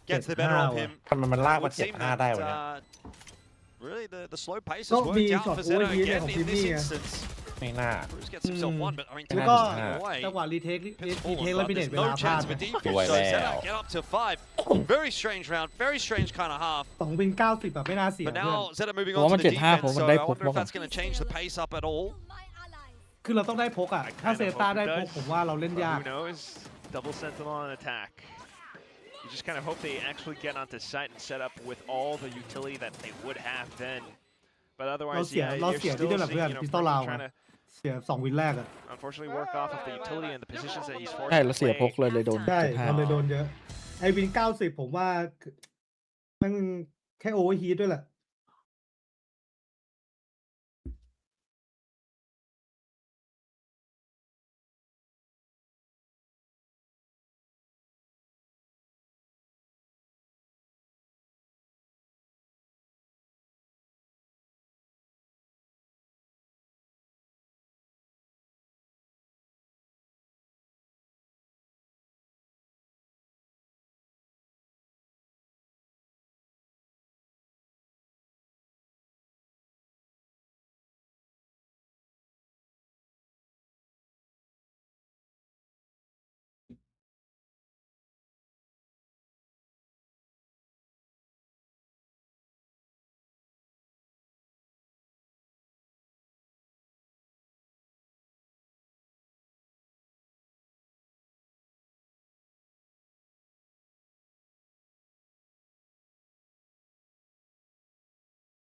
gets the better of him. ทำไมมันลาก It มา would 7-5 seem ได้ that, วะเนี่ย really the slow pace ก็ has มี worked out ช็อต for โอเวอ Zeta ร์ฮีท again ของ in ทีม this มี่ไง instance. ไม่น่า Cruz gets himself one, but I mean, แล้ว 10 ก็ is away. จังหวะรีเทค Pip's รีเทค fallen, แล้ว but มิเนต there's เวลา no พลาด chance of a defuse. Way So well. Zeta get up to 5. Very strange round, very strange kind of half. 2 วิน 90 แบบไม่น่าเสีย But เพื่อน now Zeta moving Well, on to I'm the at 7-5 defense, soผมได้ I พก wonder if มาก่อน that's going to change the pace up at all. คือเราต้องได้พกอ่ะ ถ้า I เซ kind of ต้า hope ได้ it พก does. ผมว่าเราเล่น But ยาก who knows? Double Sentinel on attack. You just kind of hope they actually get onto site and set up with all the utility that they would have then. But เรา otherwise, เสีย yeah, เรา you're เสียที่ still ด้วยแหละ seeing, เพื่อน you know, พิสตอลเรา Primi trying to เสีย 2 วินแรกอ่ะ unfortunately work off of the utility and the positions that he's ใช่ forced เรา to เสียพก play. เลยโดน ใช่ 7-5 มันเลยโดนเยอะ ไอวิน 90 ผมว่ามันแค่โอเวอร์ฮีทด้วยแหละ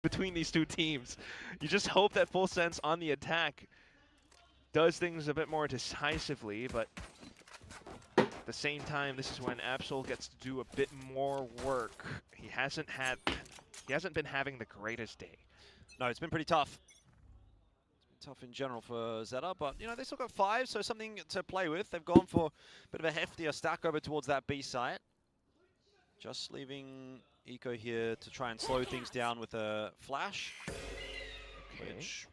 Between these two teams, you just hope that Full Sense on the attack does things a bit more decisively, but at the same time, this is when Absol gets to do a bit more work. He hasn't been having the greatest day. No, it's been pretty tough. It's been tough in general for Zeta, but they still got 5, so something to play with. They've gone for a bit of a heftier stack over towards that B site. Just leaving Eco here to try and slow things down with a flash, which,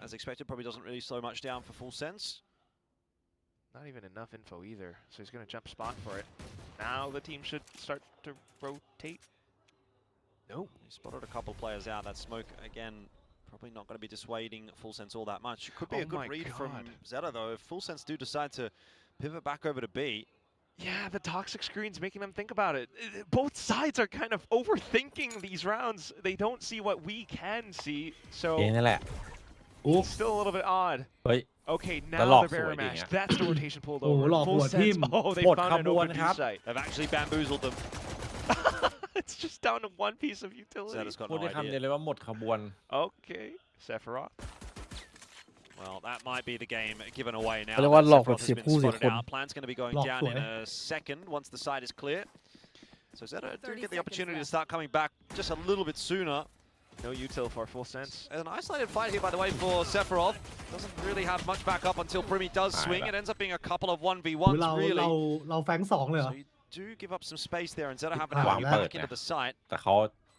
as expected, probably doesn't really slow much down for Full Sense. Not even enough info either, so he's going to jump spot for it. Now the team should start to rotate. No. He spotted a couple players out. That smoke, again, probably not going to be dissuading Full Sense all that much. It could be a good read from Zeta, though. If Full Sense do decide to pivot back over to B. Yeah, the toxic screen's making them think about it. Both sides are kind of overthinking these rounds. They don't see what we can see, so นั่นแหละ it's still a little bit odd. เฮ้ย Okay, แล้วหล now อก the สวย Barra ดี Mash. ไง That's the rotation pulled โอ้โห over. หลอก Full หัวทิ่ sense. ม Oh, they หมด found ข an บวน open ครับ B site. They've actually bamboozled them. It's just down to one piece of utility. Zeta's got พูด no ได้คำเดียว idea. เลยว่าหมดขบวน Okay, Sephiroth. Well, that might be the game given away now. เขาเรียกว่า that หลอกแบบ Sephiroth เสีย has ผู้ been เสีย spotted คน out. Plan's going to be going หลอก down สวย in a second once the site is clear. So Zeta do get the opportunity to start coming back just a little bit sooner. No util for Full Sense. An isolated fight here, by the way, for Sephiroth. Doesn't really have much backup until Primi does swing. It ends up being a couple of 1v1s, เรา really. เราแฟง2เลยเหรอ So you do give up some space there, and Zeta have an หวัง avenue เปิด back into นะ the site. แต่เขา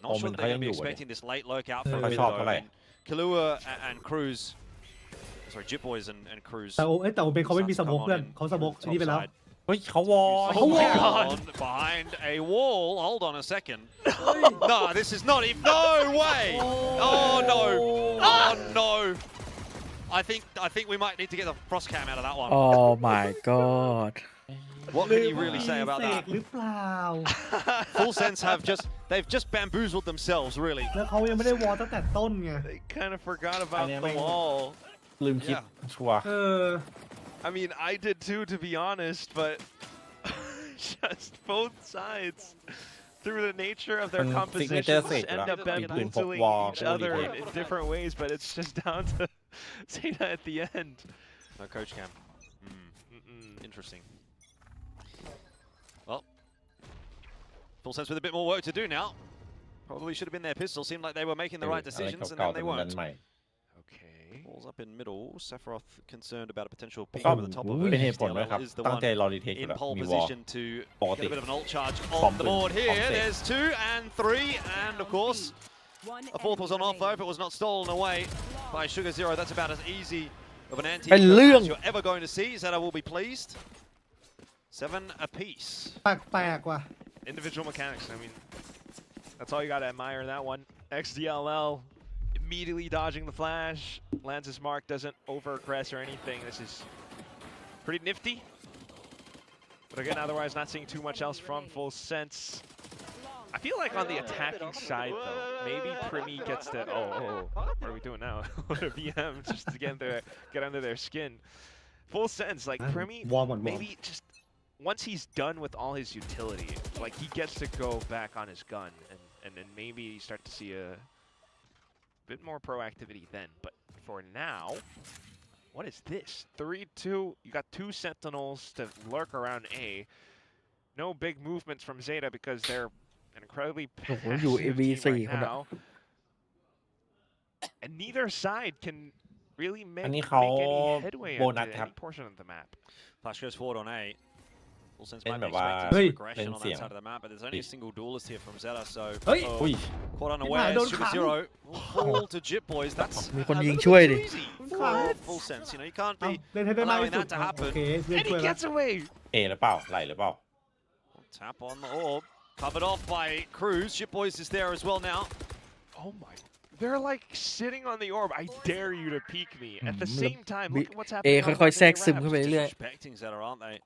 โอ Not ม sure น that เขา they're ยั going ง to อ be ยู่เนี่ย expecting this late lurk out ไม่ from ค่อย mid, ชอบ though. เท่าไหร่ And Kahlua and Cruz. Sorry, Jit Boys and Cruz. แต่แต่ผมเป็นเขาไม่มีสโมกเพื่อนเขาสโมกนี่ไปแล้ว เฮ้ยเขาวอล Oh my God! Behind a wall. Hold on a second. No, this is not even. No way! Oh no! Oh no! I think we might need to get the frost cam out of that one. Oh my god What can you really say about that? หรือเปล่า Full Sense they've just bamboozled themselves, really. แล้วเขายังไม่ได้วอลตั้งแต่ต้นไง They kind of forgot about the wall. ลืมคิดชัวร์ I mean, I did too, to be honest, but just both sides, through the nature of their compositions, end up bamboozling each other in different ways, but it's just down to ZETA at the end. No coach cam. Interesting. Well, Full Sense with a bit more work to do now. Probably should have been their pistol. Seemed like they were making the right decisions, and then they weren't. Okay. Balls up in middle. Sephiroth concerned about a potential peek ก็ over the top of เป็นเห it. ตุผลด้วยครับ Is the ตั้ง one ใจรอรีเทค in แบบ pole มีวอล position to Ball get a bit of an ult charge Bomb on the board here. Bomb There's 2 and 3, and of course, a fourth was on offer if it was not stolen away by Sugar Zero. That's about as easy of an anti as you're ever going to see. Zeta will be pleased. 7 apiece. แปลกว่ะ Individual mechanics, I mean, that's all you got to admire in that one. XDLL immediately dodging the flash. Lands his mark, doesn't over-aggress or anything. This is pretty nifty. But again, otherwise not seeing too much else from Full Sense. I feel like on the attacking side, though, maybe Primi gets the... Oh, what are we doing now? What a VM, just to get under their skin. Full Sense, like Primi, maybe just... Once he's done with all his utility, like he gets to go back on his gun and then maybe start to see a bit more proactivity then. But for now, what is this? 3-2, you got 2 Sentinels to lurk around A. No big movements from ZETA because they're an incredibly passive team right now. And neither side can really make any headway on any portion of the map. Flash goes forward on A. Full Sense might beแบบว่า expecting some aggression on เสีย that ง side of the map, but there's only a single duelist here from Zeta, so อุ้ย caught unaware. Sugar Zero will fall to Jit Boys. That's มีคน a ยิง little ช่วย bit ดิ too easy for Full Sense. You know, you can't be เล่นให้ได้มาก allowing ที่สุด that to โอ happen. เคเพื่อน And ช่วย he แล้ว gets away! เอหรือเปล่าไหลหรือเปล่า Tap on the orb. Covered off by Cruz. Jit Boys is there as well now. Oh my. They're like sitting on the orb. I dare you to peek me. At the same time, look at what's เอ happening. ค่อยๆแทรกซึมเข้าไปเรื่อย Expecting Zeta, aren't they?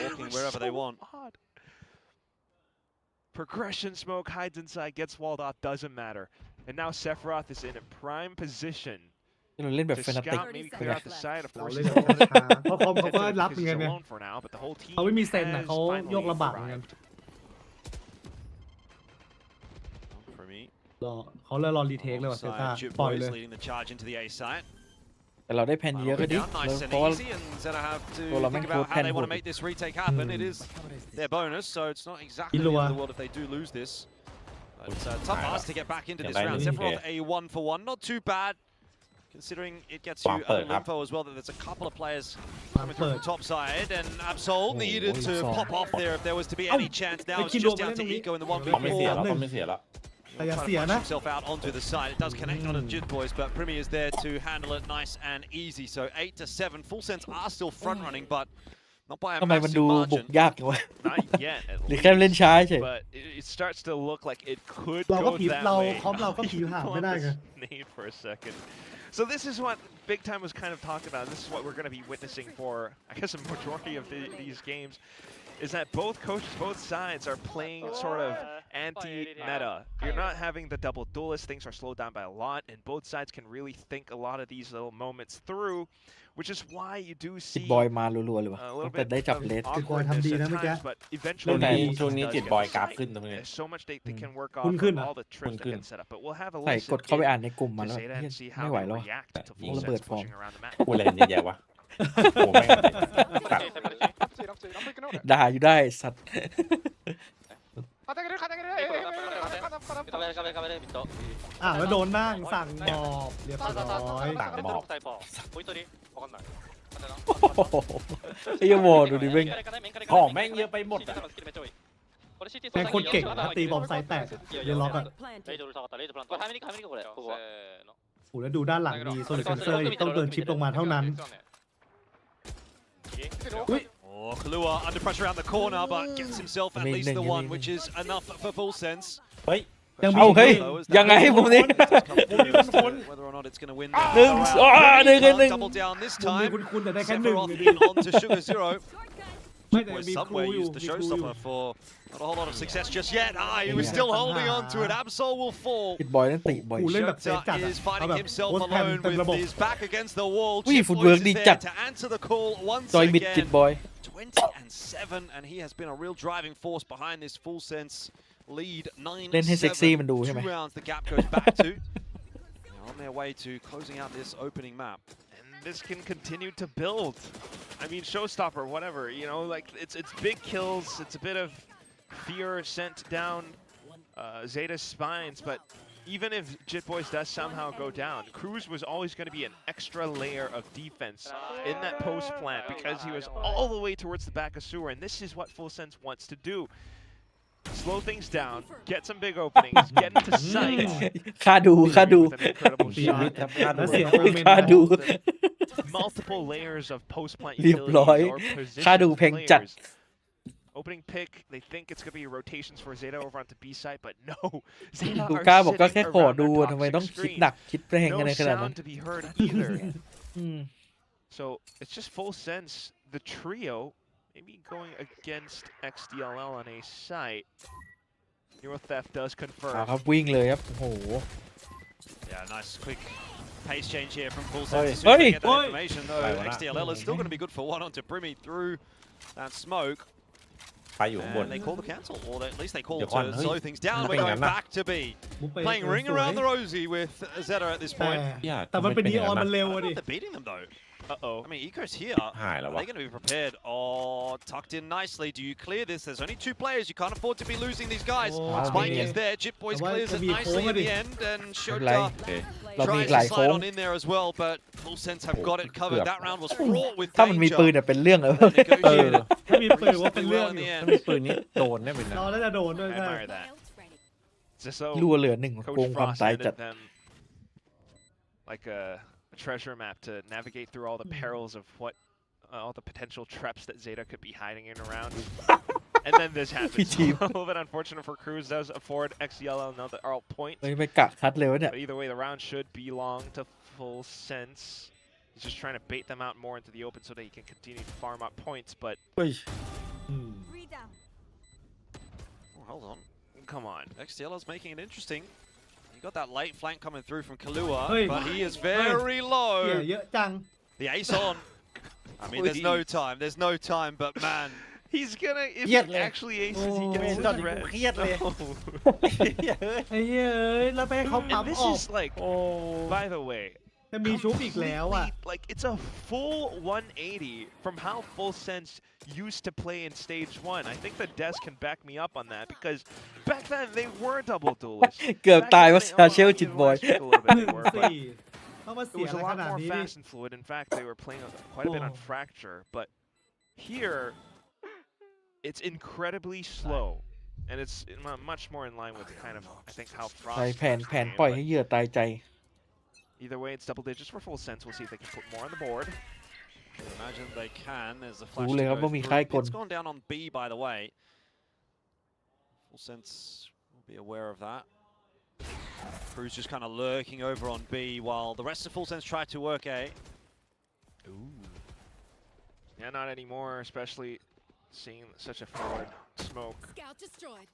Walking wherever they want. Odd. Progression smoke hides inside, gets walled off, doesn't matter. And now Sephiroth is in a prime position ๆเราเล่นแบบ to เฟนาติก scout, maybe clear out the side. Of course, เล่น he's แบบช้าๆเพราะเขาก็รับเหมือน he's กันไง alone for now, but the whole team เขาไม่มีเซน has เขาโยก finally ลำบากเหมือนกัน arrived. For me. เขาเลยรอรีเทคเลยว่ะเซต้า Jit ปล่อย Boys เลย leading the charge into the A site. แต่เราได้แผ่นเยอะก็ดิ Down nice and เพราะว่า easy, and Zeta have to Well, I think mean, about how they Pen want to would- make this retake happen. It is their bonus, so it's not exactly the end of the world if they do lose this. But it's a tough ask to get back into this round. Sephiroth a 1-for-1, not too bad, considering it gets you a little info as well that there's a couple of players coming through from top side, and Absol needed to pop off there if there was to be any chance. Now it's just down to Eco in the เขาไม่เสีย 1v4. แล้วเขาไม่เสียแล้ว แต่อย่า Trying เสีย to push นะ himself out onto the side. It does connect on the Jit Boys, but Primi is there to handle it nice and easy. So 8-7. Full Sense are still front running, but not by a ทำไมมัน massive ดูบุก margin. ยากจังวะ Not yet, at หรือแค่เล่น least, ช้าเฉย but it starts to look like it could เราก็ go ผี that เรา way. คอมเราก็ผีหาไม่ได้ไง Nade for a second. So this is what Big Time was kind of talking about. This is what we're going to be witnessing for, I guess, a majority of these games. Is that both coaches, both sides are playing sort of anti-meta. You're not having the double duelist. Things are slowed down by a lot, and both sides can really think a lot of these little moments through, which is why you do จิต see บอยมารัวๆเลยว่ะ a ตั้ little งแต่ bit ได้จับ of เลส awkwardnessดี at นะเมื่อกี้ times, but eventually ช่วงนี้ does จิต get บอย the กราฟ side. ขึ้นตรงนี้ There's so much they can work คุ on ณขึ้น from อ่ะ all the tricks that get set up, but we'll have a ใส่ listen กดเข้าไป in อ่านในกลุ่มมา to แล้ว ZETA เหี้ย and see ไม่ how ไหว they แล้ว react to ยิง Full ระเบิด Sense ฟอร์ม pushing around the map. พูดอะไรกันเยอะแยะวะโอ้แม่งตัด ด่าอยู่ได้สัตว์ แล้วโดนนั่งสั่งหมอบเรียบร้อย ต่างหมอบ โอ้โหไอ้ยโมดูดิเว้ง ของแม่งเยอะไปหมดอะ แม่งโคตรเก่งนะตีบอมไซต์แตกเรียนล็อกอ่ะ 레이저를 잡았다. 레이저 플란트. 하미니카 그래. 그거. โอ้แล้วดูด้านหลังดีโซลิดเซนเซอร์ต้องเดินชิปลงมาเท่านั้น Oh, Kalua under pressure around the corner, but gets himself at least the one, which is enough for full sense. เฮ้ย ยังมีเฮ้ยยังไงมุมนี้ Whether or not it's going to win. หนึ่งdouble down this time. คุณแต่ได้แค่หนึ่ง Onto Sugar Zero. ไม่แต่ Was มีครู somewhere อยู่ used the มีครูอยู่ showstopper for not a whole lot of success just yet. He was still holding on to it. Absol will fall. ปิดบอยนั่นติบ่อย กูเล่นแบบเซฟ Shota จัด is เอา fighting แบบ himself โพสแพน alone เต็มระบบ with his back against the wall. อุ้ย Chip ฟุตเวิร์ก Boys ดี is จัด there to answer the call once จอยบิดปิด again. บอย 20-7, and he has been a real driving force behind this full sense lead. เล่นให้เซ็กซี่มันดูใช่ไหม 2 rounds the gap goes back to. They're on their way to closing out this opening map. And this can continue to build. I mean, showstopper, whatever. You know, like it's big kills. It's a bit of fear sent down Zeta's spines, but even if Jit Boys does somehow go down, Cruz was always going to be an extra layer of defense in that post plant because he was all the way towards the back of sewer, and this is what Full Sense wants to do. Slow things down, get some big openings, get into sight. ค่าดู With an incredible ตี shot. แล้วเสียโอเมน ค่าดู Multiple layers of post plant เรียบร้อย utilities or ค่าดู position แพงจัด players. Opening pick, they think it's going to be rotations for Zeta over onto B side, but no. ดู Zeta กล้า are บอกก็ sitting แค่ขอ around ดู their ทำไม toxic ต้องคิด screen. หนักคิดแรงอะไร No ขนาดนั้น sound to be heard either. อืม So it's just full sense. The trio maybe going against XDLL on a site. Hero Theft does เอา confirm. ครับวิ่งเลยครับโอ้โห Yeah, nice quick pace change here from Full Sense. As soon as Hey! they get that Hey! information, though, XDLL is still going to be good for one onto Brimmy through that smoke. ไปอยู่ข้างบน And they call the cancel, or at least they call ดี๋ยว to ก่อนเฮ้ย slow things down. มัน We're เป็น going งั้นนะ back to B. มุกไป Playing ring สวย around the rosy with Zeta at this แต่ point. แต่มันเป็นนีออนมันเร็ว I อะ don't ดิ know if they're beating them, though. Uh-oh. I mean, Eco's here. หายแล้ว Are วะ they going to be prepared? Oh, tucked in nicely. Do you clear this? There's only 2 players. You can't afford to be losing these guys. Oh, Spike man. is there. Jit Boys Why clears the it big nicely hole in the already? end. And ไม่ Shota เป็นไร เรามี tries อีกหลาย to โค้ slide ง on in there as well, but Full Sense have got it covered. That round was fraught with ถ้ามันมีปืน danger. เนี่ยเป็นเรื่องเลย Negotiated ถ้ามีปืนว่าเป็นเรื่องอยู่ ถ้ามีปืนนี้โดนแน่เป็นนะ เราน่าจะโดนด้วย I ใช่ admire that. Just so รัวเหลือหนึ่งโก Coach งความ Frost ตาย handed จัด them like a treasure map to navigate through all the perils of what all the potential traps that Zeta could be hiding in around. And then this happens. A little bit unfortunate for Cruz. Does afford XDLL another point. เฮ้ยไม่กะคัดเลยวะเนี่ย But either way, the round should belong to Full Sense. He's just trying to bait them out more into the open so that he can continue to farm up points. But เฮ้ย Oh, hold on. come on. XDL's making it interesting. You got that late flank coming through from Kalua, Hey. but he is very เหี้ย low. เยอะจัง The ace on. I mean, there's no time. There's no time, but man. He's gonna, if Yet, he actually aces, he Oh, gets his Johnny, red. เครียดเลย No. ไอ้เหี้ยเอ้ยแล้วไปให้เขาปั๊ม And this ออก is like, by the way, จะมีชุบอีกแล้วอ่ะ completely- like it's a full 180 from how Full Sense used to play in stage 1. I think the desk can back me up on that because back then they were double duelists. เกือบ Back ตาย then ว่า they- ซาเชล well, จิต even บอย last week a little bit they were, but สี่เข้ามา it เสีย was อะไร a ข lot นาด more นี้ดิ fast and fluid. In fact, they were playing quite a bit on Fracture, but here it's incredibly slow. And it's much more in line with kind of, I think, how ใช้ Frost แผน works แผ the น game, ปล่อย but ให้เหยื่อตายใจ either way, it's double digits for Full Sense. We'll see if they can put more on the board. Imagine they can. There's a flash รู้เลยครับ to ว่า go มี through. ค่ายกล It's gone down on B, by the way. Full Sense will be aware of that. Cruz just kind of lurking over on B while the rest of Full Sense try to work A. Ooh. Yeah, not anymore, especially seeing such a forward smoke. Scout destroyed.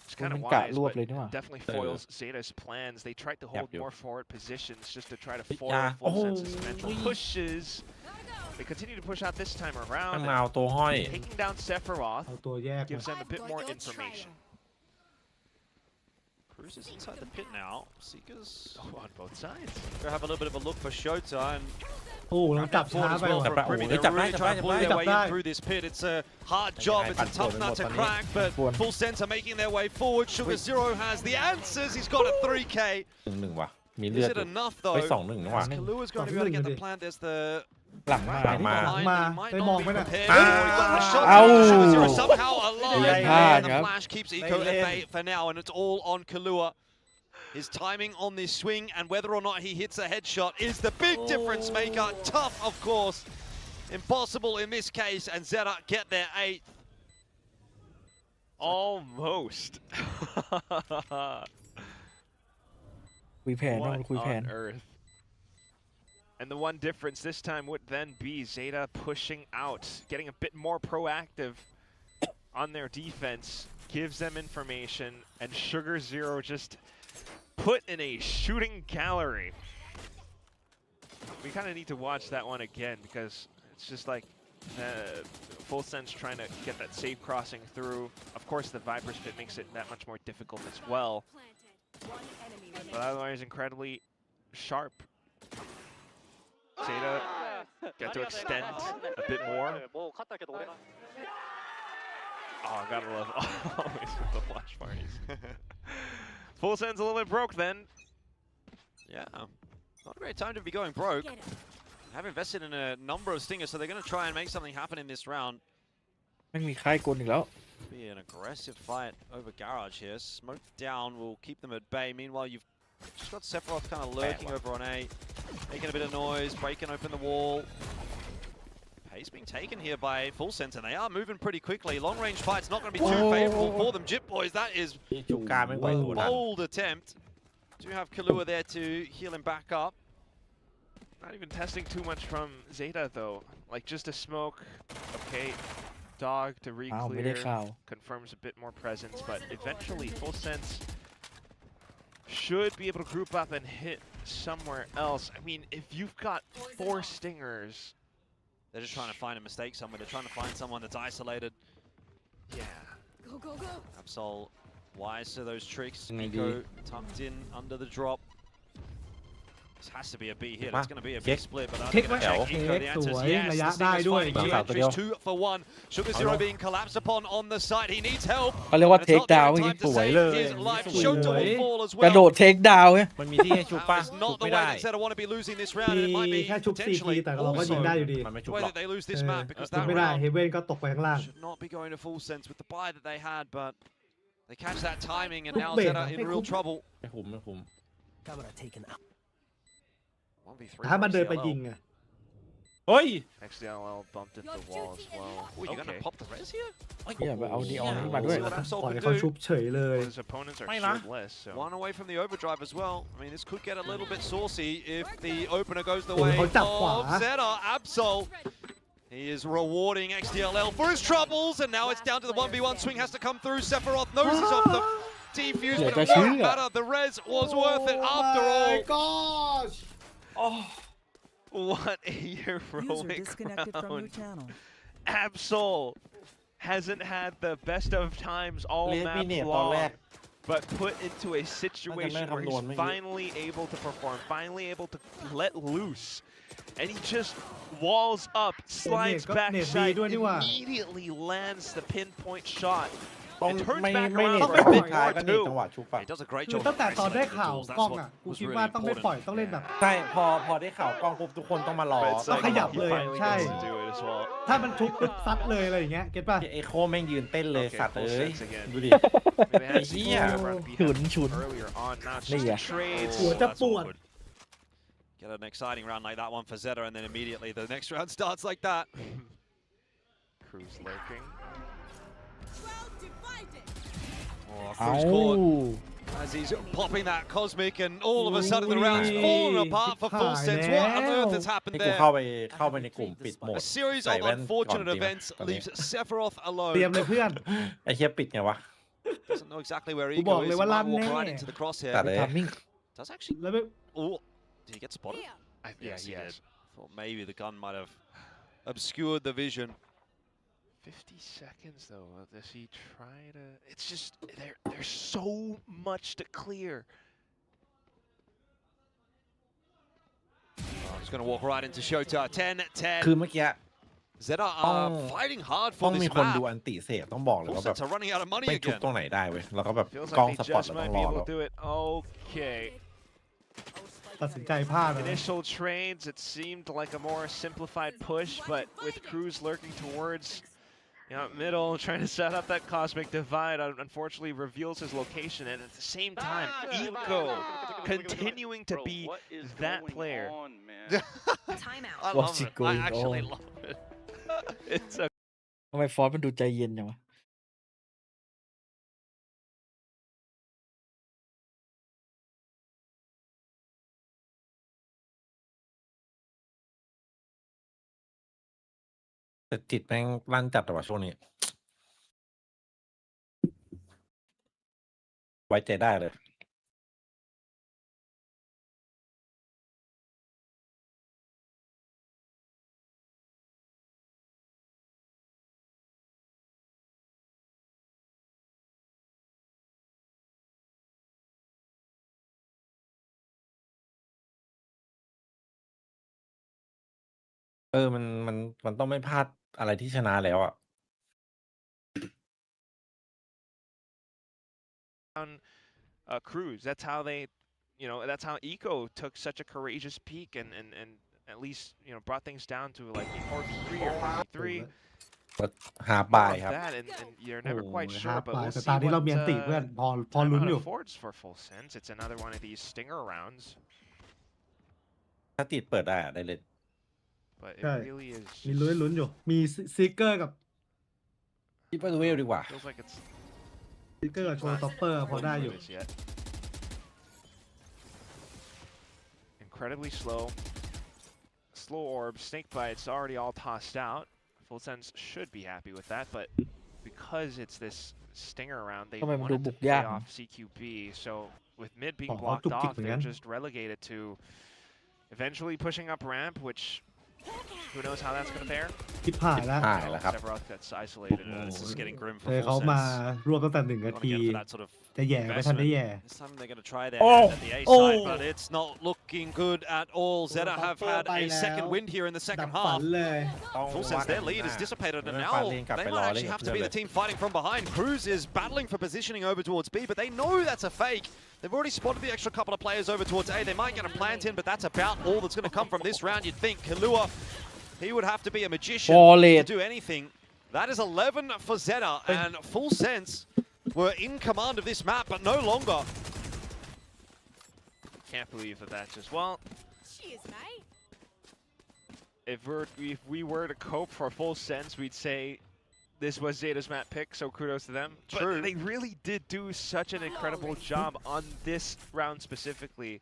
It's kind of มันกะ wise, รวบ but เลยนี่หว่า definitely foils Zeta's plans. They tried to hold you. more forward positions just to try to อย่า foil Full โอ้ Sense's mental pushes. They continue to push out this time ข้าง around. มาเอาตัวห้อย Taking down Sephiroth เอาตัวแยก gives มา them a bit more information. Cruz is inside the pit now. Seekers Oh, on both sides. go have a little bit of a look for Shota and โอ้เราจับช้า forward as ไป well ว่ะ from Brimmy. They're really trying to bully their way in through this pit. It's a hard job. It's a tough nut to crack, but Full Sense are making their way forward. Sugar Zero has the answers. He's got a 3K. หนึ่งว่ะมีเลือ Is ด it enough ไป though? 2-1นะว่ะ Kalua's going to be able to get the plant. There's the หลังมา หลังมา behind. มา He might ได้ not มอง be ไหมน่ะ prepared. อ้าว Oh, he got the shot. Ow. Sugar Zero somehow พลาด the ครับ flash keeps Eco at bay for now, and it's all on Kalua. His timing on this swing and whether or not he hits a headshot is the big difference maker. Tough, of course. Impossible in this case, and ZETA get their 8th. Almost. คุยแผนต้อง What คุยแผน on earth? And the one difference this time would then be ZETA pushing out, getting a bit more proactive on their defense, gives them information, and Sugar Zero just put in a shooting gallery. We kind of need to watch that one again because it's just like Full Sense trying to get that safe crossing through. Of course, the Viper's Pit makes it that much more difficult as well. But otherwise, incredibly sharp. ZETA get to extend a bit more. Oh, gotta love always with the watch parties. Full Sense a little bit broke then. Yeah, not a great time to be going broke. Have invested in a number of stingers, so they're going to try and make something happen in this round. ไม่มีค่ายกลอีกแล้ว Be an aggressive fight over Garage here. Smoke down will keep them at bay. Meanwhile, you've just got Sephiroth kind of lurking over on A, making a bit of noise, breaking open the wall. Pace being taken here by Full Sense, and they are moving pretty quickly. Long range fight's not going to be too favorable for them. Jip Boys, that is a bold attempt. Do have Kalua there to heal him back up. Not even testing too much from ZETA though. Like just a smoke. Okay. Dog to re-clear. Confirms a bit more presence, but eventually Full Sense should be able to group up and hit somewhere else. I mean, if you've got 4 stingers, they're just trying to find a mistake somewhere. They're trying to find someone that's isolated. Yeah. Go. Absol wise to those tricks. Eco tucked in under the drop. This has to be a B here. It's going to be a big split, but I'm going to check Eco. The answer is yes. The Stingers fighting two entries, 2 for 1. Sugar Zero being collapsed upon on the side. He needs help. เขาเรียกว่าเทคดาวน์ Time to save his life. Shota will fall as กระโด well. ดเทคดาวน์ มันมีที่ให้ชุบป่ะ That is not the way that ZETA want to be losing this round, and it might มี be แค่ชุบ CT potentially แต่เราก็ยิงได้อยู่ดี มันไม่ชุบ the way หรอก that they lose this map because ชุบ that ไม่ได้ round เฮเว่นก็ตกไปข้างล่าง should not be going to Full Sense with the buy that they had, but they catch that timing, and now Bait, ZETA in hey, real cool. trouble. ไม่คุ้ม 1v3 ถ้ามันเดินไป XDLL. ยิงอะ เฮ้ย XDLL bumped into the wall as well. Oh, you're going to pop the res here? อย่าไปเอานีออนขึ้นมาด้วย See what Absol ปล่อย can เขา do. ชุบเฉยเลย Well, his opponents are Why not? shieldless, so One away from the overdrive as well. I mean, this could get a little bit saucy if the opener goes the Oh, wayเขาจับขวา of ZETA. Absol. He is rewarding XDLL for his troubles, and now it's down to the 1v1. Swing has to come through. Sephiroth noses off the defuse, but it won't matter. The res was worth it after all. gosh what a heroic round. Absol hasn't had the best of times all เลส map มีเนตตอนแร long, ก but put into a situation where he's finally able to perform, finally able to let loose. And he just walls up, slides backside, immediately lands the pinpoint shot. ต้อง And turns ไม่ back ไม่ around เน็ต for ไป a big ท้าย more ก็เน็ต too. จังหวะชุบป่ะ He does a great คือ job ตั้งแต่ of ตอนได้ isolating the ข่าว duels. กล้อง That's อ่ะ what กู was คิด really ว่าต้องไม่ important. ปล่อยต้องเล่นแบบ ใช่พอได้ข่าวกล้องปุ๊บทุกคนต้องมารอ But it's ต้อง like ขยับ he เลย finally ใช่ gets to do it as well. ถ้ามันชุบปุ๊บซัดเลยอะไรอย่างเงี้ยเก็ตป่ะ เอโคแม่งยืนเต้นเลย Okay, สัตว์ full เอ้ย sense again. ดูดิ I mean, they had Hey, CT yeah. over on B ฉุน earlier on. Now it's นี่ just ไง a trade. หัวจะ That's ปวด awkward. Get an exciting round like that one for ZETA, and then immediately the next round starts like that. Cruz lurking. Oh, เอา Cruz caught as he's popping that cosmic, and all of a sudden the round's fallen apart for Full Sense. What on earth has happened นี่กู there? เข้าไปในกลุ่มปิดโหมด A series ใส่ of แว่นก่อน unfortunate ดีไหม events ตอนนี้ leaves Sephiroth เตรียม alone. เลยเพื่อน ไอ้เฮียปิดไงวะ Doesn't know exactly where กู Ego บอก is. เลย He ว่า might ลั่น walk แน่ right into the crosshair. ตัดเลย ทามมิ่ง Does actually. แล้วไม่ Oh, did he get spotted? Yeah, Yes, he yes. did. Thought maybe the gun might have obscured the vision. 50 seconds though. Does he try to? It's just there's so much to clear. Oh, he's going to walk right into Shota. 10-10. คือเมื่อกี้ ZETA ต้อง are fighting hard ต้อ for งมี this คนดู map. อันติเสพต้องบอกเลย Full ว่าแบบ Sense are running out of money ไม่ชุบ again. ตรงไหนได้เว้ยแล้วก็แบบ Feels กล้อง like ส they ปอต just ต้อ might ง be รอ able แล้ว to do it. Okay. ตัดสินใจพลาดนะ Initial trades, it seemed like a more simplified push, but with Cruz lurking towards Yeah, middle, trying to set up that cosmic divide, unfortunately reveals his location, and at the same time, Eco continuing to be that player. Timeout. I What's love it it. I going actually on? love it. It's a ทำไมฟอสมันดูใจเย็นจังวะ แต่จิตแม่งลั่นจัดแต่ว่าช่วงนี้ ไว้ใจได้เลย มันต้องไม่พลาดอะไรที่ชนะแล้วอ่ะ Cruz. That's how they, that's how Eco took such a courageous peak and at least, brought things down to like 4-3 or 5-3. หาบายครับ That and you're never โอ้ quite ย sure, ฮา but ปาย we'll แต่ see ตานี้เรา what มีอันติเพื่อนพอลุ้น Timeout อยู่ affords for Full Sense. It's another one of these stinger rounds, ถ้าติดเปิดได้อะได้เลย but it ใช่ really is มีลุ้นอยู่ มีซิกเกอร์กับ คิดว่าเวลดีกว่า feels like it's ซิกเกอร์กับโชว์ท็อปเปอร์พอได้อยู่ yet. Incredibly slow orb, snake bites already all tossed out. Full Sense should be happy with that, but because it's this stinger round, they ทำไมมันดู wanted บุ to กยาก pay off CQB. So with mid being ของเขา blocked จุกจิก off, เหมือนกั they're น just relegated to eventually pushing up ramp, which who knows how that's going to fare. คิดผ่านแล้ว หายแล้วครับ Sephiroth gets isolated. This is getting grim เจ for อเขา Full มา Sense. รวบตั้งแต่1 นา Gone ที again for that sort of จะแย่ไม่ทันได้แย่ This time they're going to try their Oh! hand at the A Oh! side, but it's not looking good at all. ZETA have had a second wind here in the ดั second บฝัน half. เลย Full Sense, their lead is dissipated, and now they might actually have to be the team fighting from behind. Cruz is battling for positioning over towards B, but they know that's a fake. They've already spotted the extra couple of players over towards A. They might get a plant in, but that's about all that's going to come from this round, you'd think. Kalua, he would have to be a magician to do anything. That is 11 for ZETA, and Full Sense were in command of this map, but no longer. Can't believe that's just, well, Cheers, mate. if we were to cope for Full Sense, we'd say this was Zeta's map pick, so kudos to them. True. But they really did do such an incredible job on this round specifically.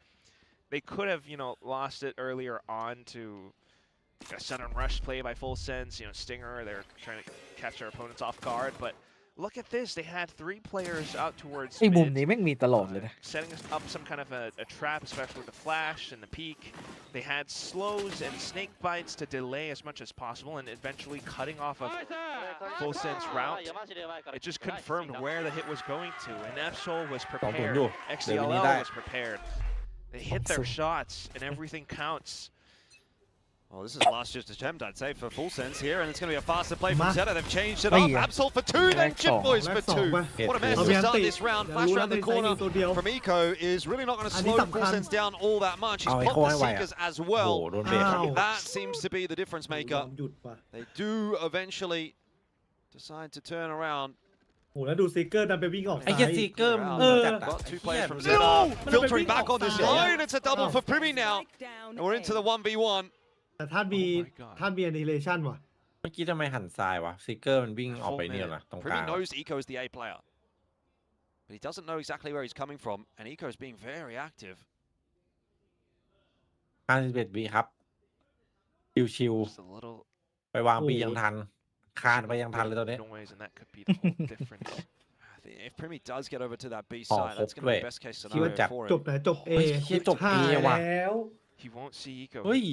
They could have, lost it earlier on to a sudden rush play by Full Sense, Stinger, they're trying to catch their opponents off guard, but look at this, they had 3 players out towards ไอ้มุม mid, นี้แม่งมีตลอดเลยนะ setting up some kind of a trap, especially with the flash and the peak. They had slows and snake bites to delay as much as possible and eventually cutting off a Full Sense route. It just confirmed where the hit was going to, and Epsol was prepared, XDLL was prepared. They hit their shots and everything counts. Well, this is last just attempt, I'd say, for Full Sense here, and it's going to be a faster play from Ma. ZETA. They've changed it Oh, up. yeah. Absol for 2, then Chip Boys for 2. What a mess I'll to be start anti- this round. Yeah, Flash we'll around the have corner to say from Eco is really not going to And slow he's Full up Sense down all that much. He's Oh, popped the Eco away. Seekers as โอ้โห well. โดนเบรกครับ Ow. That seems to be the difference ย maker. อมหยุดว่ะ They do eventually decide to turn around. โอ้แล้วดูซิกเกอร์ดันไปวิ่งออก ไอ้ ซ้า เหี้ย ย ซีเกอร์มัน They've จัดอะ got 2 players from No! ZETA No! filtering No! back on this No! line. It's a double Oh. for Primi now. Strike down And we're into the A. 1v1. แต่ท่านมี Oh my God. ท่านมีแอนิเมชันว่ะ เมื่อกี้ทำไมหันซ้ายวะซีเกอร์มันวิ่งออกไปเนี่ยนะตรงก Primi ลาง knows Eco is the A player. But he doesn't know exactly where he's coming from, and Eco is being very active. 51 วิครับ ชิว Just a little ๆ ไปวางบี โอ้ ยังทัน คานไปยังทันเลยตอนนี้ noise, and that could be the whole difference. I think if Primi does get over to that B Oh, side, that's going to be hopefully. the best case คิดว่า scenario for จ him. บไหนจบเอ เฮ้ยเหี้ยจบ A ว่ะ แล้ว He won't see Eco. เฮ้ย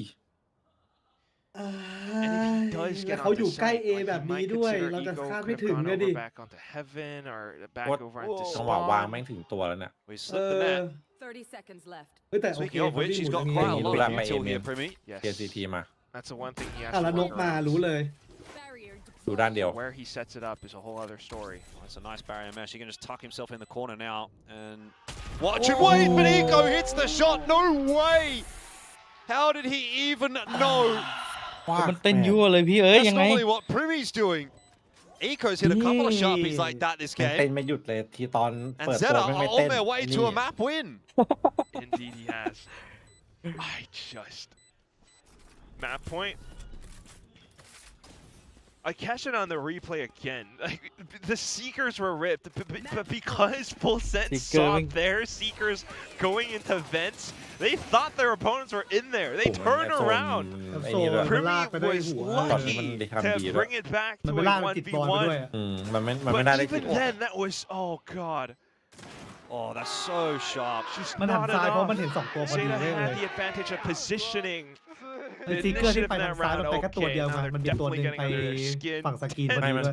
And if he does แล้ว get เขา on อยู่ the ใกล้ site, เอ like แบบ he นี้ might ด้วย consider เราจะ Eco คาด could ไม่ have ถึง gone เลยดิ over back onto Heaven or back What- over into จังหวะวาง Spawn. แม่งถึงตัวแล้วเนี่ย We เอ slipped the อ net. 30 seconds left. เฮ้ยแต่โอเค Speaking of เขา which, วิ่ง he's หมุ got น quite a อย่าง lot นี้ of Right, util right, here, man. Primi. Yes. KCT มา That's the one thing he has อ่ะ to แล้วนก work มา around. รู้เลย Barrier ดูด้านเดียว Where he sets it up is a whole other story. Well, that's a nice barrier mesh. He can just tuck himself in the corner now and watch him wait, but Eco hits the shot. No way! How did he even know? มันเต้นยั่วเลยพี่เอ้ย That's ยังไง normally what Primi's doing. Eco's hit a couple of sharpies like that this เต้น game. ไม่หยุดเลยทีตอน And เปิดตัว ZETA ไม่ are เต้น on their way to นี่ a map win. Indeed, he has. I just map point. I catch it on the replay again. Like the seekers were ripped, but because Full Set saw their seekers going into vents, they thought their opponents were in there. They turned around. ไอ้นี่ด้วย Primi was ตอนนี้ lucky มันดีทำ to ดีด้วย bring it back มัน to ไป a ล่ามันติดบอลไปด้วย 1v1. อะ มันไม่ But ได้ได้ even then, that was oh god. Oh, that's so sharp. Just มันหัน not ซ้ายเพราะ enough. มันเห็น2ตัวพอดี ZETA เลย had the advantage of positioning. ไอ้ The ซีเกอร์ที่ initiative ไป in ทาง that ซ้ายมัน round, ไปแค่ตัว okay, เดียว now ไง they're มันมีตัวห definitely นึ่ง getting ไป under their skin. ฝั่งสกรีนพอ ไม่ ดี มัน ด้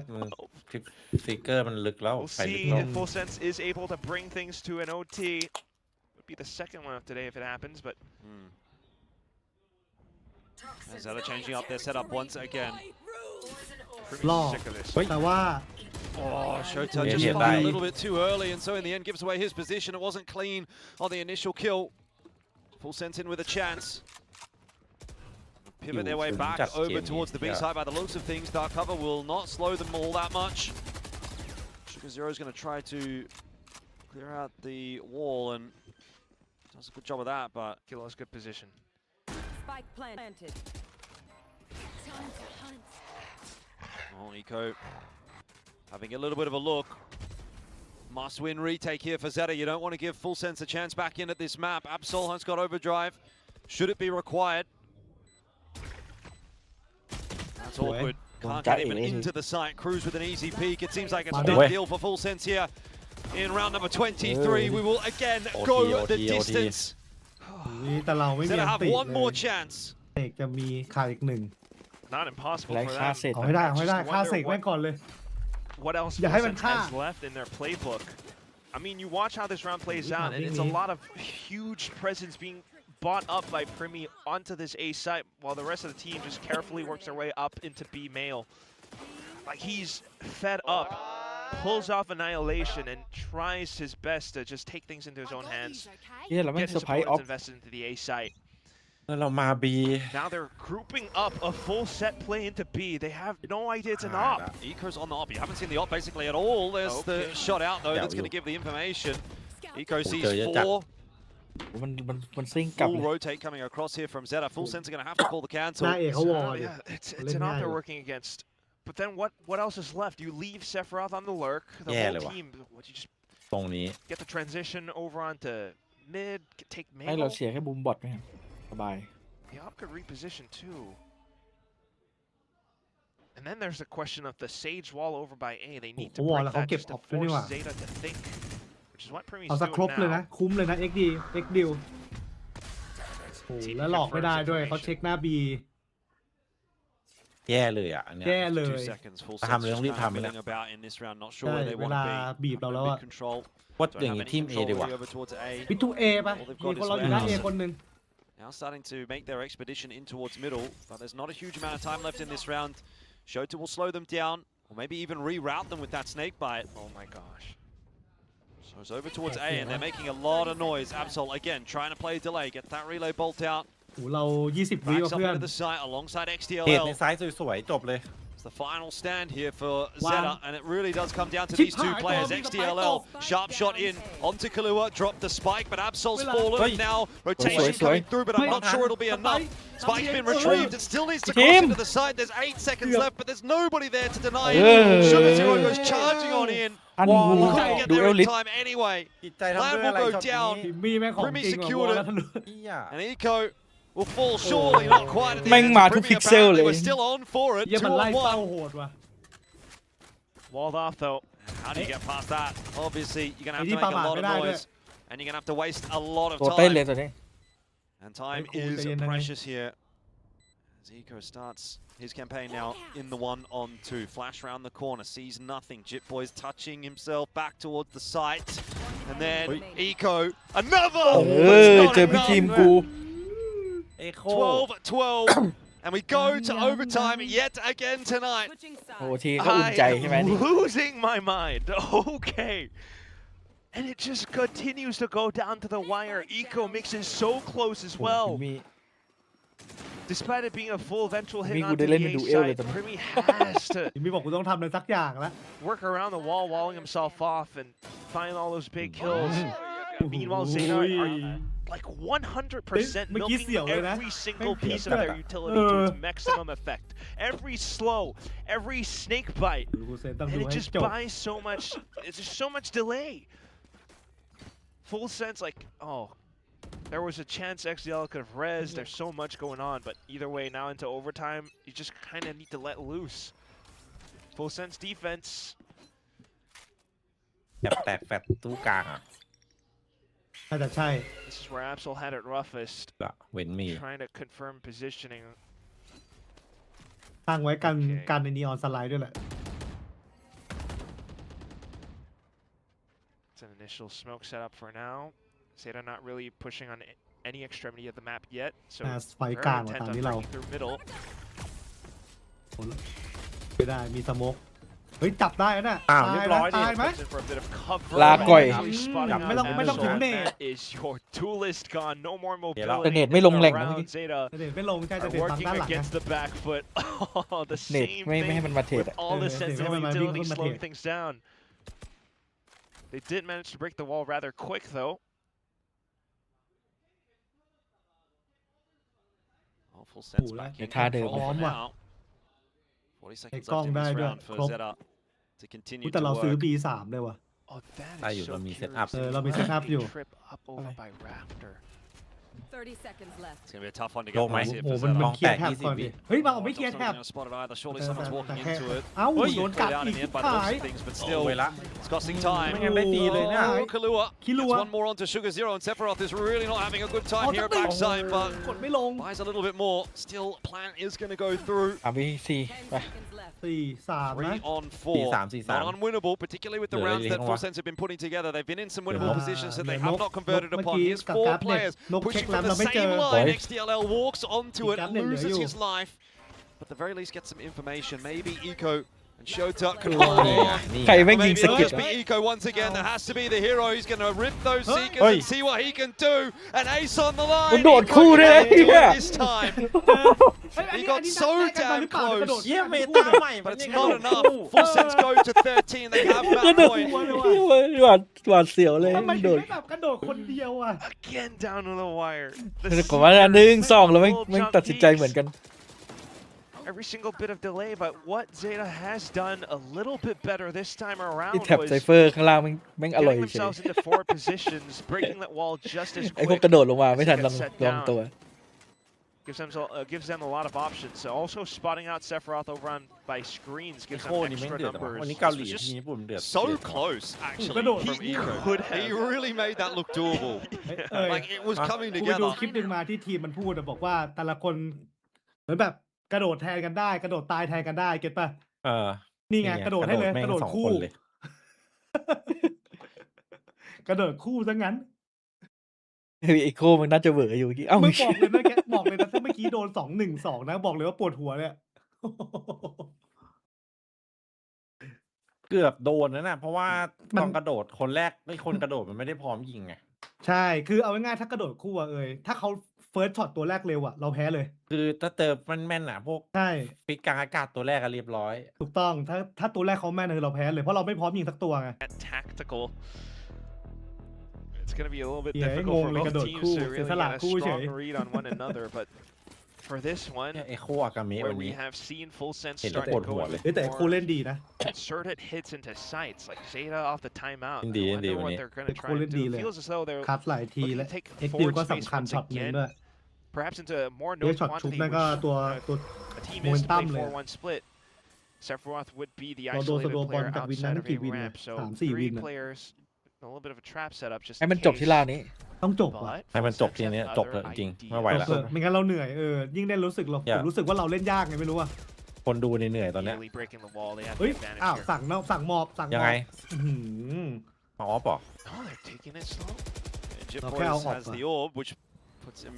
วย ซีเกอร์มันลึกแล้ว We'll ไปลึก see แล้ว if Full Sense is able to bring things to an OT. Would be the second one of today if it happens, but ZETA changing up their setup once again. pretty Law. sick of this. แต่ว่า Oh, Shota Yeah, just yeah, fired a bye. little bit too early, and so in the end gives away his position. It wasn't clean on the initial kill. Full Sense in with a chance. Pivot their way back over towards the B side. By the looks of things, Dark Cover will not slow them all that much. Sugar Zero is going to try to clear out the wall, and does a good job of that, but Kilo's good position. Spike planted. oh, Eco having a little bit of a look. Must win retake here for ZETA. You don't want to give Full Sense a chance back in at this map. Absol has got overdrive. Should it be required? That's awkward. Can't get even into the site. Cruz with an easy peek. It seems like it's a big deal for Full Sense here. In round number 23, we will again go the distance. แต่เราไม่มี ZETA อัน have ติ one เล more ย chance. เสกจะมีขาดอีกหนึ่ง Not impossible Like for Haas them. said. เอาให้ได้เอาให้ได้ Just ฆ่า wonder เสกแม่งก่อนเลย What else Yeah, Full haven't Sense has caught. left in their playbook? I mean, you watch how this round plays Yeah, out, and it's a maybe. lot of huge presence being bought up by Primi onto this A site, while the rest of the team just carefully works their way up into B male. Like, he's fed up, pulls off Annihilation, and tries his best to just take things into his own hands, เฮียแล้วแม่ง get เซอ his ร์ไพรส์ออฟ opponents invested into the A site. แล้วเรามาบี Now they're grouping up a full set play into B. They have no idea it's an op. Eco's on the op. You haven't seen the op basically at all. There's the shot out though. Yeah, That's going to give the information. Eco Okay, sees yeah, 4. มันซิงกลับ Full เลย rotate coming across here from ZETA. Full Sense are going to have to call the หน้า cancel. เอกเขาวอล So, ดิ yeah, it's an op they're working against. But then what else is left? You leave Sephiroth on the lurk. The Yeah, wholeเลยว่ะ team. What you just ตรงนี้ get the transition over onto mid, take ให้เรา main. เสียแค่บูมบอทไหมครับสบาย The op could reposition too. And then there's the question of the Sage wall over by A. They need to Oh, wall break เขา that เก็บ just to ออฟด้วยนี่หว่า force Zeta to think, which is what Primi's เอาสักครบ doing เลยนะ now. คุ้มเลยนะ XD X deal โอ้โหแล้วหลอกไม่ได้ด้วยเขาเช็คหน้า B แย่เลยอ่ะอันเนี้ย แย่เลย 2 seconds. Full ทำ Sense เลย just ต้องรีบ kind of ทำเลย milling about in this round. Not sure ใช่ where they เว want ลา to be. บีบเราแล้ว Mid อะ control. ว่า Don't อย่าง have นี้ any ทีม A control ดีกว่า really over towards A. ปิดทู A ป่ะ All they've มี got คน is รออยู่หน้า A warehouse. คนหนึ่ง Now starting to make their expedition in towards middle, but there's not a huge amount of time left in this round. Shota will slow them down, or maybe even reroute them with that snake bite. Oh my gosh. So it's over towards A, and they're making a lot of noise. Absol again trying to play delay, get that relay bolt out. โอ้โหเรา 20 วิ Backs ว่ะ up เพื่อน into the site alongside เหตุใน XTLL. ซ้ายสวยๆจบเลย It's the final stand here for Wow. ZETA, and it really does come down to Chip these two high, players. Bobby, the XTLL, fight sharp shot in onto Kahlua, dropped the spike, but Absol's Willa. fallen. Hey. Now rotation Sorry. coming through, but I'm Hey. not sure it'll be enough. Spike's been retrieved. It still needs to Team. cross into the side. There's 8 seconds Yeah. left, but there's nobody there to deny it. Hey. Sugar Zero goes charging on in. อันงู Couldn't get ดู there เอล in ลิส time anyway. จิตใจทำด้วย Plan อะไร will ช็อ go ตนี้ down. ทีมมี่แม่งของ Primi จริงว่ะ secured วอล it. แล้วทะลุ เหี้ย And Eco will fall surely, not quite at the แม่ง end. มาทุก Primi พิกเซล apparently เลย were still on for it. เยี่ย 2 มันไล่ on เป้า 1. โหดว่ะ Walled off though. How do you get past that? Obviously, you're going to have Ini to make a pama, lot of beda, noise. And you're going to have to waste a lot of ตัวเต้นเลย time. ตัวนี้ And time Cool, is Ian, precious here. As Eco starts his campaign now in the 1-on-2. Flash around the corner, sees nothing. Jit Boy's touching himself back towards the site. And then Eco, another! เอ But อ it's not เจอพี่ enough. ทีมกู เอโค 12-12. And we go to overtime yet again tonight. Switching โอ้ sides. ทีก็อุ่นใจใช่ไหม I'm นี่ losing my mind. Okay. And it just continues to go down to the wire. Eco mixes so close as well. มี Despite it being a full eventual hit มีกู onto ได้ the เล่นเป็น A ดูเอลเลย side, ตอนนี้ Primi has to มีบอกกูต้องทำอะไรสักอย่างแล้ว work around the wall, walling himself off, and find all those big kills. Meanwhile, ZETA are like 100% milking every single piece of their utility to its maximum effect. Every slow, every snake bite, กูเซนต้อง and ดู it ให้ just จบ buys so much. It's just so much delay. Full sense, like, oh, there was a chance XDL could have rezzed. There's so much going on, but either way, now into overtime, you just kind of need to let loose. Full sense defense. แตกแฟดตู้กลางอ่ะ น่าจะใช่ This is where Absol had it roughest. เว้นมี Trying to confirm positioning. ตั้งไว้กันในนีออนสไลด์ด้วยแหละ It's an initial smoke setup for now. ZETA not really pushing on any extremity of the map yet, so ไฟ very กลางกว่า intent ตาม on ที่เรา breaking through middle. ไม่ได้มีสโมกเฮ้ยจับได้แล้วน่ะ อ้าวเรียบร้อยดิ ตายไหม Comes in for a bit of cover. ลาก่อย Actually spotting out ไม่ต้องถึง Absol. เนต That is your duelist gone. No more แต่ mobility เน็ตไม่ลงแหล่งนะเมื่อ around กี้ ZETA. เดี๋ยวไม่ลงใช่จะ Are เด็ดบัง working ด้านหลังนะ against the back foot. Oh, the เน็ต same ไม่ให้ thing มันมาเทรด with อะ all the เออ sensitive เดี๋ยวให้มันมาวิ่ง utility ขึ้นมา slowing เทรด things down. They did manage to break the wall rather quick, though. Oh, full sense Ooh, back in ท่าเดิม control พร้อ for มว่ะ now. 40 ไอ้ seconds กล้อง left in ได้ this ด้วย round for ครบ ZETA to continue แต่ to เราซื้อ work. B3 ด้วยว่ะ Oh, that Ah, is you so let me set curious. up. เรามีเซตอัพอยู่ Trip up over by Raptor. 30 seconds left. It's going to be a tough one to Lộn get mày. past here โอ้ for โหมัน ZETA. เคลียร์ แตก แท็บ 20 ก่อนดิ วิ เฮ้ยมาไม่เคลียร์ Not แท็บ going to spot it either. Surely แต่ someone's walking แค่ into it. เอ้า Oi, โดนกัด pulled out อี in ก the end by the หา looks ย of things, but โอ้ still, เวละ it's costing time. ไม่งั้นได้ตีเลยเนี่ย Oh, Kalua คิรั gets ว one more onto Sugar Zero, and Sephiroth is really not having a good อ๋อ time จั here ง at หวะ backside, but กดไม่ลง buys a little bit more. Still, plan is going to go through. 3v4 10 ไป seconds left. 4-3 นะ 3 on 4. 4-3 Not unwinnable, particularly with the Lựa rounds gì that không Full ạ? Sense have been putting together. They've been in some winnable Được. positions that they Nè, have nốt- not converted nốt upon. mấy Here's cặp 4 cáp nè. players Nốt pushing check from the làm là mới same chơi. line. Đấy. XDLL walks onto Thì it, cáp này lựa loses vô. his life. But at the very least, get some information. Maybe Eco and Shota can Ui. hold on. ใครแม่ง Or ยิง maybe ส it'll กิด just อะ be Eco once again. That has to be the hero. He's going to rip those Huh? Seekers Oi. and see what he can do. An ace on the line. มันโดด Eco คู่ด้วยนะ can't do it เหี้ย this time. เฮ้ยอัน He นี้ got อันนี้ so ได้กันมาหรือ damn เปล่ากระโดด close. เยี่ยมเม คู่ ตา เนี่ย ใหม่ But มัน it's ยัง not กระโดด enough. Full Sense go to 13. They have กระโด that ด point. หวาดเสียวเลย ทำไม มัน ถึ โด ง ด ไม่แบบกระโดดคนเดียวอ่ะ Again down to the wire. ผมว่าอัน1 2แล้วไม่ตัดสินใจเหมือนกัน Every single bit of delay, but what ZETA has done a little bit better this time ที่ around แท็บ was ไซเฟอร์ข้างล่างแม่งอร่อย getting เฉย themselves into 4 positions, breaking that wall just as ไอ้พวก quick. กระโดดลงมาไม่ทันลองตัว Gives them a lot of options. So also spotting out Sephiroth over on by screens ไอ้ gives โค them นี่แม่ง extra เดือดว่ะ numbers. วันนี้เกาหลี It's just ทีญี่ปุ่นเดือด So close, actually. Cái độ From He Eco. could He have. really made that look doable. เอ้ย Like it was coming กูไปดู together. คลิปหนึ่งมาที่ทีมมันพูดอะบอกว่าแต่ละคนเหมือนแบบกระโดดแทนกันได้ กระโดดตายแทนกันได้เก็ตป่ะ เออ นี่ไงกระโดดให้เลย แม่ง กระโดด สอง คู่ คนเลย กระโดดคู่ซะงั้น ไอโคมันน่าจะเวอร์อยู่เมื่อกี้เอ้า มึงบอกเลยนะแกบอกเลยนะถ้าเมื่อกี้โดน2-1-2นะบอกเลยว่าปวดหัวเนี่ย เกือบโดนนะเพราะว่า มัน ตอนกระโดดคนแรกไอ้คนกระโดดมันไม่ได้พร้อมยิงไง ใช่ คือเอาง่ายๆถ้ากระโดดคู่อะถ้าเขาเฟิร์สช็อตตัวแรกเร็วอะเราแพ้เลย คือถ้าเจอแม่นๆอ่ะพวก ใช่ ฟิกกลางอากาศตัวแรกอะเรียบร้อย ถูกต้องถ้าตัวแรกเขาแม่นเราแพ้เลยเพราะเราไม่พร้อมยิงสักตัวไง Tactical. It's going to be a little bit Yeah, difficult for ngôn lên cái both đội teams khu, to sẽ really phải là get a khu strong chứ. read on one another. But for this one, ไอ้โคอากาเมะ where วัน we นี้ have seen Full Sense เห็นแล้ว start ปวด to หั go ว in เลย with แต่ไอ้คู่ more เล่นดีนะ concerted hits into sights, like ZETA off the timeout. I Indeed, wonder indeed, what indeed. they're going to try Cool and do. indeed, Itเลย feels as though they're คัดหลายที looking และ to take เอ็กดิว forward ก็ space สำคัญ once ช็อตนึง again, ด้วย perhaps into more เรื่อง known ช็อตชุบ quantity, นั่นก็ which ตัว a team is to play momentum เลย 4-1 split. Sephiroth would be the เราโดน isolated ตัวบอล player จากวิน outside นั้น of กี่ a วินนะ ramp. So 3-4 วิน 3 อะ players, a little bit of a trap setup just ให้ in มันจบ case. ที่ลาวนี้ ต้องจบว่ะ But ให้มัน Full จบ Sense ที have เนี้ยจบ other เลยจริง ideas. ไม่ไหว จบ ละ เถอะไม่งั้นเราเหนื่อยยิ่งได้รู้สึกเรา อย่า ผมรู้สึกว่าเราเล่นยากไงไม่รู้อะ คนดูเหนื่อยๆตอนเนี้ย Immediately breaking the wall, they have เฮ้ย the advantage อ้าว here. สั่งหมอบสั่งหม ยั อง ไง อื้อหือ มาออฟบอก Oh, they're taking it slow. Jet Okay, Boys I'll has offer. the orb, which puts him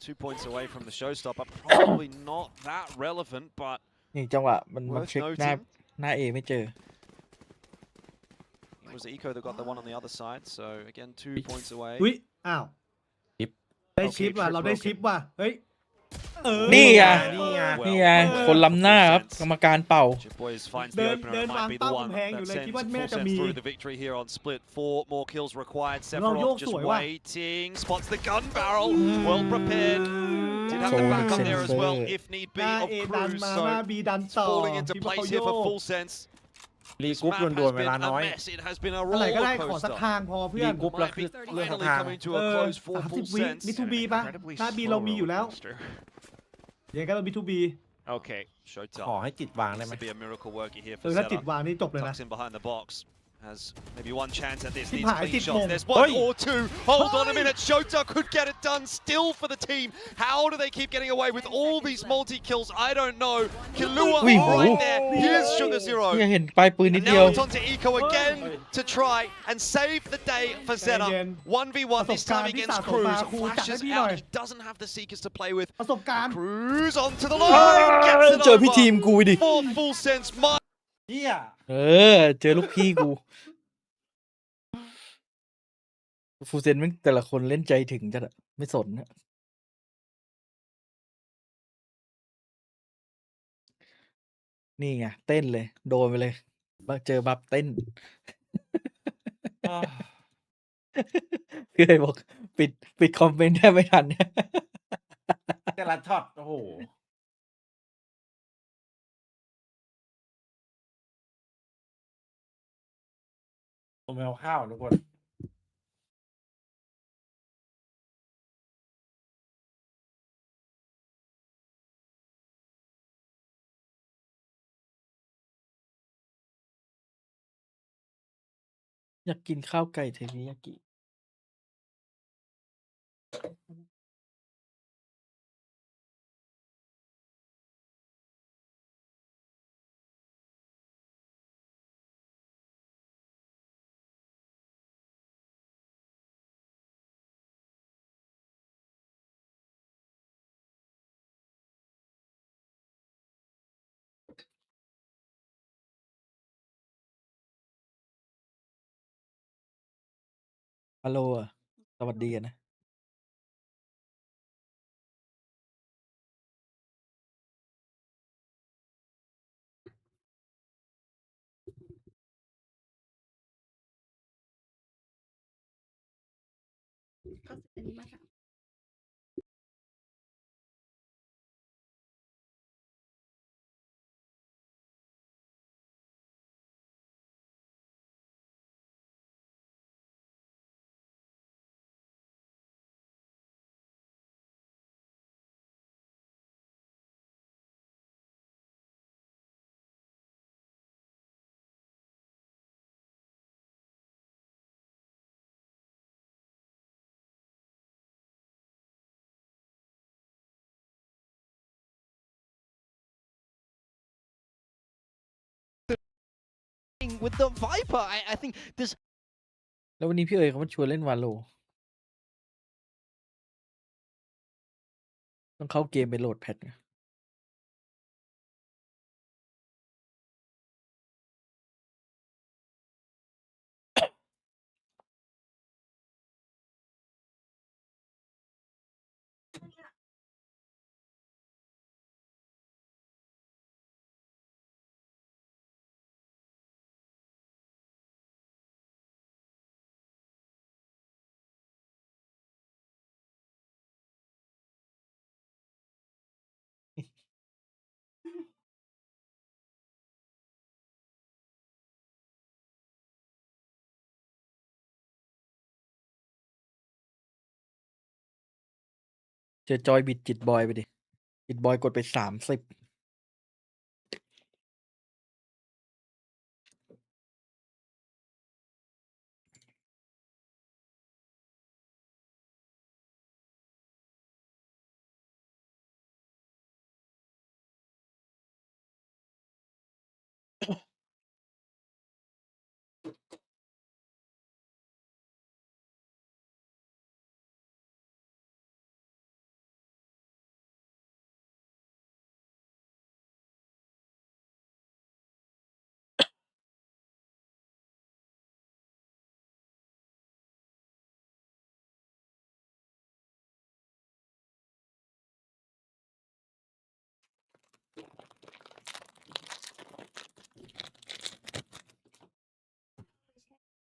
2 points away from the showstopper. Probably not that relevant, but นี่จังหวะมัน worth เช็ค noting. หน้าเอไม่เจอ It was Eco that got the one on the other side, so again 2 points away. อุ้ยอ้าว ชิป ได้ โอเค ชิปว่ะ trip เราได้ broken ชิปว่ะเฮ้ย นี่ไง นี่ไง นี่ไงคนล้ำหน้าครับกรรมการเป่า Boys finds the เดิน opener. เดิน It วาง might be the เป้า one กำแพงอยู่ that เลยคิด sends ว่าแม่ full จะ sense มี through the victory here on Split. 4 more kills required. ลองโย Sephiroth ก just สวยว่ะ waiting. Spots the gun barrel. Well prepared. Did have the Soul backup there as well sensor. if need ห be น้า of เอดัน Cruz. มาหน้า So บีดันต่อ falling into คิดว่าเขา place โย here for ก full sense. รี This กรุ๊ป map ด่วน has ๆเว been ลา a น้อย mess. It has been a อะไรก็ได้ roller ขอสัก coaster. ทางพอเพื่อ รี น กรุ๊ปแล้ว Might คือ be เรื่องของ finally ทาง coming to เอ a อ close for 30 full วิ sense. มีทูบีปะ Incredibly หน้าบี slow เรามีอยู่แล้ว roller coaster. ยังไงเรามีทูบี Okay. Shota ขอให้จิตวางได้ไหม needs to be a miracle worker here เอ for อถ้าจิต ZETA. วางนี่จบเลยนะ Tucks in behind the box. Has maybe one chance at this. Tip Needs high, clean tip shots. long. There's one Oi. or two. Hold on a Oi. minute. Shota could get it done still for the team. How do they keep getting away with all these multi-kills? I don't know. Kilua Ui, right ủa. there. Here's Sugar เนี่ย Zero. เห็นปลายปืนนิด And เดียว now it's on to Eco again to try and save the day for ZETA. 1v1 this time against Cruz. Flashes out. He doesn't have the Seekers to play with. ประสบการณ์ Cruz onto the line. Gets it เจอพี่ทีม over. กูดิ For full sense. เฮีย เออ เจอลูกพี่กูฟูเซนมันแต่ละคนเล่นใจถึงจัดอะไม่สนนะนี่ไงเต้นเลย โดนไปเลยเจอบัฟเต้น พี่เลยบอกปิดคอมเมนต์แทบไม่ทัน แต่ละช็อตโอ้โหผมเอาข้าวทุกคน อยากกินข้าวไก่เทริยากิฮัลโหลอะสวัสดีอะนะwith the Viper. I think this แล้ววันนี้พี่เอ๋ยเขามาชวนเล่นวาโลต้องเข้าเกมไปโหลดแพทไงเจอจอยบิดจิตบอยไปดิจิตบอยกดไป30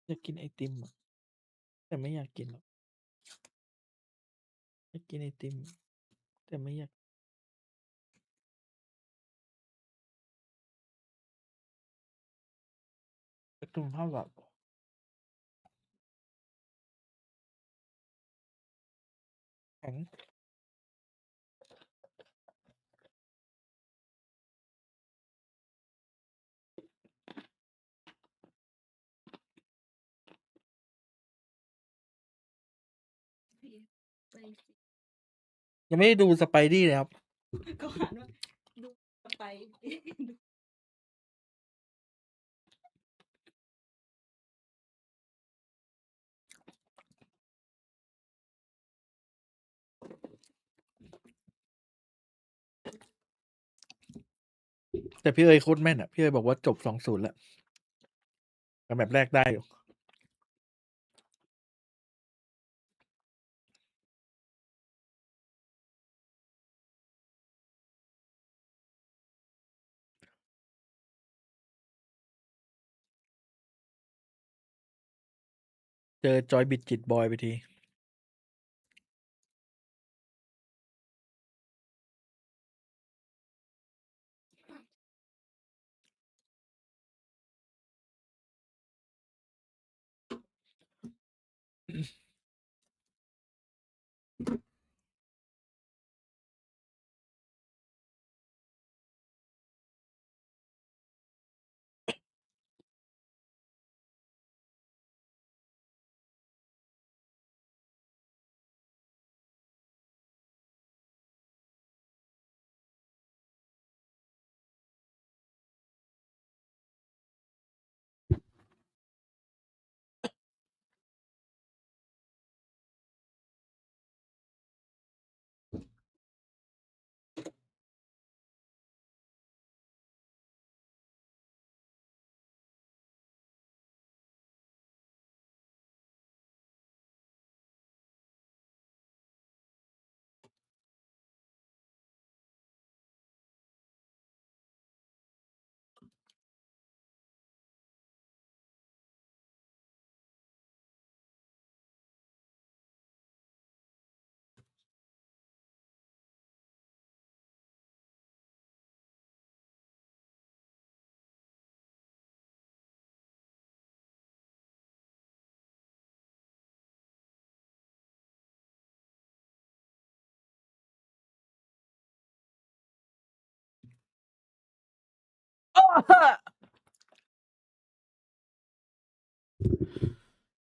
อยากกินไอติมอะแต่ไม่อยากกินหรอกอยากกินไอติมแต่ไม่อยากไอติม5 บาทแข็งยังไม่ได้ดูสไปดี้เลยครับ ก่อนว่าดูไป แต่พี่เอ๋ยโคตรแม่นอ่ะพี่เอ๋ยบอกว่าจบ2-0แล้วแต่แบบแรกได้อยู่เจอจอยบิดจิตบอยไปที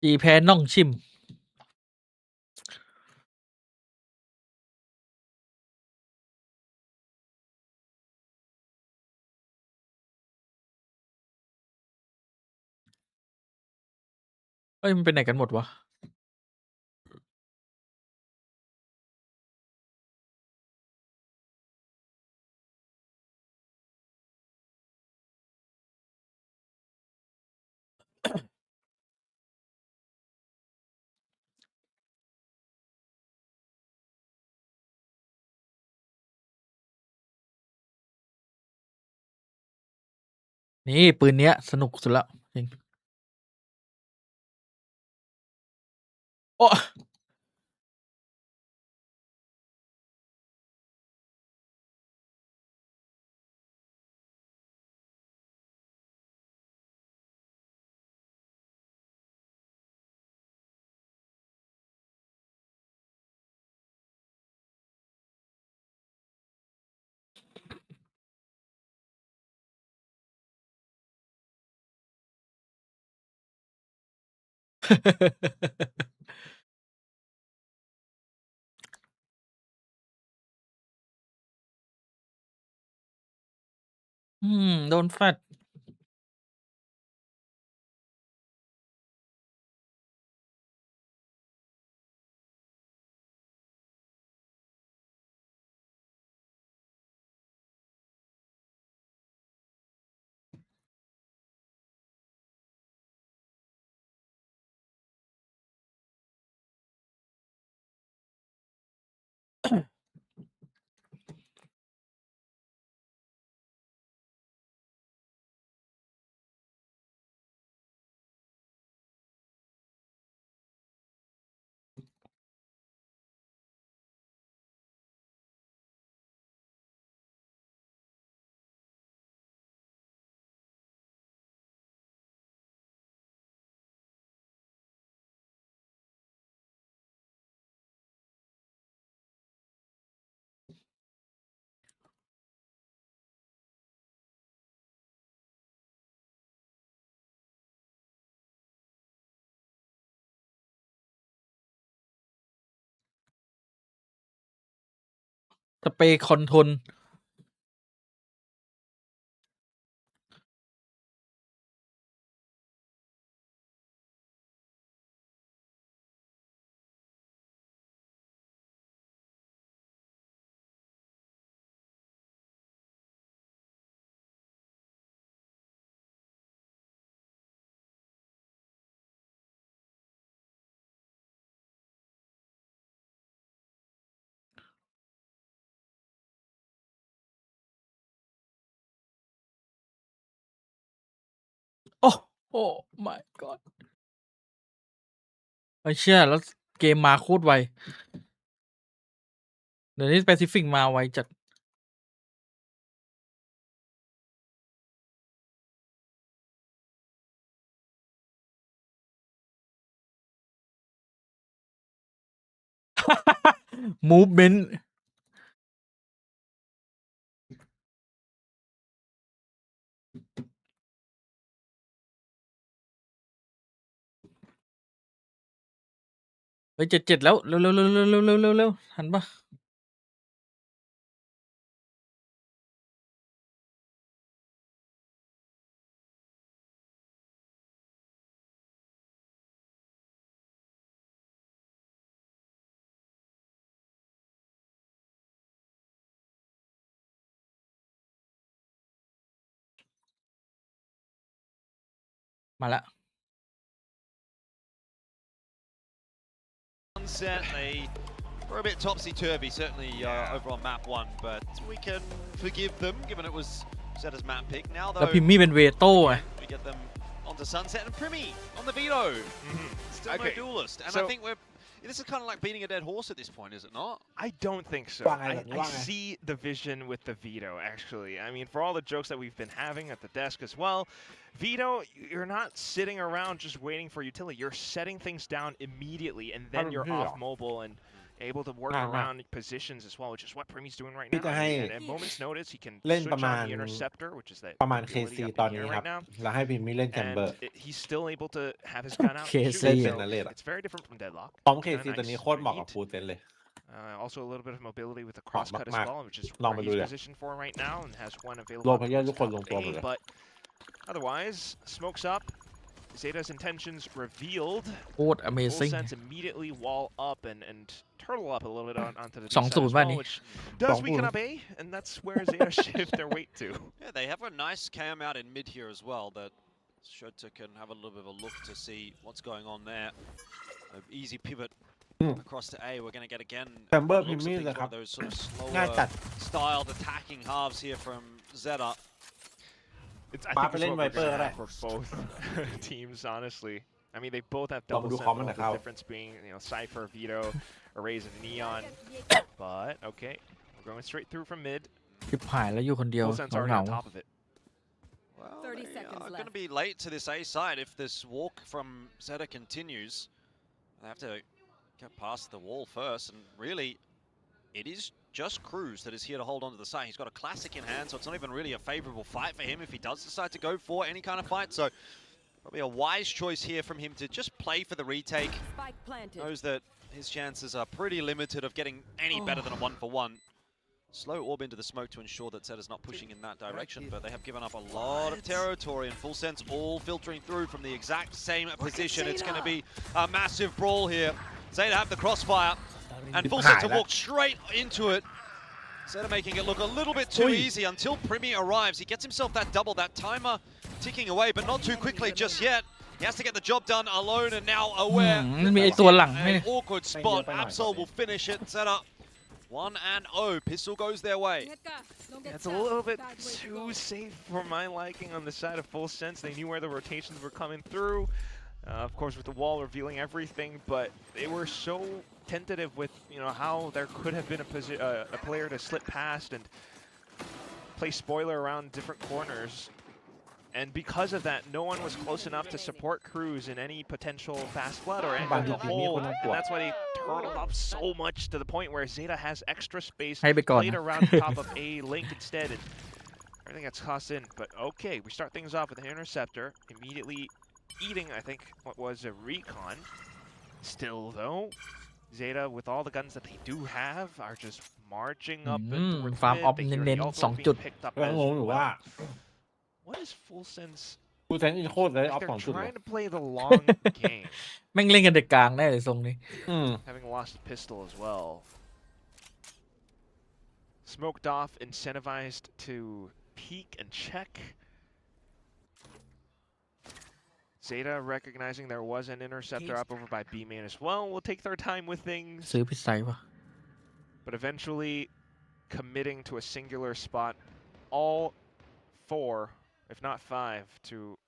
จีแพ้น่องชิมเอ้ยมันไปไหนกันหมดวะนี่ปืนเนี้ยสนุกสุดละจริงโอ้โดนแฟด สเปรย์คอนโทรลโอ้โอ้ my god ไอ้เชี่ยแล้วเกมมาโคตรไวเดี๋ยวนี้แปซิฟิกมาไวจัด movement เฮ้ย7-7แล้วเร็วเร็วเร็วเร็วเร็วเร็วเร็วเร็วหันปะมาละ Sunset, they were a bit topsy-turvy, certainly over on map 1, but we can forgive them, given it was set as map pick. Now, แล้ว though, พิมมี่เป็นเวโต้ไง we get them onto Sunset, and Primi on the veto. Still no duelist, and I think this is kind of like beating a dead horse at this point, is it not? I don't think so. I see the vision with the veto, actually. I mean, for all the jokes that we've been having at the desk as well, veto, you're not sitting around just waiting for utility. You're setting things down immediately, and then you're off mobile and able to work around positions as well, which is what Primi's doing right now. And at moment's notice, he can switch on the interceptor, which is that ประมาณ ability KC up in ตอน the นี้ air ครับ right now. แล้วให้พิมมี่เล่นแชมเบอร์ And he's still able to have his gun out. and KC shoot, เป็น so นัเลด it's very different from Deadlock. พร้อม Kinda KC ตอนนี้ nice โคตรเหมาะกับ for ฟูลเซนเลย Also a little bit of mobility with the cross cut as มาก well, which is ลอง where มาดู he's เลย positioned for right now and has one โล available เพเยอร์ towards ทุกคน top ลงตัวหมด A, เลย but otherwise, smokes up. Zeta's intentions revealed. โคตร Full amazing sense immediately wall up and turtle up a little bit onto the สอง B ศูน side ย์ as ป่ะ well, นี่ which does weaken up A, and that's where Zeta shift their weight to. Yeah, they have a nice cam out in mid here as well that Shota can have a little bit of a look to see what's going on there. An easy pivot across to A. We're going to get again. แชมเบอร์ it พิม looks มี่ like เลยครับ one of those sort of ง่ายจัด slower styled attacking halves here from Zeta. I Pop think it it's in what we're Viper gonnaก็ have for both teams, honestly. I mean, they both have ลองมา double ดู sense, คอมเมนต์หน่อย the ครับ difference being, Cypher, Veto, Arrays, and Neon. But, okay, we're going straight through from mid. ชิบหายแล้วอยู่คนเดียว Full sense เหงา already on top of it. Well, 30 they seconds are left. going to be late to this A side if this walk from Zeta continues. They have to get past the wall first, and really, it is just Cruz that is here to hold on to the site. He's got a classic in hand, so it's not even really a favorable fight for him if he does decide to go for any kind of fight. So probably a wise choice here from him to just play for the retake. Spike planted. Knows that his chances are pretty limited of getting any better than a 1-for-1. Slow orb into the smoke to ensure that Zeta's not pushing in that direction, but they have given up a lot of territory, and Full Sense all filtering through from the exact same position. It's going to be a massive brawl here. Zeta have the crossfire, and Full Sense have walked straight into it. Zeta making it look a little bit too easy until Primi arrives. He gets himself that double, that timer ticking away, but not too quickly just yet. He has to get the job done alone, and now aware. มันมีไอตัวหลังไหม An awkward spot. Absol will finish it. Zeta 1-0. Pistol goes their way. It's a little bit too safe for my liking on the side of Full Sense. They knew where the rotations were coming through. Of course, with the wall revealing everything, but they were so tentative with how there could have been a player to slip past and play spoiler around different corners. And because of that, no one was close enough to support Cruz in any potential fast flood or enter the hole. And that's why they turtled up so much to the point where Zeta has extra space played around the top of A Link instead. And everything gets tossed in. But okay, we start things off with an interceptor. Immediately eating, I think, what was a recon. Still, though, ZETA, with all the guns that they do have, are just marching up towards ฟาร์ม mid. ออฟ They hear เน้น the ๆ ultimate 2 being จุด picked up ก็ as งงอยู่ว่า well. What is Full Sense? กูแทนอีโคตรเลยออฟ They're 2 จุดเลย trying to play the long game, แม่งเล่นกันเด็กกลางได้เลยทรงนี้ having lost a pistol as well. Smoked off, incentivized to peek and check. ZETA recognizing there was an interceptor up over by B main as well. Will take their time with things, ซื้อพิซไซวะ but eventually committing to a singular spot. All 4, if not 5, to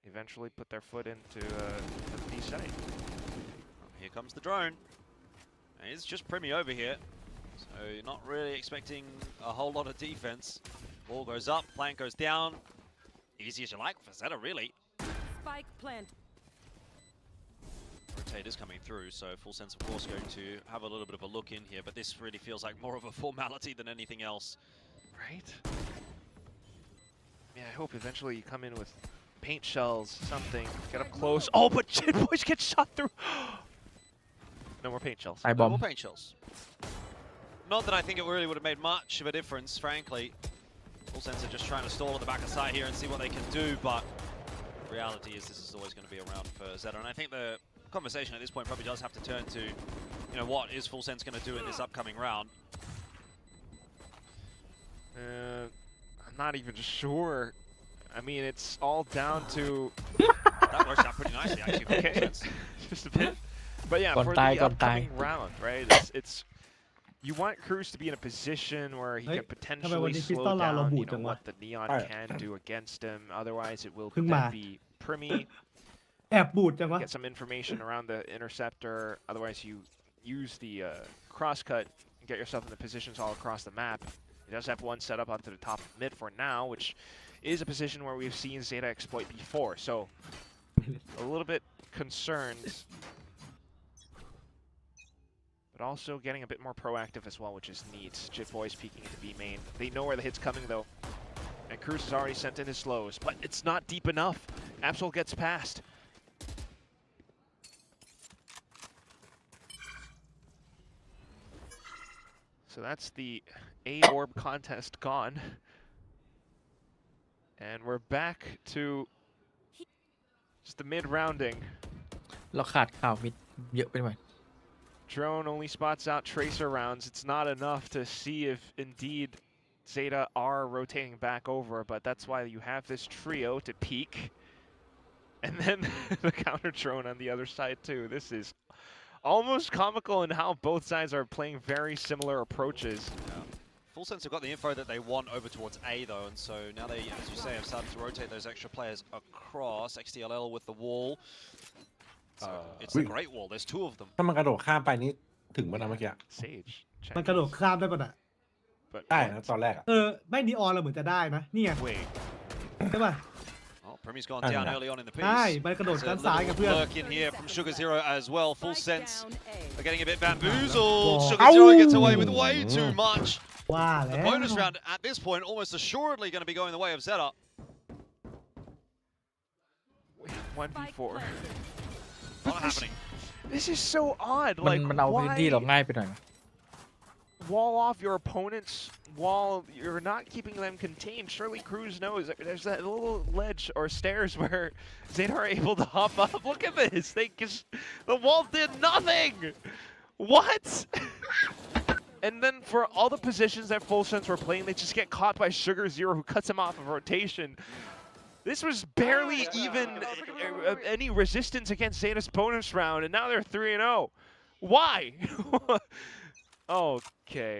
eventually put their foot into the B site. Here comes the drone. And it's just Primy over here. So you're not really expecting a whole lot of defense. Ball goes up, plant goes down. Easy as you like for ZETA, really. Spike plant. Rotate is coming through, so Full Sense, of course, going to have a little bit of a look in here, but this really feels like more of a formality than anything else. Right? Yeah, I hope eventually you come in with paint shells, something, get up close. Oh, but Jit Boys get shot through. No more paint shells. ไอบอ No ม more paint shells. Not that I think it really would have made much of a difference, frankly. Full Sense are just trying to stall at the back of side here and see what they can do, but the reality is this is always going to be around for ZETA, and I think the conversation at this point probably does have to turn to, you know, what is Full Sense going to do in this upcoming round? I'm not even sure. I mean, it's all down to... That works out pretty nicely, actually, for Full Sense. Just a bit. But yeah, for the upcoming round, right? It's you want Cruz to be in a position where he can potentially slow down, you know, what the Neon can do against him. Otherwise, it will then be Primy. แอบบูดจังวะ Get some information around the interceptor. Otherwise, you use the crosscut and get yourself in the positions all across the map. He does have one set up onto the top of mid for now, which is a position where we've seen ZETA exploit before. So a little bit concerned, but also getting a bit more proactive as well, which is neat. Jit Boys peeking into B main. They know where the hit's coming though. And Cruz has already sent in his slows, but it's not deep enough. Absol gets past. So that's the A orb contest gone. And we're back to just the mid rounding. เราขาดข่าวมิดเยอะไปหน่อย Drone only spots out tracer rounds. It's not enough to see if indeed ZETA are rotating back over, but that's why you have this trio to peek. And then the counter drone on the other side too. This is almost comical in how both sides are playing very similar approaches. Yeah. Full Sense have got the info that they want over towards A though, and so now they, as you say, have started to rotate those extra players across. XTLL with the wall. So it's the Great Wall. There's 2 of them. ถ้ามันกระโดดข้ามไปนี่ถึงมันนะเมื่อกี้ Sage. มันกระโดดข้ามได้ป่ะน่ะ ได้นะตอนแรกอะ ไม่นีออนเราเหมือนจะได้นะนี่ไง Wait. ใช่ป่ะ Oh, Primy's gone down early on in the piece. ใช่มันกระโดด There's ด้าน a ซ้ายกับเพื่อน little lurk in here from Sugar Zero as well. Full Sense are getting a bit bamboozled. Whoa. Sugar Zero gets away with way too much. ว่าแล้ The ว bonus round at this point almost assuredly going to be going the way of ZETA. 1v4. Not happening. This is so odd. มัน Like, มันเอาพื้นที่เรา why ง่ายไปหน่อย wall off your opponent's wall? You're not keeping them contained. Surely Cruz knows there's that little ledge or stairs where ZETA are able to hop up. Look at this. The wall did nothing. What? And then for all the positions that Full Sense were playing, they just get caught by Sugar Zero, who cuts him off of rotation. This was barely even any resistance against ZETA's bonus round, and now they're 3-0. Why? Okay.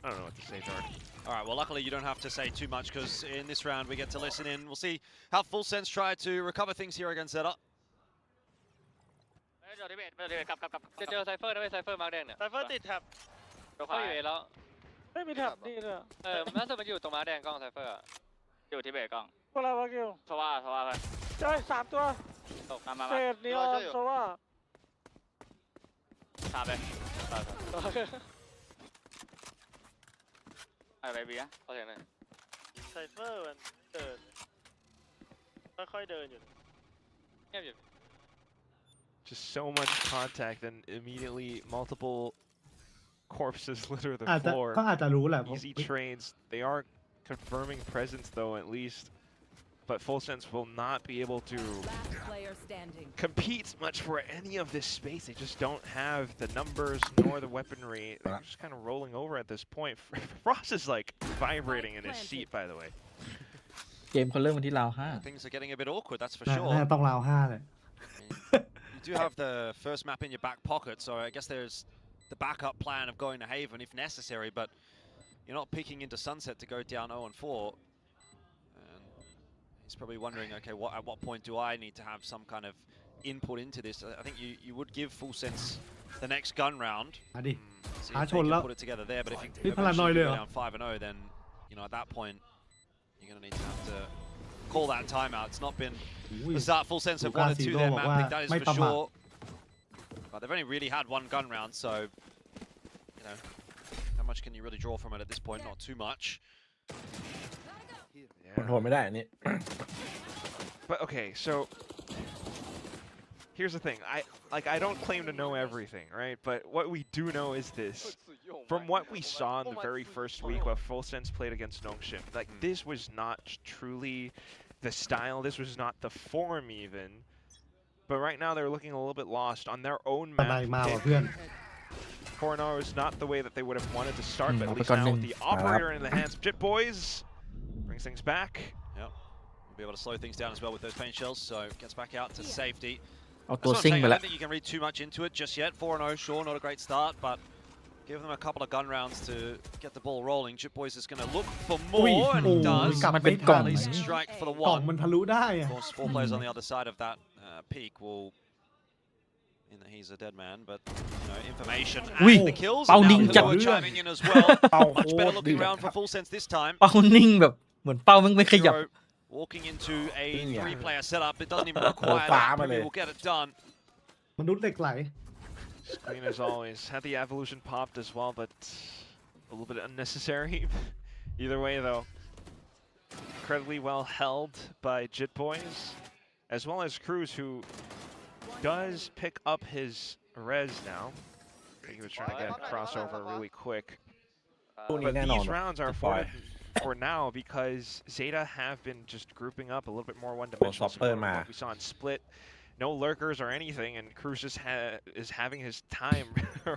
I don't know what to say, Dark. All right, well, luckily you don't have to say too much because in this round we get to listen in. We'll see how Full Sense try to recover things here against ZETA. เจอไซเฟอร์นะเว้ยไซเฟอร์มาร์กแดงเนี่ยไซเฟอร์ติดแท็บเขาอยู่เอแล้วไม่มีแท็บนี่เลยล่าสุดมันอยู่ตรงมาร์กแดงกล้องไซเฟอร์อยู่ที่เบรกกล้องพวกเราวะกิวโซว่าไปเจอ3 ตัวตกมาเศษนีออนโซว่าตามไปไปเบียร์เอาเสียงหน่อยไซเฟอร์มันเดินค่อยๆเดินอยู่เงียบอยู่ Just so much contact and immediately multiple corpses litter the อาจจะ floor. เขาอาจจะรู้แหละ Easy trades. They are confirming presence though, at least. But Full Sense will not be able to compete much for any of this space. They just don't have the numbers nor the weaponry. They're just kind of rolling over at this point. Frost is like vibrating in his seat, by the way. เกมเขาเริ่มวันที่ราวห้า Things are getting a bit awkward, that's for น่า sure. ต้องราว5เลย You do have the first map in your back pocket, so I guess there's the backup plan of going to Haven if necessary, but you're not peeking into Sunset to go down 0-4. And he's probably wondering, okay, at what point do I need to have some kind of input into this? I think you would give Full Sense the next gun round. มาดิ See หา if ช they น can แล้ว put it together there, but if you นี่พลังน้อย eventually เลย go เหรอ down 5-0, then at that point you're going to need to have to call that timeout. It's not been อุ้ย the start Full Sense have wanted to Lucas their Hidro map บอกว่า pick, that is ไม่ for ประมาท sure. But they've only really had one gun round, so you know how much can you really draw from it at this point? Not too much. มันโทนไม่ได้อันนี้ But okay, so here's the thing. I don't claim to know everything, right? But what we do know is this. From what we saw in the very first week while Full Sense played against Nongshim, like this was not truly the style, this was not the form even. But right now they're looking a little bit lost on their own ตะไน map. มาว่ะเพื่อน 4-0 is not the way that they would have wanted to start, but at เอาไป least ก่อน now หนึ่ง with the operator in the hands of Jit Boys, brings things back. Yep. We'll be able to slow things down as well with those paint shells, so gets back out to safety. เอา That's ตัว what I'm ซิ่ง saying. ไป I แล้ว don't think you can read too much into it just yet. 4-0, sure, not a great start, but give them a couple of gun rounds to get the ball rolling. Jit Boys is going to look for อุ้ย more, and โอ้ he ย does. กลับ มัน ไม่ เป็นกล่ ทั อง น At least strike for the กล่อง one. มันทะลุได้อะ Of course, 4 players on the other side of that peak will mean that he's a dead man, but you know, information Ui, and the kills. bao And now ninh chặt. Kalua chiming in as well. เป้า Much โค better ตร looking เดือด round ครั for บ Full Sense this time. เป้านิ่งแบบเหมือนเป้ามันไม่ขยับ Zero walking into a Yeah. 3-player setup. It doesn't even require Phá that. mà Premier lề. will get it done. มนุษย์เหล็กไหล Clean as always. Had the evolution popped as well, but a little bit unnecessary. Either way, though, incredibly well held by Jit Boys, as well as Cruz, who does pick up his res now. I think he was trying to get a crossover really quick. ตู้นี้ But แน่นอน these rounds are afforded for now because ZETA have been just grouping up a little bit more one-dimensional. Stopper similar to mà. what we saw in Split. No lurkers or anything, and Cruz just is having his time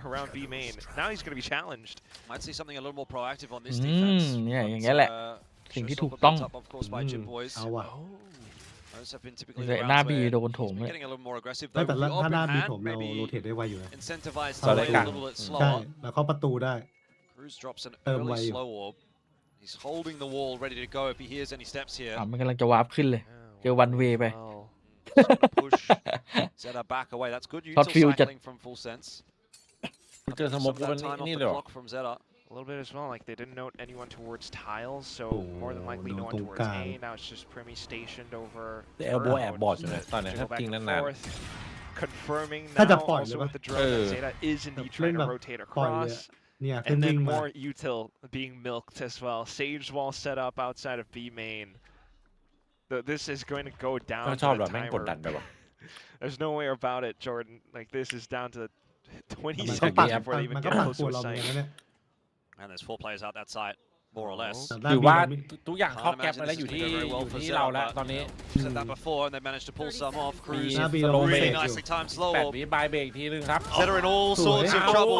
around B main. Now he's going to be challenged. Might see something a little more proactive on this defense. เนี่ยอย่าง But, เงี้ยแหละ สิ่งที่ถูกต้อง built up, of course, by Jit Boys. เอาว่ะ Those have been typically แต่ the หน้า rounds บี where โดนโถ he's ม been เลย getting a little more aggressive ไม่ though. แต่ With the ถ้า open หน้าบี hand, ผมเราโร maybe เทตได้ไวอยู่นะ incentivized to ต่อ play ได้ a กลาง little bit ใช่ slower. แล้วเข้าประตูได้ Cruz drops an Ôm early quay. slow orb. He's holding the wall, ready to go if he hears any steps here. มันกำลังจะวาร์ปขึ้นเลย เจอวันเวไป Well, Just gonna push Zeta back away. That's good Hot util field cycling from Full Sense. เจอสโม Some ก of กู that เป็น time off นี่ the เลยเหรอ clock from Zeta. a little bit as well. Like they didn't note anyone towards tiles, so Oh, more than likely no one no towards tungkang. A. Now it's just Premi stationed over. แต่เอลโบว์แอบบอร์ดอยู่นะตอนนี้ to ถ้า go back ทิ้ง and นาน forth, confirming ถ้าจะ now ปล่อยเล also ยวะ with the drone that Zeta is แบบ indeed เล่น trying แบ to บ rotate ปล่อยเลย across. อะเนี่ยขึ้น And วิ่ง then มา more util being milked as well. Sage wall set up outside of B main. This is going to go ๆ down ก็ to ชอบ the แบบแม่งกดดัน timer. ไปว่ะ There's no way about it, Jordan. Like this is down to 20 มันก็ seconds ปัด before they มั even นก็ get ปัด close ตัว to a เราเหมือนกัน site. นะเนี่ย And there's 4 players out that side, more or less. แต่ด้าน ถือ บี ว่า เราไม่ ทุกอย่างเข้าแก๊ปมาแล้วอยู่ที่เราแล้วตอนนี้ Said that before, and they managed to pull some off. มี Cruz หน้าบี ส เรา โล ไม่ เบร เส really กอยู่ nicely timed slow 8 orb. วิบายเบรกทีนึงครับ Zeta in all sorts of สวย trouble.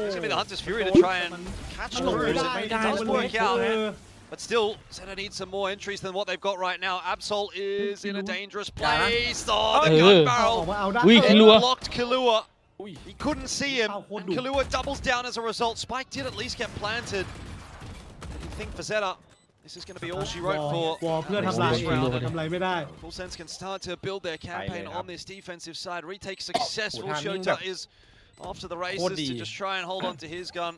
It's going to be the Hunter's Fury to try and catch หลบไม่ Cruz. ได้ It ได้ does มัน work เอ out. อ But still, Zeta needs some more entries than what they've got right now. Absol is in a dangerous place. Oh, the gun เอาออก barrel. มาเอาได้ อุ้ย It คิลัว blocked Kalua. อุ้ย He couldn't see him. Ow, And Kalua doubles down as a result. Spike did at least get planted. But you think for Zeta, this is going to be all she wrote ว for อลเพื่อทำลาย this round. ทำลายไม่ได้ Full Sense can start to build their campaign Right. on this defensive side. Retake successful. Oh, timing Shota up. is off to the races to Body. just try and hold on to his gun.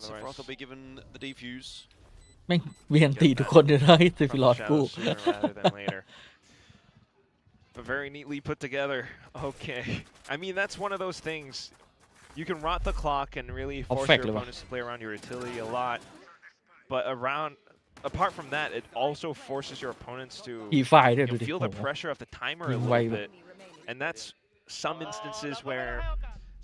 Otherwise- Sephiroth will be given the defuse. แม่งเวียนตีทุกคนเลยนะที่ซิฟิลอ From ด the กู shadows sooner rather than later. But very neatly put together. Okay. I mean, that's one of those things. You can rot the clock and really force Perfect your level. opponents to play around your utility a lot. But apart from that, it also forces your opponents to อีฝ่ายด้วย you ดู know, ดิ feel โอ้ the โห pressure of the timer a Nhìn little quay bit. And that's some instances where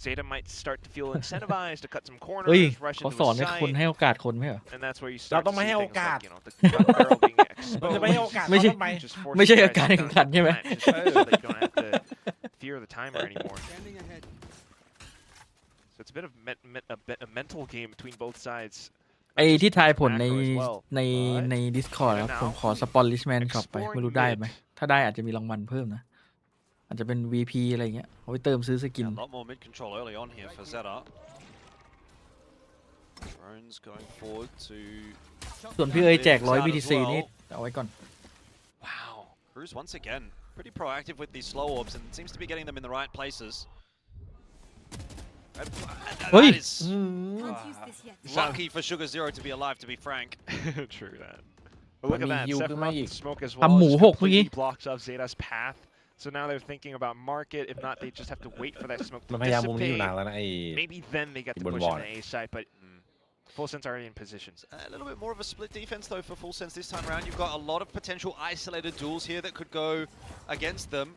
ZETA might start to feel incentivized to cut some เฮ้ย corners, rush เขา into สอน a ให้คน site, ให้โอกาสคนไหมเหรอ and that's where you เรา start ต้ to องไม่ see ให้โอ things กาส like, the gun barrel being เราจะไม่ให้โอกาส exposed. ไม่ใช่ เขาทำไม Just force ไม่ใช่ you อา guys การ to แข่ง kind ขัน of ใช่ไหม plant just so that you don't have to fear the timer anymore. So it's a bit of a mental game between both sides. ไอ้ที่ทายผลใน Macro as well. ใน Discord ครับผมขอสปอน RichMan Shop ไปไม่รู้ได้ไหมถ้าได้อาจจะมีรางวัลเพิ่มนะอาจจะเป็น VP อะไรเงี้ยเอาไปเติมซื้อสกิน A lot more mid control early on here for ZETA. Drones going forward to ส่วนพี่เอ๋ยแจก100 BTC นี่เอาไว้ก่อน wow. Cruz once again pretty proactive with these slow orbs and seems to be getting them in the right places. Oi! That is lucky for Sugar Zero to be alive, to be frank. True that. But look at that. Sephiroth smoke as ทำ well หมู just หกเมื่อกี้ completely blocks off Zeta's path. So now they're thinking about market. If not, they just have to wait for that smoke มัน to พยายามมุมนี้อยู่ dissipate. นานแล้วนะไอ้ Maybe then they get to บน push วอ in ล the A side, but Full Sense already in position. A little bit more of a split defense though for Full Sense this time around. You've got a lot of potential isolated duels here that could go against them.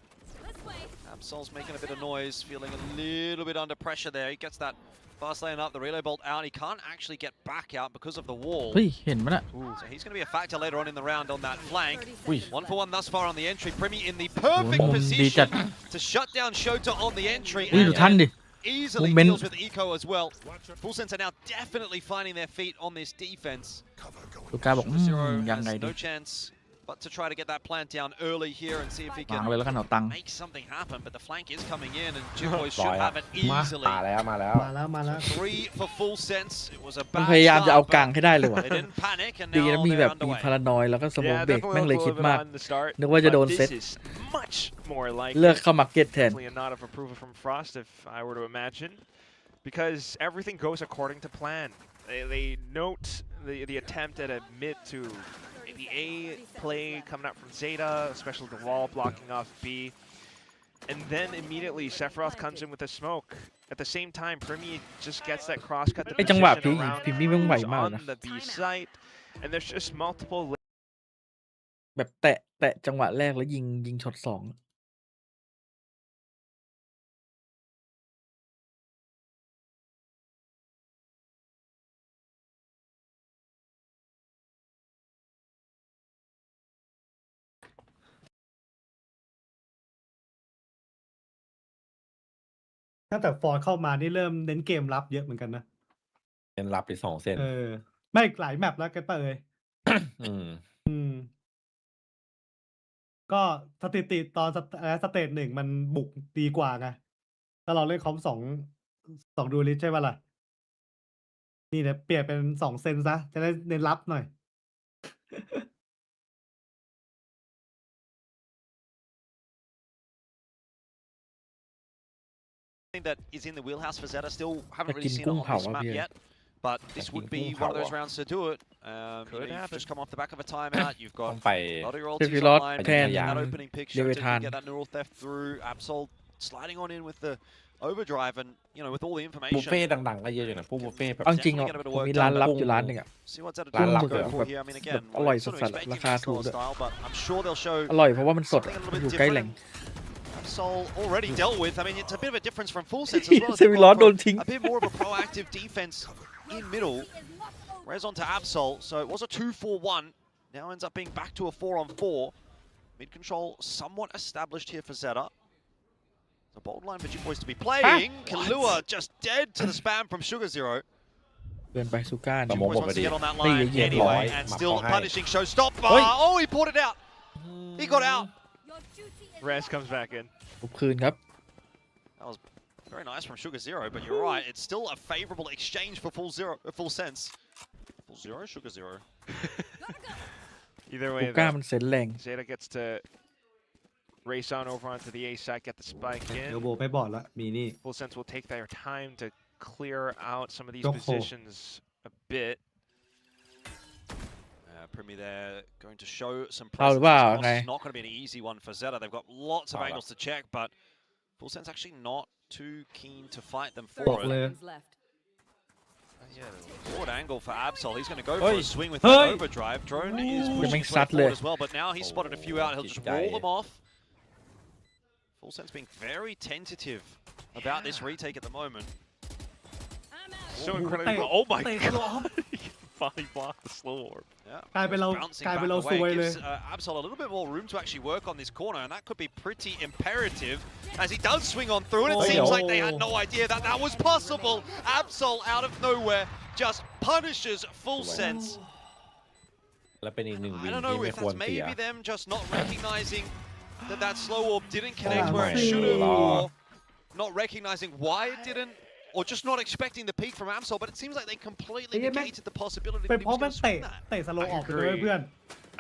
Absol's making a bit of noise, feeling a little bit under pressure there. He gets that fast lane up, the relay bolt out. He can't actually get back out because of the wall. เฮ้ยเห็นมั้ยน่ะ So he's going to be a factor later on in the round on that flank. อุ้ย One for one thus far on the entry. Primi in the perfect มุมดีจัด position to shut down Shota on the entry. อุ้ยดูทันดิ Easily Moment. deals with Eco as well. Full Sense are now definitely finding their feet on this defense. ลูกกาบอก Zero ยังไง has ดี no chance but to try to get that plant down early here and see if he วาง can เลยแล้วกันเอาตังค์ make something happen. But the flank is coming in and Two Boys ร้อ should ยอะ have it มา easily. มาแล้วมาแล้ว มาแล้ว Three for Full Sense. It was a มัน bad พยายามจะเอา start, กลาง but ให้ได้เลยว่ะ they didn't panic and ดี now นะมี they're แบบมี underway. พารานอยแล้วก็สโมก Yeah, เบรก definitely แม่งเลย was a คิด little bit มาก on the start, นึกว่าจะโดน but เซต this is much more like เลือกเข้ามาร์เก็ตแทน definitely a nod of approval from Frost, if I were to imagine, because everything goes according to plan. They note the attempt at a mid to maybe A play coming out from ZETA, especially the wall blocking off B, and then immediately Sephiroth comes in with a smoke. At the same time, Primi just gets that cross cut to ไอ้จังหวะ position พี่ around พี่แม่งไหว Cruz มาก on นะ the B site, and there's just multiple แบบแตะจังหวะแรกแล้วยิงช็อตสอง ตั้งแต่ฟอร์ดเข้ามานี่เริ่มเน้นเกมรับเยอะเหมือนกันนะ เป็นรับไป2 เส้น ไม่หลายแมปแล้วกันป่ะเอ่ย ก็สถิติตอนสเตจหนึ่งมันบุกดีกว่าไงถ้าเราเล่นคอมสองดูลิสใช่ป่ะล่ะ นี่เนี่ยเปลี่ยนเป็น2 เซนซะ จะได้เน้นรับหน่อย that is in the wheelhouse for ZETA. Still haven't really กิน seen กุ้ it ง on เผา this อ่ะ map พี่ yet. But this would be one of those rounds to do it. Could you've happen. just come off the back of a timeout. You've ต้อ got งไป a lot of your old If you teams lost online. 10 Getting that opening pick, give Shota it can hand. get that neural theft through. Absol sliding on in with the overdrive, and you know, with all the บุฟ information. เฟ่ดังๆก็เยอะอยู่นะพวกบุฟเฟ่แบบ เอาจริงอ่ะผมมีร้านลับอยู่ร้านหนึ่งอ่ะ See what's at a ร้านลับ go เลยเหรอ for here. I mean, again, อร่อย we're sort of สัสๆ expecting ราคาถูก Frost ด้วย style, but I'm sure they'll show อร่อยเพราะว่ามันสด something a มัน little อยู่ bit ใกล้แหล่ง different. Absol already dealt with. I mean, it's a bit of a difference from Full Sense as well. เซมิลอสโดนทิ้ง A bit more of a proactive defense in middle. Res on to Absol, so it was a 2-4-1. Now ends up being back to a 4-on-4. Mid control somewhat established here for ZETA. The bold line for Two Boys to be playing. Kalua just dead to the spam from Sugar Zero. เกินไปซูก้า Two Two Boys wants to get on that line Yeah, anyway, yeah. and still Marco punishing Showstopper. Oi. Oh, he pulled it out. He got out. Res comes back in. ทุบคืนครับ That was very nice from Sugar Zero, but you're right. It's still a favorable exchange for Full Sense. Full Zero, Sugar Zero. Either ซู way, ก้า though, มันเซนแรง ZETA gets to race on over onto the A side, get the spike เดี๋ยว in. โบไปบอดละมีนี่ Full Sense will take their time to clear out some of these Joko. positions a bit. Primi there going to show some เอาหรื presence. อเปล่า This ไง is not going to be an easy one for ZETA. They've got lots of angles to check, but Full Sense actually not too keen to fight them บอก for เล it. ย Forward angle for Absol. He's going to go Oi. for a swing with Oi. that overdrive. Drone is pushing Make his way sad forward leh. as well, but now he's spotted a few out. He'll just roll them off. Full Sense being very tentative about this retake at the moment. So incredible. Oh my god. Finally blocked the slow orb. Yeah. กลายเป็นเรา Bouncing กลายเป็น back เราซวย away เลย gives Absol a little bit more room to actually work on this corner, and that could be pretty imperative as he does swing on through, and it seems like they had no idea that that was possible. Absol out of nowhere just punishes Full Sense. แล้วเป็นอีกหนึ่งวิ I น don't ที่ know ไม่ if ควร that's เสีย maybe them just not recognizing that that slow orb didn't connect where it my should have, lord. or not recognizing why it didn't, or just not expecting the peak from Absol, but it seems like they completely negated the possibility เป็น that he เพราะ was มั going น to เตะ swing that. เตะสโลออกไปเลยเพื่อน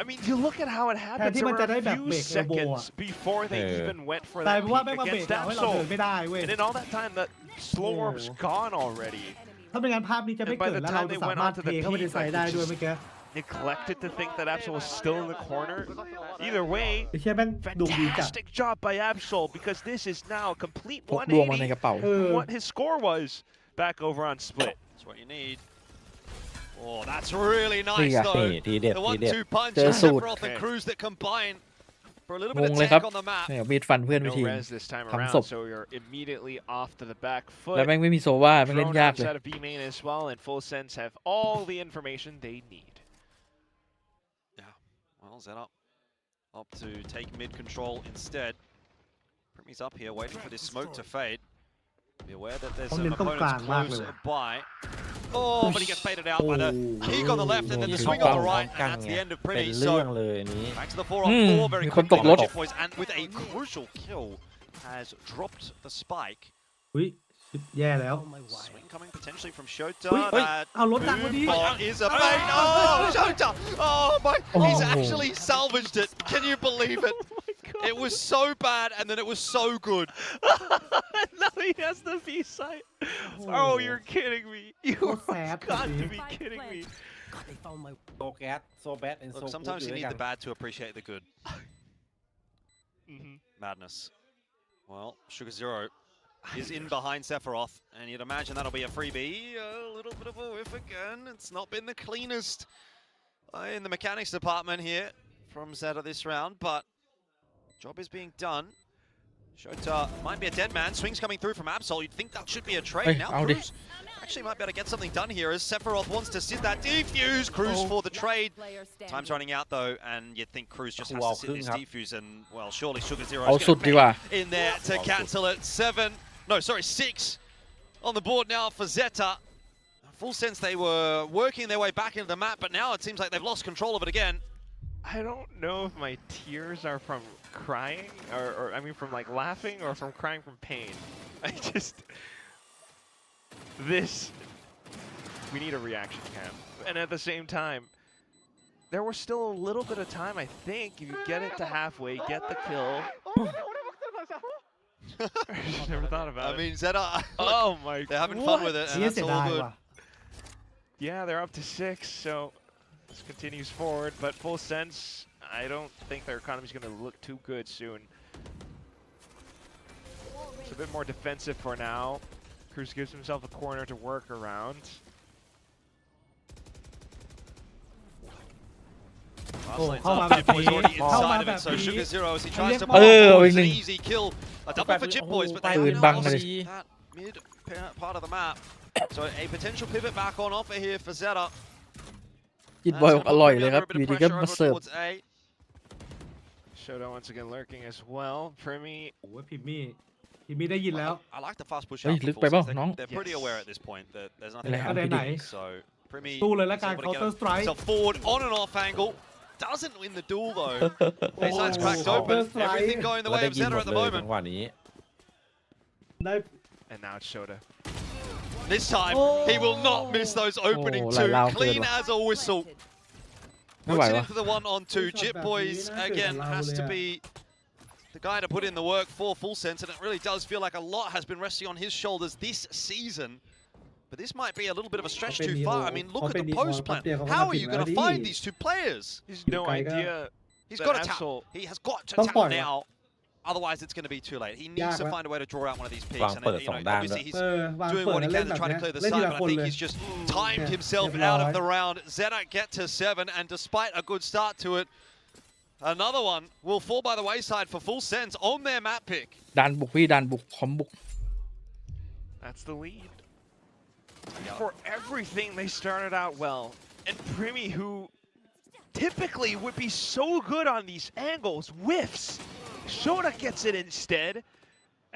I mean, you look at how it happens.ที่ There มัน were จะได้ a แบบ few เบรกเอลโบ seconds before they even went for แต่ that ว่า peak ไม่มาเบรก against เราให้เราเดิน Absol. ไม่ได้เว้ย And in all that time, the slow orb's gone already. ถ้าเป็นงานภาพนี้จะไม่ And by เกิด the แล้วเรา time จะ they สา went มารถ onto เท the เข้าไปใน peak, ไซด์ได้ like, ด้วยเมื่อกี้ neglected to think that Absol was still in the corner. Either way, ไอ้เชี่ยแม่งดูดีจัด fantastic job by Absol because this is now a complete พกดวงมาในกระเป๋า 180 from what his score was back over on Split. That's what you need. Oh, that's really นี่ nice ไง though. นี่ทีเด็ด The ทีเด็ด 1-2 punch เจอ of สูตร Sephiroth and Cruz that combine for a little ง bit ง of เลยครับ tech on the map. เนี่ยมีดฟันเพื่อนไป No ที res this time ทำ around, ศพ so you're immediately off to the back แล้ว foot. แม่งไม่มีโซว่าแม่งเล่น Drone ยากเลย outside of B main as well, and Full Sense have all the information they need. Yeah, well, Zeta up to take mid control instead. Primmy's up here waiting for this smoke to fade. Be aware that there's some opponents close by. Oh, but he gets baited out by the peek on the left and then the swing on the right, and that's the end of เป็น Primmy. เรื่อง So เลยอันนี้ back to the 4-on-4 very มีคน quickly ตกรถ by Jip Boys, and with a crucial kill has dropped the spike. อุ้ยแย่แล้ว Swing coming potentially from Shota. อุ้ย That เอารถตักพอดี Boot is a bait. Oh, Shota! Oh my! He's actually salvaged it. Can you believe it? It was so bad, and then it was so good. Now he has the V site. Oh, you're kidding me. You sad got to to be. be kidding me. so bad so bad and so Look, sometimes good you อยู่ need ด้วย the กัน bad to appreciate the good. Madness. Well, Sugar Zero is in behind Sephiroth, and you'd imagine that'll be a freebie. A little bit of a whiff again. It's not been the cleanest in the mechanics department here from Zeta this round, but job is being done. Shota might be a dead man. Swings coming through from Absol. You'd think that should be a trade. Hey, Now Audi. Cruz actually might be able to get something done here as Sephiroth wants to sit that defuse. Cruz for the trade. Time's running out though, and you'd think Cruz just has to sit this defuse, and well, surely Sugar Zero เอา is สุด going ดี to กว่า pay in there to cancel it. 6 on the board now for Zeta. Full Sense they were working their way back into the map, but now it seems like they've lost control of it again. I don't know if my tears are from crying, or I mean from like laughing, or from crying from pain. I just... We need a reaction cam. And at the same time, there was still a little bit of time, I think. If you get it to halfway, get the kill. I never thought about it. I mean, Zeta, oh my god. they're having fun with it, and เชี่ย that's เสีย all ดาย good. ว่ะ Yeah, they're up to 6, so this continues forward. But Full Sense, I don't think their economy's going to look too good soon. It's a bit more defensive for now. Cruz gives himself a corner to work around. Last Oh, lane's come up, on, Jip Boy's Becky. already Come inside on, of it, so Becky. Sugar Zero as he And tries then- to Oh, pull wing. an easy kill. A double for Jip Boys, but theyปืน have บัง now เลย lost that mid part of the map. So a potential pivot back on offer here for Zeta. จิตบอยบอกอร่อยเลยครับอยู่ดีก็มาเสิร์ฟ Shota once again lurking as well. Primmy. โอ้ยพิมมี่ได้ยินแล้ว I like the fast push เฮ้ย out. ลึกไปเปล่า They're, น้อง they're pretty Yes. aware at this point that there's nothingอะไร happening. ไหน So Primmy สู้เลยละ is กัน able to get counter strike himself forward on and off angle. Doesn't win the duel though. Bayside's cracked open. Counter Everything strike. going the เรา way ได้ of ยิน Zeta หม at ด the เลยจั moment. งหวะนี้ ได้ And now it's Shota. This time he will not miss those opening Oh, two. lại lao kìa Clean rồi. as a whistle. ไม่ไหว Puts it วะ into the 1-on-2. Jip Boys again has to be the guy to put in the work for Full Sense, and it really does feel like a lot has been resting on his shoulders this season. But this might be a little bit of a stretch too far. I mean, look at the post plan. How are you going to find these two players? He's no Guy got- idea. He's that got to tap. Absol- He has got to Don't tap point, now. Otherwise, it's going to be too late. He needs Yeah, to but- find a way to draw out one of these วาง peaks. And เปิด you สอง know, ด้านด้ว obviously ย he's วาง doing เปิด what he เล่ can น to แบบ try to เนี้ย clear the เล่นที side, ละ but ค I น think เลย he's just timed himself Yeah, out of right. the round. Zeta get to 7, and despite a good start to it, Another one will fall by the wayside for Full Sense on their map pick. ดันบุกพี่ดันบุกคอมบุก That's the lead. For everything, they started out well. And Primi, who typically would be so good on these angles, whiffs. Shota gets it instead.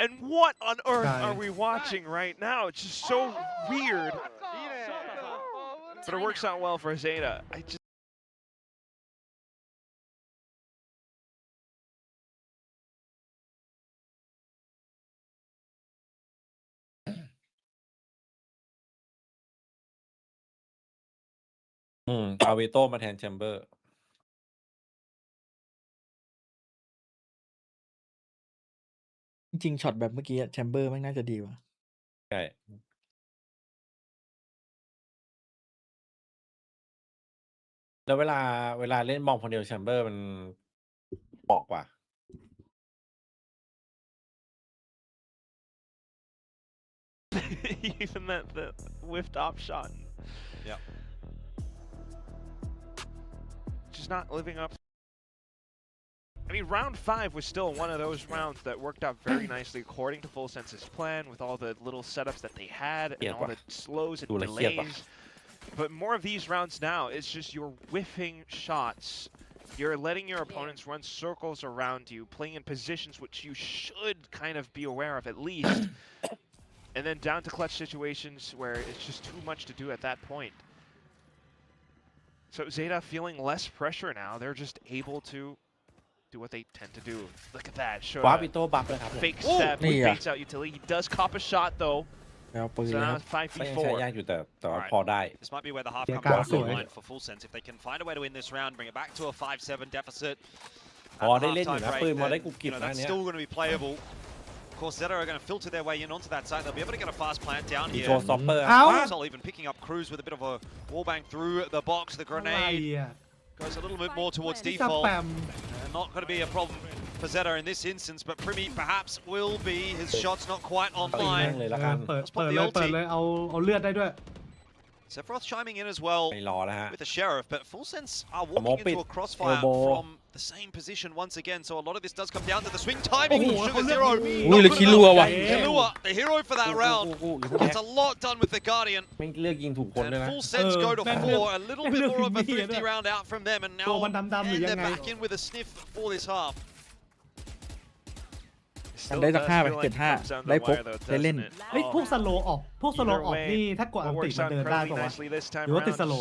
And what on earth are we watching right now? It's just so weird. But it works out well for ZETA. I just ปาเวโต้มาแทนแชมเบอร์จริงๆช็อตแบบเมื่อกี้แชมเบอร์มันน่าจะดีว่ะใช่แล้วเวลาเล่นบอลคนเดียวแชมเบอร์มันเหมาะกว่า even the whiffed off shot. Yeah. Just not living up. I mean, round 5 was still one of those rounds that worked out very nicely according to Full Sense's plan with all the little setups that they had and all the slows and delays. But more of these rounds now, it's just you're whiffing shots. You're letting your opponents run circles around you, playing in positions which you should kind of be aware of at least. And then down to clutch situations where it's just too much to do at that point. So ZETA feeling less pressure now. They're just able to do what they tend to do. Look at that. Fake step. He baits out utility. He does cop a shot though. So now it's 5v4. This might be where the half comes online for Full Sense. If they can find a way to win this round, bring it back to a 5-7 deficit. That's still going to be playable. Of course, ZETA are going to filter their way in onto that side. They'll be able to get a fast plant down here. Cruz even picking up Cruz with a bit of a wallbang through the box. The grenade goes a little bit more towards default. Not going to be a problem for ZETA in this instance, but Primi perhaps will be. His shot's not quite online. Let's put the ulti. Sephiroth chiming in as well with the Sheriff, but Full Sense are walking into a crossfire from the same position once again, so a lot of this does come down to the swing timing from Sugar Zero. Killua, the hero for that round. Gets a lot done with the Guardian. And Full Sense go to 4, a little bit more of a thrifty round out from them, and now they're back in with a sniff for this half. ได้สัก5 ไป 7-5 ได้พกได้เล่น พวกสโลออกนี่ถ้ากดอันติมันเดินได้ป่าวะหรือว่าติดสโล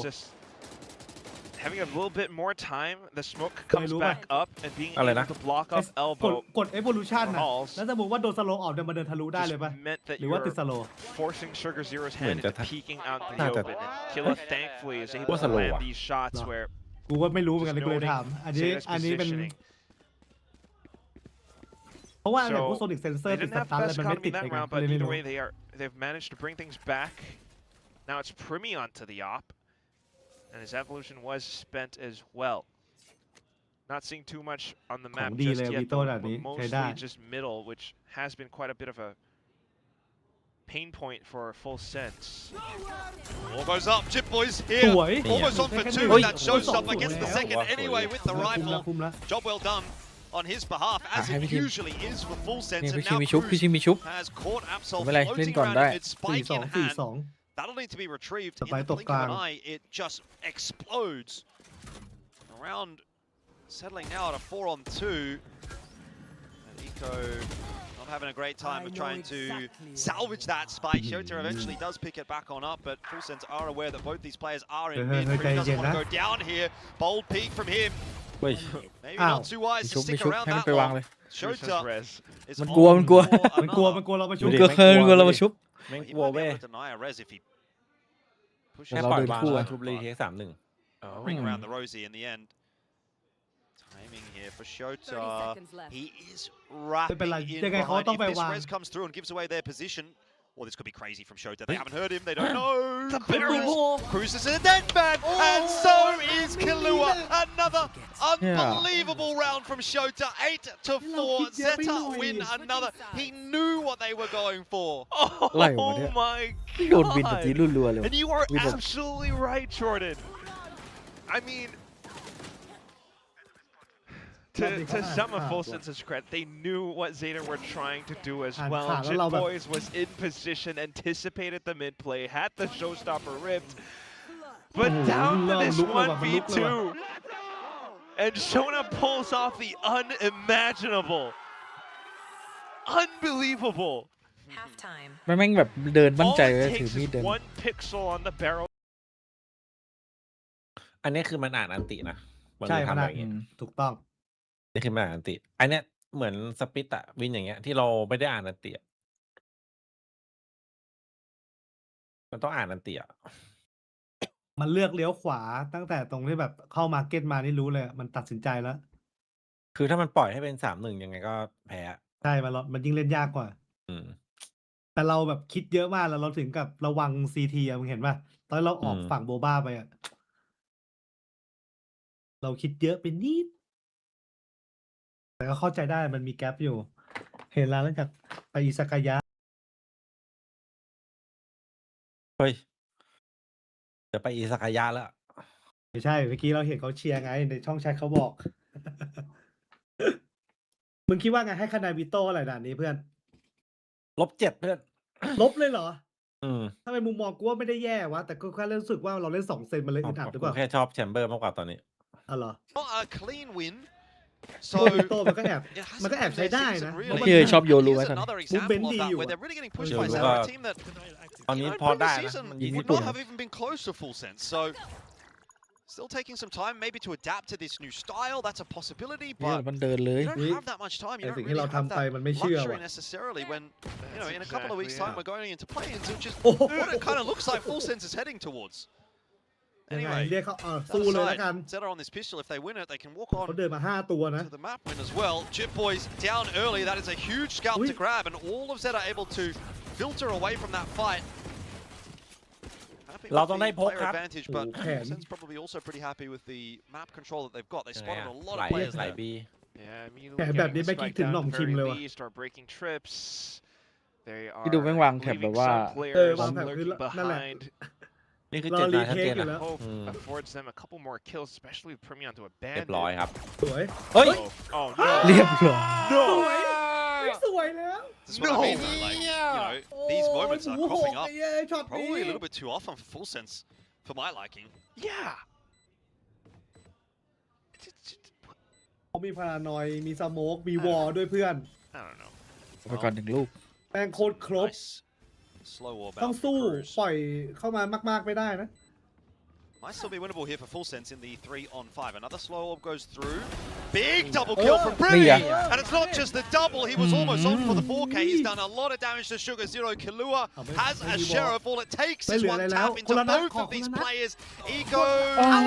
Having a little bit more time, the smoke comes back up and being able to block off elbow. กด evolution นะแล้วสมมติว่าโดนสโลออกเดินมาเดินทะลุได้เลยป่ะหรือว่าติดสโล Forcing Sugar Zero's hand into peeking out the open. Killa thankfully is able to land these shots where กูก็ไม่รู้เหมือนกันเลยกูเลยถามอันนี้เป็นเพราะว่าพวกโซนิกเซนเซอร์ติดสตันอะไรมันไม่ติดเลยกัน but either way they've managed to bring things back. Now it's Primi onto the op, and his evolution was spent as well. Not seeing too much on the map just yet, but mostly just middle, which has been quite a bit of a pain point for Full Sense. All goes up, Chip Boys here, almost on for 2, and that shows up against the second anyway with the rifle. Job well done on his behalf, as it usually is for Full Sense, and now Cruz has caught Absol floating around amid spike in hand. That'll need to be retrieved. In the blink of an eye, it just explodes. Around settling now at a 4-on-2. And Eco not having a great time of trying to salvage that spike. Shota eventually does pick it back on up, but Full Sense are aware that both these players are in mid. Primi doesn't want to go down here. Bold peek from him. Maybe not too wise to stick around that long. Shota is มันกลัวเรามาชุบเรามาชุบ He might be able to deny a res if he pushes ring around the Rosie in the end. Timing here for Shota. He is wrapping in behind. If this res comes through and gives away their position, well, this could be crazy from Shota. They haven't heard him. They don't know. The barrels. Cruz is a dead man, and so is Killua. Another unbelievable round from Shota. 8-4. ZETA win another. He knew what they were going for. Oh my god! And you are absolutely right, Jordan. I mean, To some of Fulsen's credit, they knew what ZETA were trying to do as well. Jit Boys was in position, anticipated the mid play, had the showstopper ripped, but down to this 1v2, and Shona pulls off the unimaginable, unbelievable. Halftime. มันแม่งแบบเดินมั่นใจ All เลย it ถือ takes มีด is เดิน one pixel on the barrel. อันนี้คือมันอ่านอันตินะมัน ใช่ เลย ข ทำ นา แบ ด บนี้ ถูกต้อง นี่คือมันอ่านอันติ อันเนี้ยเหมือนสปิตอะวินอย่างเงี้ยที่เราไม่ได้อ่านอันติอะมันต้องอ่านอันติอะ มันเลือกเลี้ยวขวาตั้งแต่ตรงที่แบบเข้ามาร์เก็ตมานี่รู้เลย มันตัดสินใจแล้ว คือถ้ามันปล่อยให้เป็น3-1ยังไงก็แพ้อะ ใช่มันยิ่งเล่นยากกว่า อืม แต่เราแบบคิดเยอะมากแล้วเราถึงกับระวังซีทีอะมึงเห็นป่ะตอนเราออกฝั่งโบบ้าไปอะเราคิดเยอะไปนิด แต่ก็เข้าใจได้มันมีแกลบอยู่ เห็นแล้วหลังจากไปอิซากายะ เฮ้ยจะไปอิซากายะแล้ว ไม่ใช่เมื่อกี้เราเห็นเขาเชียร์ไงในช่องแชทเขาบอก มึงคิดว่าไงให้คะแนนวิโต้อะไรด่านนี้เพื่อน -7 เพื่อน ลบเลยเหรอ อืม ถ้าเป็นมุมมองกูว่าไม่ได้แย่วะแต่ก็แค่รู้สึกว่าเราเล่น2 เซนมันเลยอึดอัดหรือเป กู ล่า แค่ชอบแชมเบอร์มากกว่าตอนนี้ อ๋อเหรอ Not a clean win. โต้ So วิโต้มันก็แอบ it hasn't มันก็แอบ been ใช้ their ได้ season นะ really. พี่เอ๋ยชอบโยรู Here's ไว้ทัน another กูเบน example ดี of that อยู่ where อะ they're really getting pushed โย by รู Zeta, ก็ a team that ตอนนี้ in พอได้ previous นะ season มันยิง would ญี่ปุ่น not have even been close to full sense. So still taking some time maybe to adapt to this new style. That's a possibility, เนี่ย but มันเดินเลย you don't have that much time. You แต่ don't สิ่งที่เรา really have ทำไป that มันไม่เชื่อ luxury ว่ะ necessarily when, you know, in a couple of weeks' exactly, time we're going into play-ins, which is โอ้โห what it kind of looks like full sense is heading towards. ยังไง Anyway, เรียกเขา that สู้เลยแล้ว aside, กัน Zeta on this pistol, if they win it, they can walk เขา on เดินมา5 ตัวนะ to the map win as well. Jit Boys down early. That is a huge scalp Ui. to grab, and all of Zeta able to filter away from that fight. Happy เรา with ต้องได้ the พก player ครับ advantage, โอ้ but โหแขน Sen's probably also pretty happy with the map control that they've got. They ยังไง spotted อะ a lot ไหล of players ไหล there. บี Yeah, immediately แต่แบบนี้ getting the ไม่คิด spike ถึง down หน่อง at the คิม very เลยว่ะ least, are breaking trips. They พี่ดูแม่ง are วางแถบแบบ leaving ว่า some เออ players วางแถบคือ lurking นั่นแหละ behind. นี่คือ รอ เจต รี นาชัด เท เจ คน อยู่ นะ แล้ว Hope อืม affords them a couple more kills, especially with Primi onto a เรียบ bandit. ร้อยครับ สวย เฮ้ย Oh, oh เรีย no! บร้อย No! ไม่สวยแล้ว That's what I mean, though. Like, you know, these moments are โอ้โห cropping ไอ้ up เหี้ยช็อตนี้ probably a little bit too often for full sense, for my liking. Yeah. เขามีพารานอยด์มีสโมกมีวอลด้วยเพื่อน I don't know. ไปก่อน1 ลูก แม่งโคตรครบ Nice. Slow wall ต้อง bound สู้ for Cruz. ปล่อยเข้ามามากๆไม่ได้นะ Might still be winnable here for full sense in the 3-on-5. Another slow orb goes through. Big double kill from Primi! Yeah. And it's not just the double, he was almost on for the 4K. He's done a lot of damage to Sugar Zero. Killua has a sheriff. All it takes is one tap into both of these players. Ego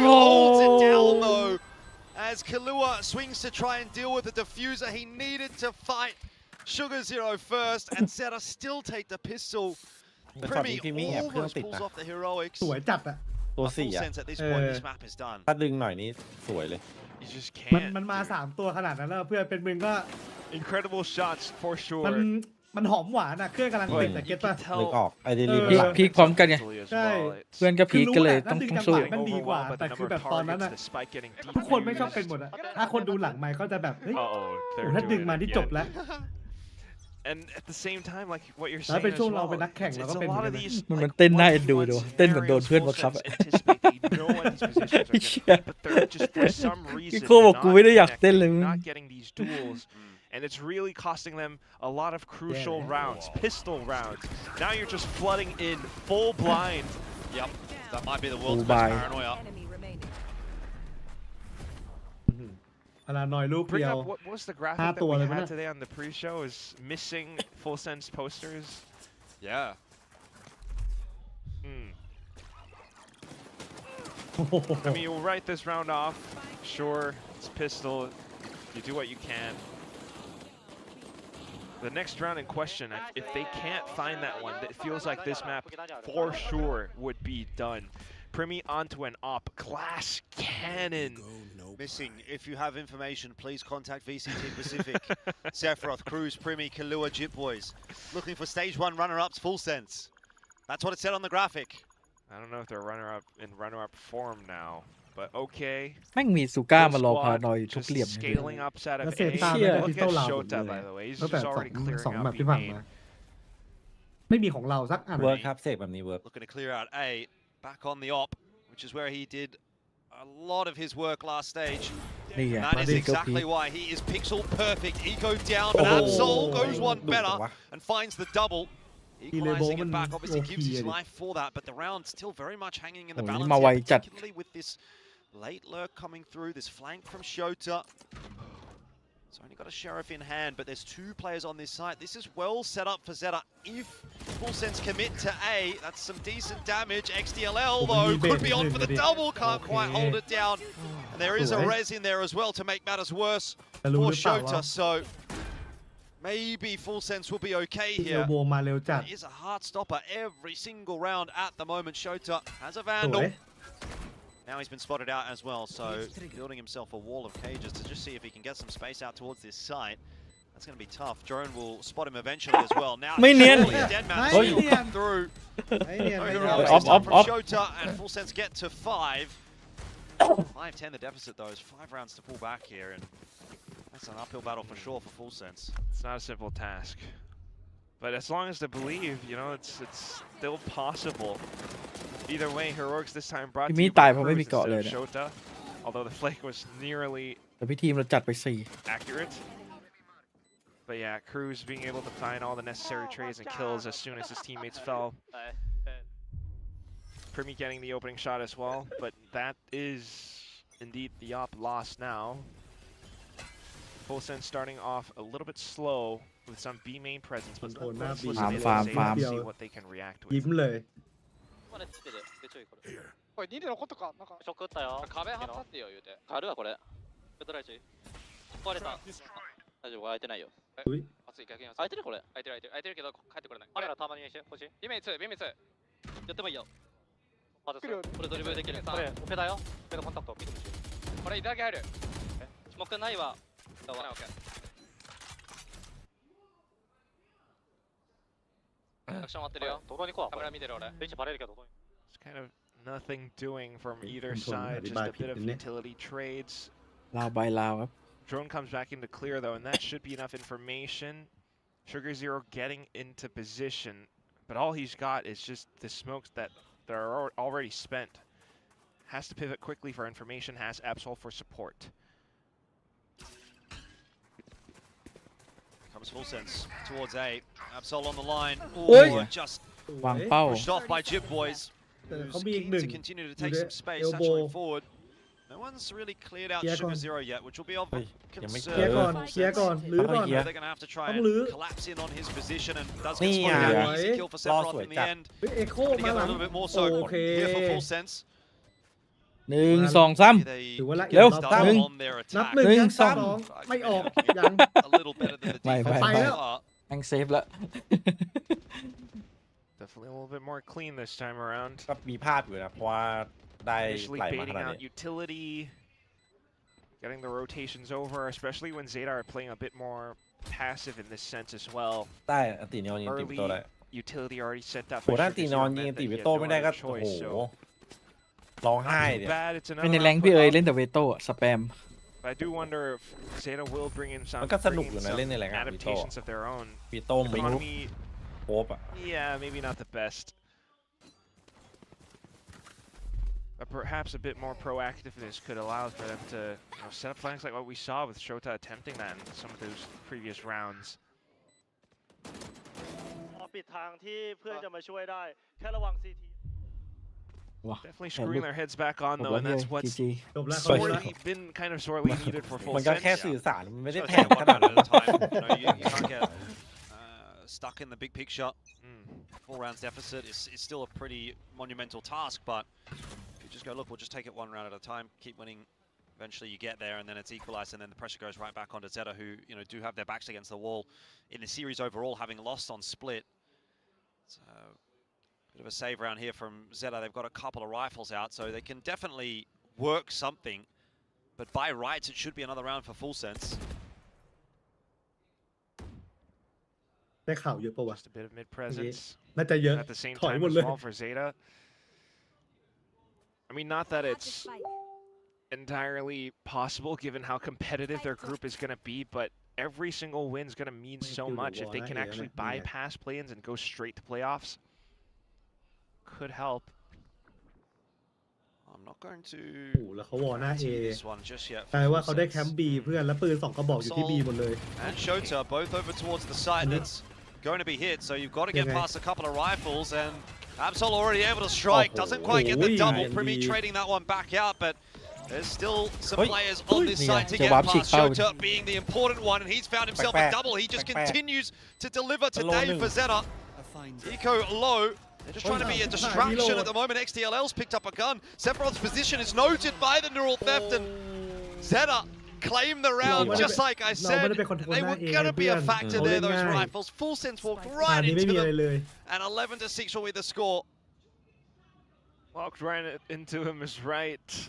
holds it down though. As Killua swings to try and deal with the diffuser, he needed to fight Sugar Zero first, and Zeta still take the pistol. แต่ช็อตนี้ Primi พี่มีแอบเครื่อง almost ติด pulls นะ off the heroics. สวยจัดอะ ตัว But สี่ full อะ sense at this point, this map is done. ถ้าดึงหน่อยนี้สวยเลย You just มัน can't. มันมา dude. 3 ตัวขนาดนั้นแล้วเพื่อนเป็นมึงก็ Incredible shots for มัน sure. มันหอมหวานอะเครื่องกำลังติดแต่เก็ตป่ะ นึกออกไอเดลี เออ พีคพร้อมกันไง Mentally as ใช่ well. It's เพื่อนก็พีคก็เลย คือรู้แหละ ต้อง ถ้าดึง สู้ จังหวะ มันดีกว่า overwhelmed by แต่ the คือ number แบ of บตอนนั้น targets, อะ the spike getting ทุกคนไม่ชอบ defused. เป็นหมดอะถ้าคนดูหลังไมค์ก็จะแบบเฮ้ย Uh-oh, โอ้ they're ถ้าดึง doing มา it ที่จบ again. แล้ว And at the same time, like what you're แล้ว saying เป็น as ช่วงเรา well, เป็นนักแข่ง it's เราก็ a เป็นเหมือน lot กัน of นะ these มัน like เต้นน่าเอ็นดู 1v1 ดูเต้นเหมือนโดน scenarios เพื่อนบัง full คับ sense อะ anticipate they know what these positions are going to be, but they're just for some reason โก้บอกกูไม่ได้อยากเต้น not เลยมึง not getting these duels. And it's really costing them a lot of crucial rounds, pistol rounds. Now you're just flooding in full blind. Yep, that might be the world's Full best buy. paranoia. พารานอยด์ลูก Bring เดียว up what was the graphic that ตัว we เลยมั้ย had เนี่ย today on the pre-show is missing full sense posters. Yeah. I mean, you'll write this round off. Sure, it's pistol. You do what you can. The next round in question, if they can't find that one, it feels like this map for sure would be done. Primi onto an op. Glass cannon. Missing. If you have information, please contact VCT Pacific. Sephiroth, Cruz, Primi, Killua, Jit Boys. Looking for stage 1 runner-ups, full sense. That's what it said on the graphic. I don't know if they're runner-up in runner-up form now, but okay. แม่งมีซูก้า Good มารอ squad, พานอยทุก just เหลี่ยมเลย scaling up side แล้ว of เซ A. ตา เชี่ ไม่ ย ได้พิ Look สโต at ลาวหมด Shota เลย by the way. He's ตั้งแต่ just already clearing สอง out แมป B ที่ผ่าน main. มาไม่มีของเราสักอัน เวิร์กครับเสกแบบนี้เวิร์ก Looking to clear out A, back on the op, which is where he did a lot of his work last stage. นี่ไง And มา that is ดิเกิลพี exactly why he is pixel perfect. Eco down, but Oh. Absol goes one ดุ better จังวะ and finds the double. Equalizing it back obviously gives his life for that, but the round still very much hanging in the โอ้ย balance มาไว here, จัด particularly with this late lurk coming through, this flank from Shota. It's only got a Sheriff in hand, but there's two players on this side. This is well set up for ZETA. If Full Sense commit to A, that's some decent damage. XDLL though could be on for the double, can't quite hold it down. And there is a res in there as well to make matters worse แต่รู้ for หรือเปล่าว่า Shota, so maybe Full Sense will be okay เอล here. โบมาเร็วจัด It is a hard stopper every single round at the moment. Shota has a สวย Vandal. Now he's been spotted out as well, so building himself a wall of cages to just see if he can get some space out towards this site. That's going to be tough. Drone will spot him eventually as well. Now ไม่เนียน surely a dead man ไม่ will เนียน come through. ไม่เนียนไม่ Over เนียน on Up, up, from up. Shota and Full Sense get to 5. 5-10 the deficit though. It's 5 rounds to pull back here, and that's an uphill battle for sure for Full Sense. It's not a simple task. But as long as they believe, you know, it's still possible. Either way, Heroics this time brought to มี you ตาย by เพราะไม่มี Cruz เกาะ instead เลย of เนี่ย Shota, although the flank was nearly แต่พี่ทีมเราจัดไป4 accurate. But yeah, Cruz being able to find all the necessary trades and kills as soon as his teammates fell. Primi getting the opening shot as well, but that is indeed the op lost now. Full Sense starting off a little bit slow with some B main presence, but Control map let's B. listen to Farm, Zeta farm. and see what they can react ยิ้ with. มเลย これ2で残ったかなんかショック打ったよ。壁張ったってよ言うて変わるわこれ。ペトライチ。壊れた。大丈夫、開いてないよ。อุ้ย 熱い逆に開いてるこれ。開いてる開いてるけど帰ってこれないカメラたまにしてほしい。ビメ2ビメ2やってもいいよ。外す。来るよこれドリブルできる。これオペだよ。オペのコンタクト見てほしい。これいただけ入るスモークないわ。オッケーアクション待ってるよどこに行こう。カメラ見てる俺ベンチバレるけど。 It's kind of nothing doing from either Control side, just a back bit of in there. utility trades. ลาวบายลาวครับ Drone comes back into clear though, and that should be enough information. Sugar Zero getting into position, but all he's got is just the smokes that are already spent. Has to pivot quickly for information, has Absol for support. Comes Full Sense towards A. Absol on the line. Oi. Ooh, just วางเป้า pushed off by Jip Boys. แต่ Who's เขามีอีก keen หนึ่ง to continue to อยู่ take ใน some space, elbow satchelating forward. No one's really cleared out Keep Sugar on. Zero yet, which will be of เฮ้ยยังไม่ เคลียร์ก่อน concern. เคลียร์ก่อนลื้อก่อน Yeah. They're going to have to try Không and lứa. collapse in on his position, and does Nè. get spotted out. Easy Rồi. kill for Lo Sephiroth sủi in the chặt. end. เฮ้ยเอโค Trying to มา get ห a ลัง little bit more โอ so เค here for Full Sense. 1 2 3 They ถือว่าละเอี เร็ ยว ดรอบ start หนึ่ง on their นับ attack. หนึ่ง หนึ่ง ยัง สอง สองไม่ออกยัง A little better than the ไม่ defense ไป so แล้ว far. แม่งเซฟแล้ว Definitely a little bit more clean this time around. ก็มีภาพอยู่นะเพราะว่าได้ Initially ไหลมาข baiting นาด out นี้ utility, getting the rotations over, especially when Zeta are playing a bit more passive in this sense as well. ได้อันตินอนยิงติวิโต้ได้ Early utility already set up. โหถ้าอันตินอนยิงติวิโต้ไม่ได้ก็โอ้โหร้องไห้ Not เนี่ too ย bad. It's เป็นใน another แรง round พี่ for เอ๋ย up. เล่นแต่เวโต้อะสแปม But I do wonder if Zeta will bring in some, มันก็สนุก bring อยู่ in นะ some เล่นในแรงอะวิโต้ adaptations of their own. วิโต้มิง Economy, โคบอ่ะ yeah, maybe not the best. But perhaps a bit more proactiveness could allow for them to set up flanks like what we saw with Shota attempting that in some of those previous rounds. ปิดทางที่เพื่อนจะมาช่วยได้แค่ระวัง CT Definitely screwing their heads back on จบ though, แล้ว and เนี่ย that's what's จี จบแล้วเขารู้แล้ว sorely been kind of sorely needed for Full มันก็ Sense. แค่สื่อสารมันไม่ได้ Just แท gotta ง take ข one นาด round นั้น at a time. You can't get stuck in the big picture. 4 rounds deficit is still a pretty monumental task, but if you just go, look, we'll just take it 1 round at a time, keep winning. Eventually you get there, and then it's equalized, and then the pressure goes right back onto ZETA, who do have their backs against the wall in the series overall, having lost on split. So, bit of a save round here from ZETA. They've got a couple of rifles out, so they can definitely work something. But by rights, it should be another round for Full Sense. ได้ข่าวเยอะปะวะ Just a bit of mid presence. น่าจะเยอะ At the same ถอย time หมด as เลย well for Zeta. I mean, not that it's entirely possible given how competitive their group is going to be, but every single win is going to mean so much. If they can actually bypass play-ins and go straight to playoffs, could help. I'm not going to โอ้โหแล้วเขาวอลหน้า A see this one just yet. กลายว่าเขาได้แคมป์ B เพื่อนแล้วปืน2กระบอกอยู่ที่ B หมดเลย And Shota both over towards the site that's going to be hit, so you've got to get past a couple of rifles, and Absol already able to strike, doesn't quite get the double. Primi trading that one back out, but there's still some players on this side to get past. Shota being the important one, and he's found himself a double. He just continues to deliver today for ZETA. Eco low. They're just trying to be a distraction at the moment. XTLL's picked up a gun. Sephiroth's position is noted by the neural theft, and ZETA claim the round, just like I said. They were going to be a factor there, those rifles. Full sense walked right into them, and 11-6 will be the score. Walked right into him is right.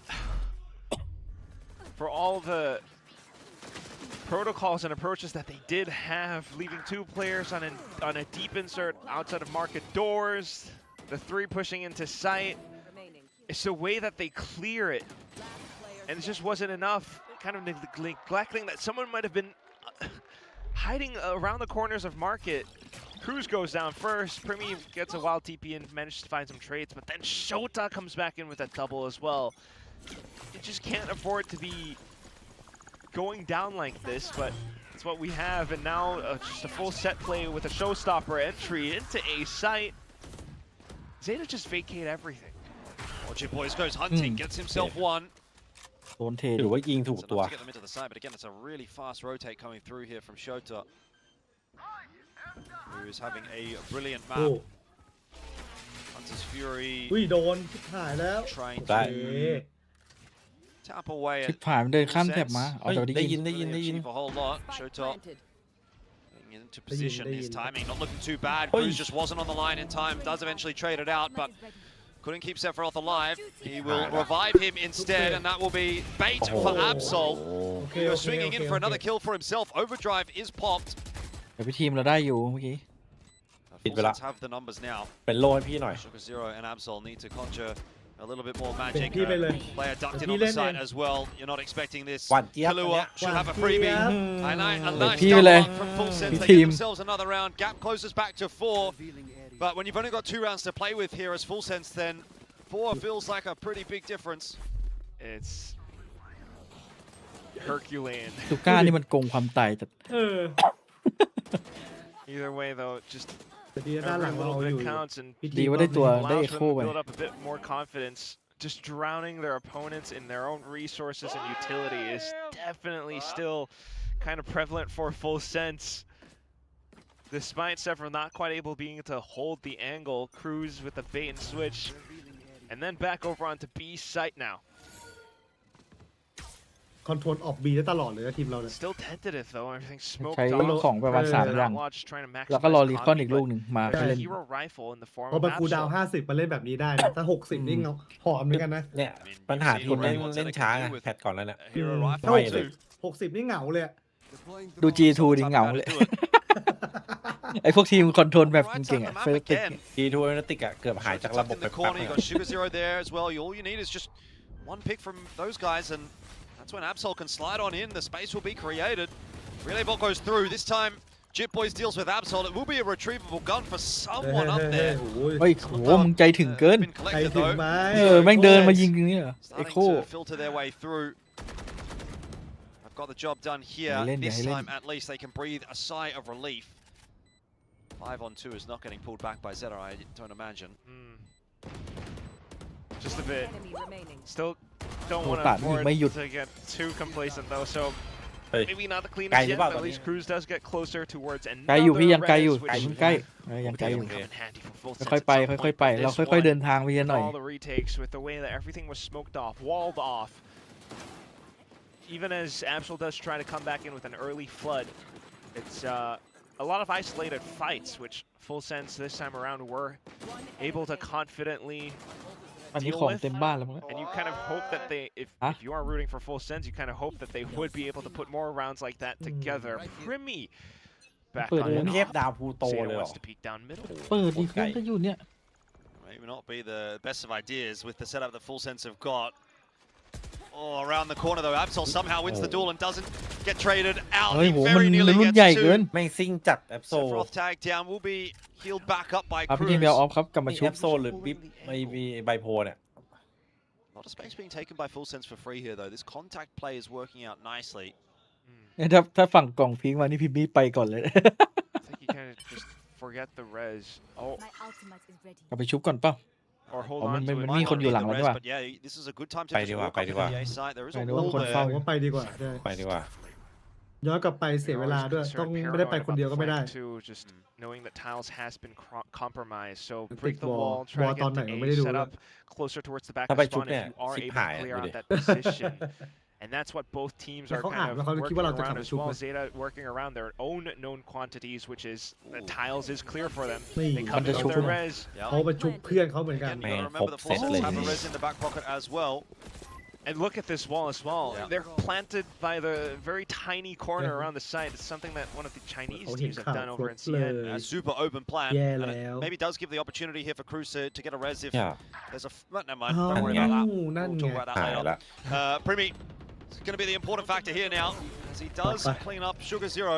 For all the protocols and approaches that they did have, leaving 2 players on a deep insert outside of market doors, the 3 pushing into sight. It's the way that they clear it, and it just wasn't enough. Kind of neglecting that someone might have been hiding around the corners of market. Cruz goes down first. Primi gets a wild TP and manages to find some trades, but then Shota comes back in with a double as well. You just can't afford to be going down like this, but it's what we have. And now just a full set play with a showstopper entry into A site. ZETA just vacate everything. Watching Boys goes hunting, gets himself one. โดนเทหรือว่ายิงถูก So ตัว not to get them into the side, but again, it's a really fast rotate coming through here from Shota, who is having a brilliant map. Hunter's Fury อุ้ยโดนหายแล้ว trying ได้ to tap away ชิ at บผ่านมันเดินข้ามแถบมา full เอาแต่ได้ยิน Really achieve a whole lot. Shota getting into position, his timing not looking too bad. Cruz just wasn't on the line in time, does eventually trade it out, but couldn't keep Sephiroth alive. He will revive him instead, and that will be bait for Absol. He was swinging in for another kill for himself. Overdrive is popped. แต่พี่ทีมเราได้อยู่เมื่อกี้ Full have the numbers now. เป็นโลให้พี่หน่อย Sugar Zero and Absol need to conjure a little bit more magic. พี่ไปเลย Player ducked in พี่ on เล่ the นเอง side as well. You're not expecting this. หวานเจี๊ยบ Kalua should have a freebie. A nice พี่ไปเลย double from Full Sense. พี่ They ที get ม themselves another round. Gap closes back to 4. But when you've only got 2 rounds to play with here as Full Sense, then 4 feels like a pretty big difference. It's Herculean. ซูก้านี่มันโกงความตายแต่ Either way, though, just แต่ดีด้านหลัง every เรา little อยู่ bit counts, and ดีว่าได้ตัวได้ allows เอ็ them โค to ไป build up a bit more confidence. Just drowning their opponents in their own resources and utility is definitely still kind of prevalent for Full Sense. Despite Sephiroth not quite able being to hold the angle, Cruz with the bait and switch, and then back over onto B site now. คอนโทรลออก B ได้ตลอดเลยนะทีมเราเนี่ย Still tentative though, everything's smoked ใช้ off. ของประมาณ3 อย่าง Watch trying to แล้วก็รอ maximize รีคอน economy, อีกลูก but หนึ่งมา there's เล่ a น hero rifle in the form พอ of มันคูลดาว Absol. น์50มาเล่นแบบนี้ได้นะถ้า60นี่หอมเหมือนกันนะ เนี่ยปัญหาทีมเล่นช้าไงแพทก่อนแล้วเนี่ย A hero ถ้า rifle too. 60นี่เหงาเลยอะ ดู G2 ดิเหงาเลย ไอพวกทีมคอนโทรลแบบเก่งๆอ่ะเฟรติก G2 เอเนติกอะเกือบหายจากระบบ in ไป the แป๊บ corner. นึ You ง got Sugar Zero there as well. All you need is just one pick from those guys, and that's when Absol can slide on in. The space will be created. Relay ball goes through. This time, Jit Boys deals with Absol. It will be a retrievable gun for someone up there. เฮ้ยโหมึงใจถึงเกิน Been ใคร collected ถึง though. ไหม แม่งเดินมายิงตรงนี้เหรอเอ็ Starting โค to filter their way through. I've got the job done here. This time, at least, they can breathe a sigh of relief. 5-on-2 is not getting pulled back by ZETA, I don't imagine. Just a bit. Still don't want to ปาด afford ไม่หยุด to get too complacent though, so เฮ้ย maybe not the ไกล cleanest หรือ yet, เปล่า but ตอ at นนี้ least Cruz does get closer towards ไกลอยู่พี่ another ยังไกลอยู่ res, ไกล which มึงใกล้ยังไกลอยู่ come in handy for Full Sense ค่อย at ๆไป some ค่อย point, ๆไป but เรา this ค่อยๆ one, เดินทางไปกันหน่อย all the retakes with the way that everything was smoked off, walled off. Even as Absol does try to come back in with an early flood, it's a lot of isolated fights, which Full Sense this time around were able to confidently อันนี้ deal ของ with. เต็มบ้านแล้วมั้ง And you kind of hope that they, if you are rooting for Full Sense, you kind of hope that they would be able to put more rounds like that together. Primi back เปิด on เลย it. เทพดาวพูโต ZETA เลยเหรอ wants to peek down middle. เปิดดีเพื่อนก็อยู่เนี่ย Maybe not be the best of ideas with the setup that Full Sense have got. Oh, around the corner though, Absol somehow wins the duel and doesn't get traded out. เฮ้ย He โหมัน very nearly รุ่น gets ใหญ่เกิน two. แม่งซิ่งจัดแอปโซ Sephiroth tagged down, will be healed back up by พี่ Cruz. ทีมเบลออฟครับกลับมา นี่ ชุ แอบ ปโซหรือบิ๊บไอบีไบโพเนี่ย A lot of space being taken by Full Sense for free here though. This contact play is working out nicely. ถ้าฝั่งกล่องพิงมานี่พี่บี้ไปก่อนเลย I think you kind of just forget the res. Oh, กลับไปชุบก่อนเปล่า or hold อ๋อ on มัน to it. มันมีคนอยู่หลังแล้ว Res, นี่หว่า but yeah, this is a good time to ไป just ดีกว่า walk ไป up ดี to กว่า the A site. There is ไป a ดู wall คน there. เฝ้า ผมว่าไปดีกว่าใช่ ไปดีกว่า ย้อนกลับไปเสียเวลาด้วย ต้องไม่ได้ไปคนเดียวก็ไม่ได้ Too, just knowing that tiles has been compromised, so Big break the wall. wall, try Wall to ตอน get ไหน the ก็ไม่ได้ A ดู set ด้วย up closer towards the back ถ้า of ไป the ชุบ spawn เนี่ย if you are ชิบ able หาย to clear ดู out ดิ that position. And that's what both teams areเขา kind อ่านแล้วเขา of คิด working ว่าเราจะกลับ around มา as ชุบ well. เลย ZETA working around their own known quantities, which is the tiles is clear for them. นี่ They มัน come จะ in ชุบ with ห their น่อย res. เขาไปชุบเพื่อนเขาเหมือนกัน Again, you gotta Man, remember the Full Pop Sense set have a lady. res in the back pocket as well. And look at this wall as well. Yeah. They're planted by the very tiny corner around the site. It's something that one of the Chinese Oh, teams he have done over in can't CN. flip. A super open plan. Yeah, and it Leo. maybe does give the opportunity here for Cruz to get a res if Yeah. there's a... Well, never mind. อ้าว Don't worry about that. นั่น We'll ไง talk about that หาย later. ละ Primi is going to be the important factor here now as he does Bye. clean up Sugar Zero.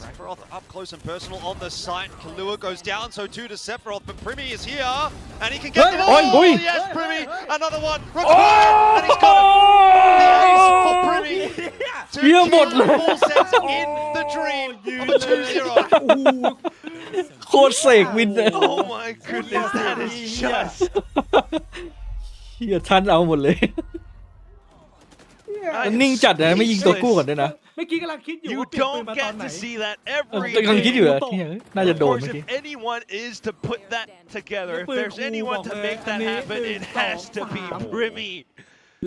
Sephiroth up close and personal on the site. Kalua goes down, so too does Sephiroth, but Primi is here and he can get Hey, them oi, all. oi. Yes, Primi, another one. Required, and he's got it. The ace for Primi to Yeah, keep but- Full Sense in the dream of a 2-0. โคตรเสกวินเลย Oh my goodness, that is just เฮียท่านเอาหมดเลย นิ่งจัดนะไม่ยิงตัวกู้ก่อนด้วยนะ เมื่อกี้กำลังคิดอยู่ you ว่าเปลี่ยนปืน don't มาตอน get ไหน to see that every กำลังคิดอยู่ day. อะเหี้ยน่าจะ Of โดน course, เมื่อกี้ if anyone is to put that together, if there's anyone to make that happen, it has to be Primi.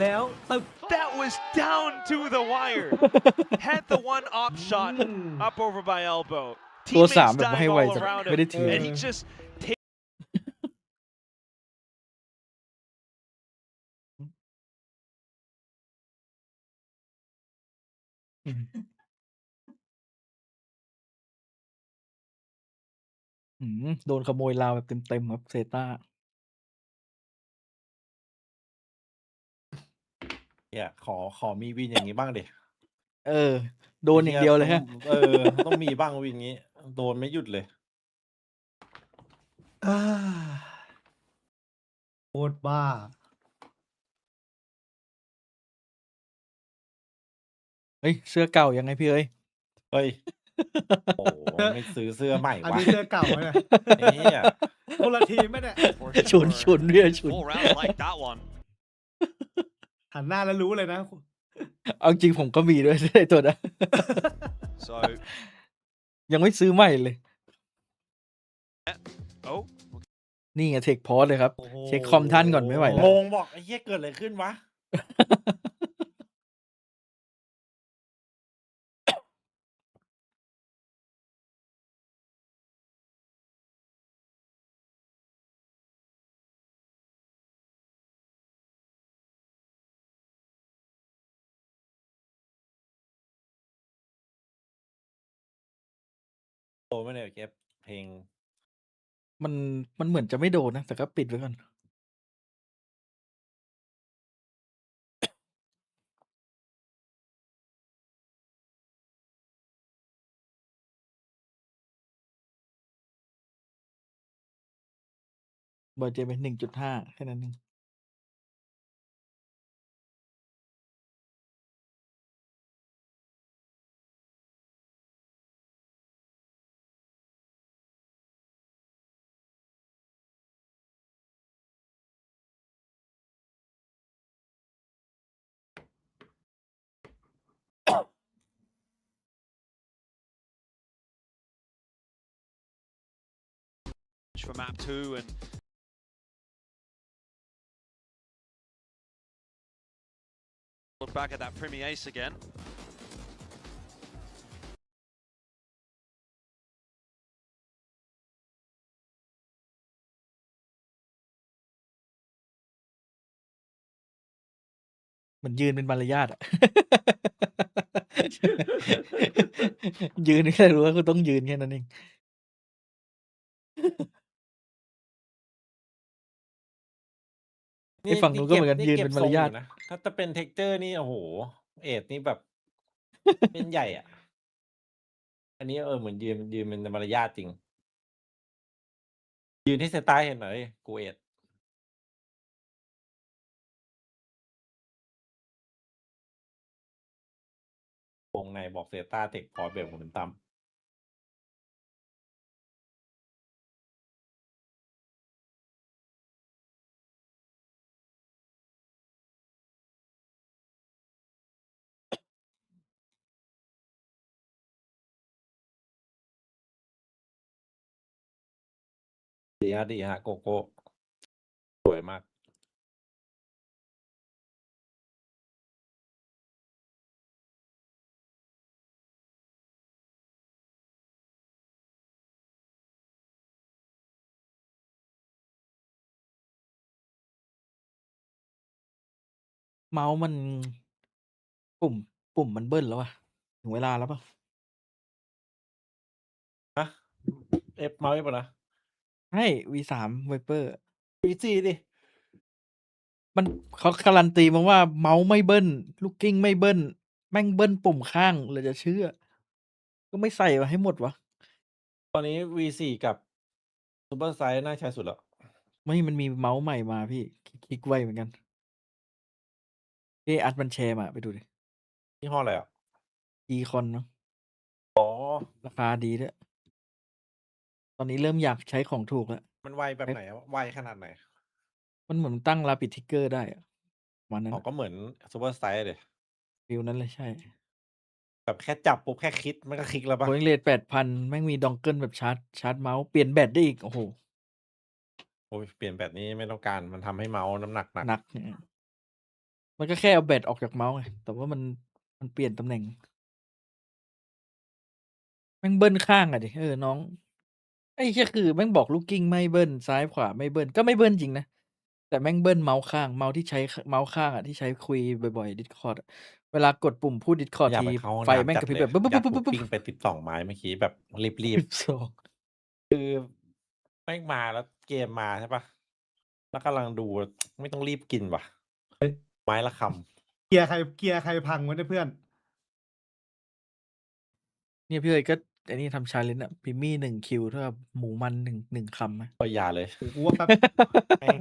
แล้วตึก That was down to the wire. Had the one op shot up over by elbow. ตัวสาม Teammates แบบไม่ให้ dying ไว all จัง around ไม่ได้ him, ถือ and he just โดนขโมยลาวแบบเต็มๆครับเซต้า เนี่ยขอมีวินอย่างนี้บ้างดิ โดนอย่างเดียวเลยฮะ ต้องมีบ้างวินงี้ โดนไม่หยุดเลย โคตรบ้า เฮ้ยเสื้อเก่ายังไงพี่เอ้ย เฮ้ย โอ้ไม่ซื้อเสื้อใหม่ อัน วะ นี้เสื้อเก่าไหมเนี่ย ไอ้เหี้ย คนละทีมไหมเนี่ย ฉุนเรียฉุน 4 rounds like that one. หันหน้าแล้วรู้เลยนะ เอาจริงผมก็มีด้วย ไอ้ตัวนั้น So, ยังไม่ซื้อใหม่เลย oh, นี่ไงเทคพอสเลยครับ เช็คคอมท่านก่อนไม่ไหวแล้ว งงบอกไอ้เหี้ยเกิดอะไรขึ้นวะ โอ้ไม่ได้เก็บเพลง มันเหมือนจะไม่โดนนะ แต่ก็ปิดไว้ก่อน เบอร์เจเป็น 1.5 แค่นั้นเอง for map 2 and look back at that Primi ace again.เหมือนยืนเป็นมารยาทอะ ยืนแค่รู้ว่าคุณต้องยืนแค่นั้นเอง ไอ้ฝั่งนู้นก็เหมือนกันยืนเป็นมารยาท นะถ้าจะเป็นเท็กเจอร์นี่โอ้โหเอ็ดนี่แบบ เป็นใหญ่อ่ะ อันนี้เหมือนยืนเป็นมารยาทจริง ยืนที่เซตาเห็นหน่อยกูเอ็ดวงในบอกเซตาเทคพอแบบเหมือนตั้มดีฮะโกโก้สวยมากเมาส์มันปุ่มมันเบิ้ลแล้วอะถึงเวลาแล้วป่ะ ฮะเอฟเมาส์ป่ะนะ ใช่ V3 Viper วีซีดิ มันเขาการันตีมาว่าเมาส์ไม่เบิ้ลลูกกิ้งไม่เบิ้ลแม่งเบิ้ลปุ่มข้างเลยจะเชื่อ ก็ไม่ใส่มาให้หมดวะ ตอนนี้ V4 กับซูเปอร์ไซส์น่าใช้สุดแล้ว ไม่มันมีเมาส์ใหม่มาพี่คลิกไวเหมือนกันอัดมันแชร์มาไปดูดิ ยี่ห้ออะไรอ่ะ G-Con เนาะ อ๋อ ราคาดีด้วยตอนนี้เริ่มอยากใช้ของถูกแล้ว มันไวแบบไหนอะไวขนาดไหน มันเหมือนตั้งลาปิดทิกเกอร์ได้อะวันนั้น อ๋อก็เหมือนซูเปอร์ไซส์เลย ฟิลนั้นเลยใช่ แบบแค่จับปุ๊บแค่คลิกมันก็คลิกแล้วปะ โบยเลท8,000แม่งมีดองเกิลแบบชาร์จเมาส์เปลี่ยนแบตได้อีก โอ้โห โอ้ยเปลี่ยนแบบนี้ไม่ต้องการมันทำให้เมาส์น้ำหนักหนัก หนักเนี่ยมันก็แค่เอาแบตออกจากเมาส์ไงแต่ว่ามันเปลี่ยนตำแหน่งแม่งเบิ้ลข้างอะดิน้อง ไอ้แค่คือแม่งบอกลูกกิ้งไม่เบิ้ลซ้ายขวาไม่เบิ้ลก็ไม่เบิ้ลจริงนะแต่แม่งเบิ้ลเมาส์ข้างเมาส์ที่ใช้เมาส์ข้างที่ใช้คุยบ่อยๆดิสคอร์ดเวลากดปุ่มพูดดิสคอร์ด อยาก ที ไปเข้าห้อง ไฟ น้ำ แม่ง จั ก ด ระพริบ เลย แบบปุ๊บปุ๊บ ยัด ปุ๊บ หมู ปุ๊บปุ๊บ ปิ้งไป12 ไม้เมื่อกี้แบบรีบ 12 ๆคือแม่งมาแล้วเกมมาใช่ปะแล้วกำลังดูไม่ต้องรีบกินว่ะไม้ละค เกียร์ใครพังวะเนี่ยเพื่อน เนี่ยพี่เอ๋ยก็อันนี้ทำชาเลนจ์อะพิมมี่1 คิวเท่ากับหมูมัน1คำอะ ำก็อย่าเลย กูว่าแป๊บ แม่ง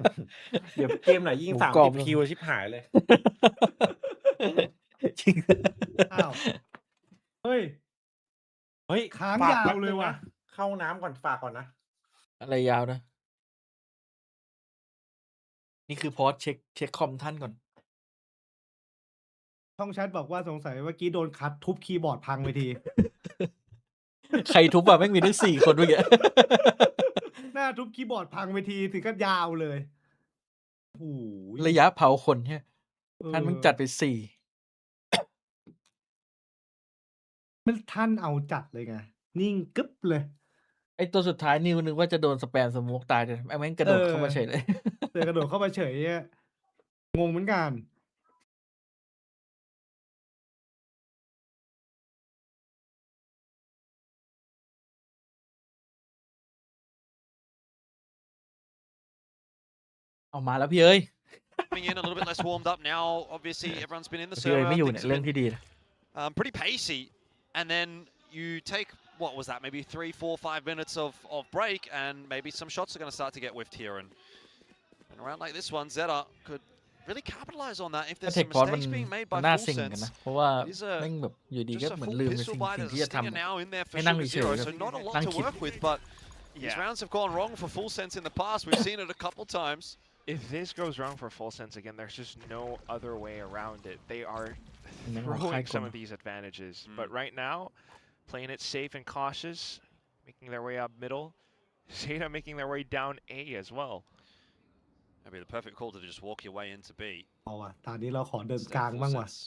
เดี๋ยวเกมไหนยิ่ง หมูกรอบ 30 คิวชิบหายเลย จริง อ้าว เฮ้ย เฮ้ย ค้าง ฝก ยาว แป๊บ เลย นึง ว่ะ นะเข้าน้ำก่อนฝากก่อนนะ อะไรยาวนะ นี่คือพอสเช็คคอมท่านก่อน ช่องแชทบอกว่าสงสัยเมื่อกี้โดนคัดทุบคีย์บอร์ดพังไปที ใครทุบอะแม่งมีทั้ง4 คนเมื่อกี้ หน้าทุบคีย์บอร์ดพังไปทีถึงก็ยาวเลยโอ้โห ระยะเผาคนเนี่ยท่านมึงจัดไป4 มันท่านเอาจัดเลยไง นิ่งกึ๊บเลย ไอตัวสุดท้ายนิวนึกว่าจะโดนสแปมสโมกตายแต่แม่งกระโดดเข้ามาเฉยเลย เสือกระโดดเข้ามาเฉยอะงงเหมือนกัน เอามาแล้วพี่เอ้ย Coming in a little bit less warmed up now. Obviously, everyone's been in the พี่เอ้ย server. ไม่อยู่ Things เนี่ย have เรื่อง been ที่ดีนะ pretty pacey, and then you take what was that? Maybe 3, 4, 5 minutes of break, and maybe some shots are going to start to get whiffed here. And around like this one, ZETA could really capitalize on that if ถ้า there's เทค some พอร์ตมัน mistakes being made มั by นน่า full ซิงกัน sense. นะ เพราะว่า These แม่งแบบอยู่ดีก็ just a เหมือน full ลืมใน pistol สิ่ง buy ที่ that's จะท sticking now in there for ให้นั่ง Sugar เฉย Zero, ๆ so not a lot นั่ง to คิด work with, but these rounds have gone wrong for full sense in the past. We've seen it a couple times. If this goes wrong for full sense again, there's just no other way around it. They are throwing some of these advantages. But right now, playing it safe and cautious, making their way up middle. ZETA making their way down A as well. That'd be the perfect call to just walk your way into B. เอาว่ะตอนนี้เราขอเดิน Instead กลาง of full บ้างว่ะ sense.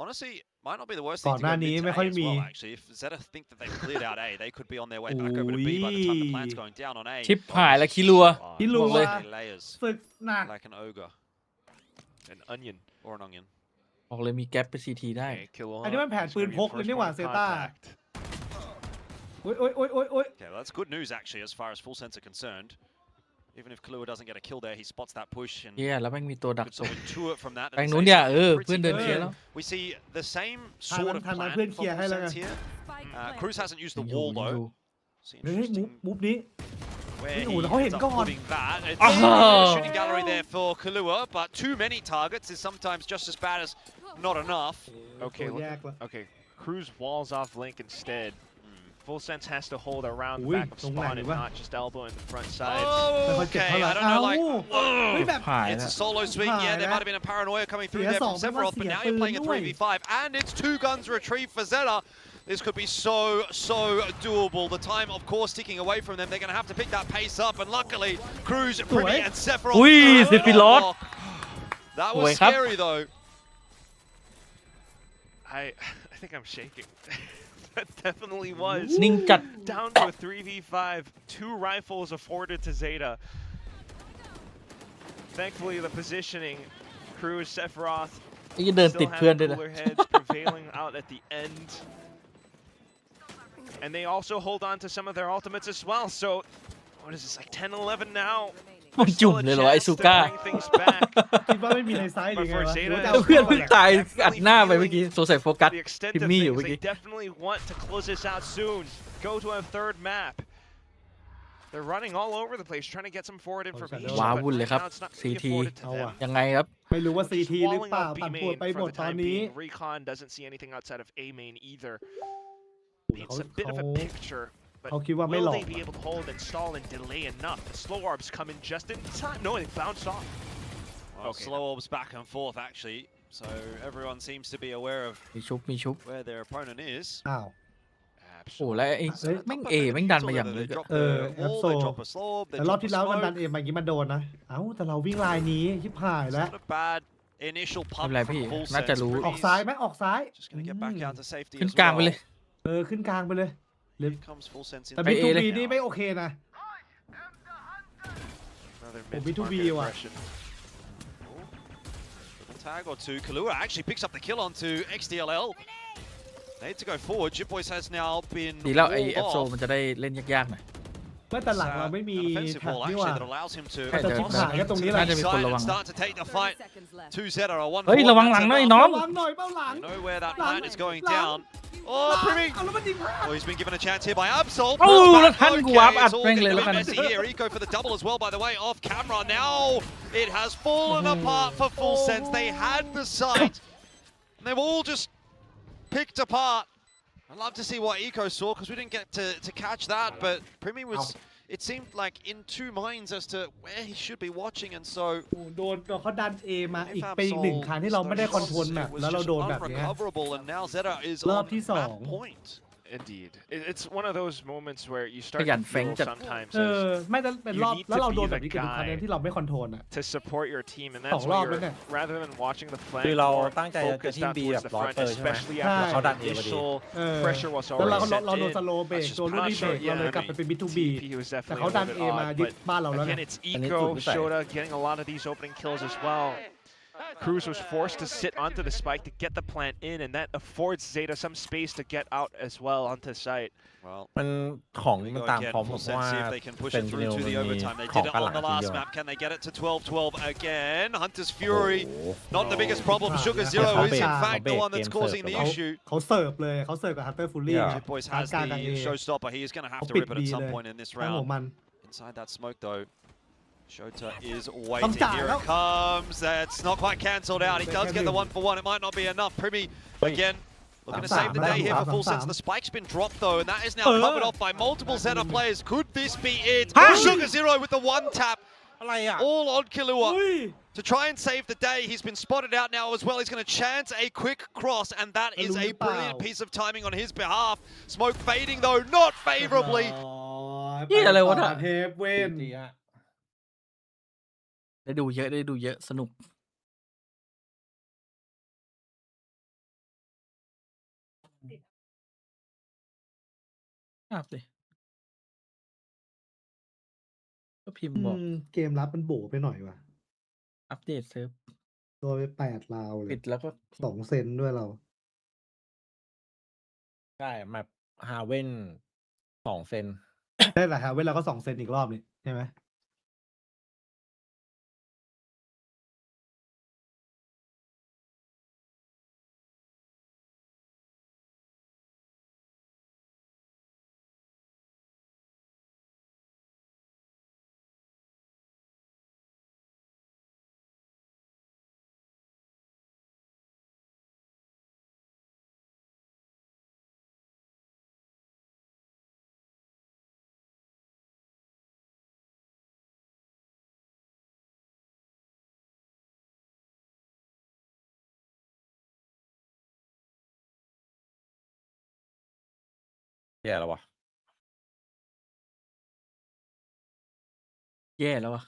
Honestly, might not be the worst ก่ thing อน to หน้า go นี้ mid to ไม่ A ค่อย as มี well, actually. If ZETA think that they've cleared out A, they could be on their way back over to B by the time the plant's going down on A. ชิปหายแล้วคิรัว คิรัว บอกเลย Layers ศึกหนัก like an ogre An onion. or an onion. บอกเลยมีแก๊ปไปซีทีได้ Okay, Killua อันนี้มันแผน is ปืน gonna be พ the กเลย first นี่หว่า point of เซต้า contact. โอ๊ย Okay, well, that's good news actually as far as full sense are concerned. Even if Kahlua doesn't get a kill there, he spots that push and เฮียแล้วแม่งมีตัวดัก could sort of intuit from that. แบงนู้นเนี่ยเพื่อนเดินเคลียร์แล้ว We see the same sort of ทัน plan เพื่อน for เคลียร์ให้แล้วไง Full Sense here. Cruz hasn't used the อยู่ wall อยู่ though. See เฮ้ย interesting มุฟนี้ where he โอ้โหแล้วเขาเห็น ends up ก่อน putting that. It's Oh. a shooting gallery there for Kahlua, but too many targets is sometimes just as bad as not enough. Okay, ตัวแยกละ okay. Cruz walls off Link instead. Full Sense has to hold around the Ui, back of tรงไหน spawn and วะ not just elbow in the front side. Oh, okay. I don't know, like, เฮ้ยแบบ หาย it's แล้ว a solo swing. Yeah, there หาย might have been a paranoia coming through there from เสียสอง Sephiroth, but ไม่ว่า now you're playing a เสียปืนด้วย 3v5, and it's 2 guns retrieved for ZETA. This could be so doable. The time, of course, ticking away from them. They're going to have to pick that pace up, and luckily, Cruz, Primi, and Sephiroth. Ui, have it on Sephiroth. lock. That Ui, was khắp. scary, though. I think I'm shaking. That definitely was. นิ่งจัด Down to a 3v5. 2 rifles afforded to ZETA. Thankfully, the positioning, Cruz, Sephiroth, ไอ้เดินติด still เพื่อน have ด้วยนะ cooler heads prevailing out at the end. And they also hold on to some of their ultimates as well. So, what is this, like 10-11 now? มันจุ่มเลยเหรอไอ้ซูก้า Bring things back. คิดว่าไม่มีในซ้ายหรือไงวะ But for หรือว่า Zeta จะเอา เพื่อน เข้า เพิ่ง แหละ ตายอัดหน้าไปเมื่อกี้สงสัยโฟกัส The extent ทิม of มี่อยู่ things, เมื่อ they กี้ definitely want to close this out soon. Go to a third map. They're running all over the place, trying to get some forward information. ว้า but วุ่นเลย right ครับ now it's not gonna be CT afforded to เอา them. อะ ยังไงครับ ไม่รู้ว่า Just CT หรือ walling เปล่า off B ตัด main ปวดไปหม for ด the ตอน time นี้ being. Recon doesn't see anything outside of A main either. It's a bit of aเขา- picture, but เขาคิดว่าไม่หล will อก they be able to hold and stall and delay enough? The slow orbs come in just in time. No, they bounced off. Well, Okay. slow orbs back and forth, actually. So everyone seems to be aware of มีชุบมีชุบ where their opponent is. อ้าว โอ้แล้วไอ้แม่งเอแม่งดันมาอย่างลึก They อะ drop เออ the แอป wall, โซ they drop a slob, they แต่รอบ drop a ที่แล้วมันดัน smoke. เอ็มมาอย่างนี้มันโดนนะ เอ้าแต่เราวิ่งลายนี้ชิบหาย It's แล้ว not a bad initial ไม่ pump เป็นไร from พี่ Full น่าจะ Sense. รู้ ออกซ้ายไหมออกซ้าย Just gonna get back out to safety ขึ้น as กลางไปเลย well. ขึ้นกลางไปเลย Here comes Full Sense in แต่ ไป B2B เลย นี่ไม่โอเคนะ Another Oh, mid-market B2B ว่ะ aggression. a tag or two. Kahlua actually picks up the kill onto XDLL. They need to go forward. Jip Boys has now been ดีแล้วไอ้ walled แอปโซ off. มันจะได้เล่นยากๆหน่อย ไม่แต่หลัง It's, เราไม่มี an offensive แท็บ wall นี่ห actually ว่า that allows him to แต่ จะ จะ ชิบหายก็ตรงนี้แหละ น่าจะมีคนระวัง start to take the fight. 2 Z are 1 เฮ้ย ระวังหลังหน่อยน้อง ระวังหน่อยเป้าหลัง You know where that Lang. plant is going Lang. down. Oh, Primi! เอาแล้วมันยิงพลาด Oh, he's been given a chance here by Absol. โอ้ Pulls back. แล้วท่านกูวาร์ปอัด it's all แม่งเลย gonna แล้ว be กัน messy here. Eco for the double as well, by the way, off camera. Now it has fallen apart for Full Sense. They had the sight. And they've all just picked apart. I'd love to see what Eco saw, because we didn't get to catch that, but Primi was... It seemed like in 2 minds as to where he should be watching, and so โอ้โดนเขาดันเอมาอีก if เป็นอีกหนึ่ง Absol ครั้งที่เราไม่ได้คอนโทรล started แม shots, ป it was แล้วเรา just โดนแบบเนี้ย unrecoverable, and now ZETA is รอบ on ที่สอง map point. Indeed. It's one of those moments where you ข start ยัน to เฟ้ง feel จัด sometimes เออ as ไม่แต่เป็นรอบ You need แล้วเรา to โดน be แบบนี้ the เกือบทุกครั้ง guy ที่เราไม่คอนโทรลอ่ะ to support your team, and สอ that's งรอบ where แล้ว you're, เนี่ย rather than watching the คือ flank, เรา more ตั้งใจจะ focused ทีม out บี towards แบบ the ร้อย front, เปอร์ใช่ไหม especially ใช่ after เขาดัน the เอพอดี initial เออ pressure was แล้วเรา already เรา set โดน in. สโลเบรก That's just โดนลูก Not นี้เบร sure, กเราเลย yeah, กลับไปเป็น B2B TP was แต่ definitely เขา a ดัน little เอ bit มา odd, ยึด but บ้านเราแล้ว again, เนี่ย it's And it's Eco, good to say. Shota getting a lot of these opening kills as well. Cruz was forced to sit onto the spike to get the plant in, and that affords ZETA some space to get out as well onto site. Well, มันของ we มัน go ตาม again. พร้อมเพ Full ราะว่า Sense see if they can push เซ it นติ through เนล to มัน the มี overtime. They ข did อง it กันห on ลัง the ที last เดียว map. Can they get it to 12-12 again? Hunter's Fury, not the biggest problem. Oh, Sugar yeah. Zeroเขา is เบรก in fact the เขาเบรก one that's เกม causing the เสิร์ฟ issue. เขาเสิร์ฟเลยเขาเสิร์ฟกับฮันเตอร์ฟูลี่ Yeah. Jip Boys กลาง has กลางกับ the เอ showstopper. He is going to have toเขา rip it ปิ at ด some B point in this ทั้งหัว round. มัน Inside that smoke though. Shota is waiting.จ่าย Here แล้ it ว comes. It's not quite cancelled out. He They does can get the win. 1-for-1. It might not be enough. Primi again. Looking to 3-3 save the day here for Full Sense. The spike's been dropped though, and that is now covered off by multiple ZETA players. Could this be it? Sugar Zero with the 1 tap. อะไรอ่ะ All on Kahlua อุ้ย to try and save the day. He's been spotted out now as well. He's going to chance a quick cross, and that is a brilliant piece of timing on his behalf. Smoke fading though, not favorably. เหี้ยอะไรวะน่ะ เทปเว้น ดีฮะ ได้ดูเยอะได้ดูเยอะสนุกอาบเลยก็พิมพ์บอก เกมรับมันโบไปหน่อยว่ะ อัปเดตเซิร์ฟ โดนไป8 ราวเล ปิ ย ดแล้วก็ 2 เซนด้วยเรา ใช่แมปฮาเว่น2 เซน ได้แหละฮะเวลาก็2 เซนอีกรอบนี่ใช่ไหม แย่แล้ววะ แย่แล้ววะ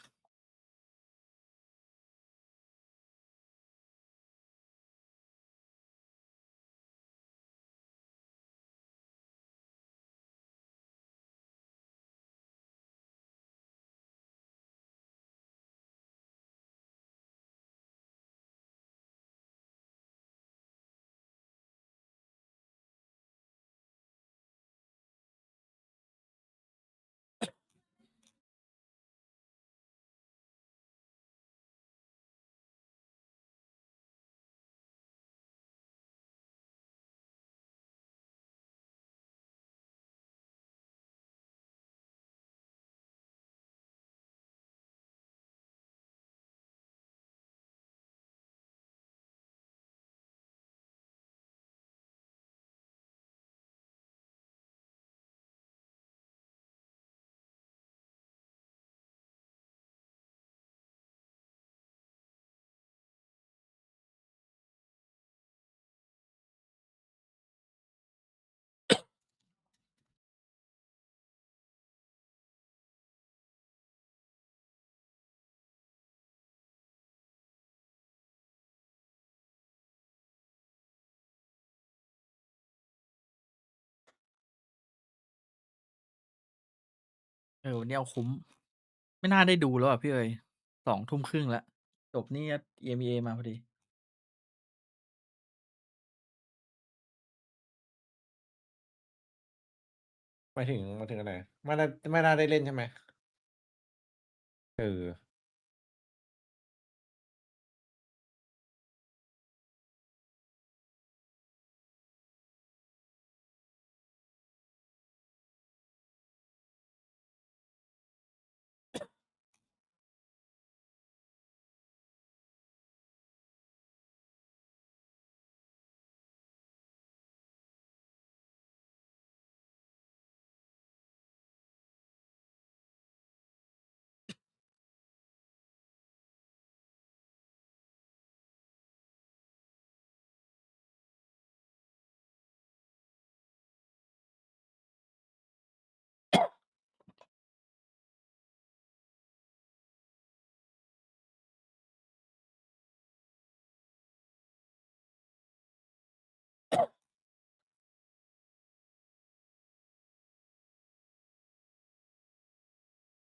วันนี้เอาคุ้ม ไม่น่าได้ดูแล้วอ่ะพี่เอ๋ย20:30แล้วจบนี่ EMEA มาพอดี หมายถึงอะไรไม่น่าได้เล่นใช่ไหมเออ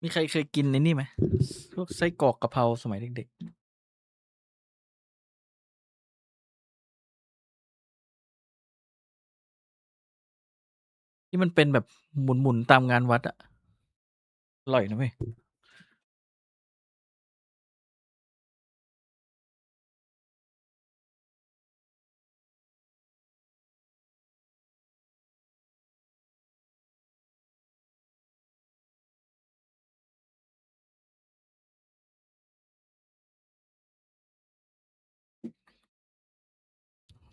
มีใครเคยกินในนี่ไหมพวกไส้กรอกกะเพราสมัยเด็กๆที่มันเป็นแบบหมุนๆตามงานวัดอะอร่อยนะเว้ย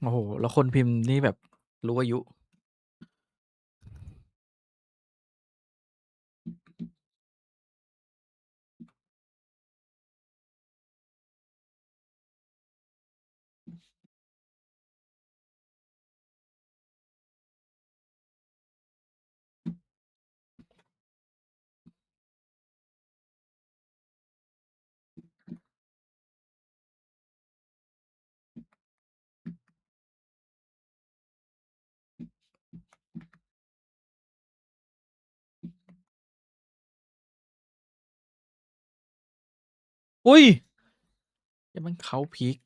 โอ้โหแล้วคนพิมพ์นี่แบบรู้อายุอุ้ยยังมันเขาพีค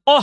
โอ้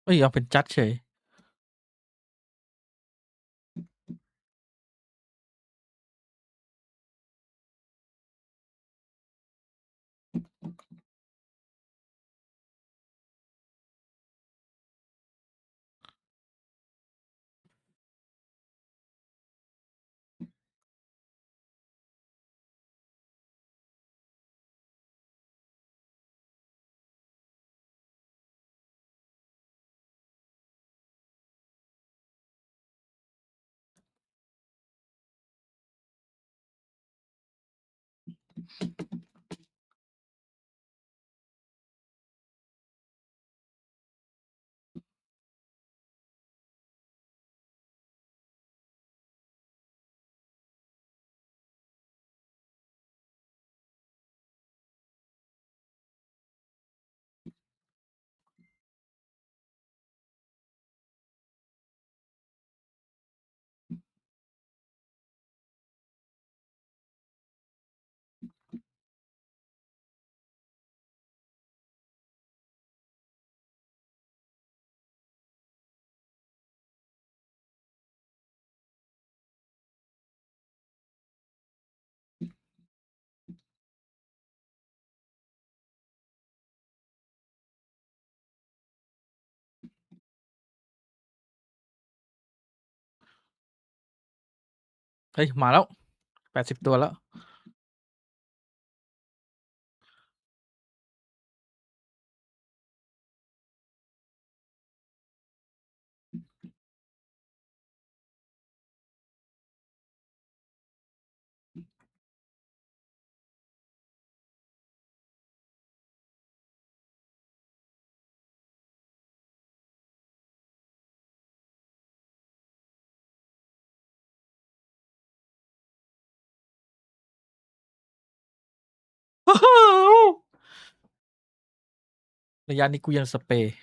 เอ้ยเอาเป็นจัดเฉยเฮ้ยมาแล้ว80ตัวแล้วระยะนี้กูยังสเปรย์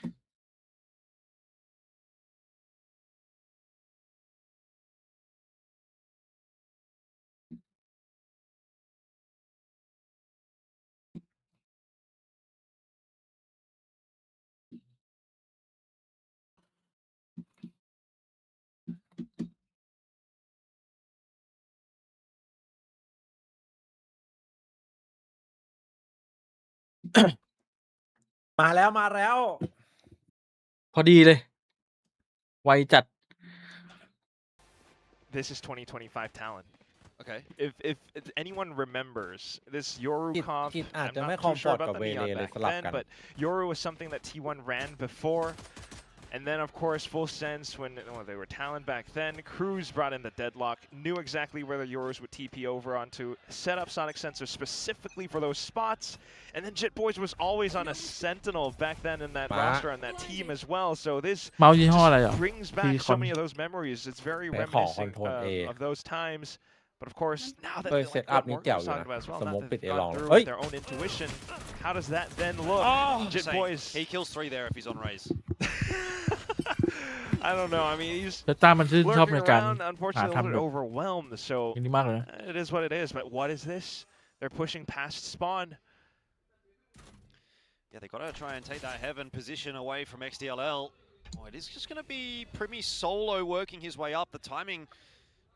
มาแล้วมาแล้ว พอดีเลยไวจัด This is 2025 talent. Okay. If anyone remembers this Yoru กิจ comp, กิจอาจ I'm จะไม่ not คอ too มฟอ sure ร์ต about กับ the เวเล Neon เลย back สลับ then, กัน but Yoru was something that T1 ran before, And then, of course, Full Sense, when they were Talon back then, Cruz brought in the deadlock, knew exactly where the Euros would TP over onto, set up Sonic Sensor specifically for those spots. And then Jit Boys was always on a Sentinel back then in that roster and that team as well. So this just brings back so many of those memories. It's very reminiscent of those times. But of course, now that like what Morgan was talking about as well, now that they've gone through with their own intuition, how does that then look? Jit Boys. He kills 3 there if he's on Raze. I don't know. I mean, he's แต่ตามมันชื่นชอบใน lurking การ around, หา unfortunately, a ทำ little แบ bit บ overwhelmed. So อย่างนี้มากเลยนะ it is what it is. But what is this? They're pushing past spawn. Yeah, they got to try and take that heaven position away from XDLL. Oh, it is just going to be Primi solo working his way up. The timing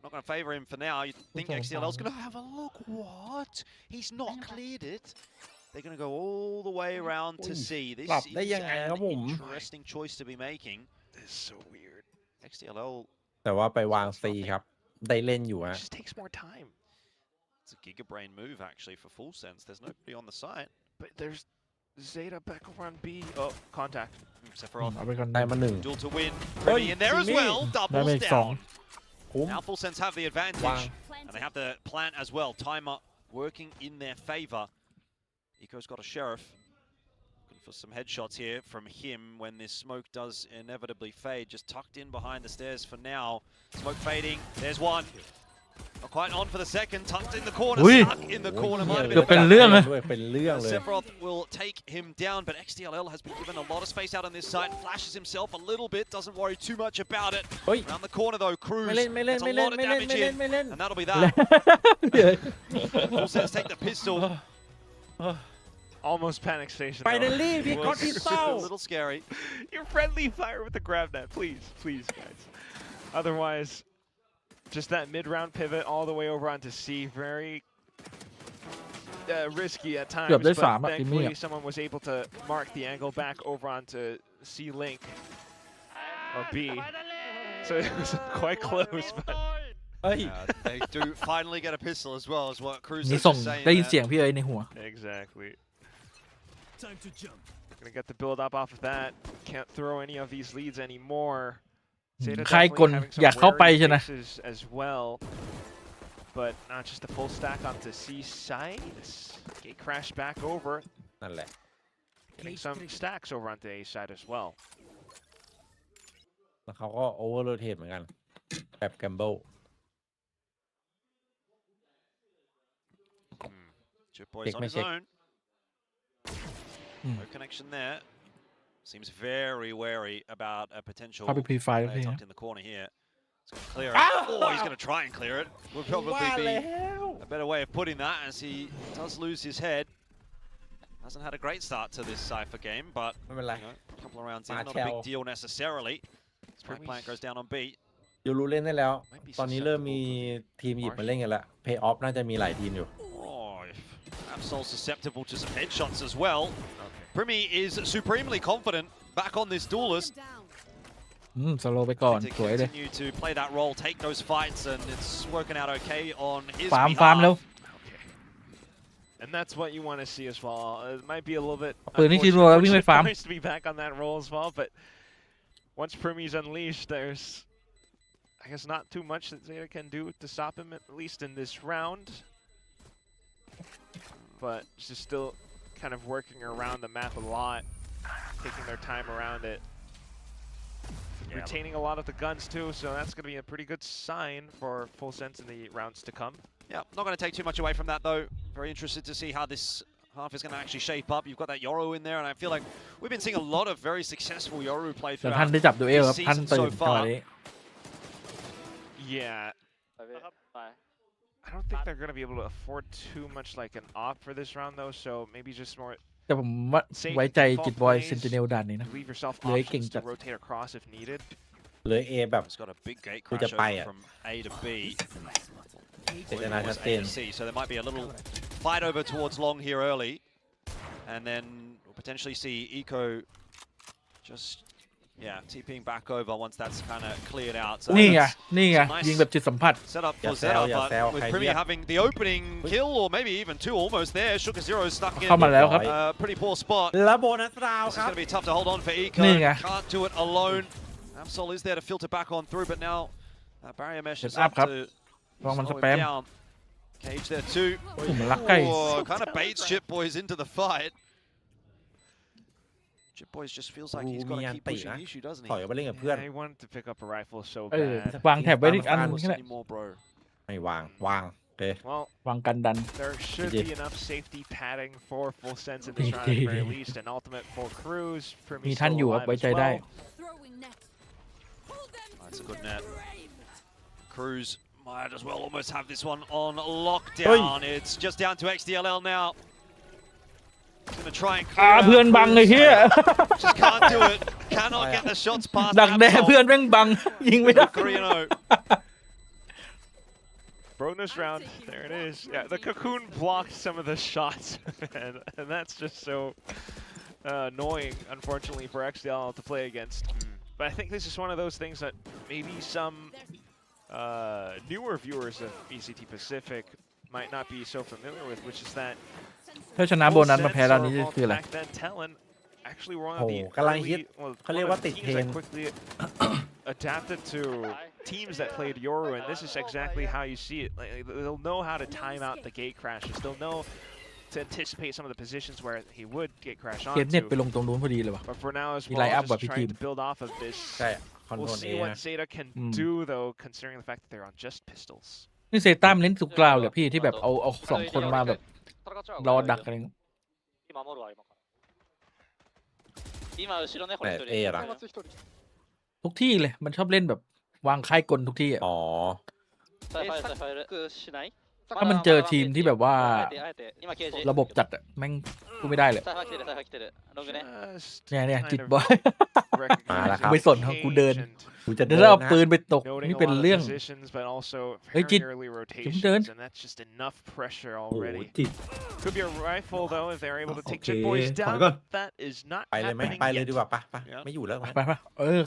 not going to favor him for now. You think XDLL is going to have a look? What? He's not cleared it. They're going to go all the way around to C. This is an interesting choice to be making. This is so weird. XDLL. แต่ว่าไปวาง C ครับได้เล่นอยู่ It ฮะ just takes more time. It's a giga-brain move, actually, for Full Sense. There's nobody on the site. But there's ZETA back over on B. Oh, contact. Sephiroth. เอาไปก่อน ได้มา 1 Duel to win. เฮ้ย Primi in there as Jimmy. well. ได้มา Doubles อีก down. คุ้ม Now Full Sense have the advantage. And they have the plant as well. Timer working in their favor. Eco's got a Sheriff. Looking for some headshots here from him when this smoke does inevitably fade. Just tucked in behind the stairs for now. Smoke fading. There's one. Not quite on for the second. Tucked in the corner. Stuck in the corner. Might have เกือบ been เป็นเรื่องเลย เป็นเรื่องเลย Sephiroth will take him down, but XDLL has been given a lot of space out on this side. Flashes himself a little bit. Doesn't worry too much about it. เฮ้ย Around the corner though, Cruz ไม่เล่นไม่เล่น gets ไม่ a เล่น lot of ไม่เล่น damage ไม่เล่น in. ไม่เล่น And that'll be that. Full Sense take the pistol. Almost panic station. ไฟนอล though. ลี่พี่ It ก็ was ที่เศร้า A little scary. Your friendly fire with the grab net, please, guys. Otherwise, just that mid-round pivot all the way over onto C, very risky at times. เกือบได้ But 3 อ่ะจิมมี่ thankfully, someone was able to mark the angle back over onto C link or B. So it was quite close, but เฮ้ย They do finally get a pistol as well, is what Cruz นี่ is ส่ง just saying ได้ยิน there. เสียงพี่เอ๋ยในหัว exactly. Gonna get the build up off of that. Can't throw any of these leads anymore. ZETA ใครกล definitely having some อยากเข้าไป wary ใช่ไหม fixes as well. But not just the full stack onto C side. Gate crash back over. นั่นแหละ Getting some stacks over onto A side as well. แล้วเขาก็โอเวอร์โรเทตเหมือนกันแบบแกมเบิล Chip Boy's on his own. No connection there. Seems very wary about a potential เข้าไปพรีไฟล์แล้ว player พี่ tucked in the corner here. He's going to clear it. Oh, he's going to try and clear it. Would probably be a better way of putting that, as he does lose his head. Hasn't had a great start to this Cypher game, but ไม่เป็นไร you know, a couple of rounds in, Ma not a big Chao. deal necessarily. Spike plant goes down on B. ยูรู้เล่นได้แล้ว ตอนนี้เริ่มมีทีมหยิบมาเล่นกันแล้วเพย์ออฟน่าจะมีหลายทีมอยู่ Oh, Absol susceptible to some headshots as well. Primi is supremely confident back on this duelist. สโลว์ไปก่อน To สวยเลย continue to play that role, take those fights, and it's working out okay on his ฟาร์มเร็ว And that's what you want to see as well. It might be a little bit ปืนนี่ชินรัวแล้ววิ่งไปฟาร์ม nice to be back on that role as well, but once Primi's unleashed, there's I guess not too much that ZETA can do to stop him, at least in this round. But just still kind of working around the map a lot, taking their time around it. Retaining a lot of the guns too, so that's going to be a pretty good sign for Full Sense in the rounds to come. Yeah, not going to take too much away from that though. Very interested to see how this half is going to actually shape up. You've got that Yoru in there, and I feel like we've been seeing a lot of very successful Yoru play แต่ท่าน throughout ได้จับดูเอลครับ this ท่าน season ตื่ so นจังหวะ far. นี้ Yeah, I don't think they're going to be able to afford too much like an op for this round though, so maybe just more แต่ผมว่าไว้ใจจิตบอยเซนติเนลด่านนี้นะ leave yourself เหลือเก่ง options จัด to rotate across if needed. เหลือ A แบบ It's got a big gate คือ crash จะไป over อ่ะ from A to B. เจตนาชัด Was เจ A น to C, so there might be a little fight over towards long here early, and then we'll potentially see Eco just Yeah, TPing back over once that's kind of cleared out. So นี่ไง that's นี่ไง some nice ยิงแบบจิตสัมผัส set up อย่า for แซว ZETA, อย่าแซว but with ใคร Primi เรียก having the opening kill or maybe even two almost there. Sugar Zero stuck in เข้ามาแล้วครับ pretty poor spot. แล้วโบนัสราว This ค is รับ going to be tough to hold on for Eco. นี่ไง Can't do it alone. Absol is there to filter back on through, but now barrier mesh is It's up, up ครับ to ลองมันส slow แป him ม down. Cage there too. มันรักใกล้ Kind of baits Chip Boys into the fight. Chip Boys just feels like he's got to keep pushing the issue, doesn't ถอย he? ไปเล่นกับเพื่อน Yeah, he wanted to pick up a rifle so เออ bad. วางแถบไว้อีกอันนึง Force แค่นั้น anymore, bro. ไม่วางโอเค Well, วางกันดัน there should did. be enough safety padding for full sense in this round at the very least. An ultimate for Cruz. มี Primi ท่าน still อยู่ครับ alive ไว้ as ใจได้ well. That's a good net. Cruz might as well almost have this one on lockdown. It's just down to XDLL now. He's going to try and เพื่อนบังเลยเฮีย Just can't do it. Cannot get the shots past ดักแด้ Absol. เพื่อนแม่งบัง ยิงไม่ได้ 3-0. Bonus round. There it is. Yeah, the cocoon blocked some of the shots, and that's just so annoying, unfortunately, for XDL to play against. But I think this is one of those things that maybe some newer viewers of VCT Pacific might not be so familiar with, which is that ถ้าชนะโบนัสมาแพ้ร้านนี้คืออะไร back then Talon actually were one โอ้ of โห the กำลังฮิต early, well, เขาเรียกว่าติด teams เทรน that quickly adapted to teams that played Yoru, and this is exactly how you see it. Like, they'll know how to time out the gate crashes. They'll know to anticipate some of the positions where he would gate crash เกมเน็ต onto. ไปลงตรงนู้นพอดีเลยว่ะ But for now as มี well, ไลน์อัพ just แบบพี่ที trying ม to build off of this. ใช่คอนโทร We'll ลเอ see what นะ ZETA can do, though, considering the fact that they're on just pistols. นี่เซต้ามนเล่นสุกกล่าวเลยพี่ที่แบบเอาสองคนมาแบบรอดักอะไรเงี้ย แต่เอล่ะ ทุกที่เลยมันชอบเล่นแบบวางค่ายกลทุกที่อ่ะ อ๋อ ถ้ามันเจอทีมที่แบบว่าระบบจัดอ่ะแม่งกูไม่ได้เลย Just เนี่ย kind จิต of บอย recognizing ไม่สนครับกูเดิน and กูจะ เดี๋ เดิ ยวน ถ้าเอา นะ ปืนไปตก noting นี่ a เป็น lot of เรื่อง positions, but also Hey, very Jit. early Chúng rotations, đến. and that's just enough pressure โอ้โห already. จิต Could be a rifle though if they're able to take Okay, Chip Boys hỏi down. con. But that is not ไปเลยไหม happening ไปเลย yet. ดีกว่าปะไม่อยู่แล้ว ไป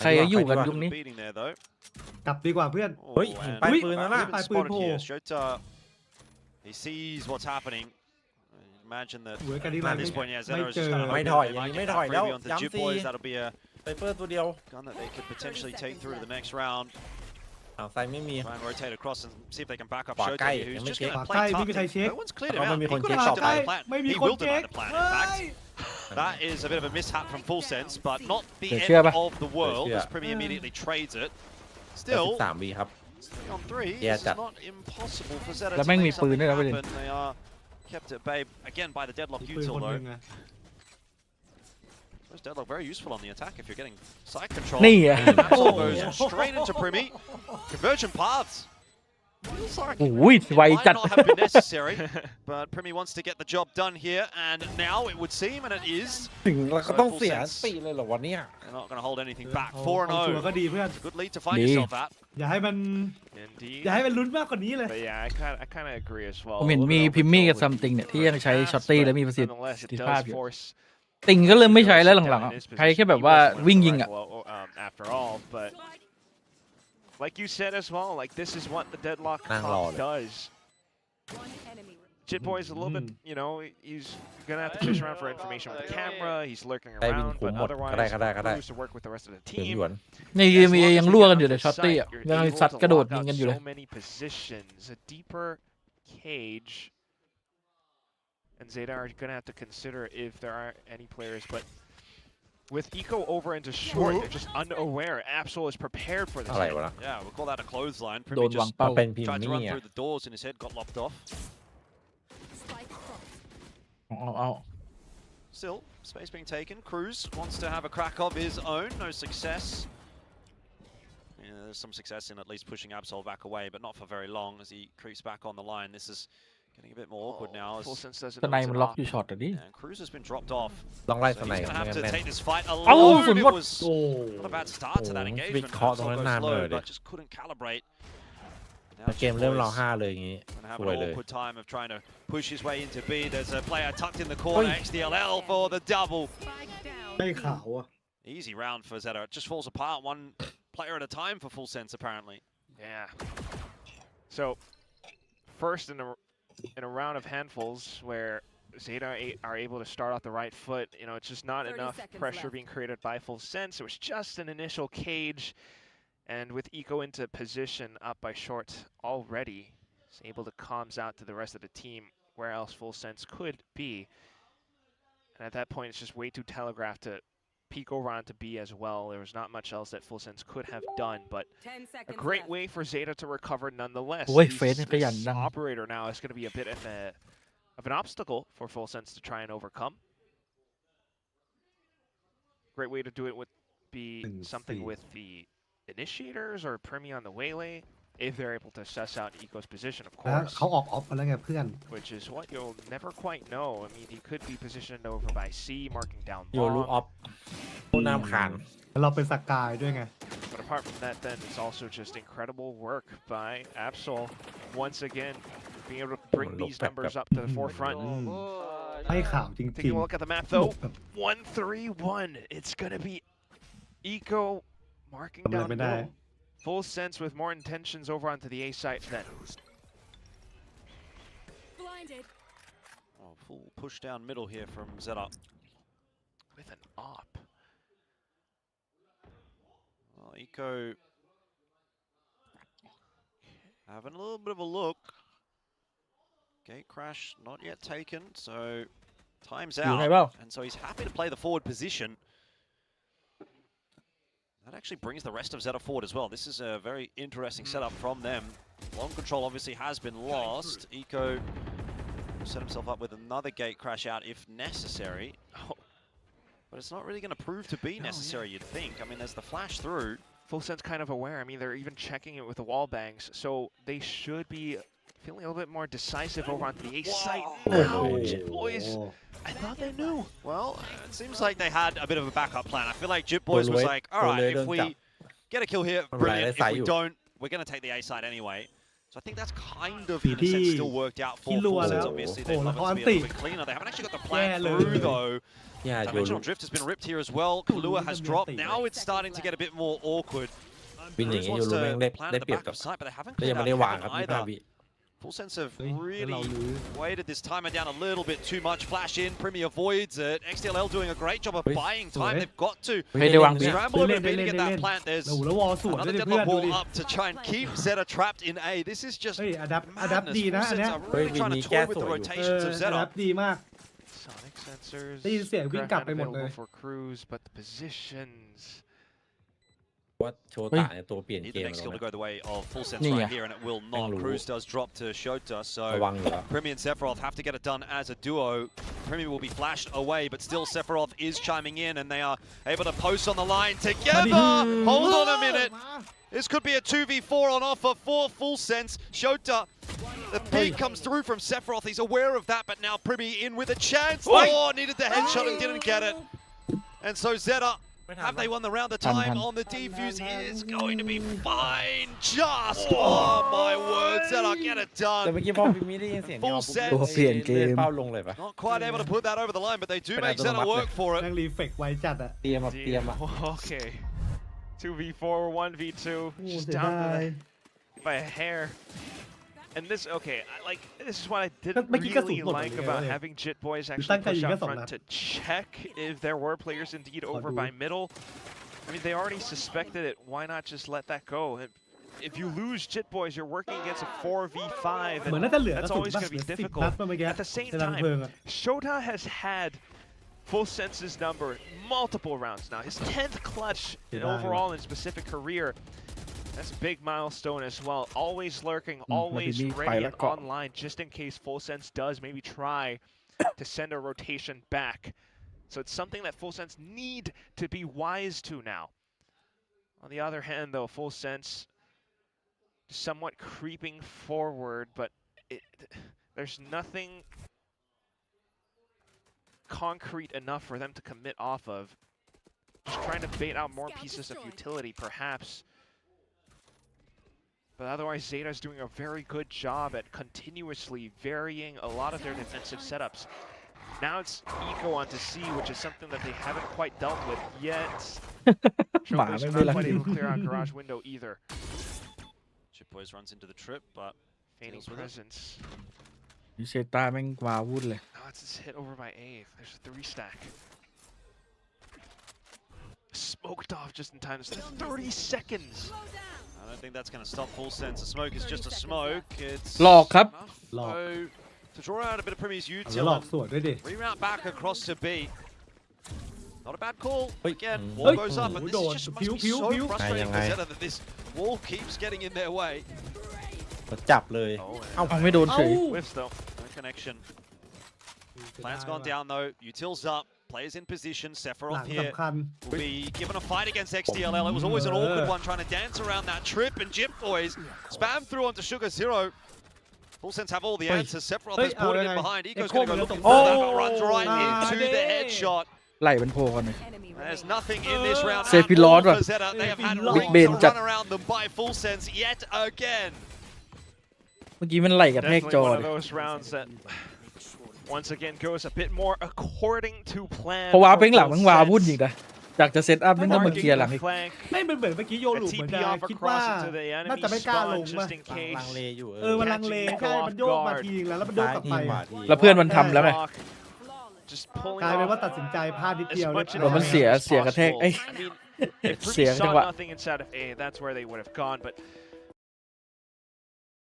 ใครจะอยู่กันยุคนี้ Beating there though. กลับดีกว่าเพื่อน เฮ้ย Oh, and ไปปืนแล้วนะ Ribbon ไปปืน spotted โผล่ here. Shota, he sees what's happening. Imagine that เหมือนกันดีกว่า at this point, yeah, Zeta is ไม่เจ just อ kind of ไม่ hoping ถอย they อย่าง might นี้ไม่ get ถอย that แล้ว freebie onto ย้ำ Jip ซี Boys. That'll be a ไซเฟอร์ตัวเดียว gun that they could potentially take through to the next round. อ้าวไซไม่มี Try and rotate across and see if they can back up ขวา Shota, ใกล้ who's ยังไม่ just เช็ค going to ขวาใกล้ play ไม่มีใคร tough. เช็ค No one's cleared เพ him ราะมัน out. มี He คน could เช็ค have ต่อ had ไป to deny the plan. He will deny the plan, in fact. That is a bit of a mishap from Full Sense, but not the Để end chưa ba? of the world Để as chưa? Primi immediately trades it. แล้ว Still, 13 วีครับ 3 on 3 Yeah, is that- not impossible for Zeta แล้ว to แม่งมี make ปืน something ด้วยนะประเด็น happen. They are kept at bay again by the deadlock ปืน util คนห though. นึ่งอะ Those deadlock very useful on the attack if you're getting side control. นี่ไง Absol goes straight into Primi. Convergent paths. Feels like โอ้ยไว it จัด might not have been necessary, but Primi wants to get the job done here, and now it would seem, and it is, ถึงเราก็ต้อง Full เสีย sense. 4เลยเหรอวันนี้ they're not going to hold anything back. เอาเอาชัวร์ก็ 4-0. ดีเพื่อน Good lead to find Đi. yourself at. อย่าให้มัน Indeed. อย่าให้มันลุ้นมากกว่านี้เลย But yeah, I kind of agree as well. ผมเห็น A little มี bit พิมมี่กับ oversold ซัมติงเนี่ย with ที่ยังใช้ the ช็อต pass, ตี้ but และมีประสิท nonetheless, it ธิ does ภาพอยู่ force ติงก็เริ่มไม่ใช้แล้ว Down หลัง in ๆอะ his ใช้ position. แค่แบบ He ว่า wasn't one วิ่ง of the ยิงอ่ะ rifle, after all, but like you said as well, like this is what the deadlock นั่งรอ comp เลย does. Jit Boy's a little bit, you know, he's gonna have to fish around for information with the camera. He's lurking ได้วิน around, คุ้ม but หมดก็ได้ otherwise, ก็ได้ก็ได้ Cruz to work with the rest of the เฉินห team. ยวน ในเกมยังรั่วกันอยู่เลยช็อตตี้อ่ะยังซัดกระโดดยิงกันอยู่เลย So many positions, a deeper cage, and ZETA are gonna have to consider if there are any players, but with Eco over into short, they're just unaware. Absol is prepared for this. อะไรวะนะ Yeah, we'll call that a clothesline. โด Primi นวาง just เป้า เป็นพิม tried to มี่ run อ่ะ through the doors and his head got lopped off. เอา Still, space being taken. Cruz wants to have a crack of his own. No success. Yeah, there's some success in at least pushing Absol back away, but not for very long as he creeps back on the line. This is getting a bit more awkward now. Full As, sense doesn't ส know ไน it's มัน an ล็อก op. อยู่ช็อตอ่ะดิ and Cruz has been dropped off. ต้องไล่ So ส he's ไน going to ไม่ have งั้น to แน่น take this fight เอ้า alone. สุด It หมด was โอ้ not a bad start to that โอ้ engagement. วิเคราะห์ตรง Absol นั้น goes นานเลย slow, ดิ but just couldn't calibrate. Now เกม Chip เริ่ม Boys รอ5เลยอย่างนี้ gonna have ส an วยเลย awkward time of trying to push his way into B. There's a player tucked in the corner. XDLL for the double. ได้ข่าวอ่ะ Easy round for ZETA. It just falls apart one player at a time for Full Sense, apparently. Yeah. So, first in a round of handfuls where ZETA are able to start off the right foot, you know, it's just not enough pressure being created by Full Sense. It was just an initial cage, and with Eco into position up by short already, he's able to comms out to the rest of the team where else Full Sense could be. And at that point, it's just way too telegraphed to peek over onto B as well. There was not much else that Full Sense could have done, but a great way for ZETA to recover nonetheless. This operator now is going to be a bit of an obstacle for Full Sense to try and overcome. Great way to do it would be something with the initiators or Primi on the waylay, if they're able to suss out Eco's position, of แล้ว course. เขาออกออฟมาแล้วไงเพื่อน Which is what you'll never quite know. I mean, he could be positioned over by C, marking down โยลูออ long. ฟผู้นำขาน เราเป็นสกายด้วยไง But apart from that, then it's also just incredible work by Absol. Once again, being able to bring these numbers up to the forefront. ให้ข่าวจริง Taking a look at the map, though. 1-3-1. It's going to be Eco marking ทำอะไร down ไม่ได้ middle. Full Sense with more intentions over onto the A site then. Oh, full push down middle here from ZETA. With an op. Well, Eco having a little bit of a look. Gate crash not yet taken, so time's out. And so he's happy to play the forward position. That actually brings the rest of ZETA forward as well. This is a very interesting setup from them. Long control obviously has been lost. Eco set himself up with another gate crash out if necessary. But it's not really going to prove to be necessary, you'd think. I mean, there's the flash through. Full Sense kind of aware. I mean, they're even checking it with the wall bangs. So they should be feeling a little bit more decisive over onto the A site. Now, Jit Boys, I thought they knew. Well, it seems like they had a bit of a backup plan. I feel like Jit Boys was like, all right, if we get a kill here, brilliant. If we don't, we're going to take the A site anyway. So I think that's kind of, in a sense, still worked out for Full Sense. Obviously, they'd love it to be a little bit cleaner. They haven't actually got the plan through, though. Yeah, Dimensional Drift has been ripped here as well. Kahlua has dropped. Now it's starting to get a bit more awkward. วินอย่าง Cruz เงี้ยโย wants ลูแม่ง to ได้ plan ได้ at the เปรียบ back กับ of site, but they haven't ก็ยัง cleared ไม่ out ได้วาง heaven ครับพี่ either. วิ Full Sense have เฮ้ยแล้ว really เราลื้อ weighted this timer down a little bit too much. Flash in, Primi avoids it. XTLL doing a great job of buying time. They've got to ไม่ได้วาง scramble over B to get that plant. There's โอ้โหแล้ววอลสวนด้วย another ดิเพื่อน deadlock ดูดิ ball up to try and keep ZETA trapped in A. This is just เฮ้ยอะดับ madness. ดีนะ Full อันเนี้ย Sense are really trying to toy with the rotations of อะ ZETA. ดับดีมาก Sonic sensors. ได้ยินเสียงวิ่งกลับไปหมดเลย available for Cruz, but the positions. ว่าโชตะเนี่ยตัวเปลี่ยน Need เก the ม next แล้ว skill to นะ go the way of Full Sense Yeah. right here, and it will not. Bang Cruz does drop to Shota, ระ so วังอยู่แล้ว Primi and Sephiroth have to get it done as a duo. Primi will be flashed away, but still Sephiroth is chiming in, and they are able to post on the line together. Hold on a minute. This could be a 2v4 on offer for Full Sense. Shota, the peek comes through from Sephiroth. He's aware of that, but now Primi in with a chance. Oh, needed the headshot and didn't get it. And so ZETA, have they won the round? The time on the defuse is going to be fine. Just, oh my word, ZETA get it แต่ done. เมื่อกี้พอพี่มีได้ยินเสียง Full ปุ๊บ sense ตัวเปลี่ยนเกม เป้าลงเลยปะ Not quite able to put that over the line, but they do But make I don't know ZETA what work the- for แม่ง it. รีเฟกไวจัดอะ เตรียมอะเตรียมอะ Okay. 2v4, 1v2. โอ้ Just เสีย down ดาย by a hair. And this, okay, this is what I ก็ didn't เมื่อกี้กระสุน really หมด like เลย about เนี่ย having Jit Boys actuallyตั้งใจ push ยิง out แค่สอง front นัด to check if there were players indeed over by middle. I mean, they already suspected it. Why not just let that go? If you lose Jit Boys, you're working against a 4v5, เหมือน and น่าจะเหลือกระ that's สุน always ป่ะ going to เหลื be อ10 นัด difficult. เมื่อกี้ At the same ในรังเพลิง time, อะ Shota has had Full Sense's number multiple rounds now. His 10th clutch in overall in his specific career. That's a big milestone as well. Always lurking, always ready and online, just in case Full Sense does maybe try to send a rotation back. So it's something that Full Sense need to be wise to now. On the other hand, though, Full Sense somewhat creeping forward, but there's nothing concrete enough for them to commit off of. Just trying to bait out more pieces of utility, perhaps. But otherwise, ZETA is doing a very good job at continuously varying a lot of their defensive setups. Now it's Eco onto C, which is something that they haven't quite dealt with yet. หมาไม่เป็นไร not quite able to clear out garage window either. Chip Boys runs into the trip, but Feigning presence. ยูเซต้าแม่งวาวุ่นเลย Now it's hit over by A. There's a 3 stack. Smoked off just in time. There's 30 seconds. I don't think that's going to stop Full Sense. The smoke is just a smoke. It's หลอกครับ หลอก to draw out a bit of Premier's แล้วหลอก util สวนด้วยดิ and reroute back across to B. Not a bad call. Again, Hey. wall goes up, and this Hey. just must Pew, be pew, so pew. frustrating for ZETA that this wall keeps getting in their way. จับเลย เอาไม่โดนเฉย Whiffs though. No connection. Plan's gone down though. Util's up. Players in position. หลั Sephiroth ง here สำคัญ will be given a fight against XDLL. It was always an awkward one trying to dance around that trip, and Jip Boys spam through onto Sugar Zero. Full Sense have all the answers. Sephiroth has brought it in behind. Eco's going to go looking for that, but runs right into the headshot. ไหลเป็นโพกันเลย There's nothing in this round at Sephiroth all for ZETA. They have had Big rings Ben toจัด run around them by Full Sense yet again. เมื่อกี้มันไหลกับแทก Definitely จอ one เล of ย those rounds that once again goes a bit more according to plan. เพราะว่าเป็นหลังมันวาวุ่นจริงนะอยากจะเซตอัพมันต้องมาเคลียร์หลังอีก ไม่เป็นเหมือนเมื่อกี้โยลูเหมือนจะคิดว่าน่าจะไม่กล้าลงมา ลังเลอยู่ มันลังเลใช่มันโยกมาทีแล้วมันโยกกลับไป แล้วเพื่อนมันทำแล้วไง Just pulling กลายเป็นว่า off ตัดสินใจพลาดนิดเดียว as much โดนมันเสีย as เสียกระแทก possible. เอ้ย I mean, if เสีย Ruby จัง saw หวะ nothing inside of A, that's where they would have gone. But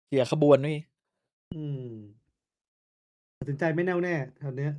เสียขบวนนี่ ตัดสินใจไม่แน่วแน่แถวเนี้ย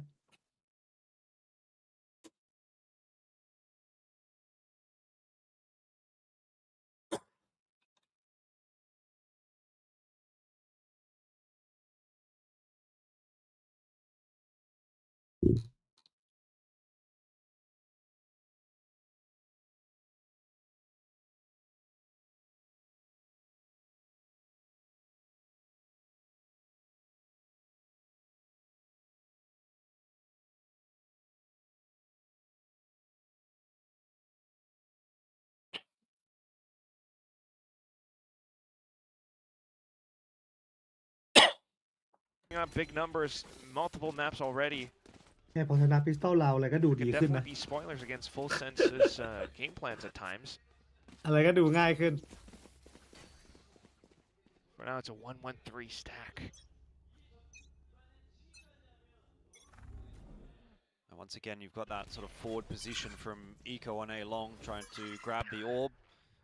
up big numbers, multiple maps already. แค่พอชนะพิสตอลเราอะไรก็ดูดี Could ขึ้นนะ definitely be spoilers against Full Sense's game plans at times. อะไรก็ดูง่ายขึ้น For now, it's a 1-1-3 stack. And once again, you've got that sort of forward position from Eco on A long, trying to grab the orb,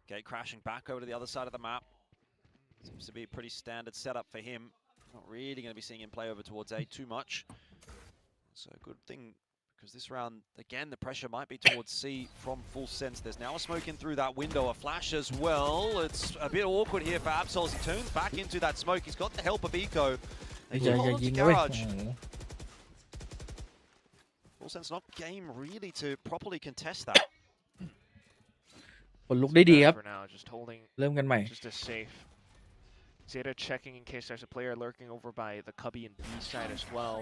get crashing back over to the other side of the map. Seems to be a pretty standard setup for him. Not really going to be seeing him play over towards A too much. So a good thing, because this round, again, the pressure might be towards C from Full Sense. There's now a smoke in through that window, a flash as well. It's a bit awkward here for Absol as he turns back into that smoke. He's got the help of Eco. They do hold on to Garage. Full Sense not game really to properly contest that. ผลลุกได้ดีครับ For now, just holding เริ่มกันใหม่ just as safe. ZETA checking in case there's a player lurking over by the Cubby and B side as well.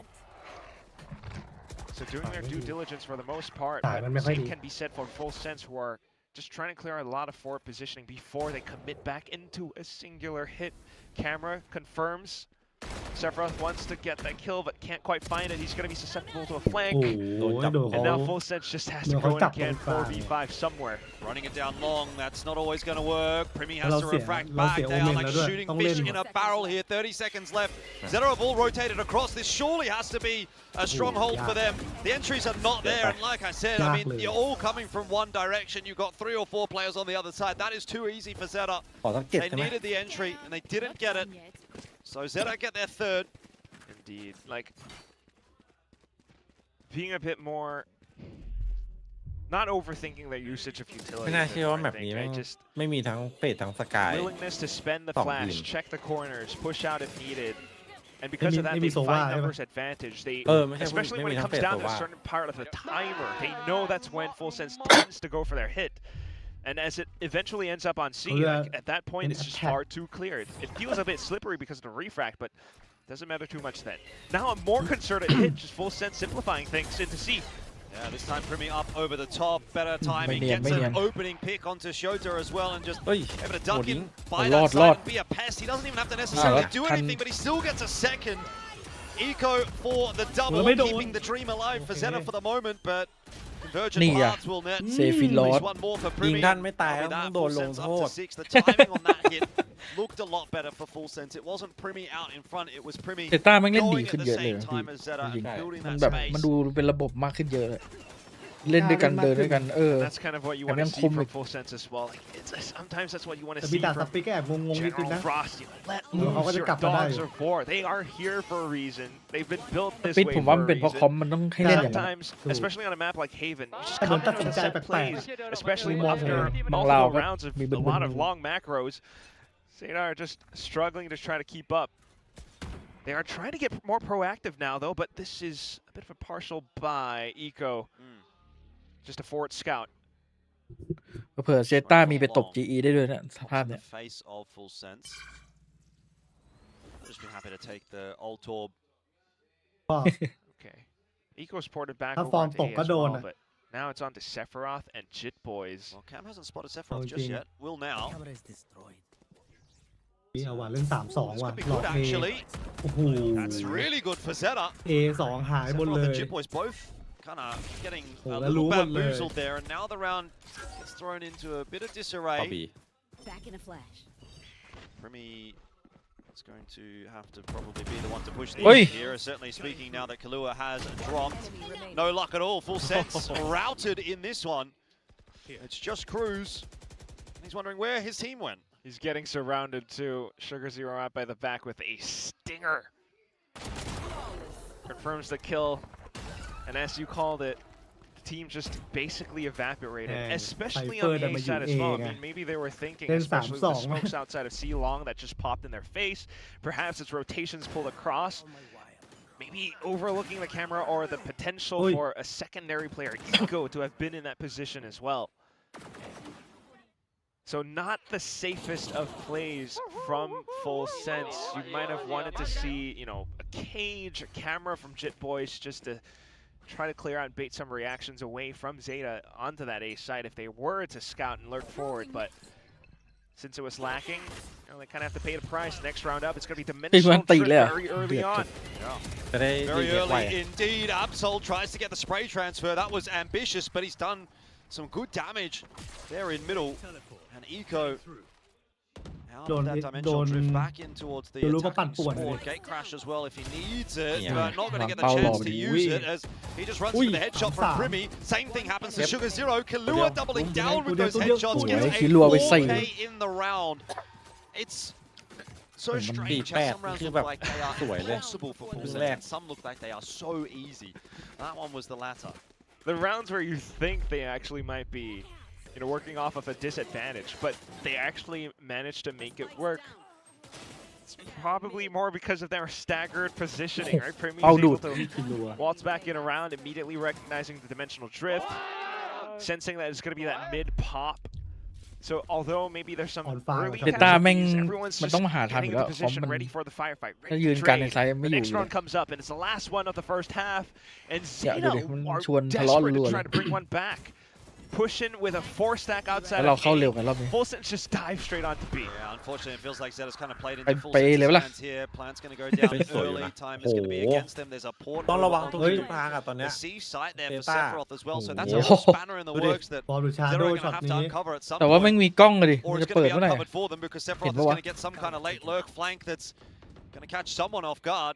So doing their due diligence for the most part, but same can be said for Full Sense, who are just trying to clear a lot of forward positioning before they commit back into a singular hit. Camera confirms Sephiroth wants to get that kill, but can't quite find it. He's going to be susceptible to a flank. And now Full Sense just has to go in again, 4v5 somewhere. Running it down long, that's not always going to work. Primi has to refract back. They are like shooting fish in a barrel here. 30 seconds left. ZETA have all rotated across. This surely has to be a stronghold for them. The entries are not there, and like I said, I mean, you're all coming from one direction. You've got 3 or 4 players on the other side. That is too easy for ZETA. They needed the entry, and they didn't get it. So ZETA get their third. Indeed, like being a bit more, not overthinking their usage of utility. ไม่น่าเชื่อว่าแบบนี้ไม่มีทั้งเฟดทั้งสกาย Willingness to spend the flash, check the corners, push out if needed. And because of that, they find numbers advantage. They, especially when it comes down to a certain part of the timer, they know that's when Full Sense tends to go for their hit. And as it eventually ends up on C, like, at that point, it's just far too clear. It feels a bit slippery because of the refract, but doesn't matter too much then. Now a more concerted hit, just Full Sense simplifying things into C. Yeah, this time Primi up over the top, better timing, gets an opening pick onto Shota as well, and just able to dunk in by that side and be a pest. He doesn't even have to necessarily do anything, but he still gets a second. Eco for the double, Well, they don't- keeping the dream alive for Okay. ZETA for the moment, but Convergent นี่อ่ะ Paths will net. เซฟิลอ At ส least one more for ยิง Primi. ท่านไม่ตาย Copy ต้อง that. โดน Full ลง sense โท up ษ to 6. The timing on that hit looked a lot better for Full Sense. It wasn't Primi out in front, it was Primi เซต้าแม่งเล่นดี going ขึ้ at น the เยอะเลย same นะ time as Zeta จริง and building มัน that แบบมัน space. ดูเป็นระบบมากขึ้นเยอะเลยเล่นด้วยกันเดินด้วยกันThat's kind of what you แถม want ยั to ง see คุม from อีก Full Sense as well. Like, sometimes that's what you want to แต่มี see ด่านส from ปิกก็แอบงงๆนิดนึง General นะ Frost. You know, let เขาก็ loose จะ your กลับมาได้ dogs of war. They are here for a reason. They've been built ส this ปิด way ผมว่า for มัน a เป็นเพราะ reason. คอมมันต้องให้เล่นอย่างนั้น Sometimes, especially on a map like Haven, you just แต่เหมือน come ตัด in สิน with ใจ set แปลก plays, especially มุมมอง after บางราว multiple ก็ rounds of มีบึ a น lot of ๆ long macros. ZETA are just struggling to try to keep up. They are trying to get more proactive now, though, but this is a bit of a partial by Eco. Just a forward scout. เผื่อเซต้ามีไปตบ GE ได้ด้วยนะสภาพ In เนี้ the ย face of Full Sense. Just be happy to take the ult orb. ก็ Okay. Eco's ported back ถ้า over ฟอร์ม onto ตก A ก็ as โดน well, อะ but now it's on to Sephiroth and Jit Boys. Well, Cam hasn't spotted Sephiroth Oh, just dang. yet. Will now. นี่เอาว่ะเล่น 3-2 This ว่ะ could be หลอก good เอ actually. โอ้โห That's really good for Zeta. A2 หายหมดเล Sephiroth ย and Jit Boys both kind of getting Oh, a แล้ว little รู้หมดเลย bamboozled there, and now the round gets thrown into a bit of ต่อ disarray. บี Back in a flash. Primi is going to have to probably be the one to push the Oi. issue here. Certainly speaking now that Kahlua has dropped. No luck at all. Full Sense routed in this one. It's just Cruz. He's wondering where his team went. He's getting surrounded too. Sugar Zero out by the back with a stinger. Confirms the kill. And as you called it, the team just basically evaporated. Dang, Especially Cypher on the A that side as you well. I egg. mean, maybe they were thinking, Then especially with the Samsung. smokes outside of C Long that just popped in their face. Perhaps it's rotations pulled across. Maybe overlooking the camera or the potential Oi. for a secondary player, Eco, to have been in that position as well. So not the safest of plays from Full Sense. You might have wanted to see, you know, a cage, a camera from Jit Boys just to try to clear out and bait some reactions away from ZETA onto that A side if they were to scout and lurk forward. But since it was lacking, you know, they kind of have to pay the price. Next round up, it's going to be dimensional drift very early on. จะได้ Very รีเก็บไว early indeed. Absol tries to get the spray transfer. That was ambitious, but he's done some good damage there in middle. And Eco out of that dimensional drift back in towards the โดนรู้ว่าปั่น attacking ป่วนเลย support. Gate crash as well if he needs it, Yeah. but not going to get the Bao chance lò to đi. use Ui. it as he just runs Ui, into the headshot from sẵn. Primi. Same thing happens to Yep. Sugar Zero. Kahlua Ui, doubling ui, down ui, with ui, those ui, ui, headshots. ui, Gets ui, a Kahluaไปใส่ 4K in the round. It's so Mình strange bị how bad, some rounds chứ lookแบบ like they are สวยเลย impossible for Full Cรึ่ง Sense, แรก and some look like they are so easy. That one was the latter. The rounds where you think they actually might be, you know, working off of a disadvantage, but they actually managed to make it work. It's probably more because of their staggered positioning, right? Primi is I'll do able it. to waltz back in around, immediately recognizing the dimensional drift, sensing that it's going to be that mid pop. So although maybe there's some On fire. early ZETA แม่ง casualties, everyone's มัน just ต้องมาหาทำอ getting ยู่ in แล้ว the คอม position มัน ready for the firefight, ถ้า ready ยื to นกันใน trade. ไซส์ไม่ The อยู่ next เลย round comes up, and it's the last one of the first half, and Yeah, ZETA dude,มัน are ชวนทะเลาะ desperate รัว to ๆ try เลย to bring one back. Pushing with a 4-stack แล้ outside วเรา of เข้าเร็ว A. กันรอบนี้ Full Sense just dive straight onto B. Yeah, unfortunately, it feels like Zeta's kind of playedไป into Full ไปเลย Sense's ปะล่ะ hands here. Plant's going to go down สวยอยู่ early. นะ Time is going to be โอ้โห against them. There's a port ต้องระวัง over ทุก onto ทิศทางอะตอนเนี้ the ย C site there for ZETA Sephiroth as well. So that's a โอ้โห real spanner in the ดูดิ works that บอลดูชา Zeta โด are going ช็อ to ต have to นี้ uncover at some แต่ว่าแม่ง point. มีกล้องเลยดิ Or มัน it's จะ going เปิด to be เมื่อไหร่ uncovered for them because Sephiroth is pะวะ going to get some kind of late lurk flank that's going to catch someone off guard.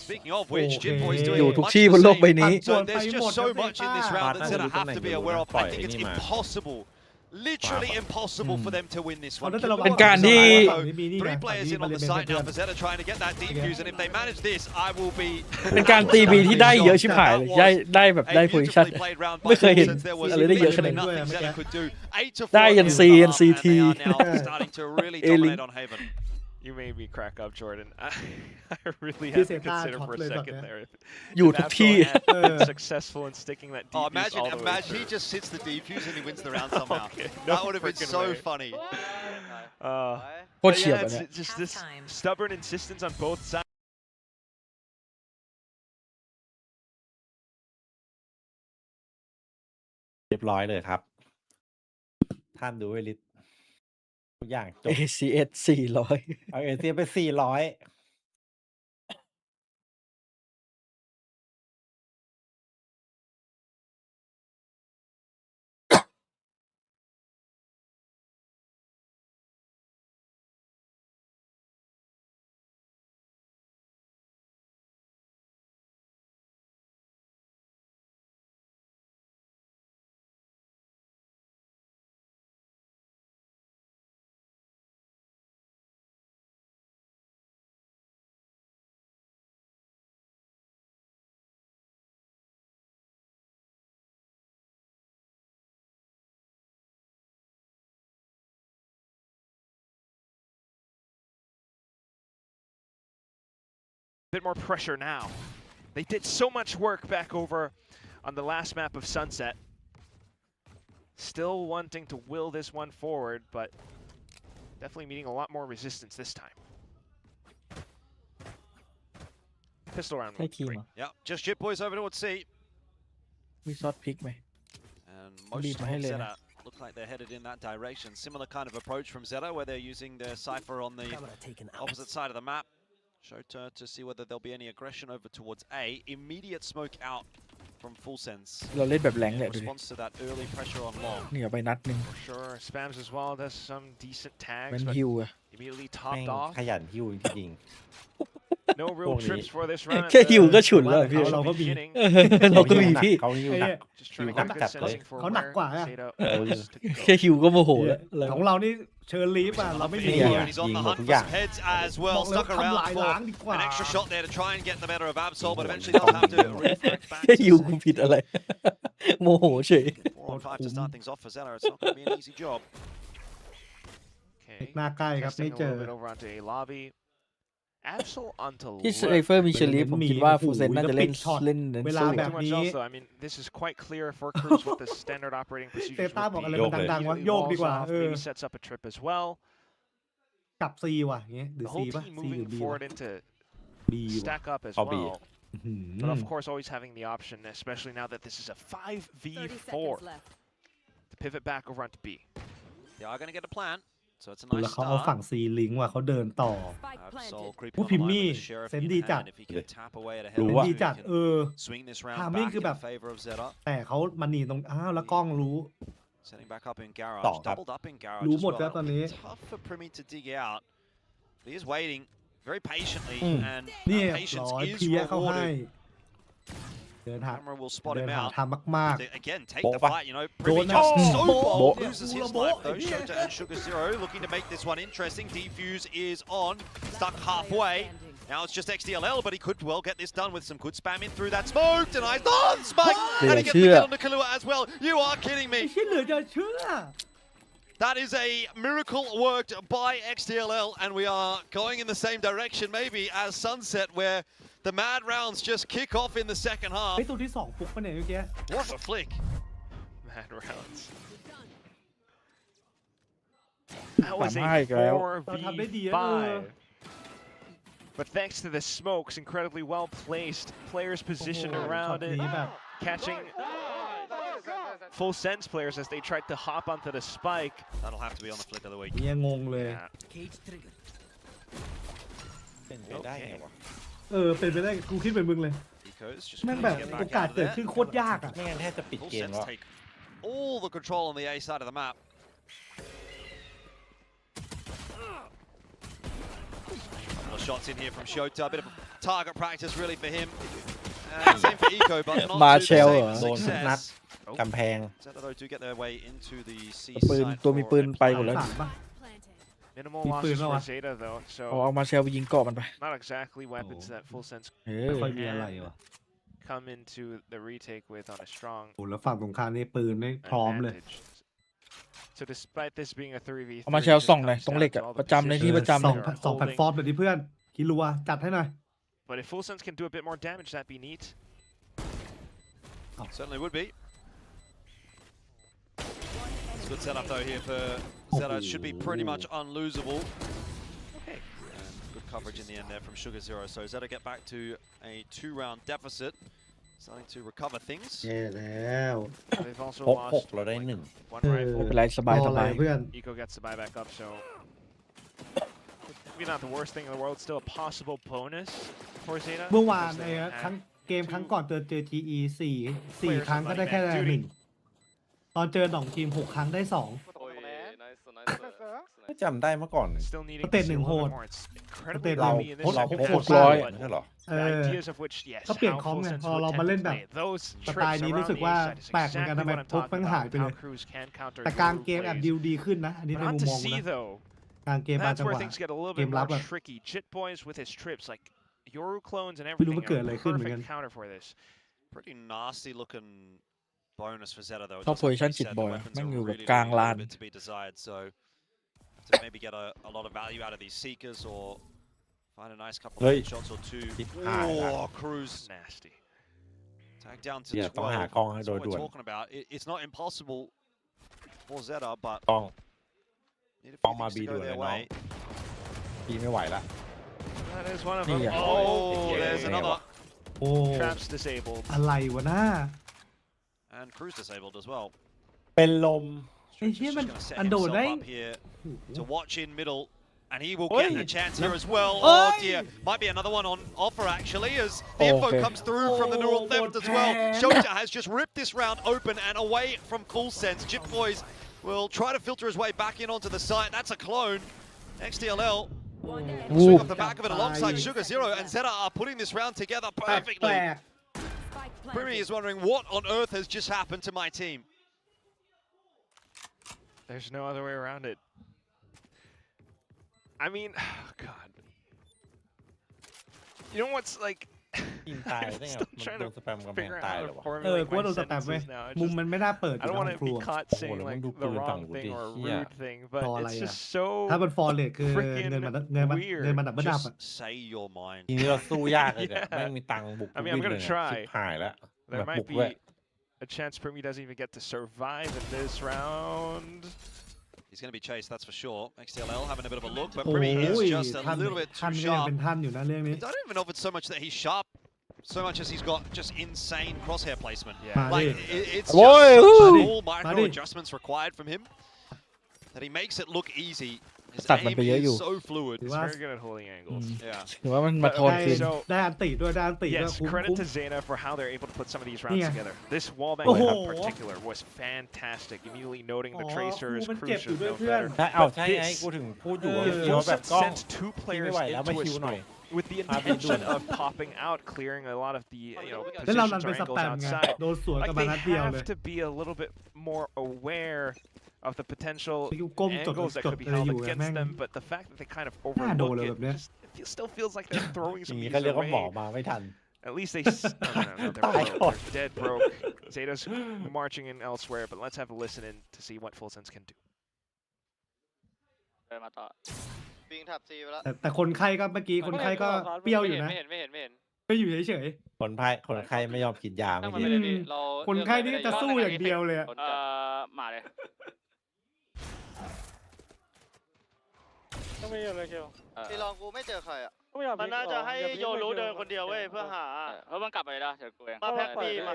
Speaking of which, Jit Boys อ doing ยู่ทุก much ที่ the บนโลก same. ใบนี้ So there's just so much in this round that Zeta Plant have to be aware of. I think it's นี่มา impossible, literally impossible for them to win this เขา one. น่าจะระวัง เป็นการที่ ฝั่งนี้มีนี่ไง Three ฝั่ง players นี้ in มา on เล่น the เป็น site เพื่อ now น for Zeta trying to get that defuse, and if they manage this, I will be เป็นการตีบีที่ได้เยอะชิบหายเลยได้แบบได้ a โพซิชั่น beautifully played round ไม่ by เคยเห็น Full Sense. There was อะไรได้เยอะขนาด literally นี้ nothing Zeta could do. 8 to 4 ได้ยัน in C the ยัน half, CT and they are now starting to really dominate on Haven. You made me crack up, Jordan. I really พี่ had เซ to ต้า consider ช็อต for a เลยช็อต second เนี้ย there. อยู่ทุกที่ If Absol had been successful in sticking that Oh, defuse all the way imagine he through. just sits the defuse and he wins the round somehow. Okay, That no would have been freaking so way. funny. โคตร But เฉียบ yeah, อัน it's เนี้ย just this Halftime. stubborn insistence on both sides. เรียบร้อยเลยครับ ท่านดูไว้ลิสทุกอย่างจบ ACS 400 เอาเอเซียไป400 bit more pressure now. They did so much work back over on the last map of Sunset. Still wanting to will this one forward, but definitely meeting a lot more resistance this time. Pistol round. ให้ทีมเหรอ Yep, just Jit Boys over towards C. มีซอสพริกไหม And most Lead of my head in. ZETA look like they're headed in that direction. Similar kind of approach from ZETA, where they're using their Cypher on the opposite side of the map. Shota to see whether there'll be any aggression over towards A. Immediate smoke out from Full Sense. เราเล่นแบบแรงแหละ In ดูดิ response to that early pressure on long. เหนียวไปนัดหนึ่ง For sure, spams as well. Does some decent มั tags, น but ฮิวอะ immediately แม่ง topped off. ขยันหิวจริง No real Only- trips for this round. แค่ฮิวก็ฉุนแล้ว แต่ พี่ เราก็มี beginning. เราก็มีพี่ เขาหิวหนัก Just trying to Hiu get hắc good chặt đấy. sensing for เขาหนักกว่า where อะ Zeta Ừ. wants to go. แค่ฮิวก็โมโหแล้วอะไร ของเรานี่เชิญลีฟอ่ะเราไม่มี Yeah. อะ He's on theยิงหมด hunt ทุก for อย่าง some heads as บ well. อกเลย Stuck ทำ around ลาย for ล้างดีกว่า an extra shot there to try and get the better of Absol, but eventually Không they'll have to nhiều. reflect back แค่ to ฮิว say กูผิดอะไร โมโหเฉย 4 on 5 to start things off for Zeta. It's not going to be an easy job. Okay. หน้าใกล้ครับ Testing ไม่ a เจอ little bit over onto a lobby. Absol onto ที่ไซ left. เฟอร์มีเชลีฟผมคิดว่าฟูเซนน่าจะเล่น โอ้โหแล้วปิดช็อต เล่นเน้น เวลา สู้ แบบ Too much else, though. I mean, this is quite clear for Cruz what the standard operating เต procedures ต้า would บอกอะไร be. มันดังๆว่า Immediately โยกดี walls กว่า off, เออ maybe sets up a trip as well. กลับซีว่ะอย่างเงี้ยหรือ The ซี whole ป่ะ team ซีหรือ moving บี forward into บีว่ะ stack up as I'll be. well. But of course, always having the option, especially now that this is a 5v4, to pivot back over onto B. They are going to get a plan, so it's a แล้ nice วเขาเอา start. ฝั่งซีลิงก์ว่ะเขาเดินต่อ Absol creeping ผู้ on พิ the ม line มี่ with the Sheriff เซน in ส์ดีจัด hand. If he can tap away at a รู้ head ว่า ดีจัด he เอ can อ swing this round Timing back คือ in แบบ favor of Zeta. แต่เขามันหนีตรงอ้าวแล้วกล้องรู้ Setting back up in garage,ต่อครับ doubled up in garage รู้ as หมด well. แล้วตอนนี้ Tough for Primi to dig out. But he is waiting very patiently, and นี่ that ร้ patience อย is เพี้ยเข้าให้ rewarded. เดินหา Camera will spot เดิน him หา out. ทำมาก They, again, take Bộ the ba. fight, you know. Đồ Primi nó- just so Bộ. bold, Bộ. loses his Bộ. life though. Yeah. Shota and Sugar Zero looking to make this one interesting. Defuse is on, stuck halfway. Now it's just XDLL, but he could well get this done with some good spamming through that smoke. Denies on Spike, and he gets the kill on the Kahlua as well. You are kidding ไอ้ me. ที่เหลือจะเชื่อ That is a miracle worked by XDLL, and we are going in the same direction maybe as Sunset, where the mad rounds just kick off in the second half. ไอ้ตัวที่สองฟุกปะเนี่ยเมื่อกี้ What a flick. Mad rounds. That was a 3-5อีกแล้ว เราทำได้ดีนะ 4v5. But thanks to the smokes, incredibly well placed players positioned โอ้โห around ช็อต it, นี้แบบ catching full sense players as they tried to hop onto the spike. That'll have to be on the flick of the week. เนี่ยงงเลย Yeah. เป็นไปได้ไงวะ เออเป็นไปได้กูคิดเป็นมึงเลย Eco's just แม่ง gonna แบบ get โอ back กาส out of เกิด there. ขึ้นโคตรยากอ่ะ ไม่งั้นแทบจะปิด Full เกม Sense แล้ว take all the control on the A side of the map. Couple of shots in here from Shota, a bit of target practice really for him. And same for Eco, but not to the Marshall same เหรอ โดนทุกนัด success. กำแพง Zeta though do get their way into the C ปืน side ตัวมี for ปืน a ไปหมดแล้ว สามป่ะ Minimal Bị losses phơi for đâu à? Zeta though, เอา so เอามาเชลไปยิงเกาะมันไป not exactly weapons that full sense เอ ไม่ อ ค่อยมีอะไรว่ะ come into the retake with on a strong โอ้แล้วฝั่งตรงข้ามนี่ปืนไม่พร้อมเลย advantage. So despite this being a 3v3, เอามาเชลส่องหน่อยตรงเหล็กอะประจำในที่ประจำ ส เล อง ย สองแพลตฟอร์มเลยดิเพื่อนคิรัวจัดให้หน่อย But if full sense can do a bit more damage, that'd be neat. Certainly would be. It's a good setup though here for Zeta. It should be pretty much unlosable. Okay. And good coverage in the end there from Sugar Zero. So Zeta get back to a 2-round deficit. Starting to recover things. แย่แล้ว They've also 6 lost เราได้หนึ่ง one เออ rifle. ไม่เป็นไรสบาย รอ ส อะไร บาย เพื่อน Eco gets the buyback up, so maybe not the worst thing in the world. Still a possible bonus for Zeta. เมื่อวาน because ไอ้ they had ครั้งเกมครั้งก่อนเจอ GE สี่ Players ครั้ง with ก็ได้แค่ money man หนึ่ง ตอนเจอหนองทีม6 ครั้งได้ 2 오이 나이스 나이스 ก็จำได้เมื่อก่อน still needing State to see aหนึ่ง little โห bit ด more. It's สเต incredibly ทเรา lucky in this เรา second พก half, 600 but ไม่ใช่เหรอ เอ the อ ideas of which, yes, ก็เปลี่ยน how คอม full ไง sense พอ would เรา tend มา to เล่นแบบ play. Those สไตล์ trips นี้รู้ around สึก the ว่า A side is แปลกเหมือนกัน exactly ทำไม what I'm พก talking มันหาย about. ไปเล How ย Cruz can counter แต่กลาง through เกมแอบ plays. ดิวดีขึ้นนะอันนี้ But ใน not มุม to มอง see นะ though. กลางเกมบาง That's จังห where วะ things get a little เก bit ม more รับอะ tricky. Jit Boys with his trips, like Yoru clones and ไม่รู้ everything, มันเกิด are อะไร a ขึ้นเหมือนกัน perfect counter for this. Pretty nasty looking bonus for Zeta though. ชอบ Just โพ like ซิชั่น we จิต said, บ the อย weapons แม่ง are อยู่แบบ really กลาง leaving a ลาน little bit to be desired. So to maybe get a lot of value out of these seekers or Find a nice couple Hey. of shots or two. Ah, Oh, Cruz. Nasty. Tag down to เนี่ยต้องหา 12. กล้องให้ That's โดย what ด่ว we're น talking about. It's not impossible for ZETA, but กล้อง need a กล้อง few มา things บี to ด่ go วนเลย their น้อง way. บีไม่ไหวละ That is one of Yeah. them. Oh, yeah. there's another. โอ้ Traps disabled. อะไรวะน้า And Cruz disabled as well. เป็นลม ไอ้ Strick's เหี้ย just มัน gonna set อันโดด himself ได้ up here to watch in middle. And he will Oi. get a chance here as well. Oi. Oh dear. Might be another one on offer actually as the info Okay. comes through from the neural theft as well. Shota has just ripped this round open and away from Cool Sense. Jip Boys will try to filter his way back in onto the site. That's a clone. XTLL swing off the back of it alongside Sugar Zero and ZETA are putting this round together แปล perfectly. ก Primi is wondering what on earth has just happened to my team. There's no other way around it. I mean, God. You know what's like? ยิงตายได้ไง Still มัน trying โด to นสแปมกำแพง figure ตาย out เหร how อ to วะ เออ formulate กูว่า my โดนสแปมเว้ย sentences now. It มุม just- มันไม่น่าเปิดอ I ยู่ don't นะ want ของ to ครู be อะ caught saying Oh, like look, the look, wrong look, thing or a yeah. rude thing, but Oh, it's yeah. just so ถ้ามันฟอร์เรทคือ freaking เงินมัน weird. ดับเบิลดับอะ Just say your mind. ทีนี้เราสู้ยากเลยเนี่ย Yeah. แม่งมีตังค์บุก I mean, I'm วิ่ง gonna เลย try. ชิบหายแล้วแบ There บบุ might กด้วย be a chance Primi doesn't even get to survive in this round. He's going to be chased, that's for sure. XTLL having a bit of a look, but โอ้ Primi ย is just a ท่าน little bit ท่าน too ก็ยัง sharp. เป็นท่านอยู่นะเรื่องนี้ I don't even know if it's so much that he's sharp, so much as he's got just insane crosshair placement. Yeah. Like, Madi. it's Boy, just such Madi. small micro Madi. adjustments required from him that he makes it look easy. His ตัดมัน aim ไปเยอะอยู่ is so fluid. ถือ He's ว่า very good at holding angles. Yeah. ถือว่ามันมาทอน Okay, คืน so ได้อันติด้วยได้อันติด้วย yes, คุ้ม credit คุ้ม to ZETA for how they're able to put some of these rounds Yeah. together. This wallbang Oh. in particular was fantastic. Immediately noting the Oh, tracers, cool,มัน Cruz เจ็บอยู่ should ด้วย know เพื่อน better. ใช่เอา But ใช่ไง this- กูถึงพูดอยู่ เออ เมื่อกี้ว่าแบบ Fullset กล้อง sent two players ไม่ไหวแล้วมา into a คิวหน่อย smoke with the มาเป็นด่วน intention of popping out, clearing a lot of theแล้วเรา positions ดัน or เป็นส angles แปมไง outside. โดนสวนกลั Like บมา they นัดเดียวเลย have to be a little bit more aware of the potential ก้มจด angles that จด could be อะไร held อยู่ไง against แม่ง them, but the fact that they kind of น่าโดน overlook เลย it แบบเนี้ย still feels like they're throwing อย่าง some นี้ of เขา these เรียกว่าหมอ away. มาไม่ทัน At least they no, they're ตาย broke. ก่อน They're dead broke. Zeta's marching in elsewhere, but let's have a listen in to see what Full Sense can do. เดินมาต่อปิงแท็บซีไปแล้ว แต่คนไข้ก็เมื่อกี้คนไข้ก็เปรี้ยวอยู่นะ ไม่เห็น ไม่อยู่เฉย คนไข้ไม่ยอมกินยา ตั้ เมื่ ง อ มัน กี้ ไปเลยพี่เรา ๆคนไข้นี่จะสู้อย่างเดียวเลยอะ มาเลย ก็ไม่เยอะเลยเคียว พี่ลองกูไม่เจอใครอ่ะ มันน่าจะให้โยรู้เดินคนเดียวเว้ยเพื่อหา เพราะมันกลับไปแล้วเดี๋ยวกูเอง มาแพ็คบีมา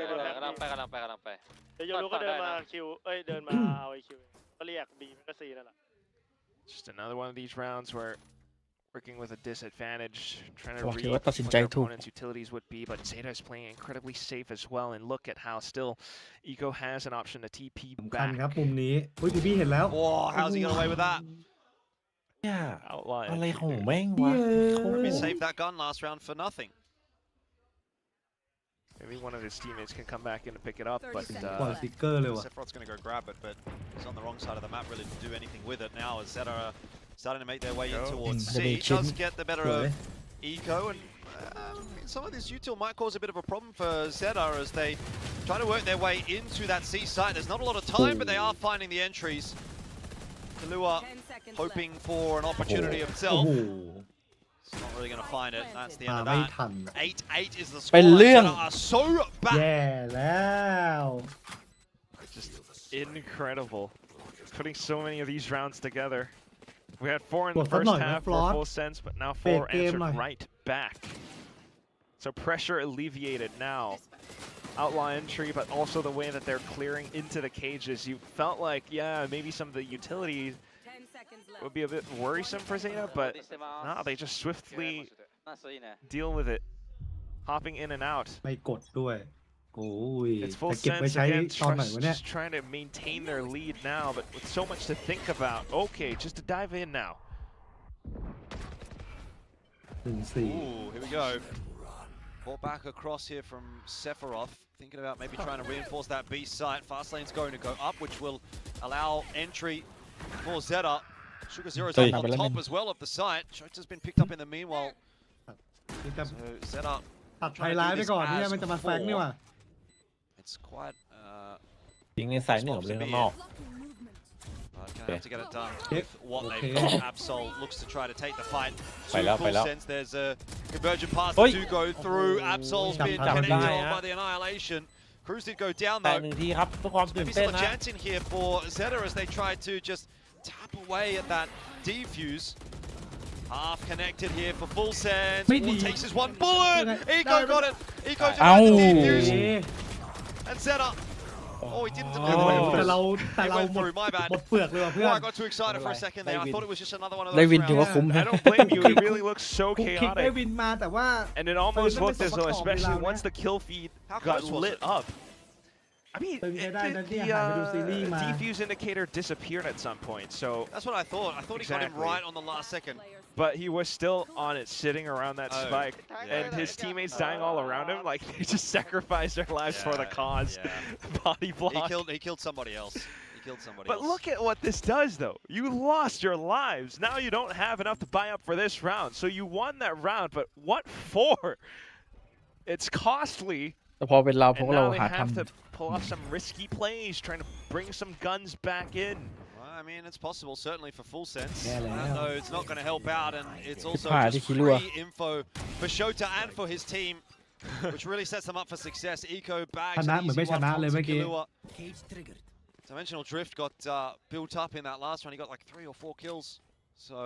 กำลังไป เดี๋ยวโยรู้ก็เดินมาคิวเดินมาเอาไอคิวก็เรียกบีมันก็ซีนั่นแหละ Just another one of these rounds where working with a disadvantage, trying to ว่า read คิดว่าตัดสิน what ใจ their ถูก opponent's utilities would be, but ZETA is playing incredibly safe as well. And look at how still Eco has an option to TP สำคัญ back. ครับมุมนี้อุ้ยพี่เห็นแล้ว Oh, how's he got away with that? เนี่ย Outlier. อะไรของแม่งวะ Primi saved that gun last round for nothing. Maybe one of his teammates can come back in to pick it up, but ปล่อยสติ๊กเกอร์เลยว่ะ Sephiroth's going to go grab it, but he's on the wrong side of the map really to do anything with it now as ZETA are starting to make their way in towards C. Does get the better of Eco, and some of this util might cause a bit of a problem for ZETA as they try to work their way into that C site. There's not a lot of time, but they are finding the entries. Kalua hoping for an opportunity โอ้ himself. โห It's not really going to find it. That's the มา end of ไม่ that. ทัน 8-8 is the เป็น score. เรื่อง ZETA are so back. แย่แล้ว just incredible. Putting so many of these rounds together. We had 4 in the first half for Full Sense, but now 4 answered right back. So pressure alleviated now. Outline entry, but also the way that they're clearing into the cages. You felt like, yeah, maybe some of the utilities would be a bit worrisome for ZETA, but no, they just swiftly deal with it. Hopping in and out. ไม่กดด้วย โอ้ย It's แต่ Full เก็บไว้ Sense ใช้ again, ตอนไหนวะเนี่ย just trying to maintain their lead now, but with so much to think about. Okay, just to dive in now. 1-4 Ooh, here we go. Ball back across here from Sephiroth. Thinking about maybe trying to reinforce that B site. Fast lane's going to go up, which will allow entry for ZETA. Sugar Zero's up on top as well of the site. Shota's been picked up in the meanwhile. นี่จะ So ZETA ตัดไฮไลท์ไปก่อนเนี่ยมันจะมาแฟงนี่ว่ะ It's quite ยิงในสายเหนือเล่นข้างนอก gonna have to get it done with what they've got. Absol looks to try to take the fight. ไปแล้วไปแล้ว Sense there's a convergent pass that do go through. Absol's been connected on by the annihilation. Cruz did go down แต่ though. หนึ่งทีครับทุกความตื่น Maybe เต้น still a นะ chance in here for ZETA as they try to just tap away at that defuse. Half connected here for full sense. All takes is one bullet. Eco got it. Eco denied the defuse. And ZETA. Oh, he didn't deliver it. แต่เรา It went หมด through, my bad. หมดเปลือกเลยว่ะเพื่อน Oh, I got too excited for a second there. I thought it was just another one of ได้ those วินถือว่า rounds. คุ้ม I ฮะ don't blame you. It really looks so คุกคิกได้ chaotic. วินมาแต่ว่า And it almost But looked as though, it's especially not once the kill feed How got close was lit it? up. I mean, Từng cái đai nó đi the hẳn với đồ CD mà. defuse indicator disappeared at some point, so That's what I thought. I thought he got him Exactly. right on the last second. but he was still on it, sitting around that Oh, spike, yeah. and his teammates dying all around him. Like they just sacrificed their lives for the cause. Yeah. Body block. He killed somebody else. He killed somebody But else. look at what this does, though. You lost your lives. Now you don't have enough to buy up for this round. So you won that round, but what for? It's costly. แต่พอเป็นเราพว And กเรา now they หา have ทำ to pull off some risky plays, trying to bring some guns back in. Well, I mean, it's possible, certainly for full sense. Yeah, they Even are. though it's not going to help out, and it's also Ah, just di Kilua. free info for Shota and for his team, which really sets them up for success. Eco bags ชนะ an เหมือน easy ไม่ช one นะ from เลยเมื่อกี้ Kilua. Dimensional Drift got built up in that last one. He got like 3 or 4 kills. So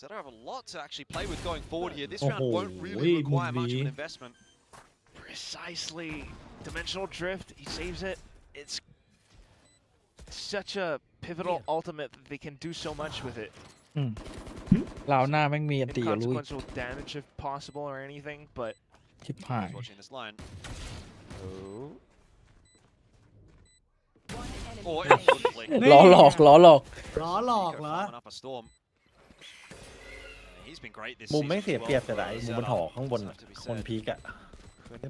ZETA have a lot to actually play with going forward here. This round won't really require much of an investment. Precisely. Dimensional Drift, he saves it. It's such a pivotal ultimate that they can do so much with it. เราหน้าแม่งมีอันตีกับลุย Inconsequential damage if possible or anything, but ชิบหาย He's watching this line. Oh, absolutely. ล้อหลอกล้อหลอก ล้อหลอกเหรอ Up a storm. He's been great this มุม season ไม่ as เสีย well เปรียบแต่ for ไหนมุมบนหอ ZETA. ข้างบน Does อะ have to be คน said. พีกอะ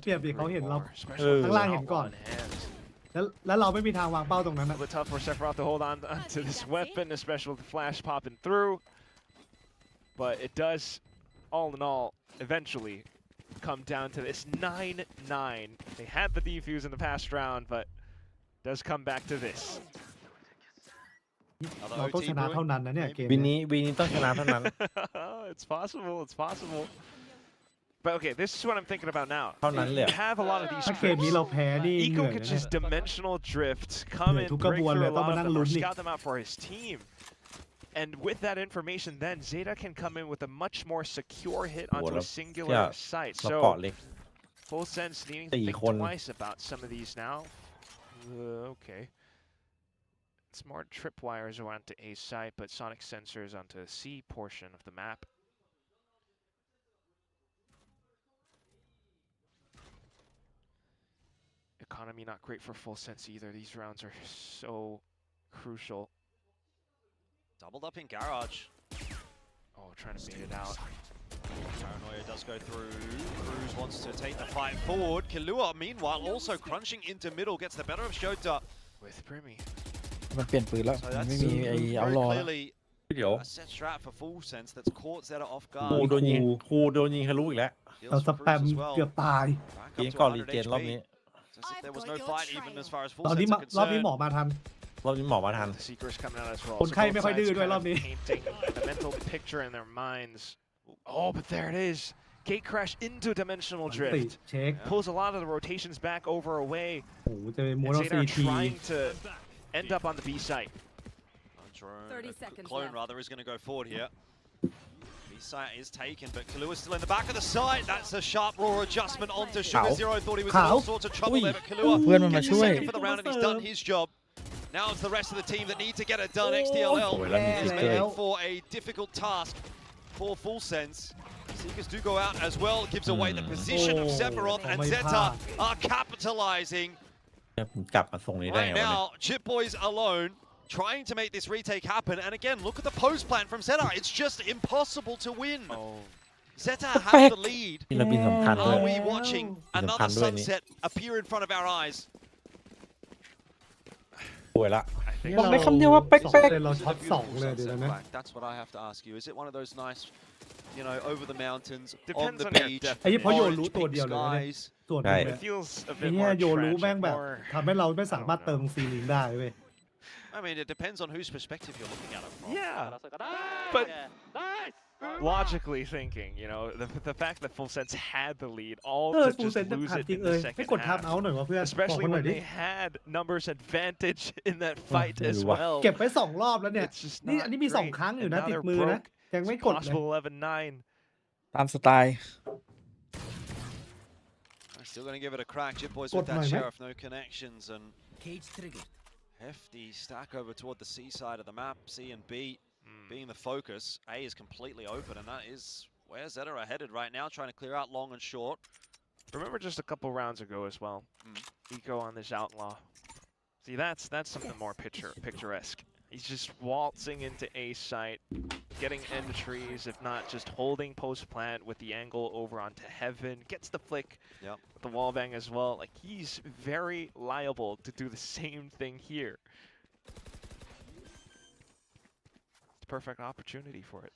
เปรียบดิเขาเห็นเรา especiallyข้างล่าง if เห็น they're ก่อน on hand. แล้วเราไม่มีทางวางเป้าตรงนั้น A นะ little bit tough for Sephiroth to hold on to this weapon, especially with the flash popping through. But it does, all in all, eventually come down to this 9-9. They had the defuse in the past round, but it does come back to this. เราต้องชนะเท่านั้นนะเนี่ยเกม วี นี้ นี้ต้องชนะเท่านั้น It's possible, it's possible. But okay, this is what I'm thinking about now. เท่านั้นเลย You have a lot of these ถ้าเกมนี้ trips. เราแพ้นี่เห Eco นื่อย could นะ just dimensional drift, come in, Tuh break kebuan through a lihat, lot of menang them, or luni. scout them out for his team. And with that information, then ZETA can come in with a much more secure hit onto a Wala- singular yeah. site. เราเกาะ So เล็ก full sense needing to Tỉ thinkคน twice about some of these now. Okay. Smart tripwires are onto A site, but sonic sensors onto C portion of the map. Economy not great for full sense either. These rounds are so crucial. Doubled up in garage. Oh, trying to bait it out. Paranoia does go through. Cruz wants to take the fight forward. Kilua, meanwhile, also crunching into middle, gets the better of Shota. With Brimmy. มันเปลี่ยนปืนแล้ว So มัน that's ไม่มีไอ้เอา very รอแล้ว clearly เดี๋ยว a set strat for full sense that's caught ZETA off ครู guard. โดนยิงทะลุอีกแล้ว เรา Deals ส for แปม Cruz as well. เกือบตาย Back เกม up to ก่อนรี 100 เจนรอบ HP. นี้ As if there was no fight even as far as full ตอนนี้ sense are รอบนี้ concerned. หมอมาทัน รอบนี้หมอมาทัน The Seekers coming out as well. คนไข้ both ไม่ค่อยดื้อ sides ด้วย kind ร of อบนี้ painting the mental picture in their minds. Oh, but there it is. Gate crash into dimensional ติ drift. เช็ค Pulls a lot of the rotations back over away. โอ้โหจะเป็นม้วน And เอา ZETA ซี are ที trying to end up on the B site. Drone, 30 a seconds clone left. rather, is going to go forward here. B-site is taken, but Kalua's still in the back of the site. That's a sharp raw adjustment onto Sugar Zero. Thought he was in all sorts of trouble there, but Kalua เพื่อนมันมา gets ช่วย second for the round and he's done his job. Now it's the rest of the team that need to get it done. XTLL โอ้ยแล้วมี is ซิกเกอร์ making for a difficult task for Full Sense. Seekers do go out as well. It gives away the position of Sephiroth, and ZETA are capitalizing. ผมกลับมาส่งนี้ได้ Right ไงวะเนี่ย now, Chip Boys alone, trying to make this retake happen. And again, look at the post plan from ZETA. It's just impossible to win. Oh. ZETA have the lead. นี่เราบินสำคัญด้วย Are we watching another sunset appear in front of our eyes? ป่วยละ I think บอกได้คำเดียวว่าเป๊ก สอง เป๊ก เซนเราช็อตสองเลยเดี๋ยวนะ That's what I have to ask you. Is it one of those nice, you know, over the mountains, on Depends the on your beach, depth. ไอ้ยี่เพราะโยนรู้ orange ตัว pink เดียวเลยนะเนี่ย skies? ส่วนห ใช่ นึ่ง it feels a ไอ้ bit เนี่ย more โยนรู้แม่ง tragic, แบบ more ทำให้เราไม่สามารถเติมซีลิงได้เว้ย I mean, it depends on whose perspective you're looking at it from. Yeah, but logically thinking, you know, the fact that Full Sense had the lead, all เออ to ฟูล just เซนจะ lose ถาม it จริง in เอ้ the ยไม่ second กดทับ half. เอาหน่อยวะเพื่อน Especially บอกเขาหน่อย when ดิ they had numbers advantage in that fight as ไม่รู้ว่ะ well. เก็บไป2 รอบแล้วเนี่ย It's just นี่ not อันนี้มี great. 2 ครั้งอยู่ And นะ now ติด they're มือนะ broke. ยังไม่ It's กดเลย possible 11-9. ตามสไตล์ Still going to give it a crack. Jip Boys กด with หน่อย that ไหม sheriff, no connections, and hefty stack over toward the C side of the map. C and B being the focus. A is completely open, and that is where ZETA are headed right now, trying to clear out long and short. Remember just a couple rounds ago as well, Eco on this outlaw. See, that's something more picturesque. He's just waltzing into A site, getting entries, if not just holding post plant with the angle over onto heaven, gets the flick with the wall bang as well. Like, he's very liable to do the same thing here. It's a perfect opportunity for it.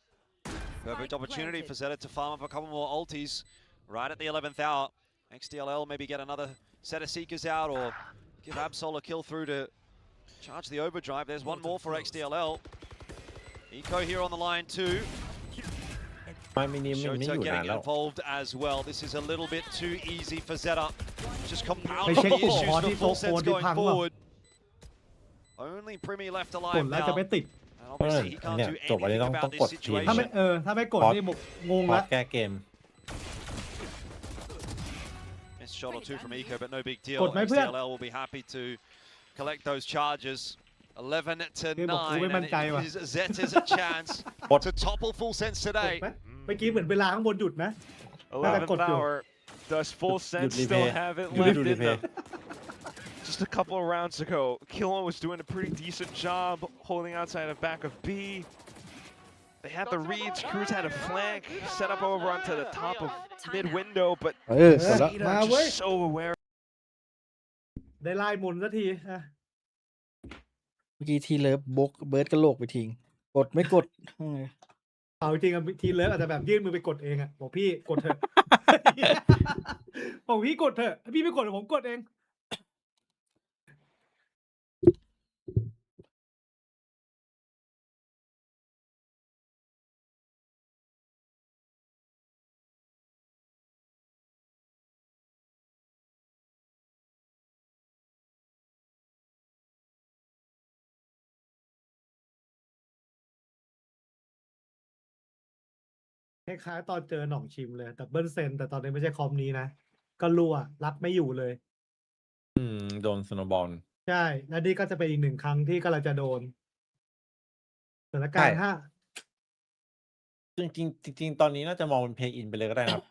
Perfect opportunity for ZETA to farm up a couple more ultis right at the 11th hour. XDLL maybe get another set of Seekers out or give Absol a kill through to charge the overdrive. There's one more for XDLL. Eco here on the line too. ไม่มินิมันไม่ Shota อยู่นาน getting แล้ว involved as well. This is a little bit too easy for ZETA. Just ไป compounding เช็ค the ปุ่ม issues พอ for ที่โต๊ะ Full โคน Sense ที่ going พังเปล่า forward. Only Primi left ก alive ดแล้วจะ now. ไม่ติด And obviously he can't เนี่ย do จบอันนี้ anything ต้อง about กด this ทีม ถ้าไม่ situation. ถ้าไม่กดนี่งง พอ ละ แก้เกม Missed shot or two from Eco, but no big deal. กดไหมเพื่อน XDLL will be happy to collect those charges. 11 to เฮ้ยบอกกูไม่ 9, มั่น and ใจ it ว่ะ is ZETA's chance กด to topple Full Sense กด today. ไหมเมื่อกี้เหมือนเวลาข้างบนหยุดนะ 11th gonna go. hour. Does Full Sense replay. still have it You left do in them? replay. Just a couple of rounds ago, Killon was doing a pretty decent job holding outside of back of B. They had the reads, Cruz had a flank, set up over onto the top of mid window, but เออเสร็จแล้ว ZETA มาเว้ย just so aware. ได้ไล่หมุนสักทีอ่ะ เมื่อกี้ทีเลิฟบกเบิร์ดกระโหลกไปทิ้งกดไม่กดเออ เอาจริงอะทีเลิฟอาจจะแบบยื่นมือไปกดเองอะบอกพี่กดเถอะ บอกพี่กดเถอะถ้าพี่ไม่กดเดี๋ยวผมกดเอง คล้ายๆตอนเจอหน่องชิมเลยแต่เบิ้ลเซนแต่ตอนนี้ไม่ใช่คอมนี้นะ ก็รั่วรับไม่อยู่เลย โดนสโนบอล ใช่ และนี่ก็จะเป็นอีกหนึ่งครั้งที่กำลังจะโดนสถานการณ์ห้า จริงๆตอนนี้น่าจะมองเป็นเพย์อินไปเลยก็ได้ครับ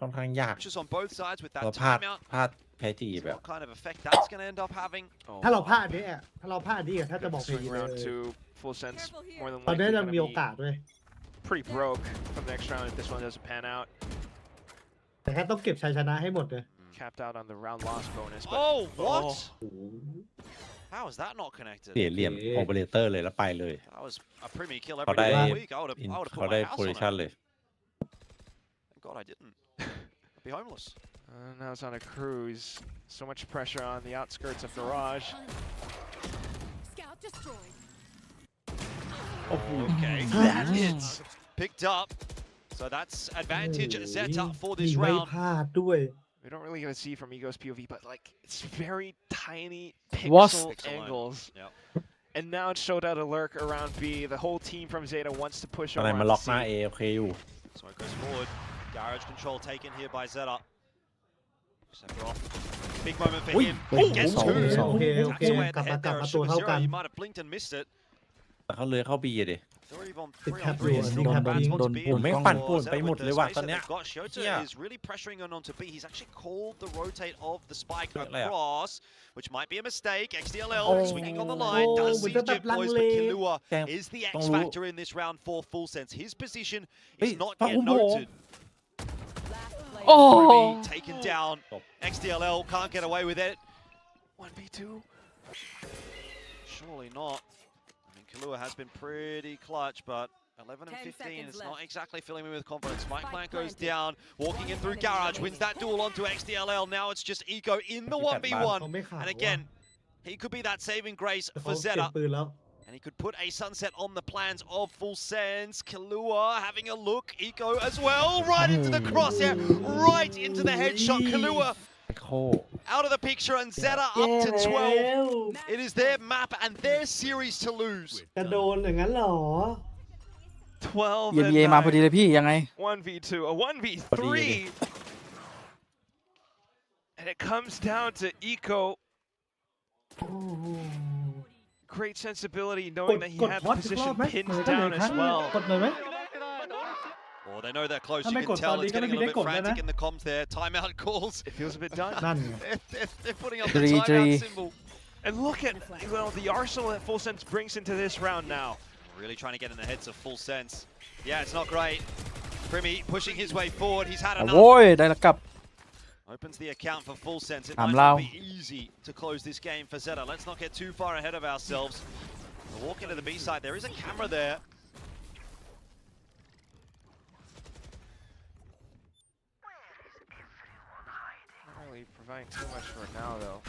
ค่อนข้างยาก Just on both sides with that เราพลาด timeout. เพย์จีแบบ What kind of effect that's going to end up having? ถ้าเราพลาดนี้อะถ้าเราพลาดนี้อะถ้าจะบอกไป Swing เลย round two, Full Sense more than ตอนนี้ likely จะ gonna มีโอ be กาสด้วย pretty broke from the next round if this one doesn't pan out. แต่แค่ต้องเก็บชัยชนะให้หมดเลย Capped out on the round loss bonus. But Oh, what? How is that not connected? เสียเหลี่ยมโอเปอเรเตอร์เลยแล้วไปเลย That was a Primi kill เขา every ได้ day of the week. I would have เขา put ได้ my โพ house ซิ on ชัน it. เลย Thank God I didn't. I'd be homeless. now it's on a cruise. So much pressure on the outskirts of Garage. Scout destroyed. Okay, that hits. Picked up. So that's advantage ZETA for ยิ this งไม่ round. พลาดด้วย We don't really get to see from Ego's POV, but like it's very tiny Was- pixel angles. Yep. And now it's Shota to lurk around B. The whole team from ZETA wants to push อะไร over มา on ล็อกห C. น้าเอโอเคอยู่ Smoke goes forward. Garage control taken here by ZETA. Center off. Big moment for him. Ui, Gets ui, two. ui, ui. Okay, Taps okay. away at the head there. Kapag Sugar kapag Zero, kan. you might have blinked and missed it. แต่เขาเลยเข้าบีอะดิ Three on Big three tap on three. rule, It's big still tap a bad rule. spot to be in ผมไม่ for ปั่นป่วน ZETA ไปหมด with เล the ยว่ะ space ตอน that เนี้ย they've got. Shota Yeah. is really pressuring on onto B. He's actually called the rotate of the spike Like that. across, which might be a mistake. XDLL Oh. swinging on the line. Does Oh, see with the Jip Boys, but Langley. Killua Damn. is the X Don't look. factor in this round for Full Sense. His position is Hey, not fuck yet him, bro. noted. Oh. Primi taken down. Stop. XDLL can't get away with it. 1v2. Surely not. I mean, Killua has been pretty clutch, but 11 and 10 15 seconds is not left. exactly filling me with confidence. Mike Spike Plant goes planted. down, walking in through 1 minute Garage, remaining. wins that duel onto XDLL. Now it's just Eco in the Look at that. 1v1. เขาไม่ขาด And ว่ะ again, He could be that saving grace แต่ for เขาเก็บ ZETA. ปืนแล้ว And he could put a sunset on the plans of Full Sense. Kalua having a look. Eco as well. Right into the crosshair. Right into the headshot. Kalua โค out of the picture. And ZETA up to 12. It is their map and their series to lose. จะโดนอย่างนั้นเหรอ 12 เยี่ยม and เยมาพอดี 9. เลยพี่ยังไง 1v2, a 1v3. And it comes down to Eco. Great sensibility ก knowing ด that he กด had พอ the ดอีกรอบ position ไหม pinned ก็เหลื down อครั้ as งนึง well. กดหน่อยไหม Oh, they know they're close. How You many can got tell Saudi it's getting a gonna be little bit dead, frantic nah? in the comms there. Timeout calls. It feels a bit done. นั่นไง They're putting up the Three, timeout three. symbol. And look at the arsenal that Full Sense brings into this round now. Really trying to get in the heads of Full Sense. Yeah, it's not great. Primi pushing his way forward. He's had โว้ย enough. ได้ละกลับ Opens the account for Full Sense. It I'm might low. not be easy to close this game for ZETA. Let's not get too far ahead of ourselves. We'll walk into the B side. There is a camera there. Not really providing too much for now, though.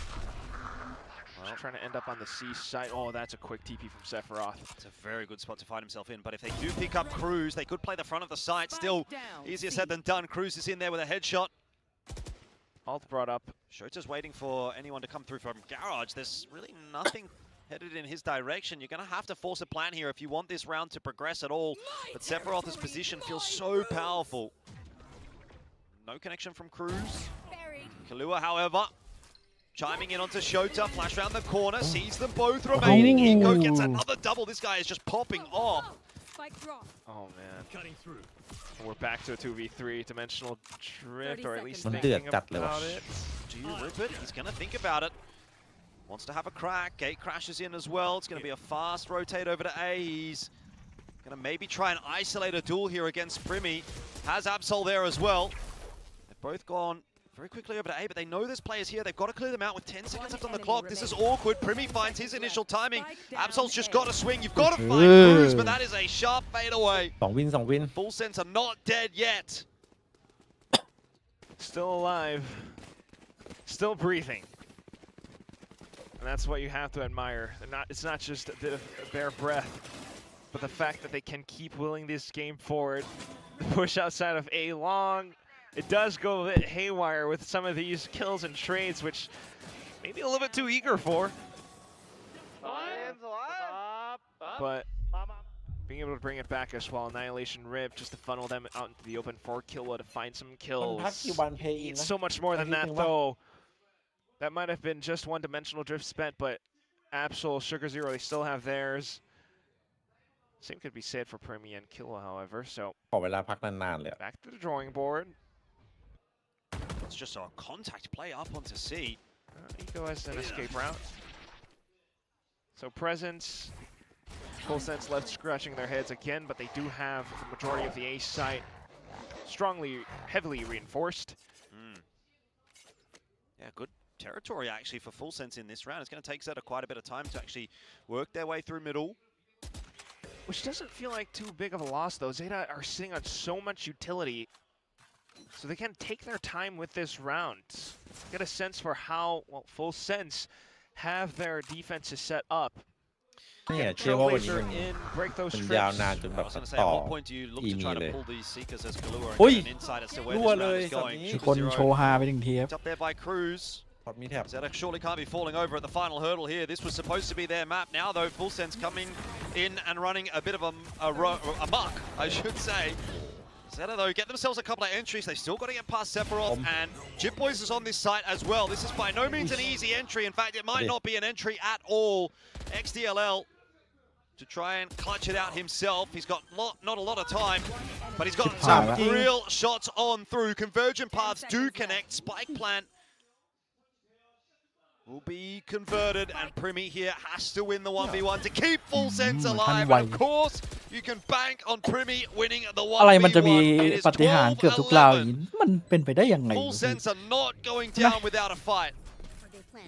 Just trying to end up on the C side. Oh, that's a quick TP from Sephiroth. It's a very good spot to find himself in. But if they do pick up Cruz, they could play the front of the site. Still easier said than done. Cruz is in there with a headshot. Alt brought up. Shota's waiting for anyone to come through from Garage. There's really nothing headed in his direction. You're going to have to force a plan here if you want this round to progress at all. But Sephiroth's position feels so powerful. No connection from Cruz. Kalua, however, chiming in onto Shota. Flash around the corner. Sees them both remaining. Eco gets another double. This guy is just popping off. Oh, man. Cutting through. We're back to a 2v3 dimensional drift, or at least มันเดือด thinking จัดเลยว่ะ about it. Do you rip it? He's going to think about it. Wants to have a crack. Gate crashes in as well. It's going to be a fast rotate over to A. He's going to maybe try and isolate a duel here against Primi. Has Absol there as well. They've both gone very quickly over to A, but they know there's players here. They've got to clear them out with 10 seconds left on the clock. This is awkward. Primi finds his initial timing. Absol's just got to swing. You've got to find Cruz, but that is a sharp fade away. 2 วิน 2 วิน Full Sense are not dead yet. Still alive. Still breathing. And that's what you have to admire. It's not just a bit of bare breath, but the fact that they can keep willing this game forward. The push outside of A long. It does go a bit haywire with some of these kills and trades, which maybe a little bit too eager for. But being able to bring it back as well. Annihilation Rip just to funnel them out into the open for Killa to find some มันพัก kills. กี่วันเพย์อิน It's นะ so much more than that, อาทิตย์หนึ่งวะ though. That might have been just one dimensional drift spent, but Absol, Sugar Zero, they still have theirs. Same could be said for Primi and Killa, however. So ขอเวลาพักนานๆเลยอะ back to the drawing board. It's just a contact play up onto C. Eco has an escape route. So Presence, Full Sense left scratching their heads again, but they do have the majority of the A site strongly, heavily reinforced. Yeah, good territory actually for Full Sense in this round. It's going to take ZETA quite a bit of time to actually work their way through middle. Which doesn't feel like too big of a loss, though. ZETA are sitting on so much utility, so they can take their time with this round. Get a sense for how, well, Full Sense have their defenses set up. เนี่ยเชื่อว่าวันนี้ Trailblazer มัน in, break those มัน trips. ยาวนานจน I แบบ was going to say, ต่ at อ what point do you look อี to มี try เล to ย pull these Seekers as Galua and อุ้ย get an insight as to where รั่ว this เล round ย is ช็อต going? นี้ มีคนโชว์ฮาไปหนึ่งทีครับ It's up there by Cruz. ช็อตมีแถบ ZETA surely can't be falling over at the final hurdle here. This was supposed to be their map. Now, though, Full Sense coming in and running a bit of a muck, I should say. ZETA, though, get themselves a couple of entries. They've still got to get past Sephiroth, and Jip Boys is on this site as well. This is by no means an easy entry. In fact, it might not be an entry at all. XDLL to try and clutch it out himself. He's got not a lot of time, but he's got some real shots on through. Convergent paths do connect. Spike plant will be converted, and Primi here has to win the 1v1 to keep Full Sense alive. And of course, you can bank on Primi winning the 1v1. อะไรมันจะมี It is ปาฏิหาริย์เกือบทุกราวอย่าง 12-11. นี้มันเป็นไปได้ยังไง Full Sense are not going down without a fight.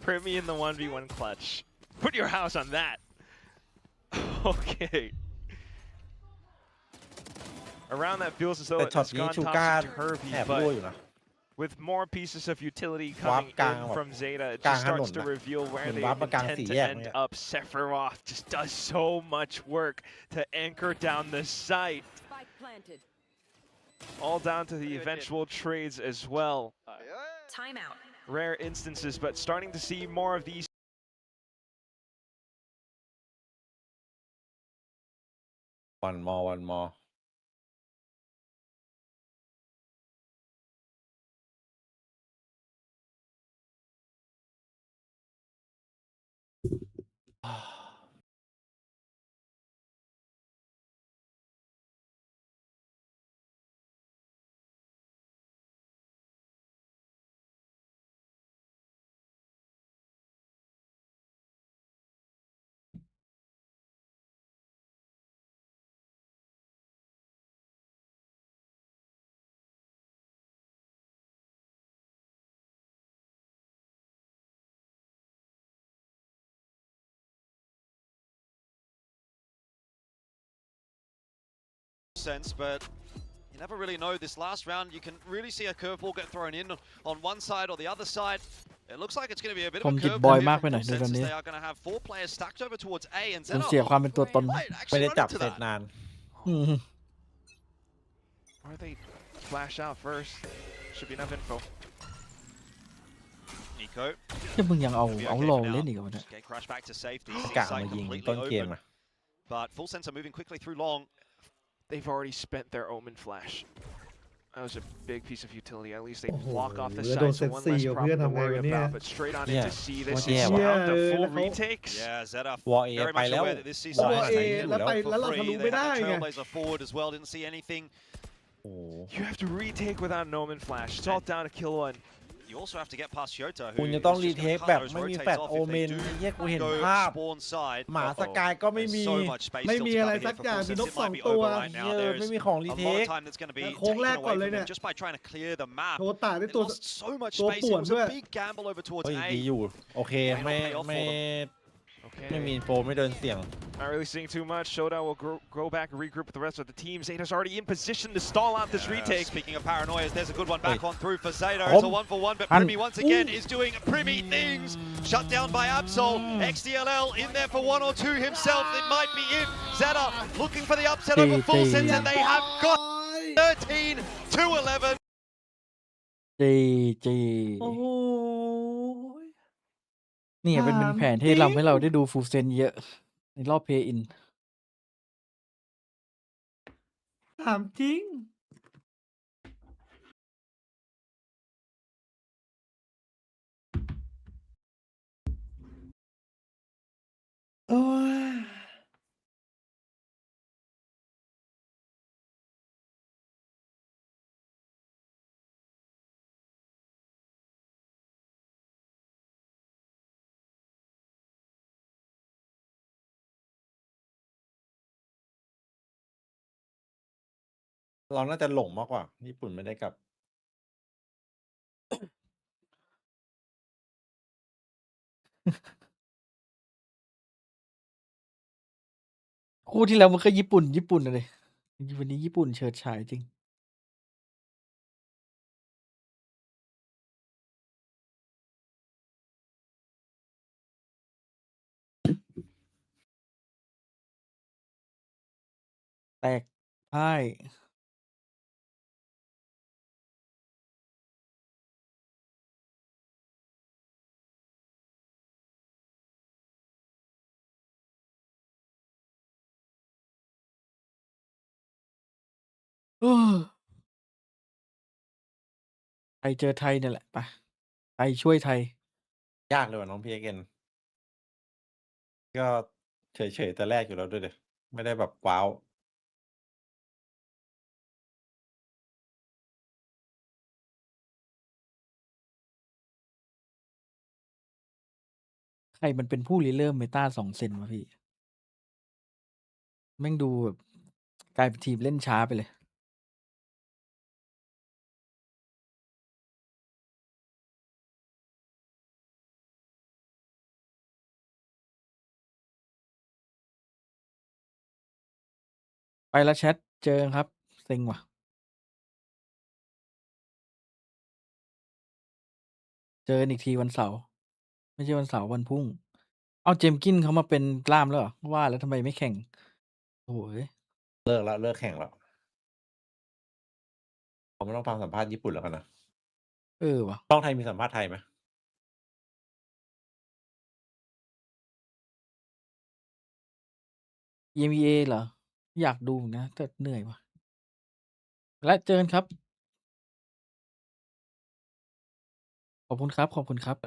Primi in the 1v1 clutch. Put your house on that. Okay. Around that feels as though แต่ช็อต it's นี้ gone ชูก้า topsy-turvy, แอบรั่ว but อยู่นะ With more pieces of utility วาร์ป coming กลาง in แบบ from ZETA, it กลาง just ถน starts น to นะ reveal เหมื where อน they วาร์ปมากลาง intend สี่ to แยก end เนี่ย up. Sephiroth just does so much work to anchor down the site. Spike planted. All down to the Good, eventual trades as well. Timeout. Rare instances, but starting to see more of these. one more sense, but you never really know. This last round, you can really see a curveball get thrown in on one side or the other side. It looks like it's going to be a bit ผ of ม a จิต curveball บอย here มากไป from หน่อย Full ในตอน Senses. นี้ They are going to have 4 players stacked over towards A, and ผมเสีย ZETA ความเป็นตัวตน might ไม่ actually ได้ run จับ into เสร็จ that. นาน อืม Or they flash out first. Should be enough info. Nico, ที่มึงยังเอา be เอา okay ล for อง now. เล่นอีกเหรอเนี่ย Just get crashed back to safety. กะ C มา side ยิง completely ต้นเกม open. อ่ะ But Full Sense are moving quickly through long. They've already spent their Omen Flash. That was a big piece of utility. At least they โอ้โห block off the แล้วโดน side, เซ so ต one สี่ less กับ problem เพื่อน to ทำไง worry วะเนี่ย about. But straight on Yeah. into C, this What is yeah, down to yeah, fullแล้วเขา retakes. Yeah, Zeta วอเอ very ไป much แล้ว aware that this วอ season เอ is แล้วไป for แล้วเรา free. ทะลุ They ไม่ had ได้ the ไง Trailblazer forward as well. Didn't see anything. โอ้โห You have to retake without an Omen Flash. It's all down to kill one. You also have to get past Shota, คุณ who จะต้อง is รี just เท going ค to แบบ cut those ไม่มีแฟ rotates ด off โอ if เม they น do ไอ้เหี้ยกูเห็น go ภาพ spawn side. หมาสกายก็ไม่มี So much space ไม่ still มี to อะไร cover สั here ก for อย่าง Full มี Sense. นก It สอ might ง be ตัว over right now. เหี้ย There's ไม่มีของรี a เท lot ค of time that's going to be โค้ง taken แรกก่อน away เลย from เนี่ them ย just by trying to clear the map. โทตาได้ They ตัว lost so much ตัว space. ป่ It วน was ด้วย a big gamble over towards เฮ้ย A. ดีอยู่ โอเค Might not ไม่ pay off ไม่ for ไม่มี Okay. อินโฟไม่เดินเสี่ยง Not really seeing too much. Shoda will go back and regroup with the rest of the team. Zeta's already in position to stall out this retake. Speaking of paranoias, there's a good one back on through for Zeta. Home. It's a 1-for-1, but Han. Primi once again is doing Primi things. Shut down by Absol. XDLL in there for 1 or 2 himself. It might be it. Zeta looking for the upset over Full Sense, and they have got 13 to 11. จีจี โอ้โห เนี่ยเป็น ถาม แผนที่ จริง ทำให้เราได้ดูฟูลเซนเยอะ ในรอบเพย์อิน ถามจริง โอ้ย เราน่าจะหลงมากกว่า ญี่ปุ่นไม่ได้กลับ คู่ที่แล้วมันก็ญี่ปุ่นเลยวันนี้ญี่ปุ่นเฉิดฉายจริง แตกพ่ายเออไทยเจอไทยเนี่ยแหละไปไทยช่วยไทย ยากเลยว่ะน้องพีเอ็นก็เฉยๆแต่แรกอยู่แล้วด้วยเดยไม่ได้แบบว้าว ใครมันเป็นผู้ริเริ่มเมตา2 เซนวะพี่ แม่งดูแบบกลายเป็นทีมเล่นช้าไปเลย ไปแล้วแชทเจอกันครับ เซ็งว่ะ เจอกันอีกทีวันเสาร์ไม่ใช่วันเสาร์วันพรุ่ง เอาเจมกินเขามาเป็นกล้ามแล้วเหรอว่าแล้วทำไมไม่แข่งโอ้ย เลิกแล้วเลิกแข่งแล้วผมไม่ต้องฟังสัมภาษณ์ญี่ปุ่นแล้วกันนะ ว่ะ ช่องไทยมีสัมภาษณ์ไทยไหม EMEA เหรอ อยากดูนะแต่เหนื่อยว่ะ และเจอกันครับ ขอบคุณครับ